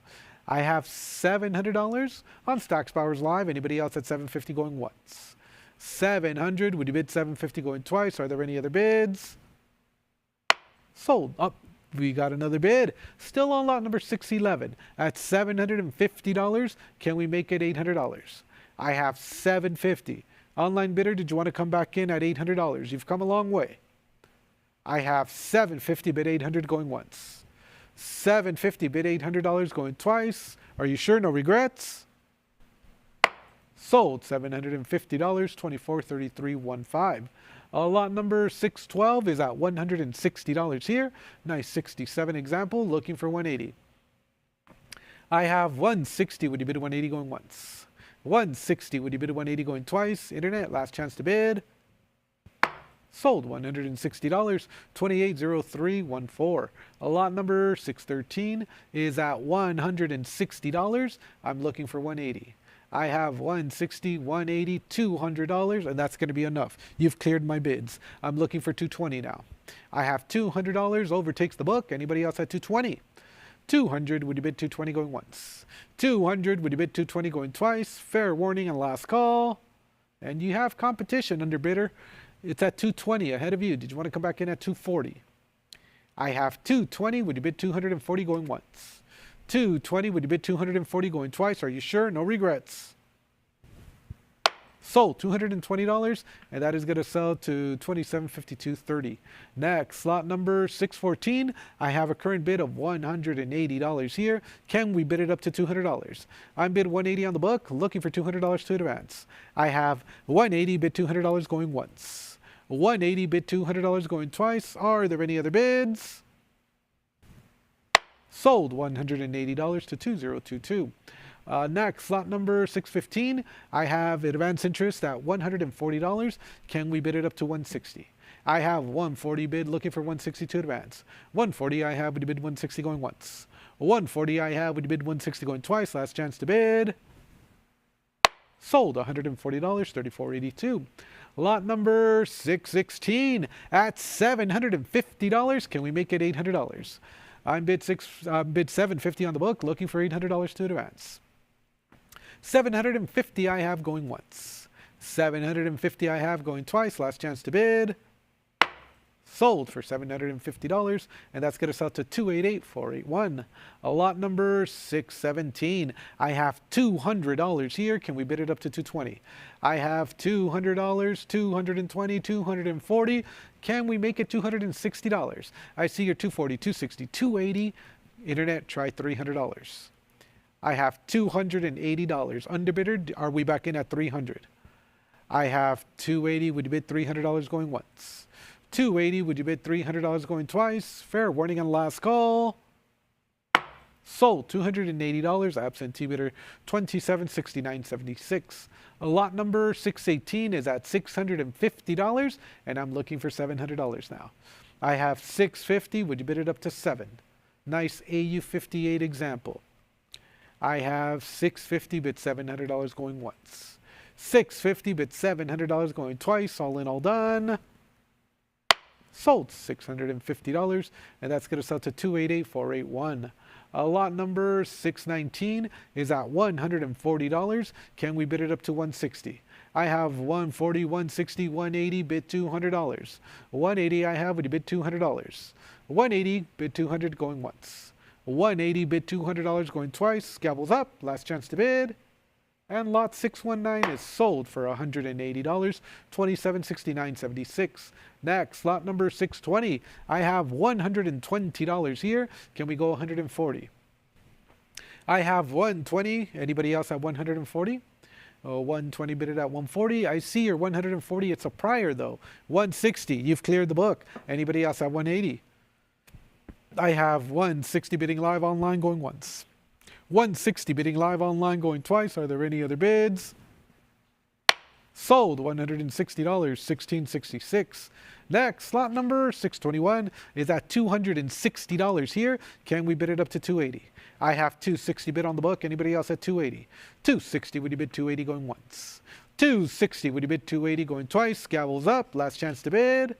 I have $700 on Stacks Bowers Live. Anybody else at $750 going once? $700. Would you bid $750 going twice? Are there any other bids? Sold. Up. We got another bid. Still on lot number 611 at $750. Can we make it $800? I have $750. Online bidder, did you want to come back in at $800? You've come a long way. I have $750 bid $800 going once. $750 bid $800 going twice. Are you sure? No regrets? Sold $750, 2433.15. Lot number 612 is at $160 here. Nice 67 example, looking for 180. I have 160. Would you bid 180 going once? 160. Would you bid 180 going twice? Internet, last chance to bid. Sold $160, 2803.14. Lot number 613 is at $160. I'm looking for 180. I have 160, 180, $200, and that's going to be enough. You've cleared my bids. I'm looking for 220 now. I have $200, overtakes the book. Anybody else at 220? 200, would you bid 220 going once? 200, would you bid 220 going twice? Fair warning and last call. And you have competition under bidder. It's at 220 ahead of you. Did you want to come back in at 240? I have 220, would you bid 240 going once? 220, would you bid 240 going twice? Are you sure? No regrets. Sold $220, and that is going to sell to $2752.30. Next, slot number 614. I have a current bid of $180 here. Can we bid it up to $200? I'm bid 180 on the book, looking for $200 to advance. I have 180 bid $200 going once. 180 bid $200 going twice. Are there any other bids? Sold $180 to 2022. Next, slot number 615. I have advance interest at $140. Can we bid it up to $160? I have 140 bid looking for 162 advance. 140 I have with the bid 160 going once. 140 I have with the bid 160 going twice. Last chance to bid. Sold $140, $34.82. Lot number 616 at $750. Can we make it $800? I'm bid $750 on the book, looking for $800 to advance. $750 I have going once. $750 I have going twice. Last chance to bid. Sold for $750, and that's going to sell to $288,481. Lot number 617. I have $200 here. Can we bid it up to $220? I have $200, $220, $240. Can we make it $260? I see your $240, $260, $280. Internet, try $300. I have $280 underbidder. Are we back in at $300? I have $280. Would you bid $300 going once? $280. Would you bid $300 going twice? Fair warning on last call. Sold $280. Absentee bidder $27.69.76. Lot number 618 is at $650, and I'm looking for $700 now. I have $650. Would you bid it up to $7? Nice AU58 example. I have $650, bid $700 going once. $650, bid $700 going twice. All in, all done. Sold $650, and that's going to sell to $288,481. Lot number 619 is at $140. Can we bid it up to $160? I have $140, $160, $180, bid $200. $180 I have, would you bid $200? $180, bid $200 going once. $180, bid $200 going twice. Gavels up, last chance to bid. And lot 619 is sold for $180, $27.69.76. Next, lot number 620. I have $120 here. Can we go $140? I have $120. Anybody else at $140? Oh, $120 bid it at $140. I see your $140. It's a prior though. $160. You've cleared the book. Anybody else at $180? I have $160 bidding live online going once. $160 bidding live online going twice. Are there any other bids? Sold $160, $16.66. Next, lot number 621 is at $260 here. Can we bid it up to $280? I have $260 bid on the book. Anybody else at $280? $260, would you bid $280 going once? $260, would you bid $280 going twice? Gavels up, last chance to bid.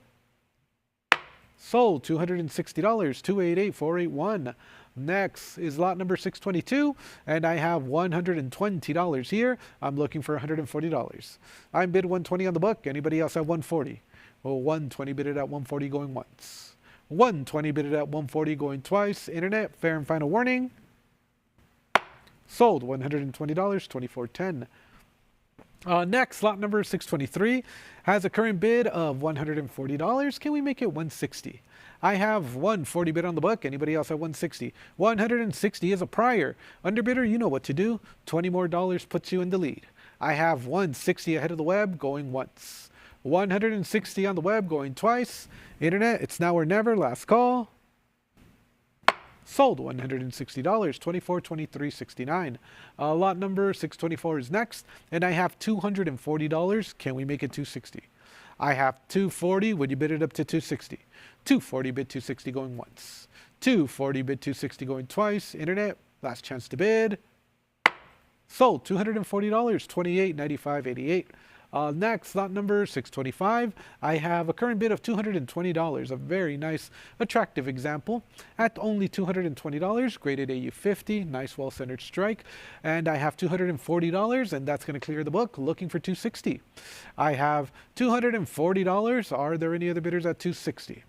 Sold $260, $288,481. Next is lot number 622, and I have $120 here. I'm looking for $140. I'm bid $120 on the book. Anybody else at $140? Well, $120 bid it at $140 going once. $120 bid it at $140 going twice. Internet, fair and final warning. Sold $120, $24.10. Next, lot number 623 has a current bid of $140. Can we make it $160? I have $140 bid on the book. Anybody else at $160? $160 is a prior. Underbidder, you know what to do. $20 more puts you in the lead. I have $160 ahead of the web going once. $160 on the web going twice. Internet, it's now or never. Last call. Sold $160, $24.23.69. Lot number 624 is next, and I have $240. Can we make it $260? I have $240. Would you bid it up to $260? $240 bid $260 going once. $240 bid $260 going twice. Internet, last chance to bid. Sold $240, $28.95.88. Next, lot number 625. I have a current bid of $220, a very nice, attractive example at only $220, graded AU50, nice, well-centered strike. And I have $240, and that's going to clear the book, looking for $260. I have $240. Are there any other bidders at $260?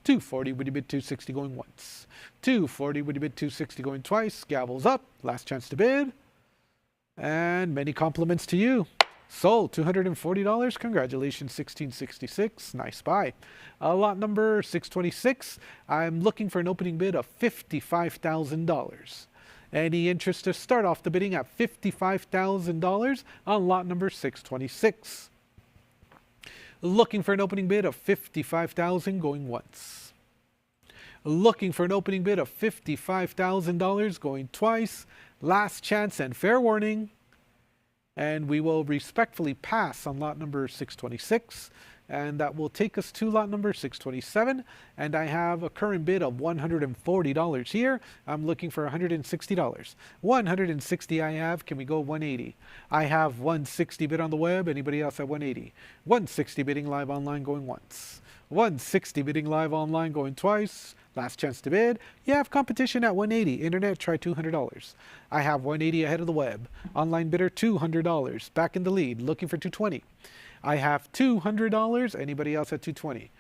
$240, would you bid $260 going once? $240, would you bid $260 going twice? Gavels up, last chance to bid. And many compliments to you. Sold $240. Congratulations, $16.66. Nice buy. Lot number 626. I'm looking for an opening bid of $55,000. Any interest to start off the bidding at $55,000 on lot number 626. Looking for an opening bid of $55,000 going once. Looking for an opening bid of $55,000 going twice. Last chance and fair warning. And we will respectfully pass on lot number 626. And that will take us to lot number 627. And I have a current bid of $140 here. I'm looking for $160. 160 I have. Can we go 180? I have 160 bid on the web. Anybody else at 180? 160 bidding live online going once. 160 bidding live online going twice. Last chance to bid. You have competition at 180. Internet, try $200. I have 180 ahead of the web. Online bidder, $200. Back in the lead, looking for 220. I have $200. Anybody else at 220?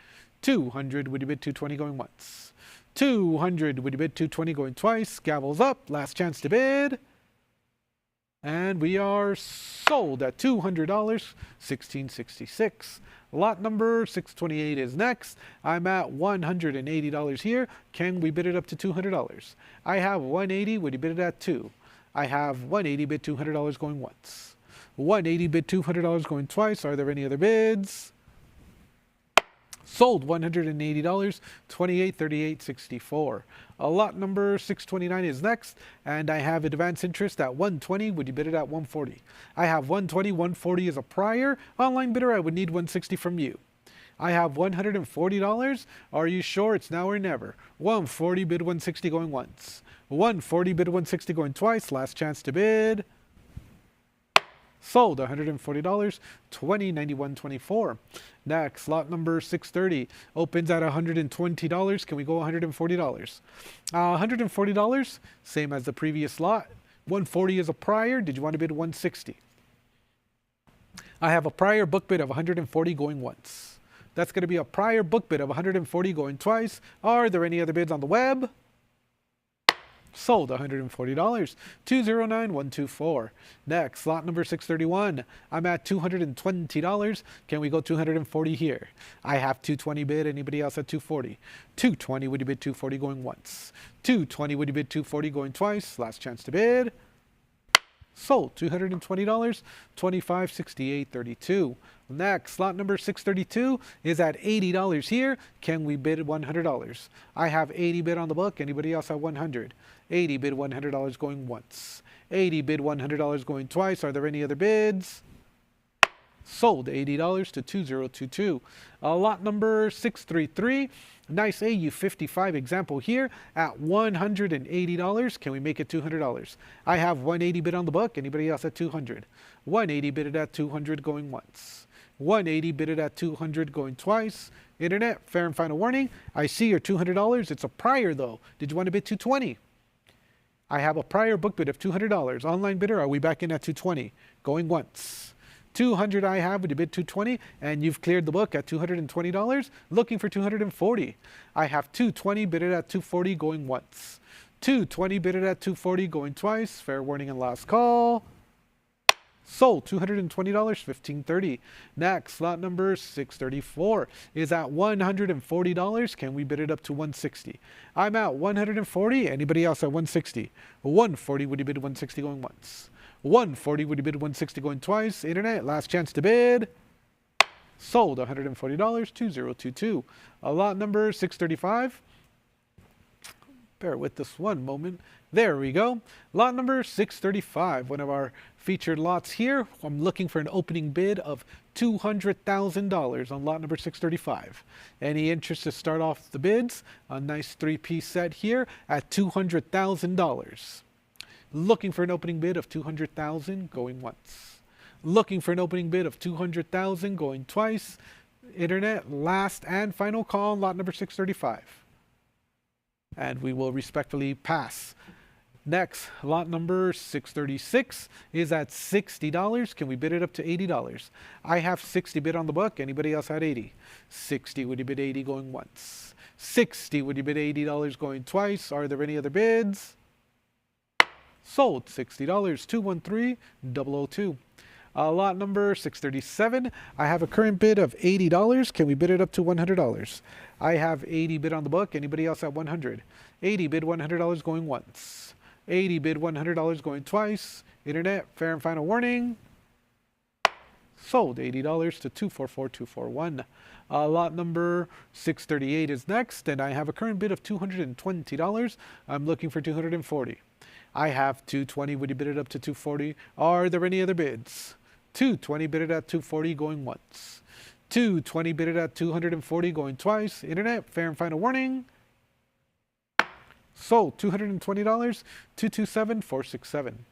200, would you bid 220 going once? 200, would you bid 220 going twice? Gavels up, last chance to bid. And we are sold at $200, 1666. Lot number 628 is next. I'm at $180 here. Can we bid it up to $200? I have 180. Would you bid it at 2? I have 180 bid $200 going once. 180 bid $200 going twice. Are there any other bids? Sold $180, 28, 38, 64. Lot number 629 is next, and I have advance interest at 120. Would you bid it at 140? I have 120, 140 is a prior. Online bidder, I would need 160 from you. I have $140. Are you sure it's now or never? 140 bid 160 going once. 140 bid 160 going twice. Last chance to bid. Sold $140, 20, 91, 24. Next, lot number 630 opens at $120. Can we go $140? $140, same as the previous lot. 140 is a prior. Did you want to bid 160? I have a prior book bid of 140 going once. That's going to be a prior book bid of 140 going twice. Are there any other bids on the web? Sold $140, 209,124. Next, lot number 631. I'm at $220. Can we go 240 here? I have 220 bid. Anybody else at 240? 220, would you bid 240 going once? 220, would you bid 240 going twice? Last chance to bid. Sold $220, 25, 68, 32. Next, lot number 632 is at $80 here. Can we bid $100? I have 80 bid on the book. Anybody else at 100? 80 bid $100 going once. 80 bid $100 going twice. Are there any other bids? Sold $80 to 2022. Lot number 633. Nice AU55 example here at $180. Can we make it $200? I have 180 bid on the book. Anybody else at 200? 180 bid it at 200 going once. 180 bid it at 200 going twice. Internet, fair and final warning. I see your $200. It's a prior though. Did you want to bid 220? I have a prior book bid of $200. Online bidder, are we back in at 220? Going once. 200 I have, would you bid 220? And you've cleared the book at $220. Looking for 240. I have 220 bid it at 240 going once. 220 bid it at 240 going twice. Fair warning and last call. Sold $220, 1530. Next, lot number 634 is at $140. Can we bid it up to 160? I'm at 140. Anybody else at 160? 140, would you bid 160 going once? 140, would you bid 160 going twice? Internet, last chance to bid. Sold $140, 2022. Lot number 635. Bear with this one moment. There we go. Lot number 635, one of our featured lots here. I'm looking for an opening bid of $200,000 on lot number 635. Any interest to start off the bids? A nice three-piece set here at $200,000. Looking for an opening bid of $200,000 going once. Looking for an opening bid of $200,000 going twice. Internet, last and final call on lot number 635. And we will respectfully pass. Next, lot number 636 is at $60. Can we bid it up to $80? I have 60 bid on the book. Anybody else at 80? 60, would you bid 80 going once? 60, would you bid $80 going twice? Are there any other bids? Sold $60, 213-002. Lot number 637. I have a current bid of $80. Can we bid it up to $100? I have 80 bid on the book. Anybody else at 100? 80 bid $100 going once. 80 bid $100 going twice. Internet, fair and final warning. Sold $80 to 244241. Lot number 638 is next, and I have a current bid of $220. I'm looking for 240. I have 220. Would you bid it up to 240? Are there any other bids? 220 bid it at 240 going once. 220 bid it at 240 going twice. Internet, fair and final warning. Sold $220, 227467.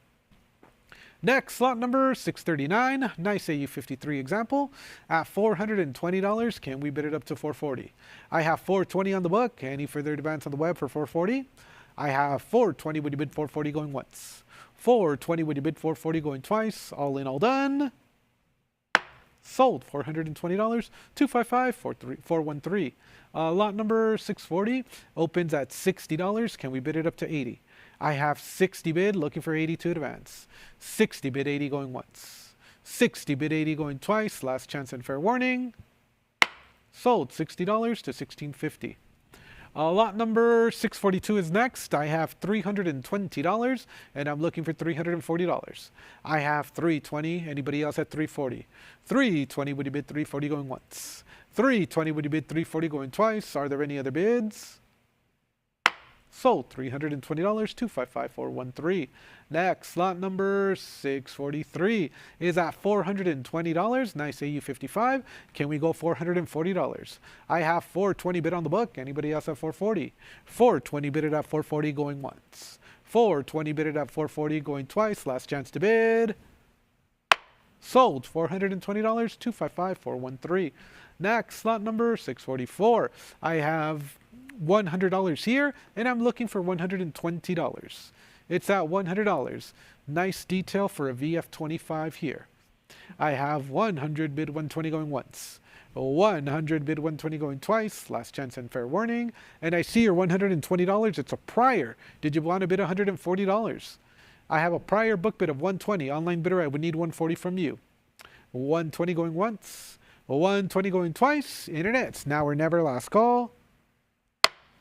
Next, slot number 639, nice AU53 example. At $420, can we bid it up to 440? I have 420 on the book. Any further advance on the web for 440? I have 420, would you bid 440 going once? 420, would you bid 440 going twice? All in, all done. Sold $420, 255-413. Lot number 640 opens at $60. Can we bid it up to 80? I have 60 bid, looking for 80 to advance. 60 bid 80 going once. 60 bid 80 going twice. Last chance and fair warning. Sold $60 to $1650. Lot number 642 is next. I have $320 and I'm looking for $340. I have 320. Anybody else at 340? 320, would you bid 340 going once? 320, would you bid 340 going twice? Are there any other bids? Sold $320, 255-413. Next, lot number 643 is at $420. Nice AU55. Can we go $440? I have 420 bid on the book. Anybody else at 440? 420 bid it at 440 going once. 420 bid it at 440 going twice. Last chance to bid. Sold $420, 255-413. Next, slot number 644. I have $100 here, and I'm looking for $120. It's at $100. Nice detail for a VF25 here. I have 100 bid 120 going once. 100 bid 120 going twice. Last chance and fair warning. And I see your $120. It's a prior. Did you want to bid $140? I have a prior book bid of 120. Online bidder, I would need 140 from you. 120 going once. 120 going twice. Internet's now or never, last call.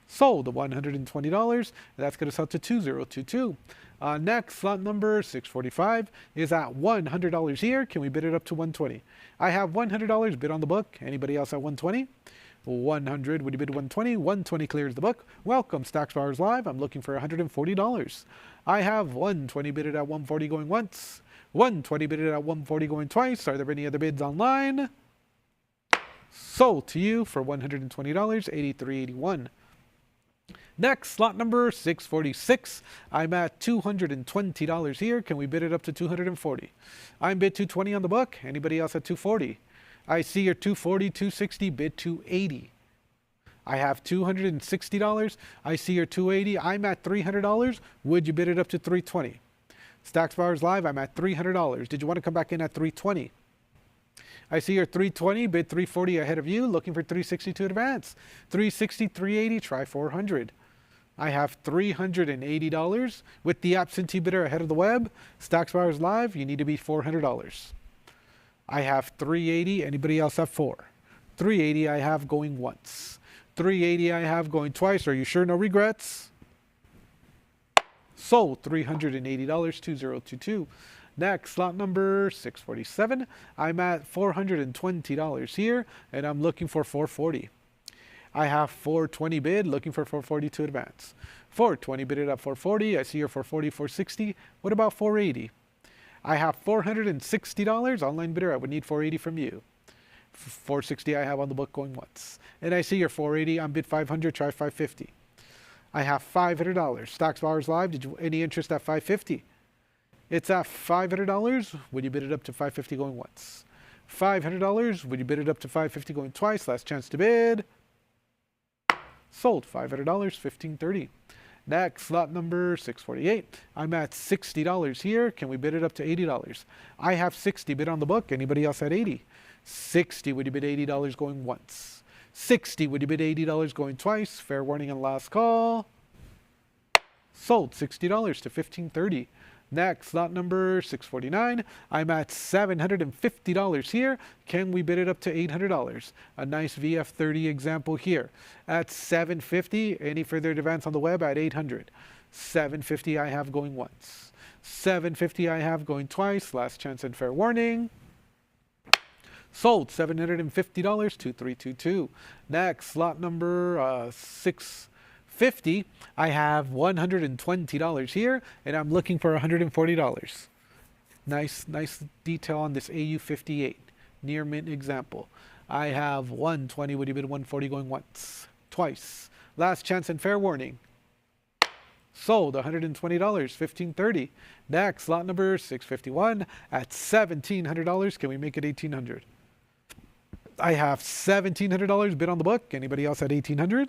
Sold $120. That's going to sell to 2022. Next, slot number 645 is at $100 here. Can we bid it up to 120? I have $100 bid on the book. Anybody else at 120? 100, would you bid 120? 120 clears the book. Welcome, Stacks Bowers Live. I'm looking for $140. I have 120 bidded at 140 going once. 120 bidded at 140 going twice. Are there any other bids online? Sold to you for $120, 83.81. Next, slot number 646. I'm at $220 here. Can we bid it up to 240? I'm bid 220 on the book. Anybody else at 240? I see your 240, 260, bid 280. I have $260. I see your 280. I'm at $300. Would you bid it up to 320? Stacks Bowers Live, I'm at $300. Did you want to come back in at 320? I see your 320, bid 340 ahead of you, looking for 360 to advance. 360, 380, try 400. I have $380 with the absentee bidder ahead of the web. Stacks Bowers Live, you need to be $400. I have 380, anybody else have 4? 380 I have going once. 380 I have going twice. Are you sure? No regrets? Sold $380, 2022. Next, slot number 647. I'm at $420 here, and I'm looking for 440. I have 420 bid, looking for 440 to advance. 420 bidded at 440. I see your 440, 460. What about 480? I have $460. Online bidder, I would need 480 from you. 460 I have on the book going once. And I see your 480. I'm bid 500. Try 550. I have $500. Stacks Bowers Live. Did you any interest at 550? It's at $500. Would you bid it up to 550 going once? $500. Would you bid it up to 550 going twice? Last chance to bid. Sold $500, $1530. Next, slot number 648. I'm at $60 here. Can we bid it up to $80? I have 60 bid on the book. Anybody else at 80? 60. Would you bid $80 going once? 60. Would you bid $80 going twice? Fair warning and last call. Sold $60 to $1530. Next, slot number 649. I'm at $750 here. Can we bid it up to $800? A nice VF30 example here. At $750, any further advance on the web at $800. $750 I have going once. $750 I have going twice. Last chance and fair warning. Sold $750, 2322. Next, slot number 650. I have $120 here, and I'm looking for $140. Nice detail on this AU58 near mint example. I have 120. Would you bid 140 going once? Twice. Last chance and fair warning. Sold $120, 1530. Next, lot number 651 at $1,700. Can we make it 1800? I have $1,700 bid on the book. Anybody else at 1800?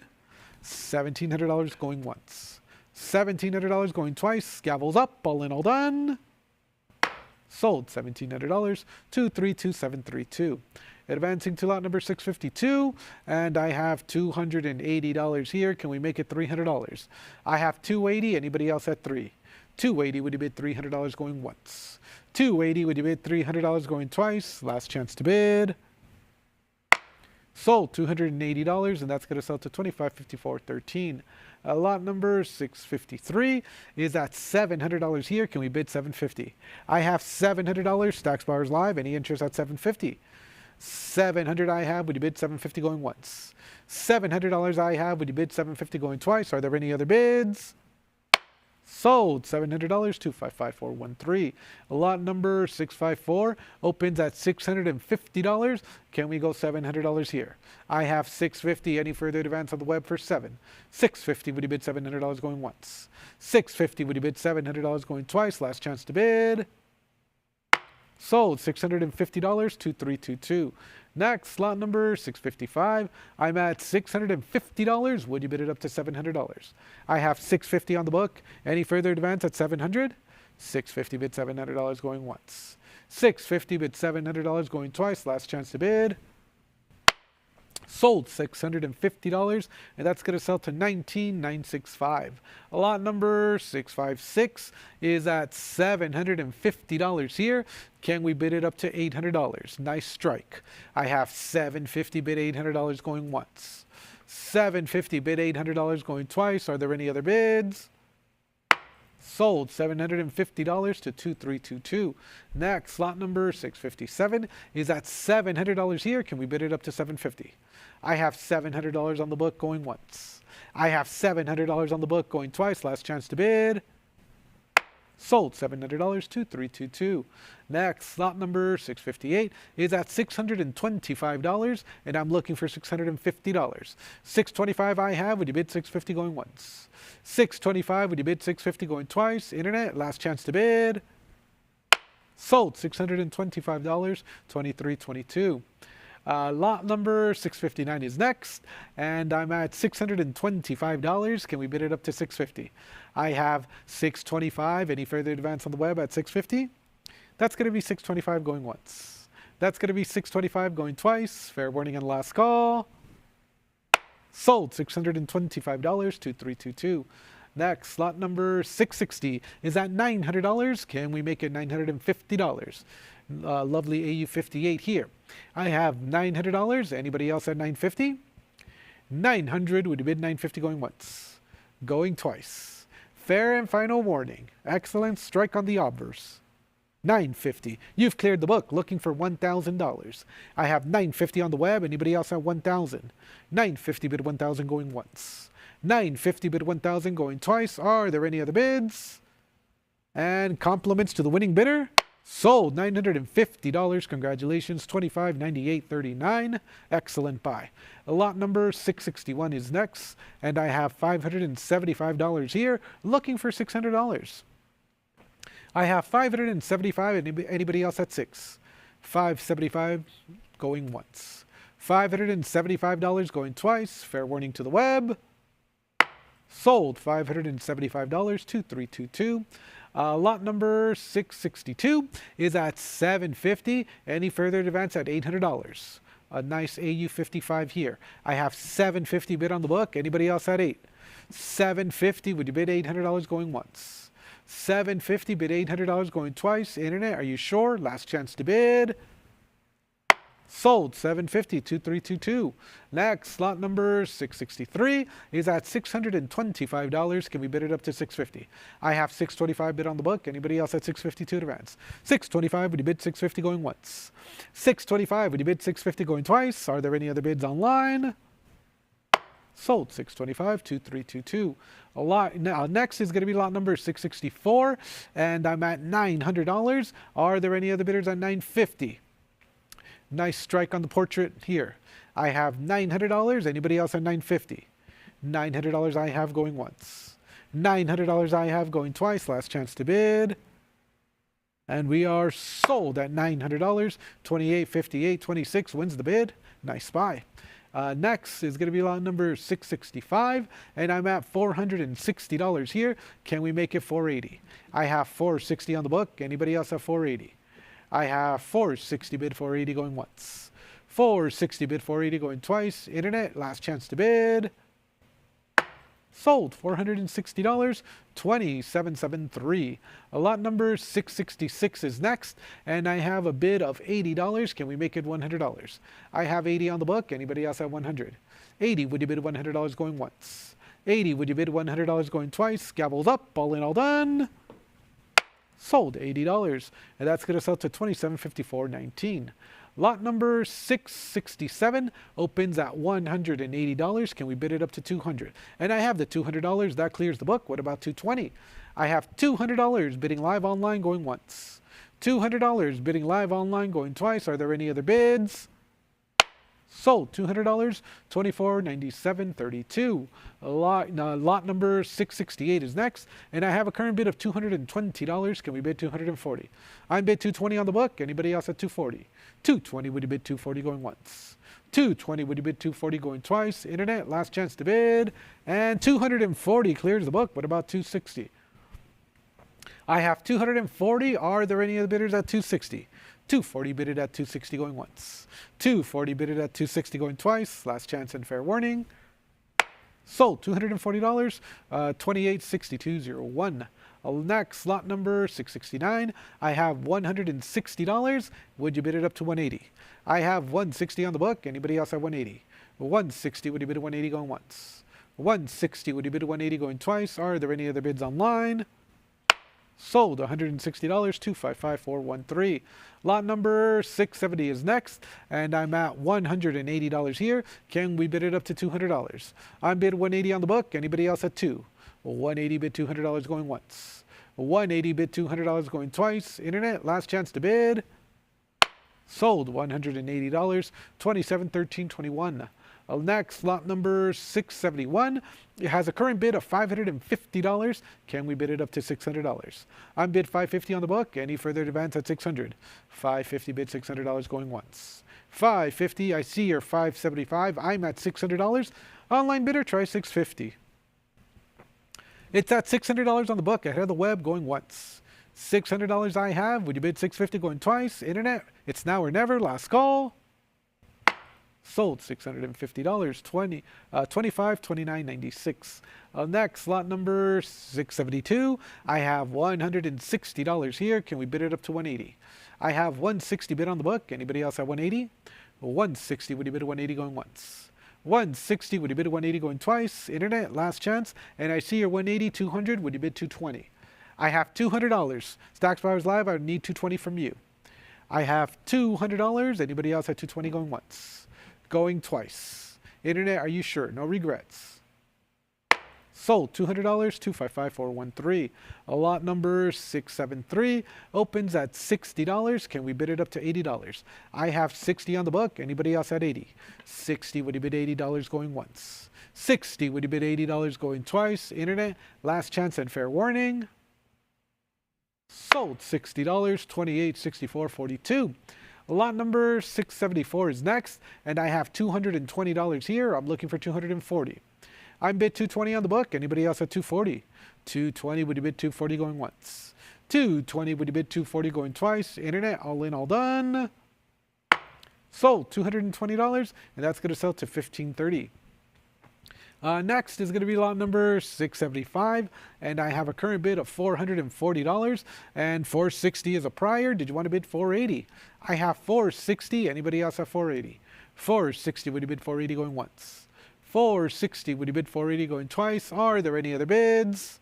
$1,700 going once. $1,700 going twice. Gavels up. All in, all done. Sold $1,700, 232732. Advancing to lot number 652, and I have $280 here. Can we make it $300? I have $280. Anybody else at 3? $280. Would you bid $300 going once? $280. Would you bid $300 going twice? Last chance to bid. Sold $280, and that's going to sell to $2554.13. Lot number 653 is at $700 here. Can we bid $750? I have $700. Stacks Bowers Live. Any interest at $750? $700 I have. Would you bid $750 going once? $700 I have. Would you bid $750 going twice? Are there any other bids? Sold $700, 255413. Lot number 654 opens at $650. Can we go $700 here? I have $650. Any further advance on the web for 7? $650. Would you bid $700 going once? $650. Would you bid $700 going twice? Last chance to bid. Sold $650, 2322. Next, lot number 655. I'm at $650. Would you bid it up to $700? I have $650 on the book. Any further advance at $700? $650 bid $700 going once. $650 bid $700 going twice. Last chance to bid. Sold $650, and that's going to sell to $19,965. Lot number 656 is at $750 here. Can we bid it up to $800? Nice strike. I have $750 bid $800 going once. $750 bid $800 going twice. Are there any other bids? Sold $750 to 2322. Next, lot number 657 is at $700 here. Can we bid it up to $750? I have $700 on the book going once. I have $700 on the book going twice. Last chance to bid. Sold $700 to 2322. Next, lot number 658 is at $625, and I'm looking for $650. $625 I have. Would you bid $650 going once? $625. Would you bid $650 going twice? Internet, last chance to bid. Sold $625, 2322. Lot number 659 is next, and I'm at $625. Can we bid it up to $650? I have $625. Any further advance on the web at $650? That's going to be $625 going once. That's going to be $625 going twice. Fair warning and last call. Sold $625, 2322. Next, lot number 660 is at $900. Can we make it $950? Lovely AU58 here. I have $900. Anybody else at $950? $900. Would you bid $950 going once? Going twice. Fair and final warning. Excellent strike on the obverse. $950. You've cleared the book looking for $1,000. I have $950 on the web. Anybody else at $1,000? $950 bid $1,000 going once. $950 bid $1,000 going twice. Are there any other bids? And compliments to the winning bidder. Sold $950. Congratulations. $25.98.39. Excellent buy. Lot number 661 is next, and I have $575 here. Looking for $600. I have $575. Anybody else at 6? $575 going once. $575 going twice. Fair warning to the web. Sold $575, 2322. Lot number 662 is at $750. Any further advance at $800. A nice AU55 here. I have $750 bid on the book. Anybody else at 8? $750. Would you bid $800 going once? $750 bid $800 going twice. Internet, are you sure? Last chance to bid. Sold $750, 2322. Next, lot number 663 is at $625. Can we bid it up to $650? I have $625 bid on the book. Anybody else at $652 to advance? $625. Would you bid $650 going once? $625. Would you bid $650 going twice? Are there any other bids online? Sold $625, 2322. Now, next is going to be lot number 664, and I'm at $900. Are there any other bidders at $950? Nice strike on the portrait here. I have $900. Anybody else at $950? $900 I have going once. $900 I have going twice. Last chance to bid. And we are sold at $900. $28.58.26 wins the bid. Nice buy. Next is going to be lot number 665, and I'm at $460 here. Can we make it $480? I have $460 on the book. Anybody else have $480? I have $460 bid $480 going once. $460 bid $480 going twice. Internet, last chance to bid. Sold $460, 2773. Lot number 666 is next, and I have a bid of $80. Can we make it $100? I have 80 on the book. Anybody else have 100? 80, would you bid $100 going once? 80, would you bid $100 going twice? Gavels up, all in, all done. Sold $80, and that's going to sell to $2754.19. Lot number 667 opens at $180. Can we bid it up to $200? And I have the $200. That clears the book. What about $220? I have $200 bidding live online going once. $200 bidding live online going twice. Are there any other bids? Sold $200, $24.97.32. Lot number 668 is next, and I have a current bid of $220. Can we bid $240? I bid $220 on the book. Anybody else at $240? $220, would you bid $240 going once? $220, would you bid $240 going twice? Internet, last chance to bid, and $240 clears the book. What about $260? I have $240. Are there any other bidders at $260? $240 bidded at $260 going once. $240 bidded at $260 going twice. Last chance and fair warning. Sold $240, $28.62.01. Next, lot number 669. I have $160. Would you bid it up to $180? I have $160 on the book. Anybody else have $180? $160, would you bid $180 going once? $160, would you bid $180 going twice? Are there any other bids online? Sold $160, $255.413. Lot number 670 is next, and I'm at $180 here. Can we bid it up to $200? I'm bid $180 on the book. Anybody else at $2? 180 bid $200 going once. 180 bid $200 going twice. Internet, last chance to bid. Sold $180, $27.13.21. Next, lot number 671. It has a current bid of $550. Can we bid it up to $600? I'm bid $550 on the book. Any further advance at $600? $550 bid $600 going once. $550. I see your $575. I'm at $600. Online bidder, try $650. It's at $600 on the book. Ahead of the web going once. $600 I have. Would you bid $650 going twice? Internet, it's now or never. Last call. Sold $650, $25.29.96. Next, lot number 672. I have $160 here. Can we bid it up to $180? I have $160 bid on the book. Anybody else have $180? $160, would you bid $180 going once? $160, would you bid $180 going twice? Internet, last chance. And I see your $180, $200, would you bid $220? I have $200. Stacks Buyers Live, I would need $220 from you. I have $200. Anybody else have $220 going once? Going twice. Internet, are you sure? No regrets. Sold $200, $255.413. Lot number 673 opens at $60. Can we bid it up to $80? I have $60 on the book. Anybody else at $80? $60, would you bid $80 going once? $60, would you bid $80 going twice? Internet, last chance and fair warning. Sold $60, $28.64.42. Lot number 674 is next, and I have $220 here. I'm looking for $240. I'm bid $220 on the book. Anybody else at $240? $220, would you bid $240 going once? $220, would you bid $240 going twice? Internet, all in, all done. Sold $220, and that's going to sell to $15.30. Next is going to be lot number 675, and I have a current bid of $440, and $460 is a prior. Did you want to bid $480? I have $460. Anybody else have $480? $460, would you bid $480 going once? $460, would you bid $480 going twice? Are there any other bids?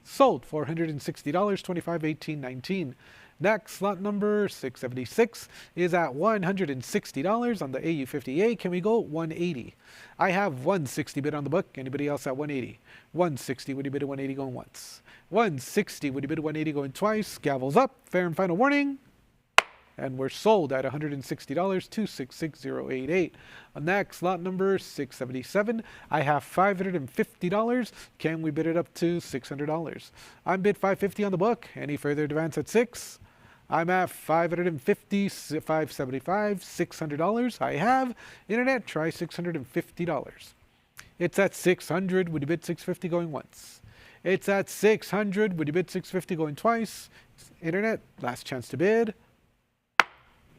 Sold $460, $25.18.19. Next, lot number 676 is at $160 on the AU58. Can we go 180? I have 160 bid on the book. Anybody else at 180? 160, would you bid a 180 going once? 160, would you bid a 180 going twice? Gavels up. Fair and final warning. and we're sold at $160, 266088. Next, lot number 677. I have $550. Can we bid it up to $600? I'm bid $550 on the book. Any further advance at 6? I'm at $550, $575, $600. I have internet. Try $650. It's at 600. Would you bid 650 going once? It's at 600. Would you bid 650 going twice? Internet. Last chance to bid.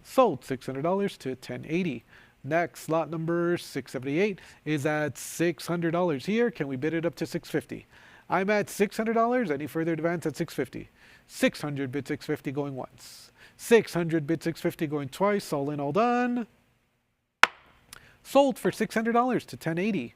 Sold $600 to 1080. Next, lot number 678 is at $600 here. Can we bid it up to 650? I'm at $600. Any further advance at 650? 600 bid 650 going once. 600 bid 650 going twice. All in, all done. Sold for $600 to 1080.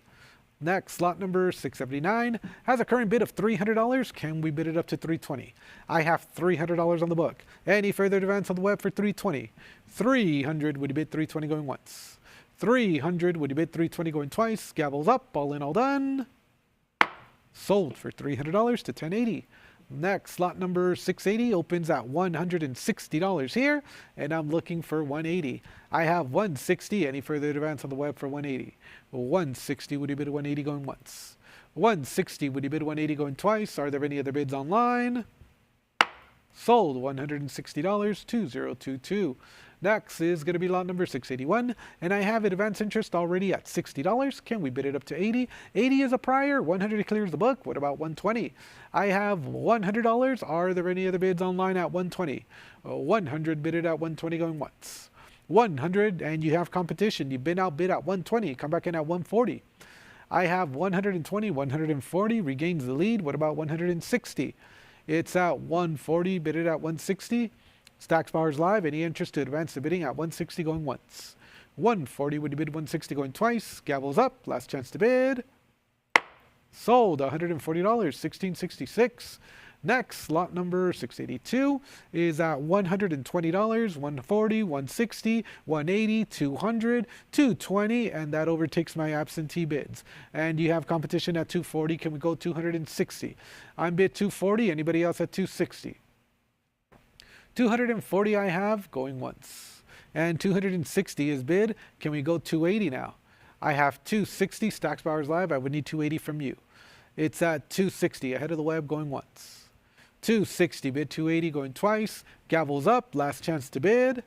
Next, lot number 679 has a current bid of $300. Can we bid it up to 320? I have $300 on the book. Any further advance on the web for 320? 300, would you bid 320 going once? 300, would you bid 320 going twice? Gavels up, all in, all done. Sold for $300 to 1080. Next, lot number 680 opens at $160 here, and I'm looking for 180. I have 160. Any further advance on the web for 180? 160, would you bid 180 going once? 160, would you bid 180 going twice? Are there any other bids online? Sold $160, 2022. Next is going to be lot number 681, and I have advance interest already at $60. Can we bid it up to 80? 80 is a prior, 100 clears the book. What about 120? I have $100. Are there any other bids online at 120? 100 bid it at 120 going once. 100, and you have competition. You've been outbid at 120. Come back in at 140. I have 120, 140 regains the lead. What about 160? It's at 140, bid it at 160. Stacks Bowers Live, any interest to advance the bidding at 160 going once. 140, would you bid 160 going twice? Gavels up, last chance to bid. Sold $140, 1666. Next, lot number 682 is at $120, 140, 160, 180, 200, 220, and that overtakes my absentee bids. And you have competition at 240. Can we go 260? I'm bid 240. Anybody else at 260? 240 I have, going once. And 260 is bid. Can we go 280 now? I have 260, Stacks Bowers Live. I would need 280 from you. It's at 260, ahead of the web, going once. 260, bid 280, going twice. Gavels up, last chance to bid.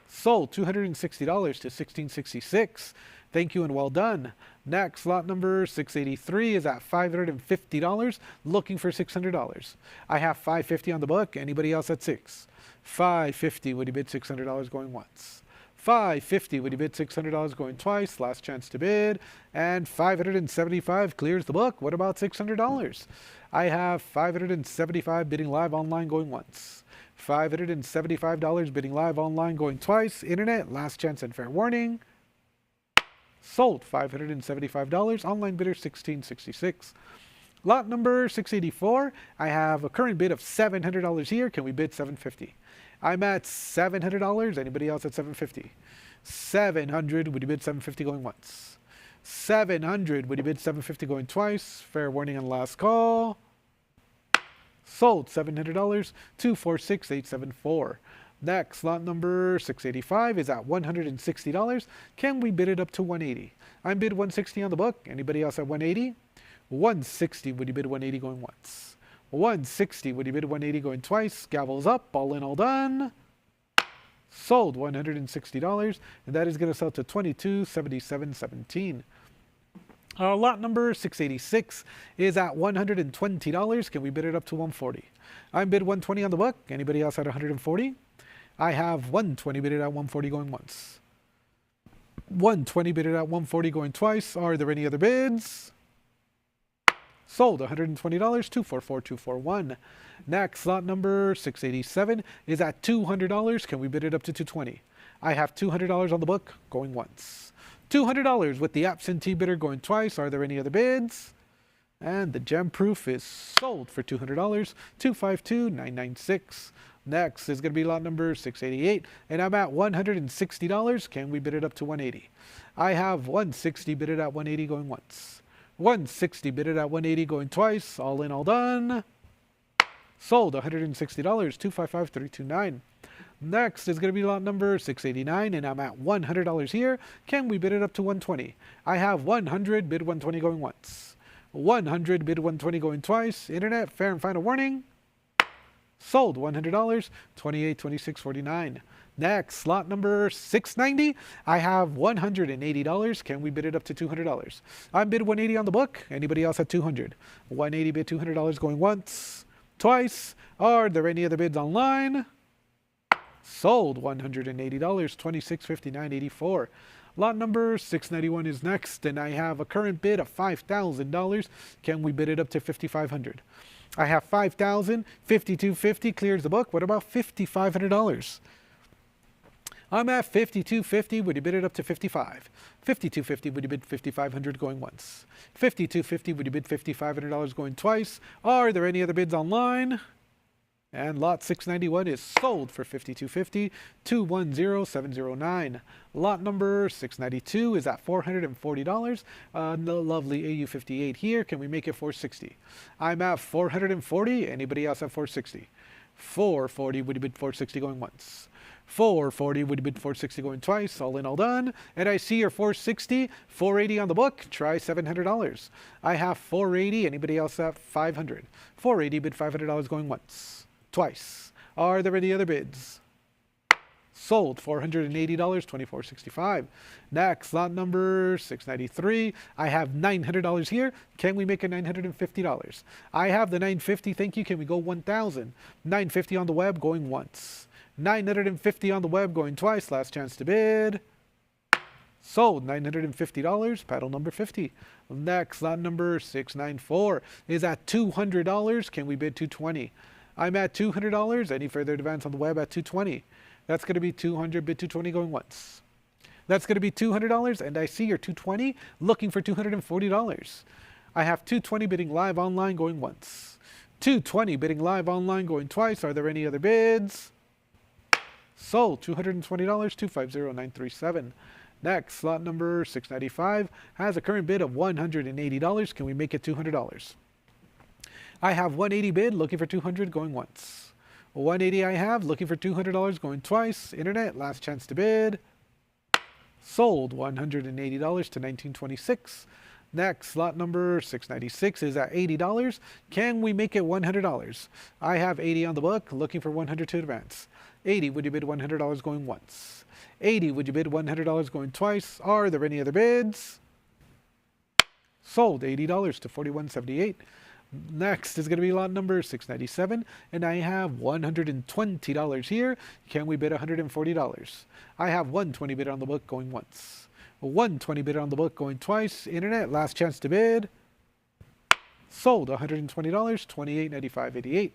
Sold $260 to 1666. Thank you and well done. Next, lot number 683 is at $550, looking for $600. I have $550 on the book. Anybody else at 6? $550, would you bid $600 going once? $550, would you bid $600 going twice? Last chance to bid. And $575 clears the book. What about $600? I have $575 bidding live online going once. $575 bidding live online going twice. Internet, last chance and fair warning. Sold $575, online bidder 1666. Lot number 684, I have a current bid of $700 here. Can we bid $750? I'm at $700. Anybody else at $750? $700, would you bid $750 going once? $700, would you bid $750 going twice? Fair warning on last call. Sold $700, 246874. Next, lot number 685 is at $160. Can we bid it up to 180? I'm bid 160 on the book. Anybody else at 180? 160, would you bid 180 going once? 160, would you bid 180 going twice? Gavels up, all in, all done. Sold $160, and that is going to sell to $2277.17. Lot number 686 is at $120. Can we bid it up to 140? I'm bid 120 on the book. Anybody else at 140? I have 120 bid it at 140 going once. 120 bid it at 140 going twice. Are there any other bids? Sold $120, 244241. Next, lot number 687 is at $200. Can we bid it up to 220? I have $200 on the book going once. $200 with the absentee bidder going twice. Are there any other bids? And the gem proof is sold for $200, 252996. Next is going to be lot number 688, and I'm at $160. Can we bid it up to 180? I have 160 bid it at 180 going once. 160 bid it at 180 going twice. All in, all done. Sold $160, 255329. Next is going to be lot number 689, and I'm at $100 here. Can we bid it up to 120? I have 100, bid 120 going once. 100, bid 120 going twice. Internet, fair and final warning. Sold $100, 28, 26, 49. Next, slot number 690. I have $180. Can we bid it up to $200? I'm bid 180 on the book. Anybody else at 200? 180 bid $200 going once, twice. Are there any other bids online? Sold $180, 26.59.84. Lot number 691 is next, and I have a current bid of $5,000. Can we bid it up to $5,500? I have $5,000, $5,250 clears the book. What about $5,500? I'm at $5,250. Would you bid it up to $55? $5,250. Would you bid $5,500 going once? $5,250. Would you bid $5,500 going twice? Are there any other bids online? And lot 691 is sold for $5,250, 210,709. Lot number 692 is at $440. The lovely AU58 here. Can we make it $460? I'm at $440. Anybody else at $460? $440. Would you bid $460 going once? $440. Would you bid $460 going twice? All in, all done. And I see your $460, $480 on the book. Try $700. I have $480. Anybody else at $500? $480. Bid $500 going once. Twice. Are there any other bids? Sold $480, $24.65. Next, lot number 693. I have $900 here. Can we make it $950? I have the $950. Thank you. Can we go $1,000? $950 on the web going once. $950 on the web going twice. Last chance to bid. Sold $950, paddle number 50. Next, lot number 694 is at $200. Can we bid $220? I'm at $200. Any further advance on the web at $220? That's going to be $200, bid $220 going once. That's going to be $200, and I see your $220 looking for $240. I have $220 bidding live online going once. $220 bidding live online going twice. Are there any other bids? Sold $220, $250,937. Next, slot number 695 has a current bid of $180. Can we make it $200? I have 180 bid, looking for 200, going once. 180 I have, looking for $200, going twice. Internet, last chance to bid. Sold $180 to 1926. Next, slot number 696 is at $80. Can we make it $100? I have 80 on the book, looking for 100 to advance. 80, would you bid $100 going once? 80, would you bid $100 going twice? Are there any other bids? Sold $80 to 41.78. Next is going to be lot number 697, and I have $120 here. Can we bid $140? I have 120 bid on the book going once. 120 bid on the book going twice. Internet, last chance to bid. Sold $120, 28.95.88.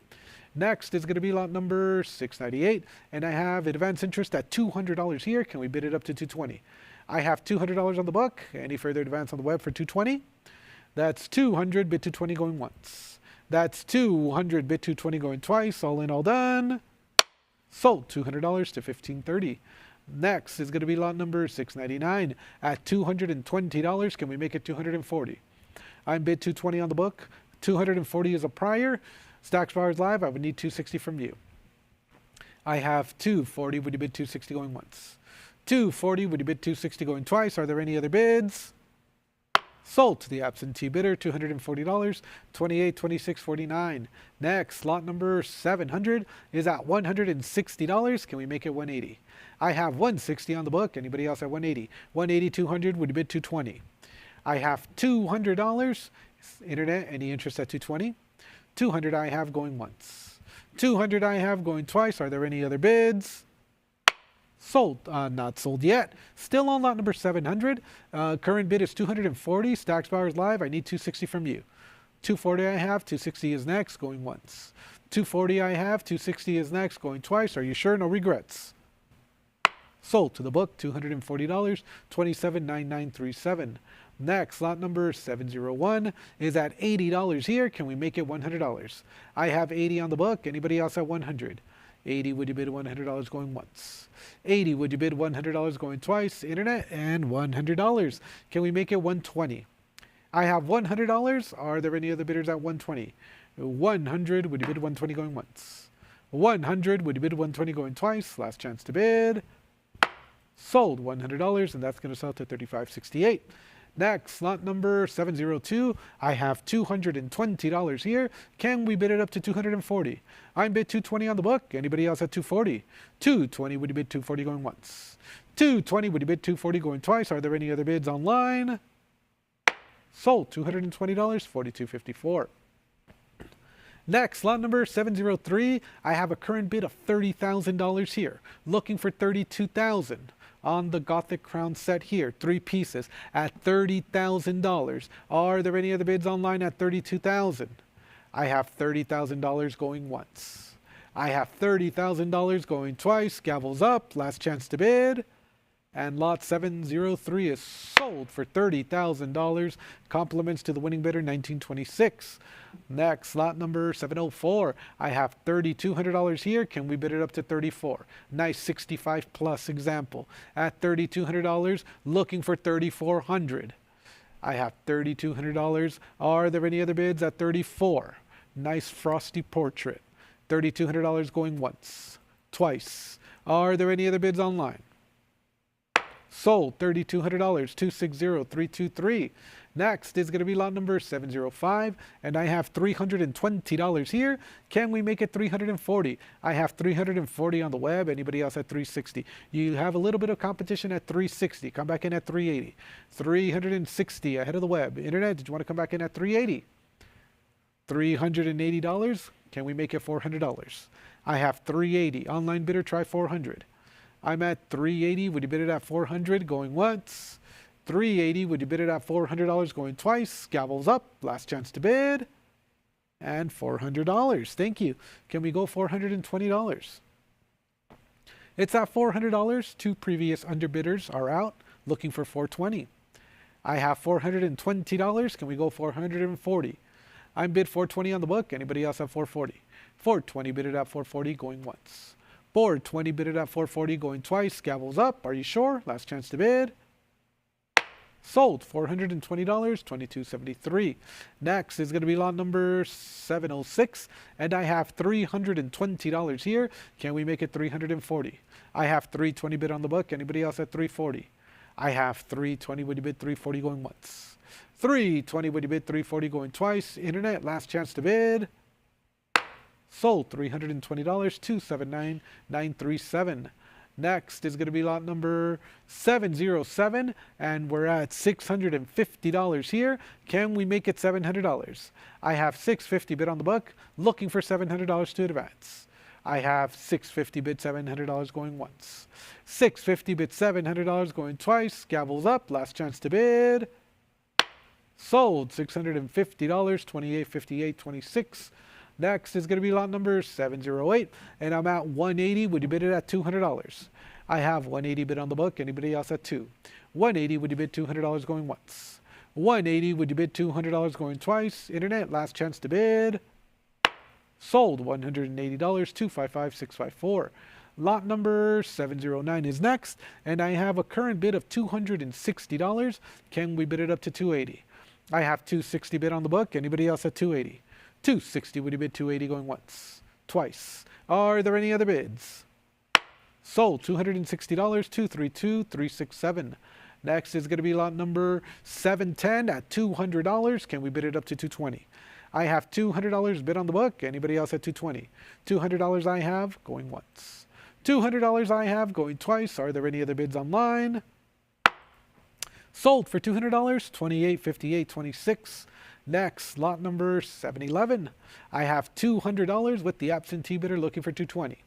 Next is going to be lot number 698, and I have advance interest at $200 here. Can we bid it up to $220? I have $200 on the book. Any further advance on the web for $220? That's 200, bid 220 going once. That's 200, bid 220 going twice. All in, all done. Sold $200 to $15.30. Next is going to be lot number 699 at $220. Can we make it $240? I'm bid 220 on the book. 240 is a prior. Stacks Bowers Live, I would need $260 from you. I have $240. Would you bid $260 going once? $240. Would you bid $260 going twice? Are there any other bids? Sold to the absentee bidder, $240, 28, 26, 49. Next, lot number 700 is at $160. Can we make it $180? I have $160 on the book. Anybody else at $180? $180, 200. Would you bid $220? I have $200. Internet, any interest at $220? $200 I have going once. $200 I have going twice. Are there any other bids? Sold, not sold yet. Still on lot number 700. Current bid is $240. Stacks Bowers Live, I need $260 from you. $240 I have, $260 is next, going once. $240 I have, $260 is next, going twice. Are you sure? No regrets. Sold to the book, $240, 27.9937. Next, lot number 701 is at $80 here. Can we make it $100? I have 80 on the book. Anybody else at 100? 80, would you bid $100 going once? 80, would you bid $100 going twice? Internet, and $100. Can we make it $120? I have $100. Are there any other bidders at $120? 100, would you bid $120 going once? 100, would you bid 120 going twice? Last chance to bid. Sold $100, and that's going to sell to $35.68. Next, lot number 702. I have $220 here. Can we bid it up to $240? I'm bid $220 on the book. Anybody else at $240? $220, would you bid $240 going once? $220, would you bid $240 going twice? Are there any other bids online? Sold $220, $42.54. Next, lot number 703. I have a current bid of $30,000 here. Looking for $32,000 on the Gothic Crown set here. 3 pieces at $30,000. Are there any other bids online at $32,000? I have $30,000 going once. I have $30,000 going twice. Gavels up. Last chance to bid. And lot 703 is sold for $30,000. Compliments to the winning bidder, 1926. Next, lot number 704. I have $3,200 here. Can we bid it up to $34? Nice 65 plus example. At $3,200, looking for $3,400. I have $3,200. Are there any other bids at $34? Nice frosty portrait. $3,200 going once, twice. Are there any other bids online? Sold $3,200, 260,323. Next is going to be lot number 705, and I have $320 here. Can we make it $340? I have $340 on the web. Anybody else at $360? You have a little bit of competition at $360. Come back in at $380. $360 ahead of the web. Internet, did you want to come back in at $380? $380. Can we make it $400? I have $380. Online bidder, try $400. I'm at $380. Would you bid it at $400? Going once. $380. Would you bid it at $400? Going twice. Gavels up. Last chance to bid. And $400. Thank you. Can we go $420? It's at $400. 2 previous underbidders are out looking for $420. I have $420. Can we go $440? I'm bid $420 on the book. Anybody else at $440? $420 bid it at $440 going once. $420 bid it at $440 going twice. Gavels up. Are you sure? Last chance to bid. Sold $420, $22.73. Next is going to be lot number 706, and I have $320 here. Can we make it $340? I have $320 bid on the book. Anybody else at $340? I have $320. Would you bid $340 going once? $320. Would you bid $340 going twice? Internet, last chance to bid. Sold $320, $279,937. Next is going to be lot number 707, and we're at $650 here. Can we make it $700? I have $650 bid on the book, looking for $700 to advance. I have $650 bid $700 going once. $650 bid $700 going twice. Gavels up. Last chance to bid. Sold $650, $28.58.26. Next is going to be lot number 708, and I'm at $180. Would you bid it at $200? I have $180 bid on the book. Anybody else at $2? $180. Would you bid $200 going once? $180. Would you bid $200 going twice? Internet, last chance to bid. Sold $180, $255,654. Lot number 709 is next, and I have a current bid of $260. Can we bid it up to $280? I have $260 bid on the book. Anybody else at $280? $260. Would you bid $280 going once? Twice. Are there any other bids? Sold $260, $232,367. Next is going to be lot number 710 at $200. Can we bid it up to $220? I have $200 bid on the book. Anybody else at $220? $200 I have going once. $200 I have going twice. Are there any other bids online? Sold for $200, $28.58.26. Next, lot number 711. I have $200 with the absentee bidder looking for $220.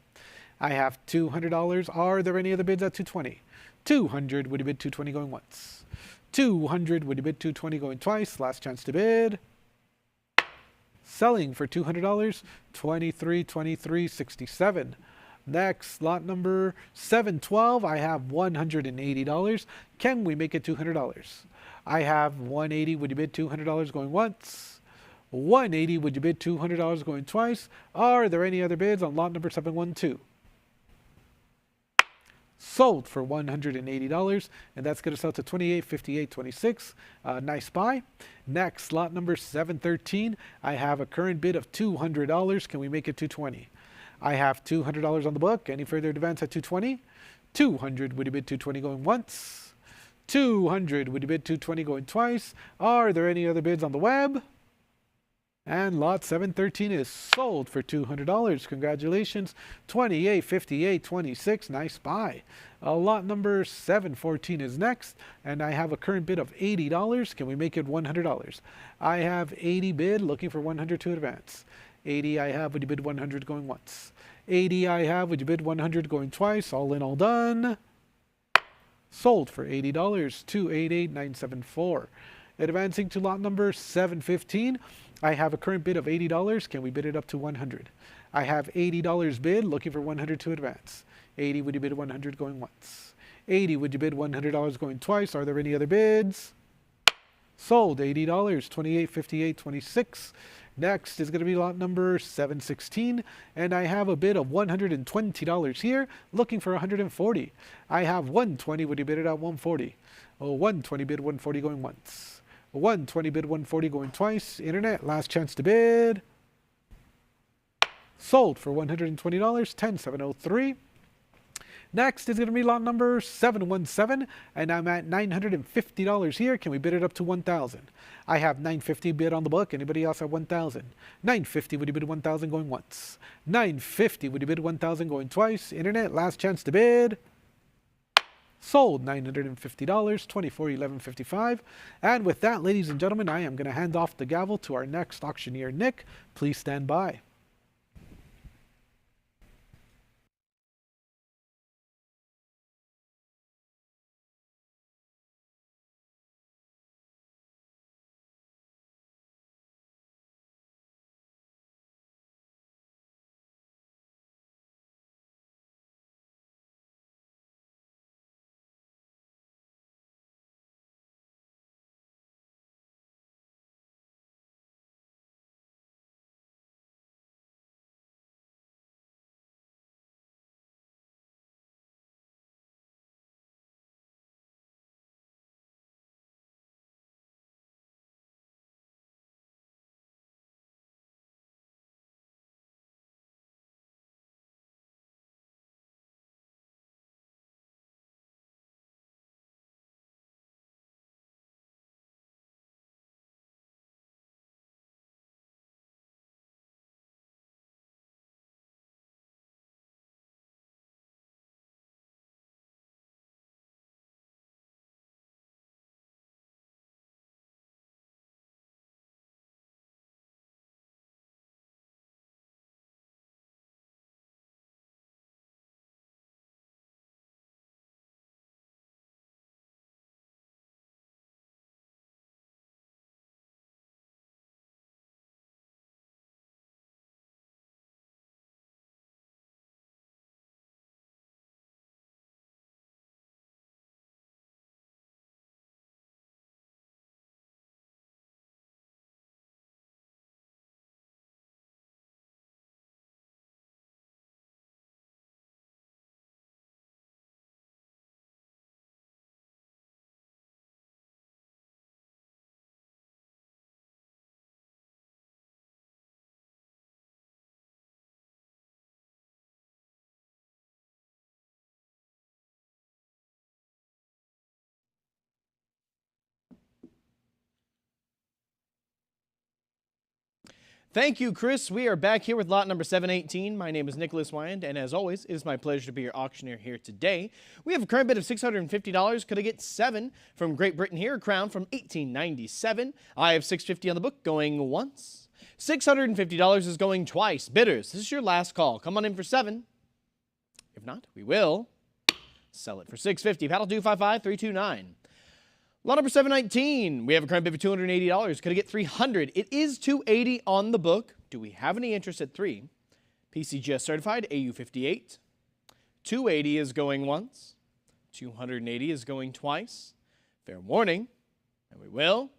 I have $200. Are there any other bids at $220? $200. Would you bid $220 going once? $200. Would you bid $220 going twice? Last chance to bid. Selling for $200, $23.23.67. Next, lot number 712. I have $180. Can we make it $200? I have $180. Would you bid $200 going once? $180. Would you bid $200 going twice? Are there any other bids on lot number 712? Sold for $180, and that's going to sell to $28.58.26. Nice buy. Next, lot number 713. I have a current bid of $200. Can we make it $220? I have $200 on the book. Any further advance at 220? 200, would you bid 220 going once? 200, would you bid 220 going twice? Are there any other bids on the web? And lot 713 is sold for $200. Congratulations. 28, 58, 26. Nice buy. Lot number 714 is next, and I have a current bid of $80. Can we make it $100? I have 80 bid, looking for 100 to advance. 80 I have, would you bid 100 going once? 80 I have, would you bid 100 going twice? All in, all done. Sold for $80. 288974. Advancing to lot number 715. I have a current bid of $80. Can we bid it up to 100? I have $80 bid, looking for 100 to advance. 80, would you bid 100 going once? 80, would you bid $100 going twice? Are there any other bids? Sold, $80, 28, 58, 26. Next is going to be lot number 716, and I have a bid of $120 here, looking for 140. I have 120, would you bid it at 140? Oh, 120 bid 140 going once. 120 bid 140 going twice. Internet, last chance to bid. Sold for $120, 10703. Next is going to be lot number 717, and I'm at $950 here. Can we bid it up to 1,000? I have $950 bid on the book. Anybody else at 1,000? $950, would you bid 1,000 going once? $950, would you bid 1,000 going twice? Internet, last chance to bid. Sold, $950, $2411.55. And with that, ladies and gentlemen, I am going to hand off the gavel to our next auctioneer, Nick. Please stand by. Thank you, Chris. We are back here with lot number 718. My name is Nicholas Wyand, and as always, it is my pleasure to be your auctioneer here today. We have a current bid of $650. Could I get 7 from Great Britain here? A crown from 1897. I have $650 on the book going once. $650 is going twice. Bidders, this is your last call. Come on in for 7. If not, we will sell it for $650. Paddle 255-329. Lot number 719, we have a current bid for $280. Could I get 300? It is $280 on the book. Do we have any interest at 3? PCGS certified, AU58. $280 is going once. $280 is going twice. Fair warning, and we will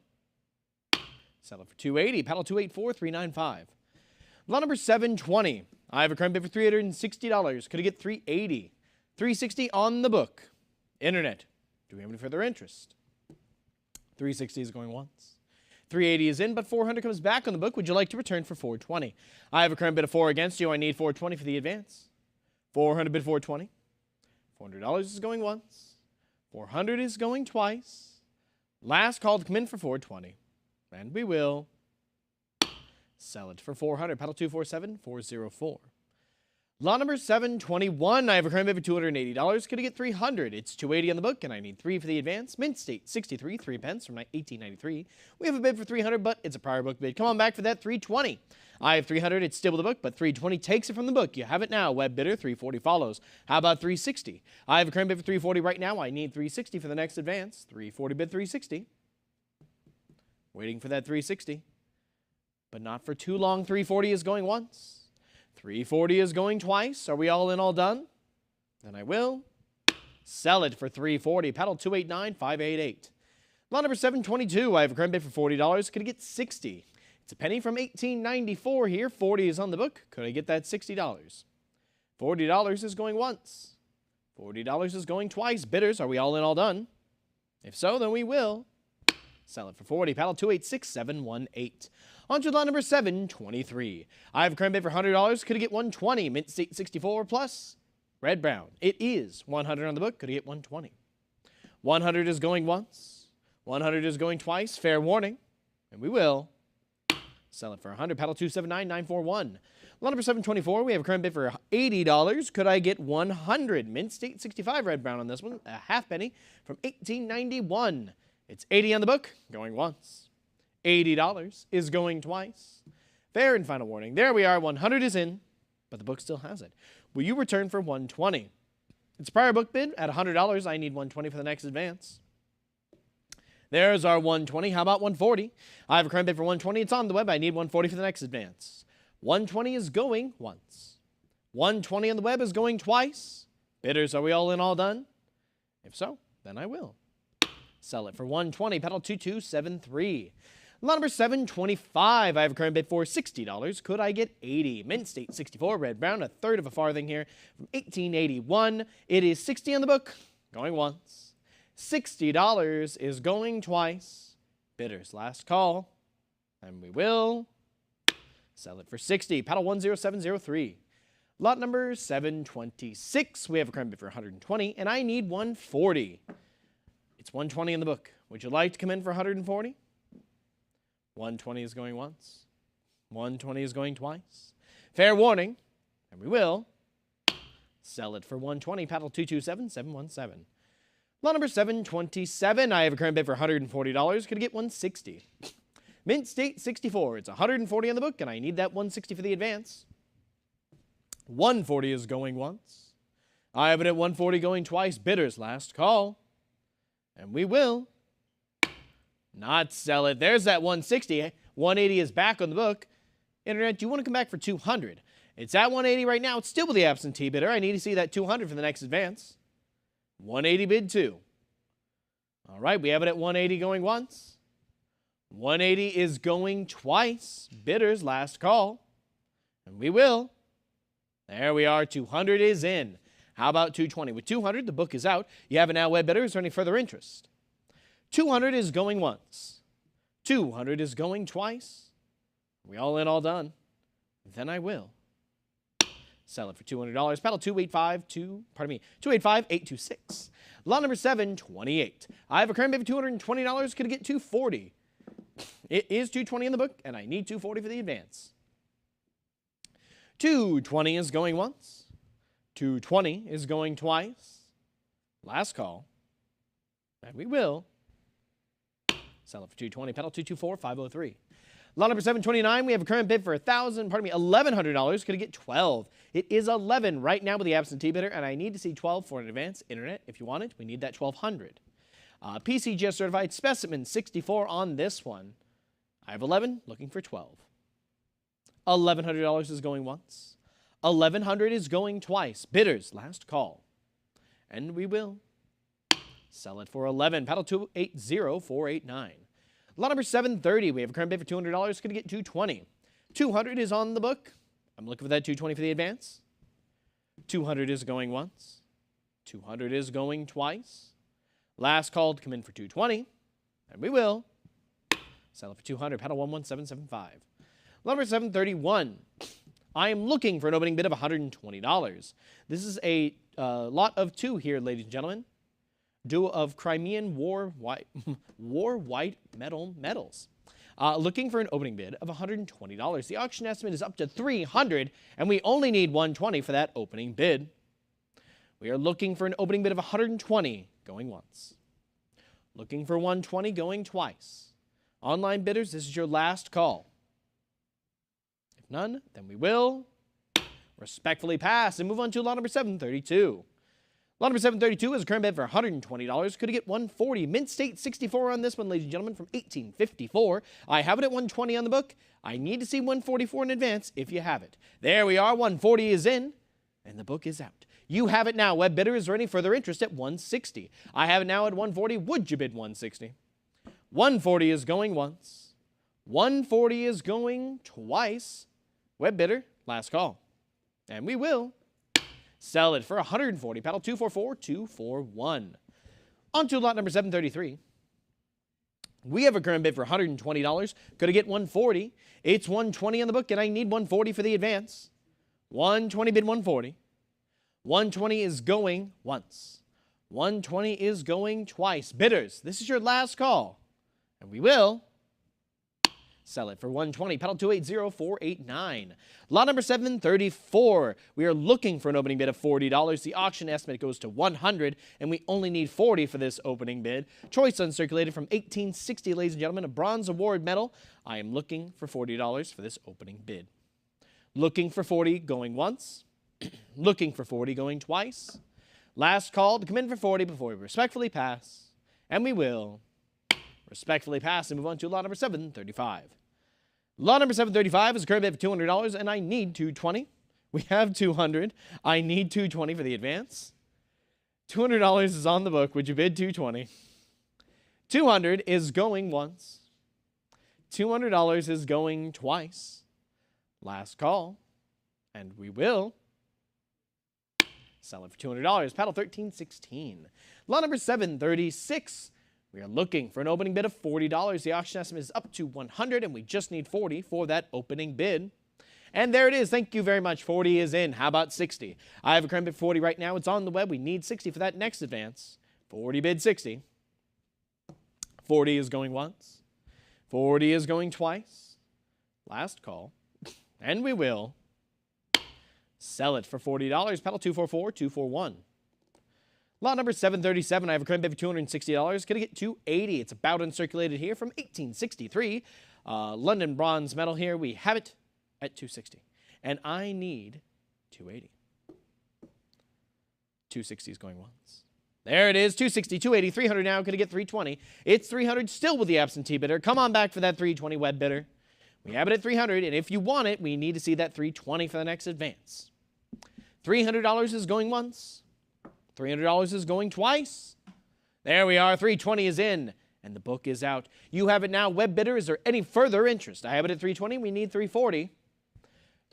sell it for $280. Paddle 284-395. Lot number 720, I have a current bid for $360. Could I get 380? $360 on the book. Internet, do we have any further interest? $360 is going once. 380 is in, but 400 comes back on the book. Would you like to return for 420? I have a current bid of 4 against you. I need 420 for the advance. 400 bid 420. $400 is going once. 400 is going twice. Last call to come in for 420. And we will sell it for 400. Paddle 247404. Lot number 721. I have a current bid for $280. Could I get 300? It's 280 on the book, and I need 3 for the advance. Mint State 63, 3 pence from 1893. We have a bid for 300, but it's a prior book bid. Come on back for that 320. I have 300. It's still with the book, but 320 takes it from the book. You have it now. Web bidder 340 follows. How about 360? I have a current bid for 340 right now. I need 360 for the next advance. 340 bid 360. Waiting for that 360. But not for too long. 340 is going once. 340 is going twice. Are we all in, all done? Then I will sell it for 340. Paddle 289588. Lot number 722. I have a current bid for $40. Could I get 60? It's a penny from 1894 here. 40 is on the book. Could I get that $60? $40 is going once. $40 is going twice. Bidders, are we all in, all done? If so, then we will sell it for 40. Paddle 286718. On to lot number 723. I have a current bid for $100. Could I get 120? Mint State 64 plus red brown. It is 100 on the book. Could I get 120? 100 is going once. 100 is going twice. Fair warning. And we will sell it for 100. Paddle 279941. Lot number 724. We have a current bid for $80. Could I get 100? Mint State 65 red brown on this one. A half penny from 1891. It's 80 on the book. Going once. $80 is going twice. Fair and final warning. There we are. 100 is in, but the book still has it. Will you return for 120? It's a prior book bid at $100. I need 120 for the next advance. There's our 120. How about 140? I have a current bid for 120. It's on the web. I need 140 for the next advance. 120 is going once. 120 on the web is going twice. Bidders, are we all in, all done? If so, then I will sell it for 120. Paddle 2273. Lot number 725. I have a current bid for $60. Could I get 80? Mint State 64, red brown, a third of a farthing here from 1881. It is 60 on the book, going once. $60 is going twice. Bidders, last call. And we will sell it for 60. Paddle 10703. Lot number 726. We have a current bid for 120, and I need 140. It's 120 in the book. Would you like to come in for 140? 120 is going once. 120 is going twice. Fair warning, and we will sell it for 120. Paddle 227717. Lot number 727. I have a current bid for $140. Could I get 160? Mint State 64. It's 140 on the book, and I need that 160 for the advance. 140 is going once. I have it at 140 going twice. Bidders, last call. And we will not sell it. There's that 160. 180 is back on the book. Internet, do you want to come back for 200? It's at 180 right now. It's still with the absentee bidder. I need to see that 200 for the next advance. 180 bid 2. All right, we have it at 180 going once. 180 is going twice. Bidders, last call. And we will. There we are. 200 is in. How about 220? With 200, the book is out. You have it now, web bidder. Is there any further interest? 200 is going once. 200 is going twice. Are we all in, all done? Then I will sell it for $200. Paddle 285826. Lot number 728. I have a current bid for $220. Could I get 240? It is 220 in the book, and I need 240 for the advance. 220 is going once. 220 is going twice. Last call. And we will sell it for 220. Paddle 224503. Lot number 729. We have a current bid for $1,100. Could I get 12? It is 11 right now with the absentee bidder, and I need to see 12 for an advance. Internet, if you want it, we need that 1200. PCGS certified specimen 64 on this one. I have 11, looking for 12. $1,100 is going once. 1,100 is going twice. Bidders, last call. And we will sell it for 11. Paddle 280489. Lot number 730. We have a current bid for $200. Could I get 220? 200 is on the book. I'm looking for that 220 for the advance. 200 is going once. 200 is going twice. Last call to come in for 220. And we will Sell it for 200. Paddle 11775. Lot number 731. I am looking for an opening bid of $120. This is a lot of 2 here, ladies and gentlemen. Duo of Crimean War white metal medals. Looking for an opening bid of $120. The auction estimate is up to $300, and we only need $120 for that opening bid. We are looking for an opening bid of $120, going once. Looking for $120, going twice. Online bidders, this is your last call. If none, then we will respectfully pass and move on to lot number 732. Lot number 732 is a current bid for $120. Could it get $140? Mint State 64 on this one, ladies and gentlemen, from 1854. I have it at $120 on the book. I need to see $144 in advance if you have it. There we are. $140 is in, and the book is out. You have it now. Web bidder, is there any further interest at $160? I have it now at $140. Would you bid $160? $140 is going once. $140 is going twice. Web bidder, last call. And we will sell it for $140. Paddle 244-241. On to lot number 733. We have a current bid for $120. Could I get $140? It's $120 on the book, and I need $140 for the advance. $120 bid $140. $120 is going once. $120 is going twice. Bidders, this is your last call. And we will sell it for $120. Paddle 280-489. Lot number 734. We are looking for an opening bid of $40. The auction estimate goes to $100, and we only need $40 for this opening bid. Choice uncirculated from 1860, ladies and gentlemen, a bronze award medal. I am looking for $40 for this opening bid. Looking for $40 going once. Looking for $40 going twice. Last call to come in for $40 before we respectfully pass. And we will respectfully pass and move on to lot number 735. Lot number 735 is a current bid of $200, and I need $220. We have $200. I need $220 for the advance. $200 is on the book. Would you bid $220? $200 is going once. $200 is going twice. Last call. And we will sell it for $200. Paddle 1316. Lot number 736. We are looking for an opening bid of $40. The auction estimate is up to $100, and we just need $40 for that opening bid. And there it is. Thank you very much. $40 is in. How about $60? I have a current bid $40 right now. It's on the web. We need $60 for that next advance. $40 bid $60. $40 is going once. $40 is going twice. Last call. And we will sell it for $40. Paddle 244-241. Lot number 737, I have a current bid for $260. Could I get $280? It's about uncirculated here from 1863. London bronze medal here. We have it at $260. And I need $280. $260 is going once. There it is, $260, $280, $300 now. Could I get $320? It's $300 still with the absentee bidder. Come on back for that $320 web bidder. We have it at $300, and if you want it, we need to see that $320 for the next advance. $300 is going once. $300 is going twice. There we are. $320 is in, and the book is out. You have it now. Web bidder, is there any further interest? I have it at $320. We need $340.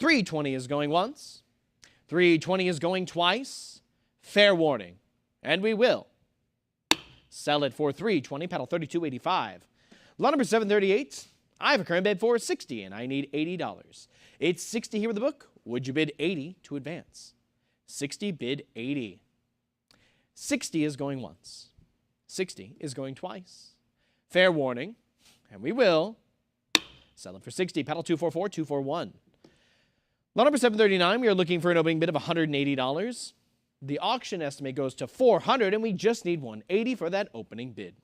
$320 is going once. $320 is going twice. Fair warning. And we will sell it for $320. Paddle 3285. Lot number 738. I have a current bid for $60, and I need $80. It's $60 here with the book. Would you bid $80 to advance? $60 bid $80. $60 is going once. $60 is going twice. Fair warning. And we will sell it for $60. Paddle 244-241. Lot number 739, we are looking for an opening bid of $180. The auction estimate goes to $400, and we just need $180 for that opening bid.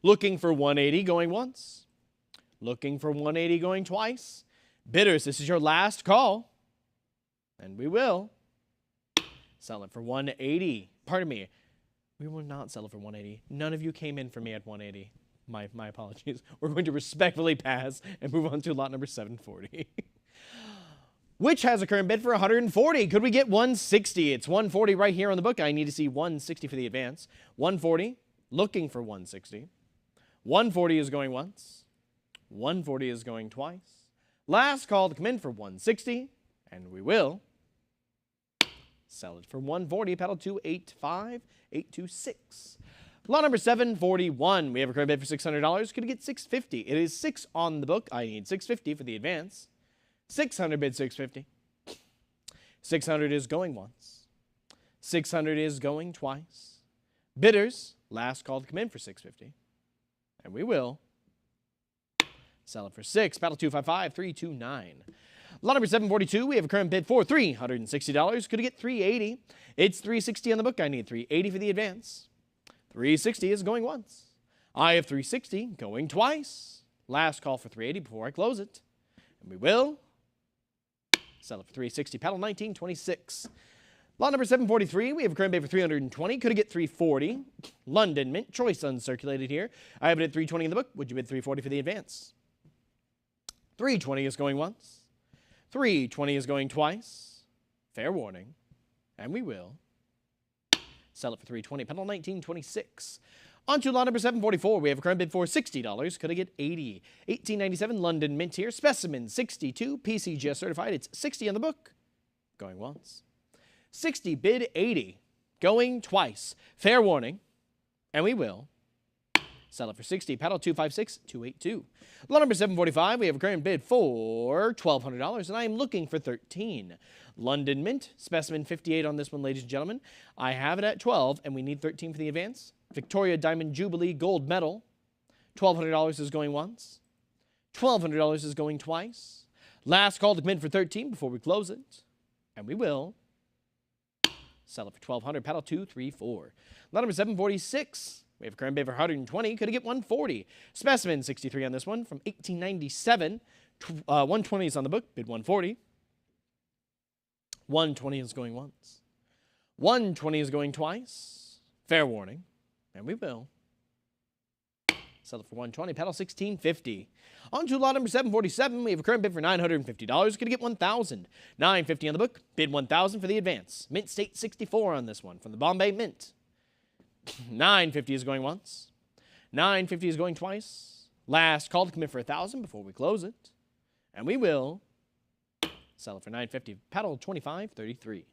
Looking for $180 going once. Looking for $180 going twice. Bidders, this is your last call. And we will sell it for $180. Pardon me. We will not sell it for $180. None of you came in for me at $180. My apologies. We're going to respectfully pass and move on to lot number 740. Which has a current bid for $140. Could we get $160? It's $140 right here on the book. I need to see $160 for the advance. $140. Looking for $160. $140 is going once. $140 is going twice. Last call to come in for $160. And we will sell it for $140. Paddle 285-826. Lot number 741. We have a current bid for $600. Could get $650. It is 6 on the book. I need $650 for the advance. 600 bid $650. 600 is going once. 600 is going twice. Bidders, last call to come in for $650. And we will sell it for 6. Battle 255, 329. Lot number 742, we have a current bid for $360. Could get $380. It's $360 on the book. I need $380 for the advance. $360 is going once. I have $360 going twice. Last call for $380 before I close it. And we will sell it for $360. Paddle 1926. Lot number 743, we have a current bid for $320. Could get $340. London Mint, choice uncirculated here. I have it at $320 in the book. Would you bid $340 for the advance? $320 is going once. $320 is going twice. Fair warning. And we will sell it for $320. Paddle 1926. On to lot number 744. We have a current bid for $60. Could I get $80? $18.97 London Mint here. Specimen 62. PCGS certified. It's $60 on the book. Going once. $60 bid $80. Going twice. Fair warning. And we will sell it for $60. Paddle 256 282. Lot number 745. We have a current bid for $1,200, and I am looking for $13. London Mint, specimen 58 on this one, ladies and gentlemen. I have it at 12, and we need 13 for the advance. Victoria Diamond Jubilee Gold Medal. $1,200 is going once. $1,200 is going twice. Last call to come in for 13 before we close it. And we will sell it for $1,200. Paddle 234. Lot number 746. We have a current bid for 120. Could I get 140? Specimen 63 on this one from 1897. 120 is on the book. Bid 140. 120 is going once. 120 is going twice. Fair warning. And we will sell it for 120. Paddle 1650. On to lot number 747. We have a current bid for $950. Could get 1,000. $950 on the book. Bid 1,000 for the advance. Mint State 64 on this one from the Bombay Mint. $950 is going once. $950 is going twice. Last call to come in for 1,000 before we close it. And we will sell it for $950. Paddle 2533.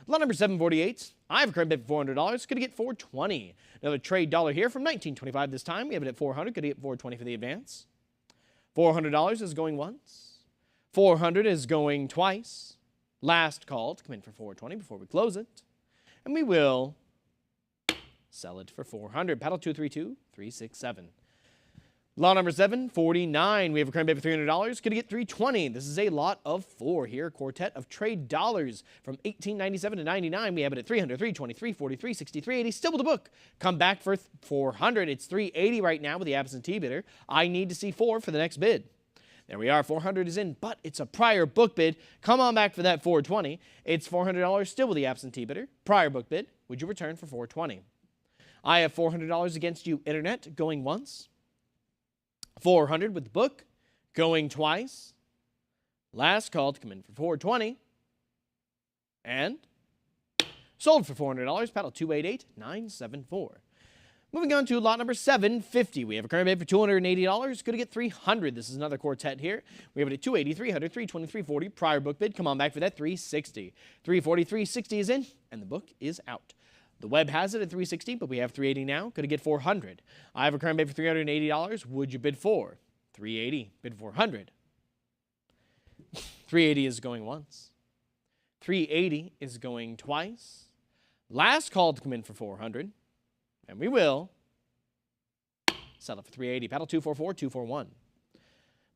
Lot number 748. I have a current bid for $400. Could get $420. Another trade dollar here from 1925 this time. We have it at $400. Could get $420 for the advance. $400 is going once. $400 is going twice. Last call to come in for $420 before we close it. And we will sell it for $400. Paddle 232 367. Lot number 749. We have a current bid for $300. Could get $320. This is a lot of 4 here. Quartet of trade dollars from 1897 to 99. We have it at $300, $320, $340, $360, $380. Still with the book. Come back for $400. It's $380 right now with the absentee bidder. I need to see 4 for the next bid. There we are. $400 is in, but it's a prior book bid. Come on back for that $420. It's $400 still with the absentee bidder. Prior book bid. Would you return for $420? I have $400 against you, Internet, going once. $400 with the book, going twice. Last call to come in for $420. And sold for $400. Paddle 288974. Moving on to lot number 750. We have a current bid for $280. Could get $300. This is another quartet here. We have it at $280, $300, $320, $340. Prior book bid. Come on back for that $360. $340, $360 is in, and the book is out. The web has it at $360, but we have $380 now. Could get $400. I have a current bid for $380. Would you bid for $380? Bid $400. $380 is going once. $380 is going twice. Last call to come in for $400. And we will sell it for $380. Paddle 244 241.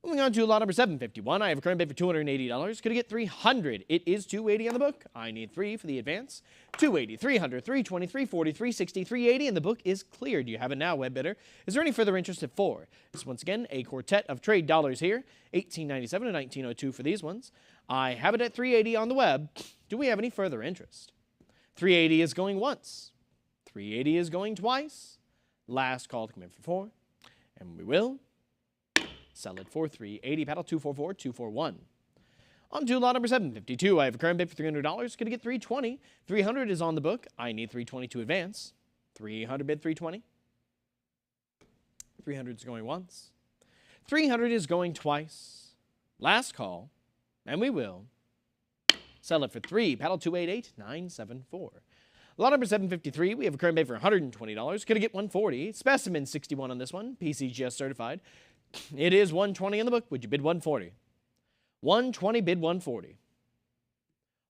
Moving on to lot number 751. I have a current bid for $280. Could I get $300? It is $280 on the book. I need 3 for the advance. $280, $300, $320, $340, $360, $380, and the book is cleared. You have it now, web bidder. Is there any further interest at 4? This once again a quartet of trade dollars here. 1897 to 1902 for these ones. I have it at $380 on the web. Do we have any further interest? $380 is going once. $380 is going twice. Last call to come in for 4. And we will sell it for $380. Paddle 244 241. On to lot number 752. I have a current bid for $300. Could I get $320? $300 is on the book. I need $320 to advance. $300 bid $320. $300 is going once. $300 is going twice. Last call. And we will sell it for $3. Paddle 288974. Lot number 753, we have a current bid for $120. Going to get $140. Specimen 61 on this one, PCGS certified. It is $120 in the book. Would you bid $140? $120, bid $140.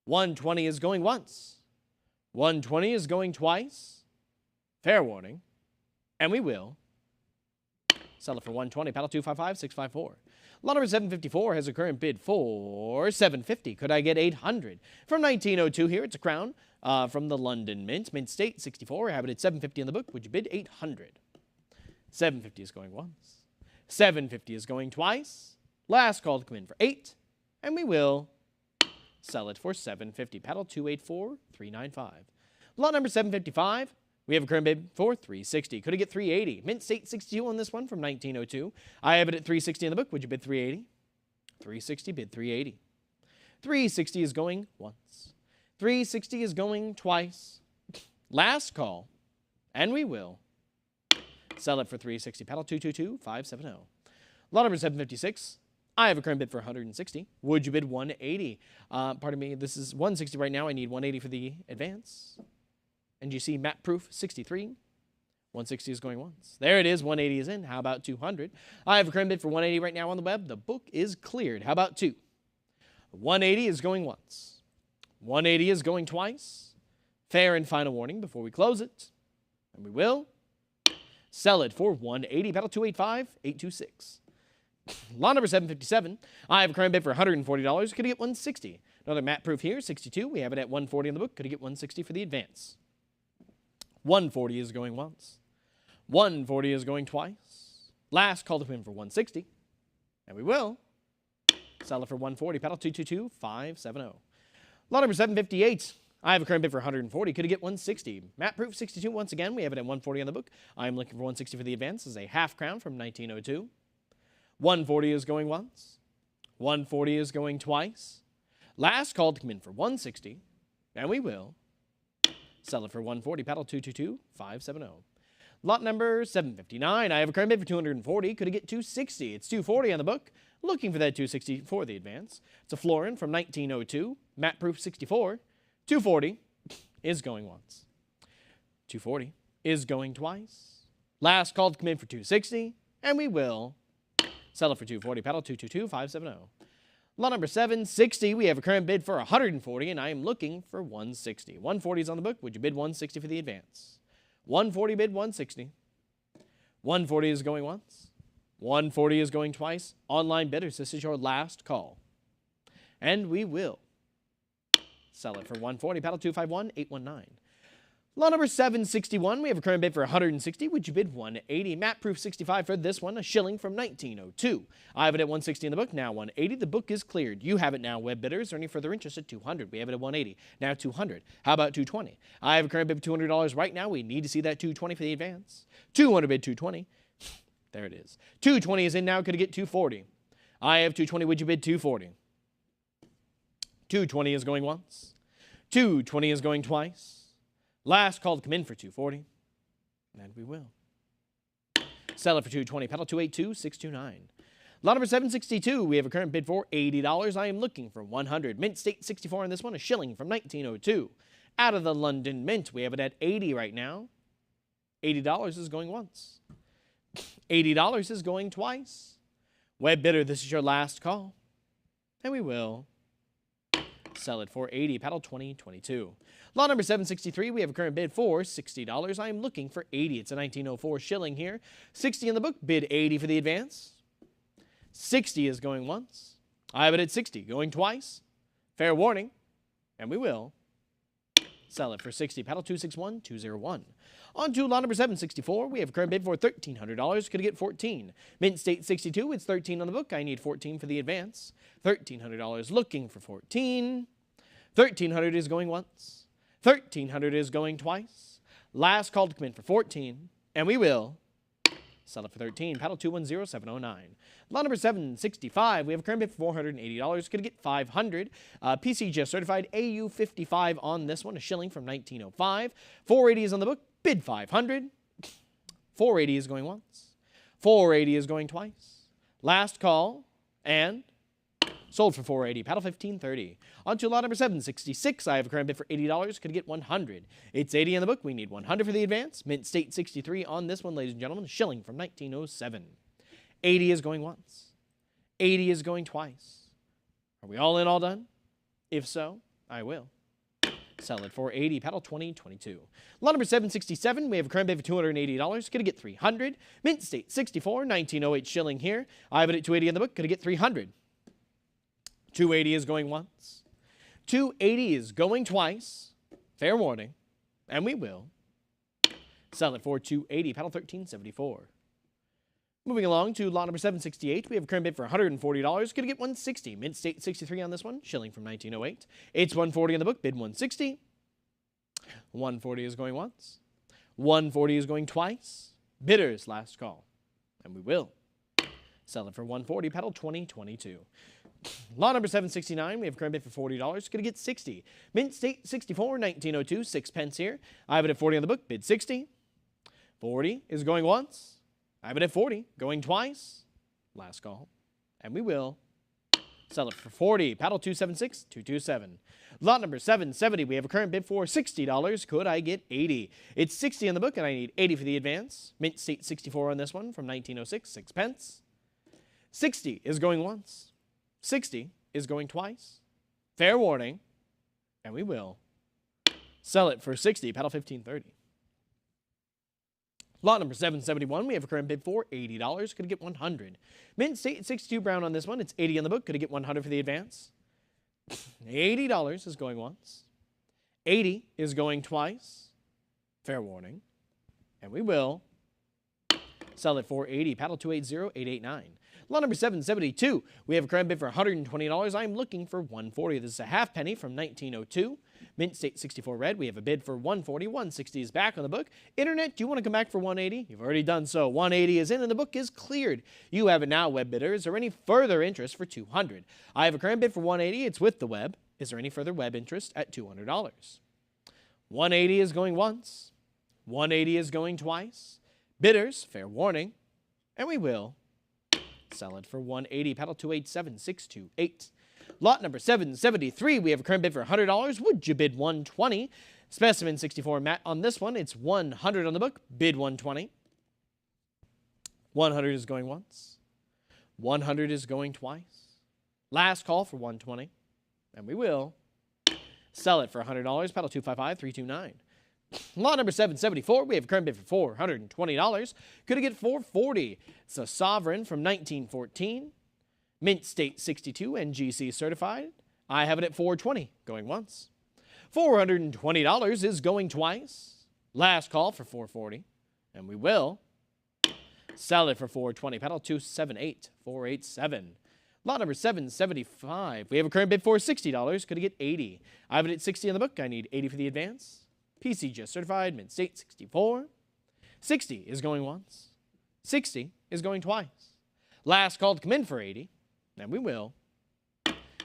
$120 is going once. $120 is going twice. Fair warning. And we will sell it for $120. Paddle 255-654. Lot number 754 has a current bid for $750. Could I get $800? From 1902 here, it's a crown from the London Mint. Mint State 64. Have it at $750 in the book. Would you bid $800? $750 is going once. $750 is going twice. Last call to come in for $8. And we will sell it for $750. Paddle 284-395. Lot number 755. We have a current bid for $360. Could I get $380? Mint State 62 on this one from 1902. I have it at $360 in the book. Would you bid $380? $360, bid $380. $360 is going once. $360 is going twice. Last call, and we will sell it for $360. Paddle 222-570. Lot number 756. I have a current bid for $160. Would you bid $180? Pardon me, this is $160 right now. I need $180 for the advance. And you see map proof 63. $160 is going once. There it is. $180 is in. How about $200? I have a current bid for $180 right now on the web. The book is cleared. How about $2? $180 is going once. $180 is going twice. Fair and final warning before we close it. And we will sell it for $180. Paddle 285-826. Lot number 757. I have a current bid for $140. Could I get $160? Another map proof here, 62. We have it at $140 in the book. Could I get $160 for the advance? $140 is going once. $140 is going twice. Last call to come in for $160. And we will sell it for $140. Paddle 222-570. Lot number 758. I have a current bid for $140. Could I get $160? Map proof 62 once again. We have it at $140 on the book. I am looking for $160 for the advance. This is a half crown from 1902. $140 is going once. $140 is going twice. Last call to come in for $160. And we will sell it for $140. Paddle 222-570. Lot number 759. I have a current bid for $240. Could I get $260? It's $240 on the book. Looking for that $260 for the advance. It's a florin from 1902. Map proof 64. $240 is going once. $240 is going twice. Last call to come in for $260. And we will sell it for $240. Paddle 222-570. Lot number 760, we have a current bid for $140, and I am looking for $160. $140 is on the book. Would you bid $160 for the advance? $140, bid $160. $140 is going once. $140 is going twice. Online bidders, this is your last call. And we will sell it for $140. Paddle 251-819. Lot number 761, we have a current bid for $160. Would you bid $180? Map proof 65 for this one, a shilling from 1902. I have it at $160 in the book, now $180. The book is cleared. You have it now, web bidders. Or any further interest at $200. We have it at $180. Now $200. How about $220? I have a current bid for $200 right now. We need to see that $220 for the advance. $200 bid $220. There it is. $220 is in now. Could I get $240? I have $220. Would you bid $240? $220 is going once. $220 is going twice. Last call to come in for $240, and we will sell it for $220. Paddle 282-629. Lot number 762, we have a current bid for $80. I am looking for $100. Mint State 64 on this one, a shilling from 1902. Out of the London Mint, we have it at $80 right now. $80 is going once. $80 is going twice. Web bidder, this is your last call, and we will sell it for $80. Paddle 2022. Lot number 763, we have a current bid for $60. I am looking for $80. It's a 1904 shilling here. $60 in the book, bid $80 for the advance. $60 is going once. I have it at $60, going twice. Fair warning, and we will sell it for $60. Paddle 261-201. On to lot number 764, we have a current bid for $1,300. Could I get $14? Mint State 62, it's $13 on the book. I need $14 for the advance. $1,300, looking for $14. $1,300 is going once. $1,300 is going twice. Last call to come in for $14, and we will sell it for $13. Paddle 210-709. Lot number 765, we have a current bid for $480. Could get $500. PCGS certified AU55 on this one, a shilling from 1905. $480 is on the book. Bid $500. $480 is going once. $480 is going twice. Last call, and Sold for $4.80. Paddle $15.30. On to lot number 766. I have a current bid for $80. Could get $100. It's $80 in the book. We need $100 for the advance. Mint State 63 on this one, ladies and gentlemen. Shilling from 1907. 80 is going once. 80 is going twice. Are we all in, all done? If so, I will. Sell it for $80. Paddle 2022. Lot number 767. We have a current bid for $280. Going to get $300. Mint State 64. 1908 shilling here. I have it at $280 in the book. Going to get $300. 280 is going once. 280 is going twice. Fair warning. And we will. Sell it for $280. Paddle 1374. Moving along to lot number 768, we have a current bid for $140. Going to get $160. Mint State 63 on this one, shilling from 1908. It's $140 in the book, bid $160. $140 is going once. $140 is going twice. Bidders last call. And we will. Sell it for $140, paddle 2022. Lot number 769, we have a current bid for $40. Going to get $60. Mint State 64, 1902, 6 pence here. I have it at $40 on the book, bid $60. $40 is going once. I have it at $40, going twice. Last call. And we will. Sell it for $40. Paddle 276, 227. Lot number 770, we have a current bid for $60. Could I get $80? It's $60 in the book, and I need $80 for the advance. Mint State 64 on this one from 1906, 6 pence. $60 is going once. $60 is going twice. Fair warning. And we will. Sell it for $60. Paddle 1530. Lot number 771, we have a current bid for $80. Could get $100. Mint State 62 brown on this one. It's $80 on the book. Could get $100 for the advance. $80 is going once. $80 is going twice. Fair warning. And we will. Sell it for $80. Paddle 280-889. Lot number 772, we have a current bid for $120. I'm looking for $140. This is a half penny from 1902. Mint State 64 red. We have a bid for $140. $160 is back on the book. Internet, do you want to come back for $180? You've already done so. $180 is in and the book is cleared. You have it now, web bidder. Is there any further interest for $200? I have a current bid for $180. It's with the web. Is there any further web interest at $200? $180 is going once. $180 is going twice. Bidders, fair warning. And we will. Sell it for $180. Paddle 287-628. Lot number 773, we have a current bid for $100. Would you bid $120? Specimen 64 matte on this one. It's $100 on the book. Bid $120. $100 is going once. $100 is going twice. Last call for $120. And we will. Sell it for $100. Paddle 255-329. Lot number 774, we have a current bid for $420. Could it get $440? It's a Sovereign from 1914. Mint State 62 NGC certified. I have it at $420, going once. $420 is going twice. Last call for $440, and we will. Sell it for $420. Paddle 278-487. Lot number 775, we have a current bid for $60. Could it get $80? I have it at $60 on the book. I need $80 for the advance. PC just certified, Mint State 64. 60 is going once. 60 is going twice. Last call to come in for $80, and we will.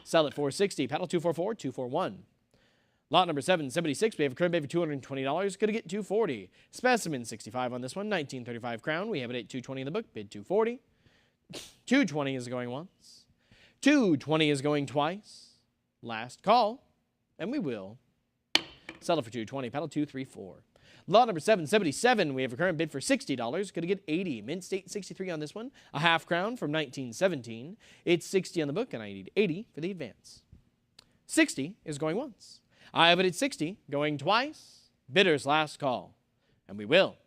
Sell it for $60. Paddle 244-241. Lot number 776, we have a current bid for $220. Could it get $240? Specimen 65 on this one, 1935 crown. We have it at $220 in the book, bid $240. $220 is going once. $220 is going twice. Last call, and we will. Sell it for $220. Paddle 234. Lot number 777, we have a current bid for $60. Going to get $80. Mint State 63 on this one. A half crown from 1917. It's $60 on the book, and I need $80 for the advance. $60 is going once. I have it at $60, going twice. Bidders last call. And we will.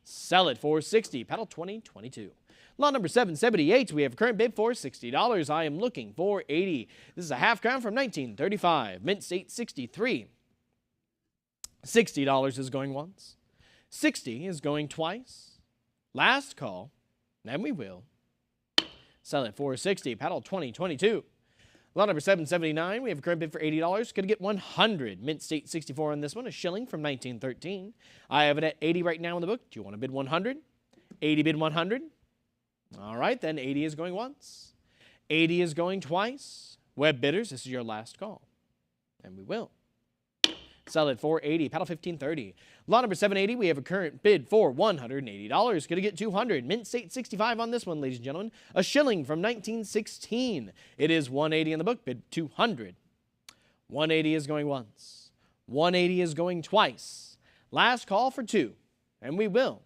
Sell it for $60. Paddle 2022. Lot number 778, we have a current bid for $60. I am looking for $80. This is a half crown from 1935. Mint State 63. $60 is going once. $60 is going twice. Last call, and we will. Sell it for $60. Paddle 2022. Lot number 779, we have a current bid for $80. Going to get $100. Mint State 64 on this one, a shilling from 1913. I have it at $80 right now in the book. Do you want to bid $100? $80 bid $100. All right, then $80 is going once. $80 is going twice. Web bidders, this is your last call. And we will. Sell it for 80. Paddle 1530. Lot number 780, we have a current bid for $180. Going to get 200. Mint State 65 on this one, ladies and gentlemen. A shilling from 1916. It is 180 in the book, bid 200. 180 is going once. 180 is going twice. Last call for 2, and we will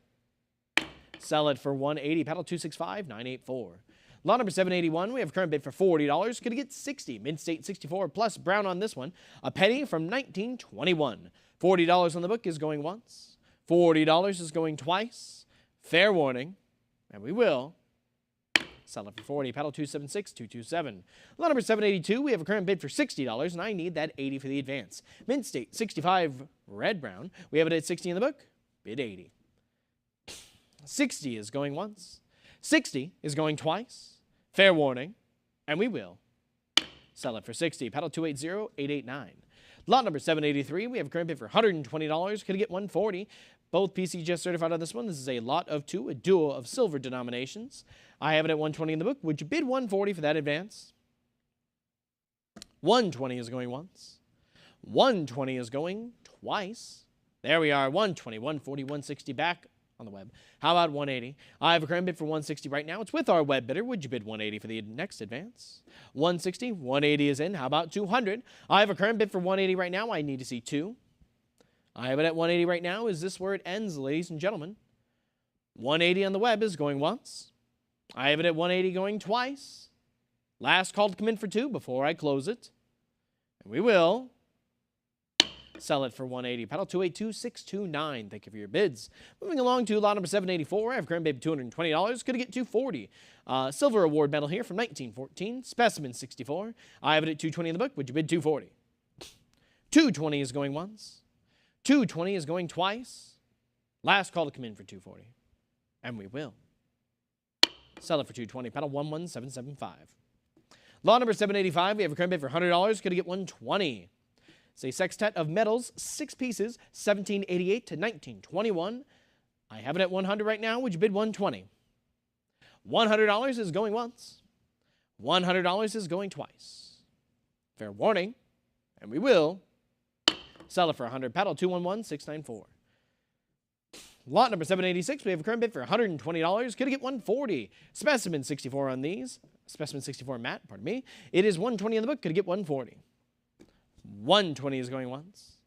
sell it for 180. Paddle 265, 984. Lot number 781, we have a current bid for $40. Going to get 60. Mint State 64 plus brown on this one. A penny from 1921. $40 on the book is going once. $40 is going twice. Fair warning. And we will sell it for 40. Paddle 276, 227. Lot number 782, we have a current bid for $60, and I need that 80 for the advance. Mint State 65 red brown. We have it at 60 in the book. Bid 80. 60 is going once. 60 is going twice. Fair warning. And we will sell it for 60. Paddle 280, 889. Lot number 783, we have a current bid for $120. Could get 140. Both PCGS certified on this one. This is a lot of 2, a duo of silver denominations. I have it at 120 in the book. Would you bid 140 for that advance? 120 is going once. 120 is going twice. There we are, 120, 140, 160 back on the web. How about 180? I have a current bid for 160 right now. It's with our web bidder. Would you bid 180 for the next advance? 160, 180 is in. How about 200? I have a current bid for 180 right now. I need to see 2. I have it at 180 right now. Is this where it ends, ladies and gentlemen? 180 on the web is going once. I have it at 180 going twice. Last call to come in for 2 before I close it. And we will sell it for 180. Paddle 282-629. Thank you for your bids. Moving along to lot number 784. I have current bid $220. Going to get 240. Silver award medal here from 1914. Specimen 64. I have it at 220 in the book. Would you bid 240? 220 is going once. 220 is going twice. Last call to come in for 240. And we will sell it for 220. Paddle 11775. Lot number 785. We have a current bid for $100. Going to get 120. It's a sextet of medals, 6 pieces, 1788 to 1921. I have it at 100 right now. Would you bid 120? $100 is going once. $100 is going twice. Fair warning. And we will sell it for 100. Paddle 211-694. Lot number 786, we have a current bid for $120. Going to get 140. Specimen 64 on these. Specimen 64 matte, pardon me. It is 120 in the book. Could get 140. 120 is going once.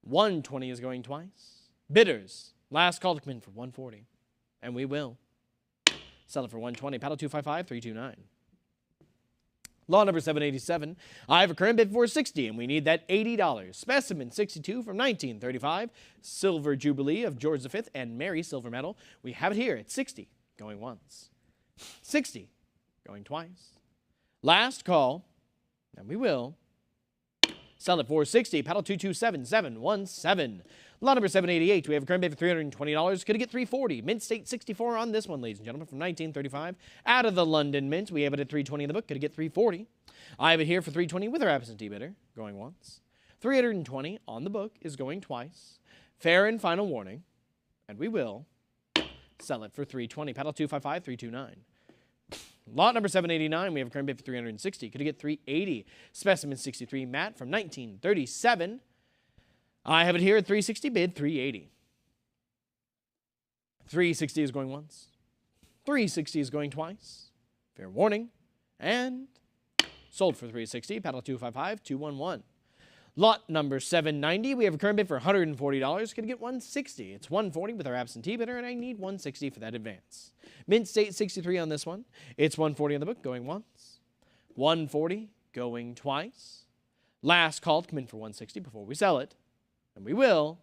120 is going twice. Bidders, last call to come in for 140. And we will sell it for 120. Paddle 255-329. Law number 787. I have a current bid for $60, and we need that $80. Specimen 62 from 1935. Silver Jubilee of George V and Mary Silver Medal. We have it here at 60, going once. 60, going twice. Last call, and we will sell it for 60. Paddle 227-717. Lot number 788. We have a current bid for $320. Could it get 340? Mint State 64 on this one, ladies and gentlemen, from 1935. Out of the London Mint, we have it at 320 in the book. Could it get 340? I have it here for 320 with our absentee bidder, going once. 320 on the book is going twice. Fair and final warning. And we will sell it for 320. Paddle 255-329. Lot number 789, we have a current bid for $360. Could it get 380? Specimen 63 matte from 1937. I have it here at 360, bid 380. 360 is going once. 360 is going twice. Fair warning. And sold for 360. Paddle 255-211. Lot number 790, we have a current bid for $140. Could get 160. It's 140 with our absentee bidder, and I need 160 for that advance. Mint State 63 on this one. It's 140 on the book, going once. 140, going twice. Last call to come in for 160 before we sell it. And we will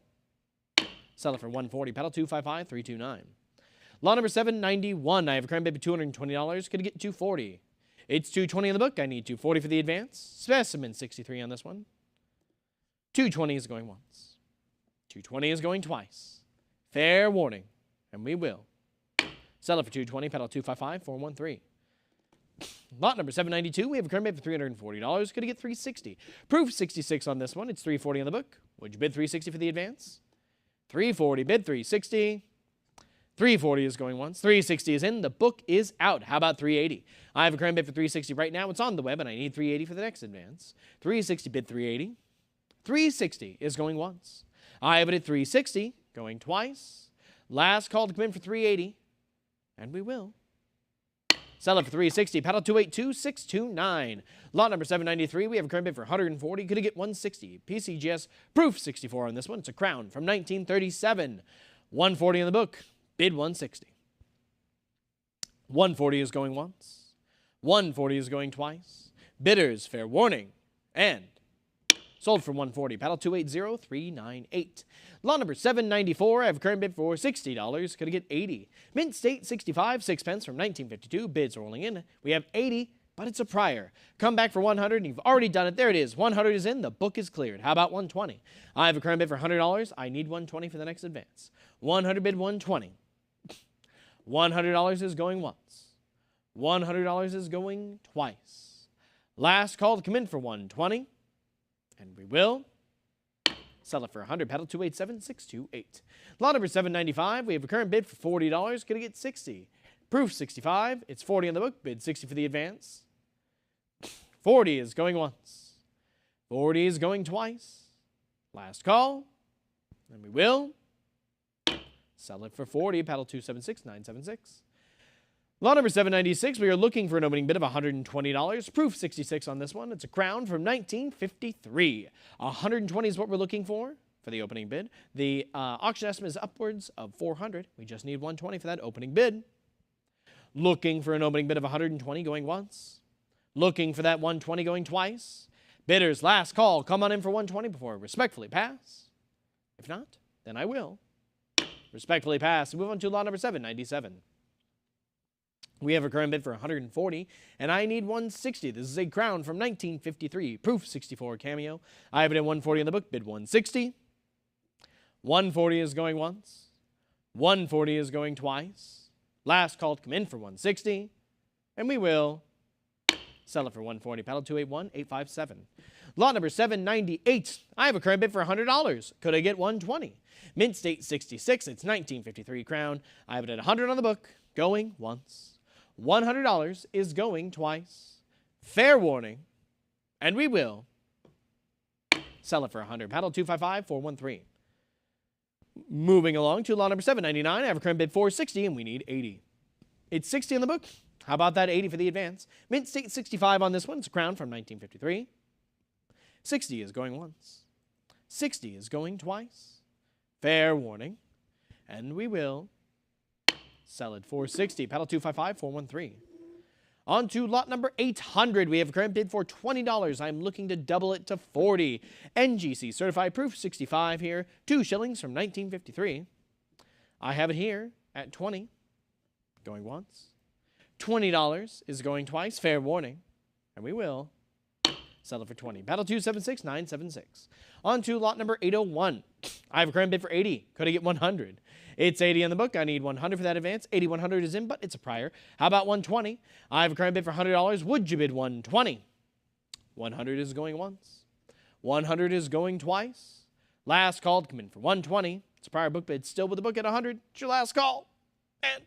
sell it for 140. Paddle 255-329. Lot number 791, I have a current bid for $220. Could get 240. It's 220 in the book. I need 240 for the advance. Specimen 63 on this one. 220 is going once. 220 is going twice. Fair warning. And we will sell it for 220. Paddle 255-413. Lot number 792, we have a current bid for $340. Could it get 360? Proof 66 on this one. It's 340 on the book. Would you bid 360 for the advance? 340, bid 360. 340 is going once. 360 is in. The book is out. How about 380? I have a current bid for 360 right now. It's on the web, and I need 380 for the next advance. 360, bid 380. 360 is going once. I have it at 360, going twice. Last call to come in for 380, and we will. Sell it for 360, paddle 282629. Lot number 793, we have a current bid for 140. Could it get 160? PCGS proof 64 on this one. It's a Crown from 1937. 140 in the book, bid 160. 140 is going once. 140 is going twice. Bidders, fair warning. And sold for 140. Paddle 280398. Lot number 794. I have a current bid for $60. Could I get 80? Mint State 65, 6 pence from 1952. Bids rolling in. We have 80, but it's a prior. Come back for 100, and you've already done it. There it is. 100 is in. The book is cleared. How about 120? I have a current bid for $100. I need 120 for the next advance. 100 bid 120. $100 is going once. $100 is going twice. Last call to come in for 120. And we will sell it for 100. Paddle 287628. Lot number 795. We have a current bid for $40. Could I get 60? Proof 65. It's 40 on the book. Bid 60 for the advance. 40 is going once. 40 is going twice. Last call. And we will sell it for 40. Paddle 276976. Lot number 796, we are looking for an opening bid of $120. Proof 66 on this one. It's a Crown from 1953. 120 is what we're looking for the opening bid. The auction estimate is upwards of 400. We just need 120 for that opening bid. Looking for an opening bid of 120 going once. Looking for that 120 going twice. Bidders, last call. Come on in for 120 before I respectfully pass. If not, then I will respectfully pass. Move on to lot number 797. We have a current bid for 140, and I need 160. This is a Crown from 1953. Proof 64 cameo. I have it at 140 in the book. Bid 160. 140 is going once. 140 is going twice. Last call to come in for 160, and we will sell it for 140. Paddle 281857. Lot number 798. I have a current bid for $100. Could I get 120? Mint State 66. It's 1953 Crown. I have it at 100 on the book. Going once. $100 is going twice. Fair warning. And we will sell it for 100. Paddle 255413. Moving along to lot number 799. I have a current bid for 60, and we need 80. It's 60 in the book. How about that 80 for the advance? Mint State 65 on this one. It's a Crown from 1953. 60 is going once. 60 is going twice. Fair warning. And we will sell it for 60. Paddle 255413. On to lot number 800. We have a current bid for $20. I'm looking to double it to 40. NGC certified proof 65 here. 2 shillings from 1953. I have it here at 20. Going once. $20 is going twice. Fair warning. And we will sell it for 20. Paddle 276976. On to lot number 801. I have a current bid for 80. Could I get 100? It's 80 in the book. I need 100 for that advance. 8100 is in, but it's a prior. How about 120? I have a current bid for $100. Would you bid 120? 100 is going once. 100 is going twice. Last call to come in for 120. It's a prior book bid. Still with the book at 100. It's your last call. And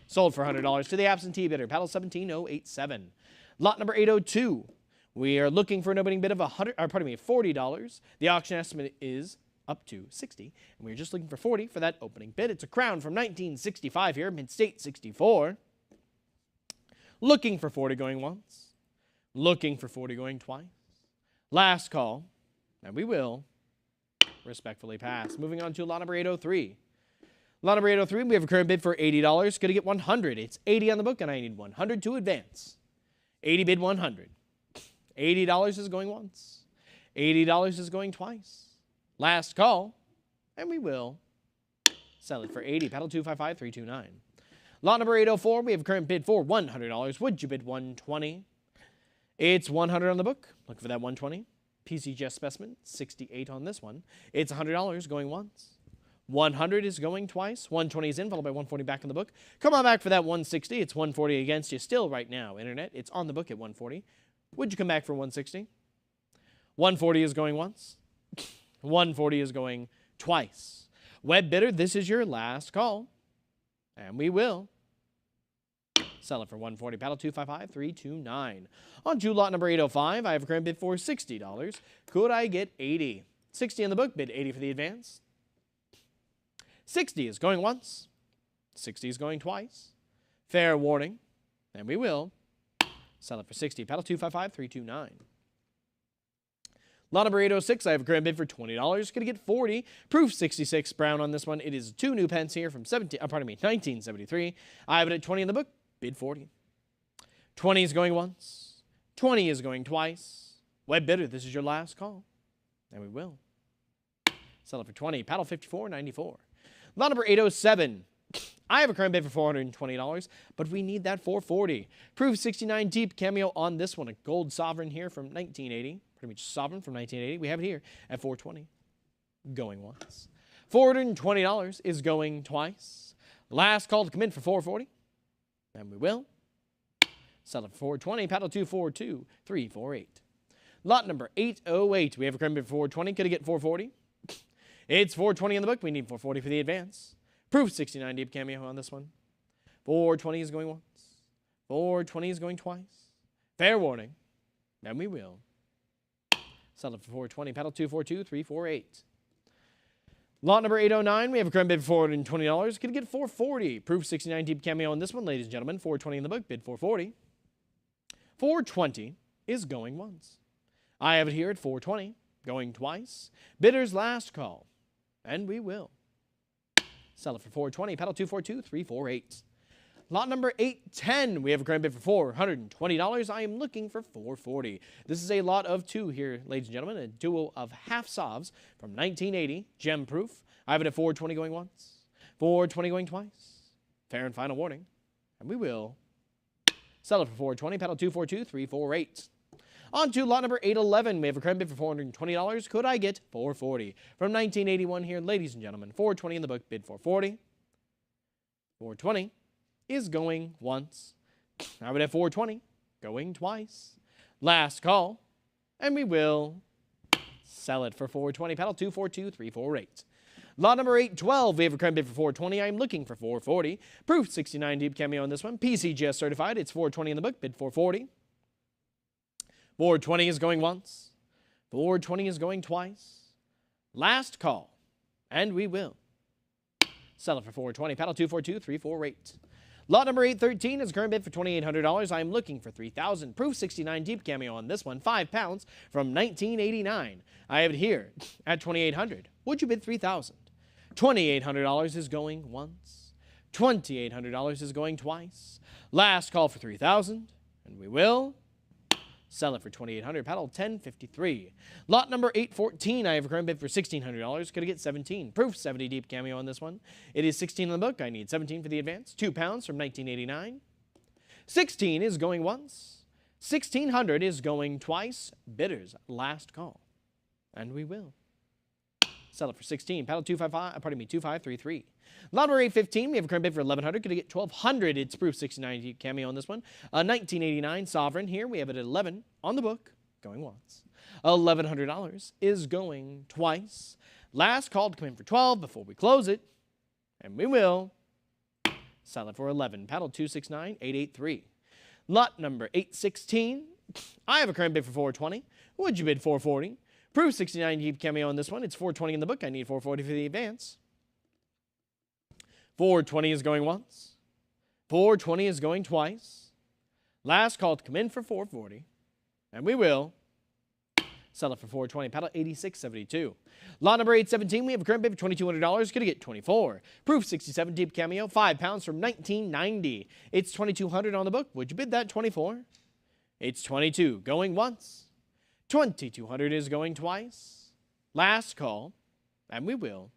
sold for $100 to the absentee bidder. Paddle 17087. Lot number 802. We are looking for an opening bid of $40. The auction estimate is up to 60, and we're just looking for 40 for that opening bid. It's a Crown from 1965 here, Mint State 64. Looking for 40 going once. Looking for 40 going twice. Last call, and we will respectfully pass. Moving on to lot number 803. Lot number 803, we have a current bid for $80. Going to get 100. It's 80 on the book, and I need 100 to advance. 80 bid 100. $80 is going once. $80 is going twice. Last call, and we will sell it for 80. Paddle 255329. Lot number 804, we have a current bid for $100. Would you bid 120? It's 100 on the book. Look for that 120. PCGS specimen, 68 on this one. It's $100 going once. 100 is going twice. 120 is in, followed by 140 back on the book. Come on back for that 160. It's 140 against you still right now, Internet. It's on the book at 140. Would you come back for 160? 140 is going once. 140 is going twice. Web bidder, this is your last call. And we will Sell it for 140. Paddle 255, 329. On to lot number 805. I have a current bid for $60. Could I get 80? 60 in the book, bid 80 for the advance. 60 is going once. 60 is going twice. Fair warning. And we will sell it for 60. Paddle 255, 329. Lot number 806, I have a current bid for $20. Going to get 40. Proof 66 brown on this one. It is 2 new pence here from 1973. I have it at 20 in the book. Bid 40. 20 is going once. 20 is going twice. Web bidder, this is your last call. And we will sell it for 20. Paddle 54.94. Lot number 807. I have a current bid for $420, but we need that 440. Proof 69 deep cameo on this one. A gold sovereign here from 1980. Pretty much sovereign from 1980. We have it here at 420. Going once. $420 is going twice. Last call to come in for 440. And we will sell it for 420. Paddle 242, 348. Lot number 808. We have a current bid for 420. Could I get 440? It's 420 in the book. We need 440 for the advance. Proof 69 deep cameo on this one. 420 is going once. 420 is going twice. Fair warning. And we will sell it for 420. Paddle 242, 348. Lot number 809, we have a current bid for $420. Could get 440. Proof 69 deep cameo on this one, ladies and gentlemen. 420 in the book, bid 440. 420 is going once. I have it here at 420, going twice. Bidder's last call. And we will sell it for 420. Paddle 242, 348. Lot number 810, we have a current bid for $420. I am looking for 440. This is a lot of 2 here, ladies and gentlemen. A duo of half sovs from 1980, gem proof. I have it at 420 going once, 420 going twice. Fair and final warning. And we will sell it for 420. Paddle 242, 348. On to lot number 811. We have a current bid for $420. Could I get 440? From 1981 here, ladies and gentlemen. 420 in the book, bid 440. 420 is going once. I would have 420 going twice. Last call. And we will sell it for 420. Paddle 242, 348. Lot number 812, we have a current bid for 420. I'm looking for 440. Proof 69 deep cameo on this one. PCGS certified. It's 420 in the book, bid 440. 420 is going once. 420 is going twice. Last call. And we will sell it for 420. Paddle 242, 348. Lot number 813 is current bid for $2,800. I'm looking for $3,000. Proof 69 deep cameo on this one. 5 pounds from 1989. I have it here at $2,800. Would you bid $3,000? $2,800 is going once. $2,800 is going twice. Last call for $3,000. And we will sell it for $2,800. Paddle 1053. Lot number 814. I have a current bid for $1,600. Could I get 17? Proof 70 deep cameo on this one. It is 16 in the book. I need 17 for the advance. 2 pounds from 1989. 16 is going once. 1,600 is going twice. Bidders last call. And we will sell it for 16. Paddle 2533. Lot number 815, we have a current bid for $1,100. Could I get 1,200? It's proof 69 cameo on this one. 1989 sovereign here. We have it at 11 on the book, going once. $1,100 is going twice. Last call to come in for 12 before we close it. And we will sell it for 11. Paddle 269883. Lot number 816, I have a current bid for 420. Would you bid 440? Proof 69 deep cameo on this one. It's 420 in the book. I need 440 for the advance. 420 is going once. 420 is going twice. Last call to come in for 440. And we will sell it for 420. Paddle 8672. Lot number 817, we have a current bid for $2,200. Gonna get 24. Proof 67 deep cameo. 5 pounds from 1990. It's 2,200 on the book. Would you bid that 24? It's 22. Going once. 2,200 is going twice. Last call. And we will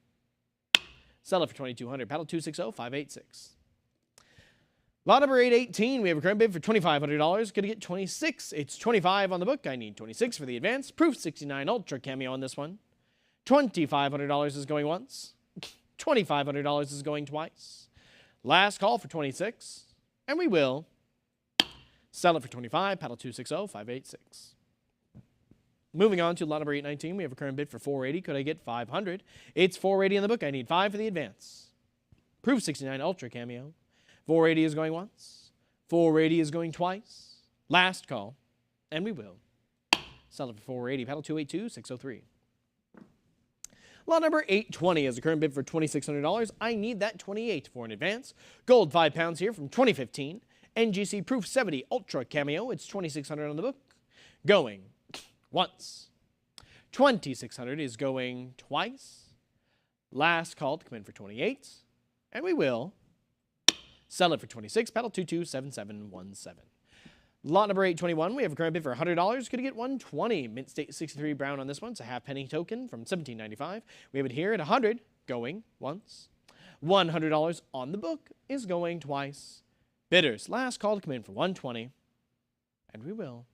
sell it for 2,200. Paddle 260-586. Lot number 818, we have a current bid for $2,500. Gonna get 26. It's 25 on the book. I need 26 for the advance. Proof 69 Ultra cameo on this one. $2,500 is going once. $2,500 is going twice. Last call for 26. And we will sell it for 25. Paddle 260-586. Moving on to lot number 819, we have a current bid for $480. Could I get 500? It's $480 in the book. I need 5 for the advance. Proof 69 Ultra cameo. $480 is going once. 480 is going twice. Last call, and we will sell it for 480. Paddle 282, 603. Lot number 820 is a current bid for $2,600. I need that 28 for an advance. Gold 5 pounds here from 2015. NGC Proof 70 Ultra Cameo. It's $2,600 on the book. Going once. 2,600 is going twice. Last call to come in for 28. And we will sell it for 26. Paddle 227717. Lot number 821, we have a current bid for $100. Going to get 120. Mint State 63 brown on this one. It's a half-penny token from $17.95. We have it here at 100, going once. $100 on the book is going twice. Bidders, last call to come in for 120. And we will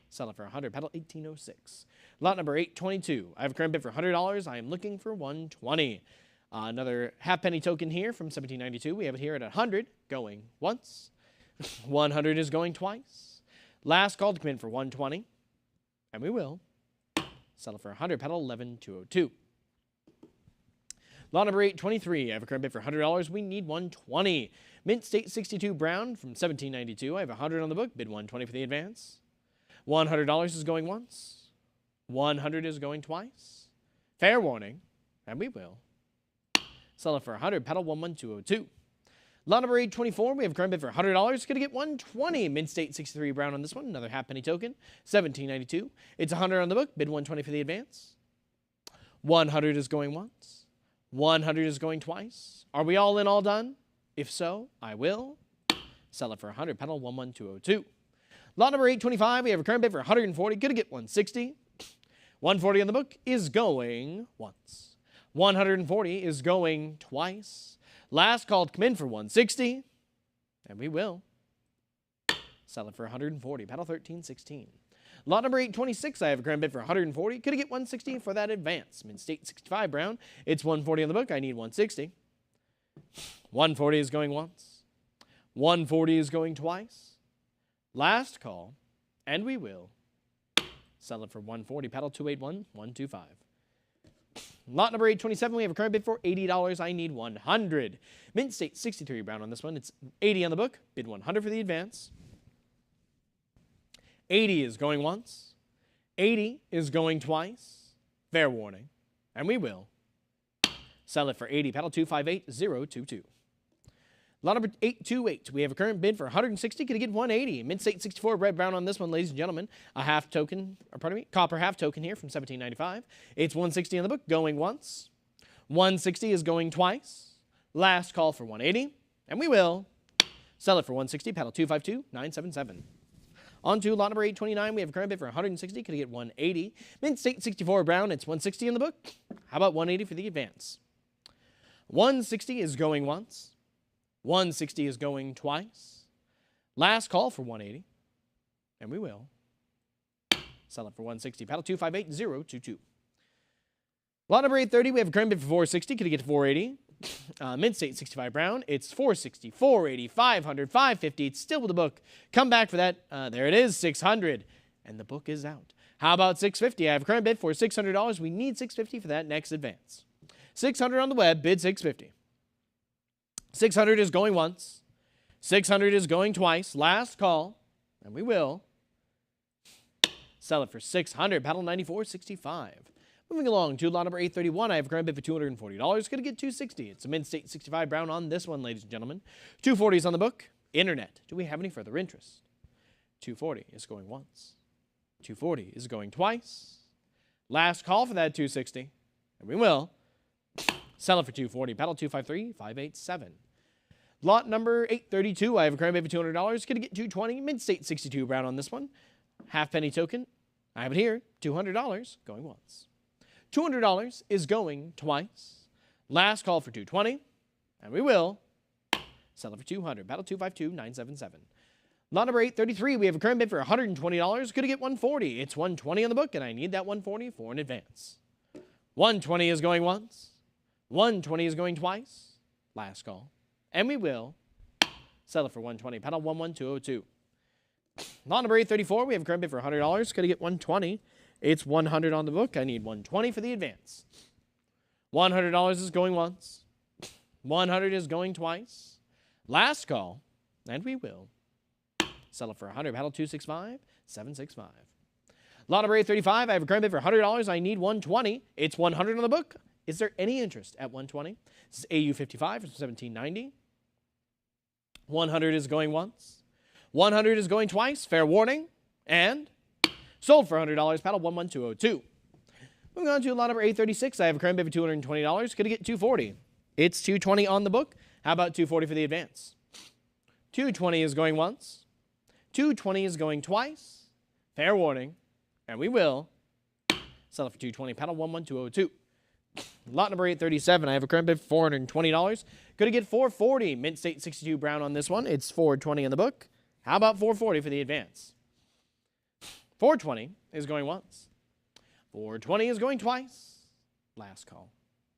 sell it for 100. Paddle 1806. Lot number 822, I have a current bid for $100. I am looking for 120. Another half-penny token here from $17.92. We have it here at 100, going once. 100 is going twice. Last call to come in for 120. And we will sell it for 100. Paddle 11202. Lot number 823. I have a current bid for $100. We need 120. Mint State 62 brown from $17.92. I have 100 on the book. Bid 120 for the advance. $100 is going once. 100 is going twice. Fair warning. And we will sell it for 100. Paddle 11202. Lot number 824, we have a current bid for $100. Going to get 120. Mint State 63 brown on this one. Another half-penny token. $17.92. It's 100 on the book. Bid 120 for the advance. 100 is going once. 100 is going twice. Are we all in, all done? If so, I will sell it for 100. Paddle 11202. Lot number 825, we have a current bid for $140. Going to get 160. 140 on the book is going once. 140 is going twice. Last call to come in for 160, and we will sell it for 140. Paddle 1316. Lot number 826, I have a current bid for 140. Could I get 160 for that advance? Mint State 65 brown. It's 140 on the book. I need 160. 140 is going once. 140 is going twice. Last call, and we will sell it for 140. Paddle 281125. Lot number 827, we have a current bid for $80. I need 100. Mint State 63 brown on this one. It's 80 on the book. Bid 100 for the advance. 80 is going once. 80 is going twice. Fair warning. And we will sell it for 80. Paddle 258022. Lot number 828, we have a current bid for 160. Could get 180. Mint State 64 red brown on this one, ladies and gentlemen. A half token, or pardon me, copper half token here from $17.95. It's 160 on the book, going once. 160 is going twice. Last call for 180, and we will sell it for 160. Paddle 252977. On to lot number 829, we have a current bid for 160. Could get 180. Mint State 64 brown, it's 160 in the book. How about 180 for the advance? 160 is going once. 160 is going twice. Last call for 180. And we will sell it for 160. Paddle 258022. Lot number 830, we have a current bid for 460. Could you get to 480? Mint State 65 brown. It's 460, 480, 500, 550. It's still with the book. Come back for that. There it is, 600. And the book is out. How about 650? I have a current bid for $600. We need 650 for that next advance. 600 on the web, bid 650. 600 is going once. 600 is going twice. Last call. And we will sell it for 600. Paddle 9465. Moving along to lot number 831. I have a current bid for $240. Going to get 260. It's a Mint State 65 brown on this one, ladies and gentlemen. 240 is on the book. Internet. Do we have any further interest? 240 is going once. 240 is going twice. Last call for that 260. And we will sell it for 240. Paddle 253587. Lot number 832. I have a current bid for $200. Going to get 220. Mint State 62 brown on this one. Half penny token. I have it here. $200 going once. $200 is going twice. Last call for 220. And we will sell it for 200. Paddle 252977. Lot number 833. We have a current bid for $120. Going to get 140. It's 120 on the book, and I need that 140 for an advance. 120 is going once. 120 is going twice. Last call. And we will sell it for 120. Paddle 11202. Lot number 834. We have a current bid for $100. Going to get 120. It's 100 on the book. I need 120 for the advance. $100 is going once. 100 is going twice. Last call. And we will sell it for 100. Paddle 265, 765. Lot number 835, I have a current bid for $100. I need 120. It's 100 on the book. Is there any interest at 120? This is AU 55 from 1790. 100 is going once. 100 is going twice. Fair warning. And sold for $100. Paddle 11202. Moving on to lot number 836, I have a current bid for $220. Could I get 240? It's 220 on the book. How about 240 for the advance? 220 is going once. 220 is going twice. Fair warning. And we will sell it for 220. Paddle 11202. Lot number 837, I have a current bid for $420. Could I get 440? Mint State 62 brown on this one. It's 420 in the book. How about 440 for the advance? 420 is going once. 420 is going twice. Last call.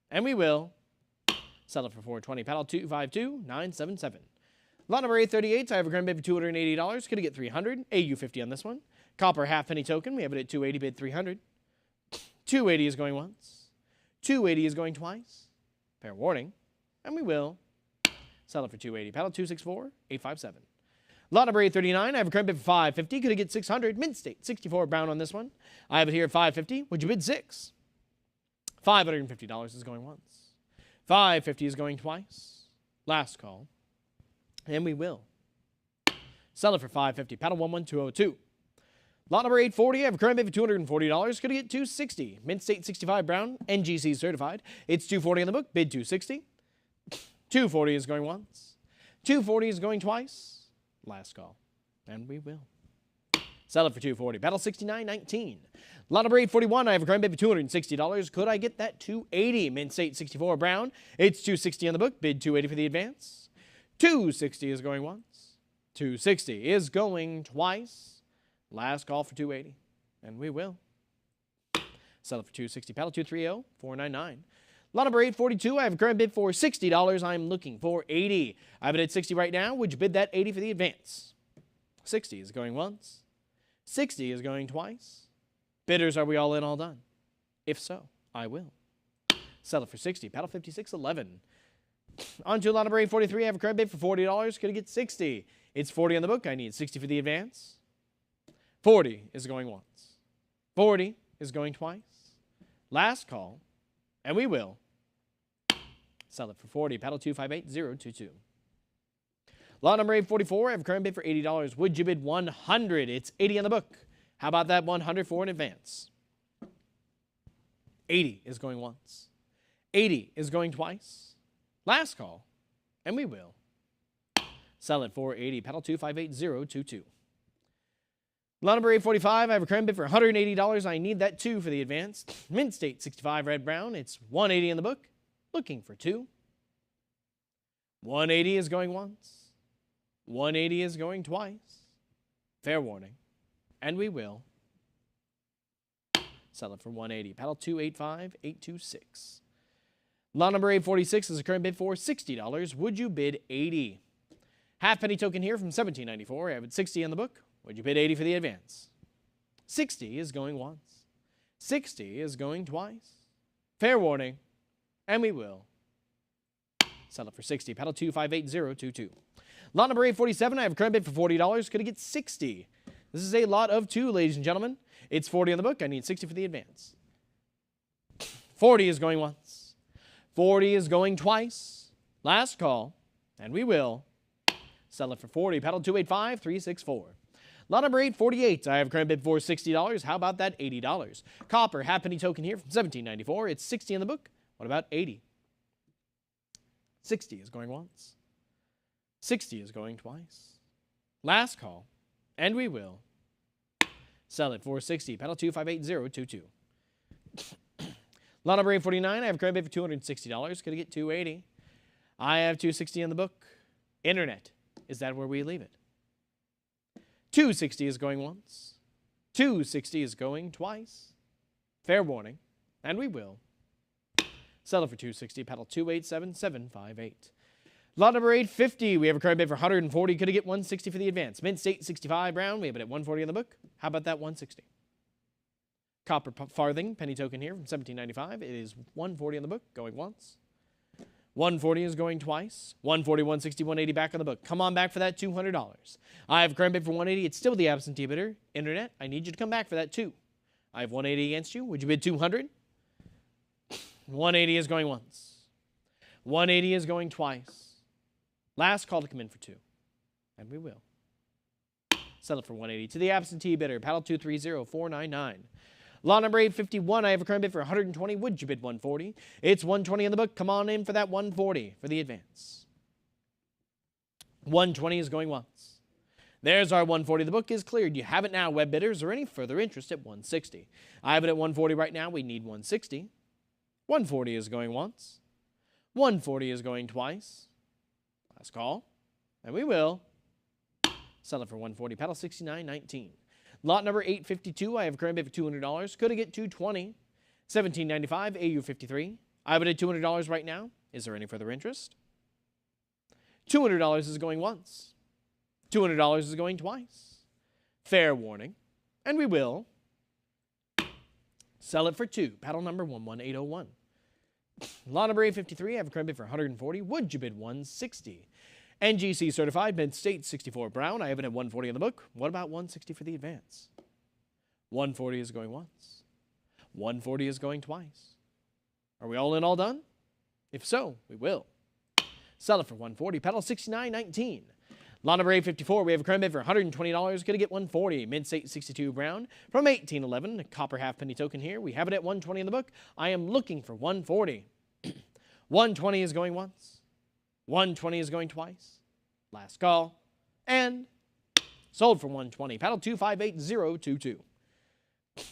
And we will sell it for 420. Paddle 252977. Lot number 838, I have a current bid for $280. Could I get 300? AU 50 on this one. Copper half-penny token. We have it at 280, bid 300. 280 is going once. 280 is going twice. Fair warning. And we will sell it for 280. Paddle 264-857. Lot number 839, I have a current bid for $550. Could I get 600? Mint State 64 brown on this one. I have it here at $550. Would you bid 6? $550 is going once. $550 is going twice. Last call. And we will sell it for $550. Paddle 11202. Lot number 840, I have a current bid for $240. Could I get 260? Mint State 65 brown, NGC certified. It's 240 on the book, bid 260. 240 is going once. 240 is going twice. Last call. And we will sell it for 240. Paddle 6919. Lot number 841, I have a current bid for $260. Could I get that 280? Mint State 64 brown. It's 260 on the book, bid 280 for the advance. 260 is going once. 260 is going twice. Last call for 280. And we will sell it for 260. Paddle 230-499. Lot number 842, I have a current bid for $60. I'm looking for 80. I have it at 60 right now. Would you bid that 80 for the advance? 60 is going once. 60 is going twice. Bidders, are we all in, all done? If so, I will sell it for 60. Paddle 5611. On to lot number 843, I have a current bid for $40. Could I get 60? It's 40 on the book. I need 60 for the advance. 40 is going once. 40 is going twice. Last call. And we will sell it for 40. Paddle 258022. Lot number 844, I have a current bid for $80. Would you bid 100? It's 80 on the book. How about that 100 for an advance? 80 is going once. 80 is going twice. Last call. And we will sell it for 80. Paddle 258022. Lot number 845, I have a current bid for $180. I need that 2 for the advance. Mint State 65 red brown. It's 180 in the book. Looking for 2. 180 is going once. 180 is going twice. Fair warning. And we will sell it for 180. Paddle 285826. Lot number 846 is a current bid for $60. Would you bid 80? Half-penny token here from 1794. I have it 60 in the book. Would you bid 80 for the advance? 60 is going once. 60 is going twice. Fair warning. And we will sell it for 60. Paddle 258022. Lot number 847, I have a current bid for $40. Could I get 60? This is a lot of 2, ladies and gentlemen. It's 40 on the book. I need 60 for the advance. 40 is going once. 40 is going twice. Last call. And we will sell it for 40. Paddle 285364. Lot number 848, I have a current bid for $60. How about that $80? Copper half-penny token here from 1794. It's 60 in the book. What about 80? 60 is going once. 60 is going twice. Last call. And we will sell it for 60. Paddle 258022. Lot number 849, I have a current bid for $260. Could I get 280? I have 260 in the book. Internet. Is that where we leave it? 260 is going once. 260 is going twice. Fair warning. And we will sell it for 260. Paddle 287758. Lot number 850. We have a current bid for $140. Could I get 160 for the advance? Mint State 65 brown. We have it at 140 in the book. How about that 160? Copper farthing penny token here from 1795. It is 140 in the book. Going once. 140 is going twice. 140, 160, 180 back on the book. Come on back for that $200. I have a current bid for 180. It's still the absentee bidder. Internet, I need you to come back for that too. I have 180 against you. Would you bid 200? 180 is going once. 180 is going twice. Last call to come in for 2. And we will. Sell it for 180 to the absentee bidder. Paddle 230499. Lot number 851, I have a current bid for 120. Would you bid 140? It's 120 in the book. Come on in for that 140 for the advance. 120 is going once. There's our 140. The book is cleared. You have it now, web bidders, or any further interest at 160. I have it at 140 right now. We need 160. 140 is going once. 140 is going twice. Last call. And we will sell it for 140. Paddle 6919. Lot number 852, I have a current bid for $200. Could I get 220? 1795, AU53. I have it at $200 right now. Is there any further interest? $200 is going once. $200 is going twice. Fair warning. And we will sell it for 2. Paddle number 11801. Lot number 853, I have a current bid for 140. Would you bid 160? NGC certified, mid-state 64 brown. I have it at 140 in the book. What about 160 for the advance? 140 is going once. 140 is going twice. Are we all in, all done? If so, we will sell it for 140. Paddle 6919. Lot number 854, we have a current bid for $120. Going to get 140. Mid-state 62 brown from 1811. A copper half-penny token here. We have it at 120 in the book. I am looking for 140. 120 is going once. 120 is going twice. Last call. And sold for 120. Paddle 258022.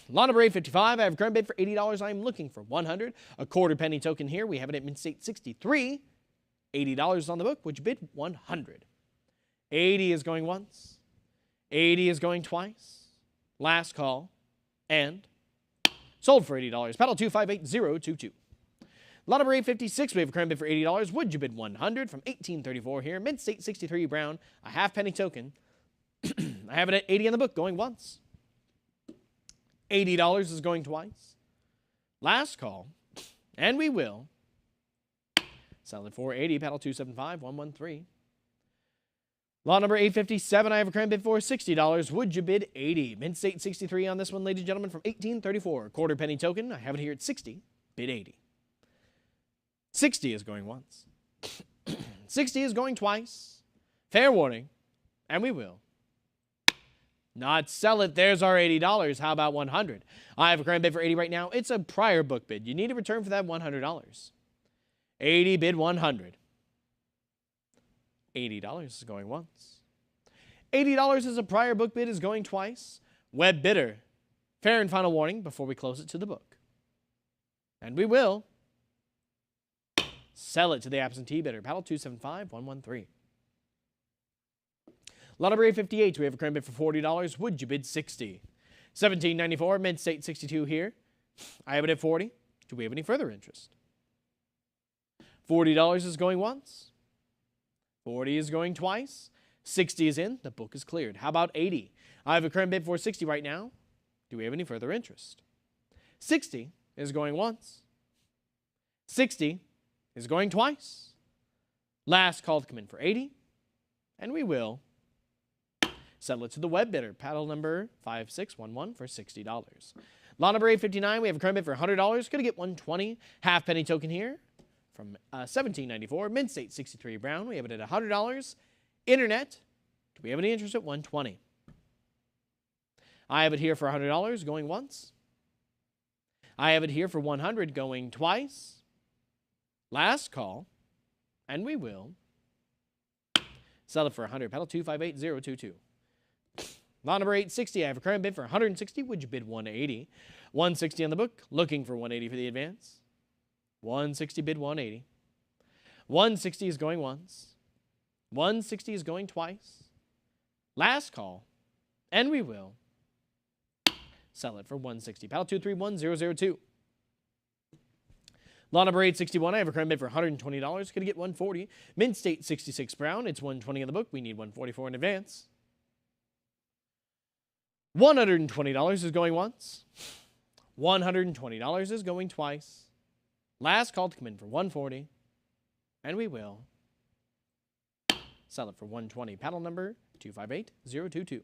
Lot number 855, I have a current bid for $80. I am looking for 100. A quarter penny token here. We have it at mid-state 63. $80 on the book. Would you bid 100? 80 is going once. 80 is going twice. Last call. And sold for $80. Paddle 258022. Lot number 856, we have a current bid for $80. Would you bid 100 from 1834 here? Mid-state 63 brown, a half penny token. I have it at 80 on the book, going once. $80 is going twice. Last call. And we will sell it for 80. Paddle 275113. Lot number 857, I have a current bid for $60. Would you bid 80? Mid-state 63 on this one, ladies and gentlemen, from 1834. Quarter penny token. I have it here at 60. Bid 80. 60 is going once. 60 is going twice. Fair warning. And we will not sell it. There's our $80. How about 100? I have a current bid for 80 right now. It's a prior book bid. You need a return for that $100. 80 bid 100. $80 is going once. $80 is a prior book bid is going twice. Web bidder. Fair and final warning before we close it to the book. And we will sell it to the absentee bidder. Paddle 275113. Lot number 858, we have a current bid for $40. Would you bid 60? 1794, mid-state 62 here. I have it at 40. Do we have any further interest? $40 is going once. 40 is going twice. 60 is in. The book is cleared. How about 80? I have a current bid for 60 right now. Do we have any further interest? 60 is going once. 60 is going twice. Last call to come in for 80. And we will settle it to the web bidder. Paddle number 5611 for $60. Lot number 859, we have a current bid for $100. Going to get 120. Half penny token here from 1794. Mid-state 63 brown. We have it at $100. Internet. Do we have any interest at 120? I have it here for $100 going once. I have it here for 100 going twice. Last call. And we will sell it for 100. Paddle 258022. Lot number 860, I have a current bid for 160. Would you bid 180? 160 on the book. Looking for 180 for the advance. 160 bid 180. 160 is going once. 160 is going twice. Last call. And we will sell it for 160. Paddle 231002. Lot number 861, I have a current bid for $120. Going to get 140. Mid-state 66 brown. It's 120 in the book. We need 144 in advance. $120 is going once. $120 is going twice. Last call to come in for 140. And we will sell it for 120. Paddle number 258022.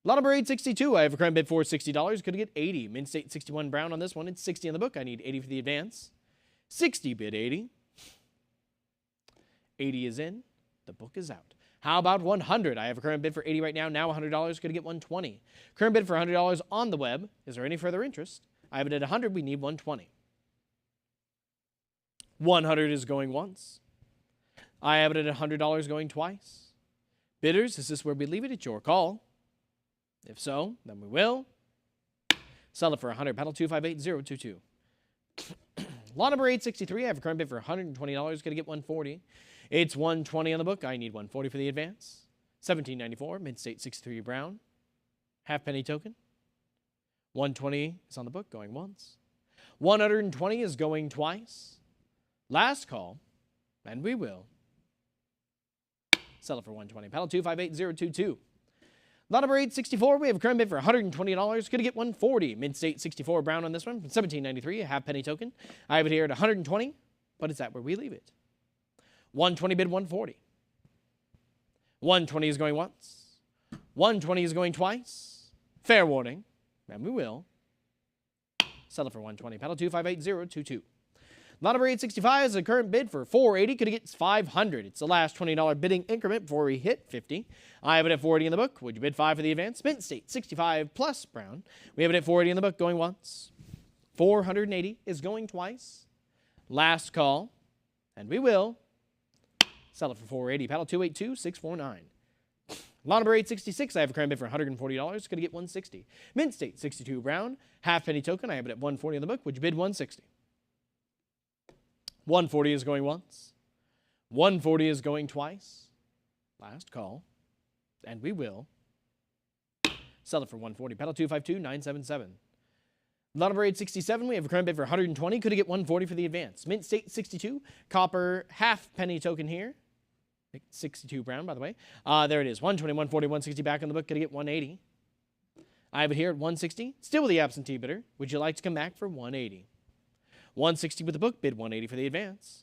Lot number 862. I have a current bid for $60. Could get 80. Mint State 61 brown on this one. It's 60 on the book. I need 80 for the advance. 60 bid 80. 80 is in. The book is out. How about 100? I have a current bid for 80 right now. Now $100. Could get 120. Current bid for $100 on the web. Is there any further interest? I have it at 100. We need 120. 100 is going once. I have it at $100 going twice. Bidders, is this where we leave it? It's your call. If so, then we will sell it for 100. Paddle 258022. Lot number 863. I have a current bid for $120. Going to get 140. It's 120 on the book. I need 140 for the advance. 1794. Mint State 63 brown. Half penny token. 120 is on the book. Going once. 120 is going twice. Last call, and we will sell it for 120. Paddle 258022. Lot number 864, we have a current bid for $120. Going to get 140. Mint State 64 brown on this one from 1793, a half penny token. I have it here at 120, but it's at where we leave it. 120 bid 140. 120 is going once. 120 is going twice. Fair warning, and we will sell it for 120. Paddle 258022. Lot number 865 is a current bid for $480. Could get 500. It's the last $20 bidding increment before we hit 50. I have it at 480 in the book. Would you bid 5 for the advance? Mint State 65 plus brown. We have it at 480 in the book going once. 480 is going twice. Last call, and we will sell it for 480. Paddle 282649. Lot number 866, I have a current bid for $140. Could get 160. Mint State 62 brown. Half penny token. I have it at 140 in the book. Would you bid 160? 140 is going once. 140 is going twice. Last call. And we will sell it for 140. Paddle 252977. Lot number 867, we have a current bid for $120. Could get 140 for the advance. Mint State 62. Copper half penny token here. 62 brown, by the way. There it is. 120, 140, 160 back on the book. Could get 180. I have it here at 160. Still with the absentee bidder. Would you like to come back for 180? 160 with the book, bid 180 for the advance.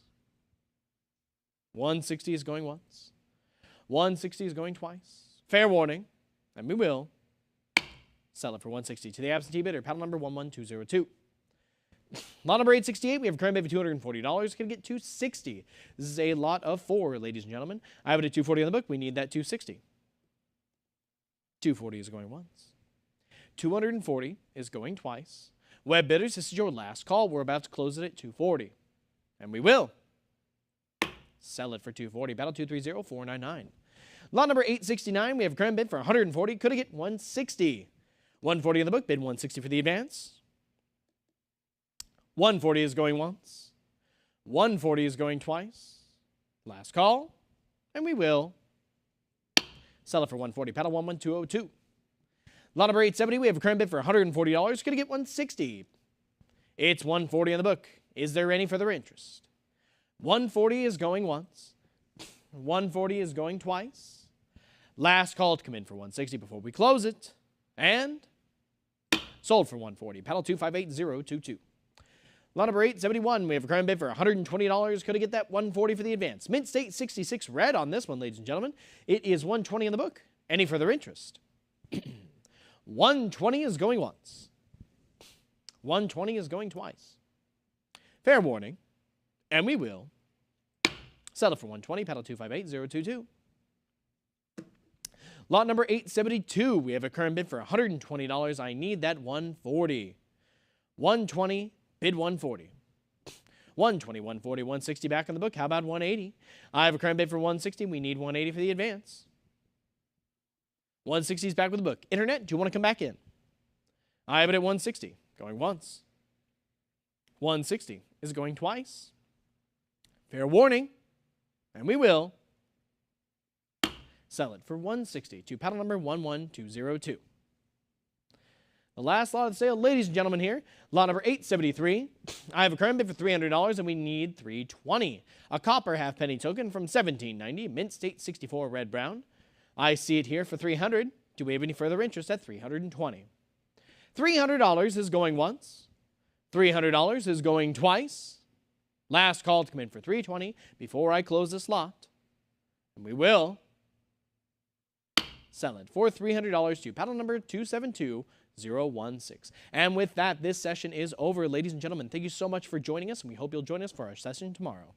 160 is going once. 160 is going twice. Fair warning, and we will sell it for 160 to the absentee bidder, paddle number 11202. Lot number 868, we have a current bid for $240. Can get 260. This is a lot of 4, ladies and gentlemen. I have it at 240 on the book. We need that 260. 240 is going once. 240 is going twice. Web bidders, this is your last call. We're about to close it at 240. And we will sell it for 240. Battle 230499. Lot number 869, we have a current bid for 140. Could have get 160. 140 in the book, bid 160 for the advance. 140 is going once. 140 is going twice. Last call. And we will sell it for 140. Paddle 11202. Lot number 870, we have a current bid for $140. Going to get 160. It's 140 on the book. Is there any further interest? 140 is going once. 140 is going twice. Last call to come in for 160 before we close it. And sold for 140. Paddle 258022. Lot number 871, we have a current bid for $120. Could have get that 140 for the advance. Mint State 66 red on this one, ladies and gentlemen. It is 120 in the book. Any further interest? 120 is going once. 120 is going twice. Fair warning. And we will sell it for 120. Paddle 258022. Lot number 872. We have a current bid for $120. I need that 140. 120, bid 140. 120, 140, 160 back on the book. How about 180? I have a current bid for 160. We need 180 for the advance. 160 is back with the book. Internet, do you want to come back in? I have it at 160. Going once. 160 is going twice. Fair warning. And we will sell it for 160 to paddle number 11202. The last lot of the sale, ladies and gentlemen, here. Lot number 873. I have a current bid for $300 and we need $320. A copper half penny token from 1790. Mint State 64 red brown. I see it here for $300. Do we have any further interest at $320? $300 is going once. $300 is going twice. Last call to come in for 320 before I close this lot. And we will sell it for $300 to paddle number 272016. And with that, this session is over. Ladies and gentlemen, thank you so much for joining us, and we hope you'll join us for our session tomorrow.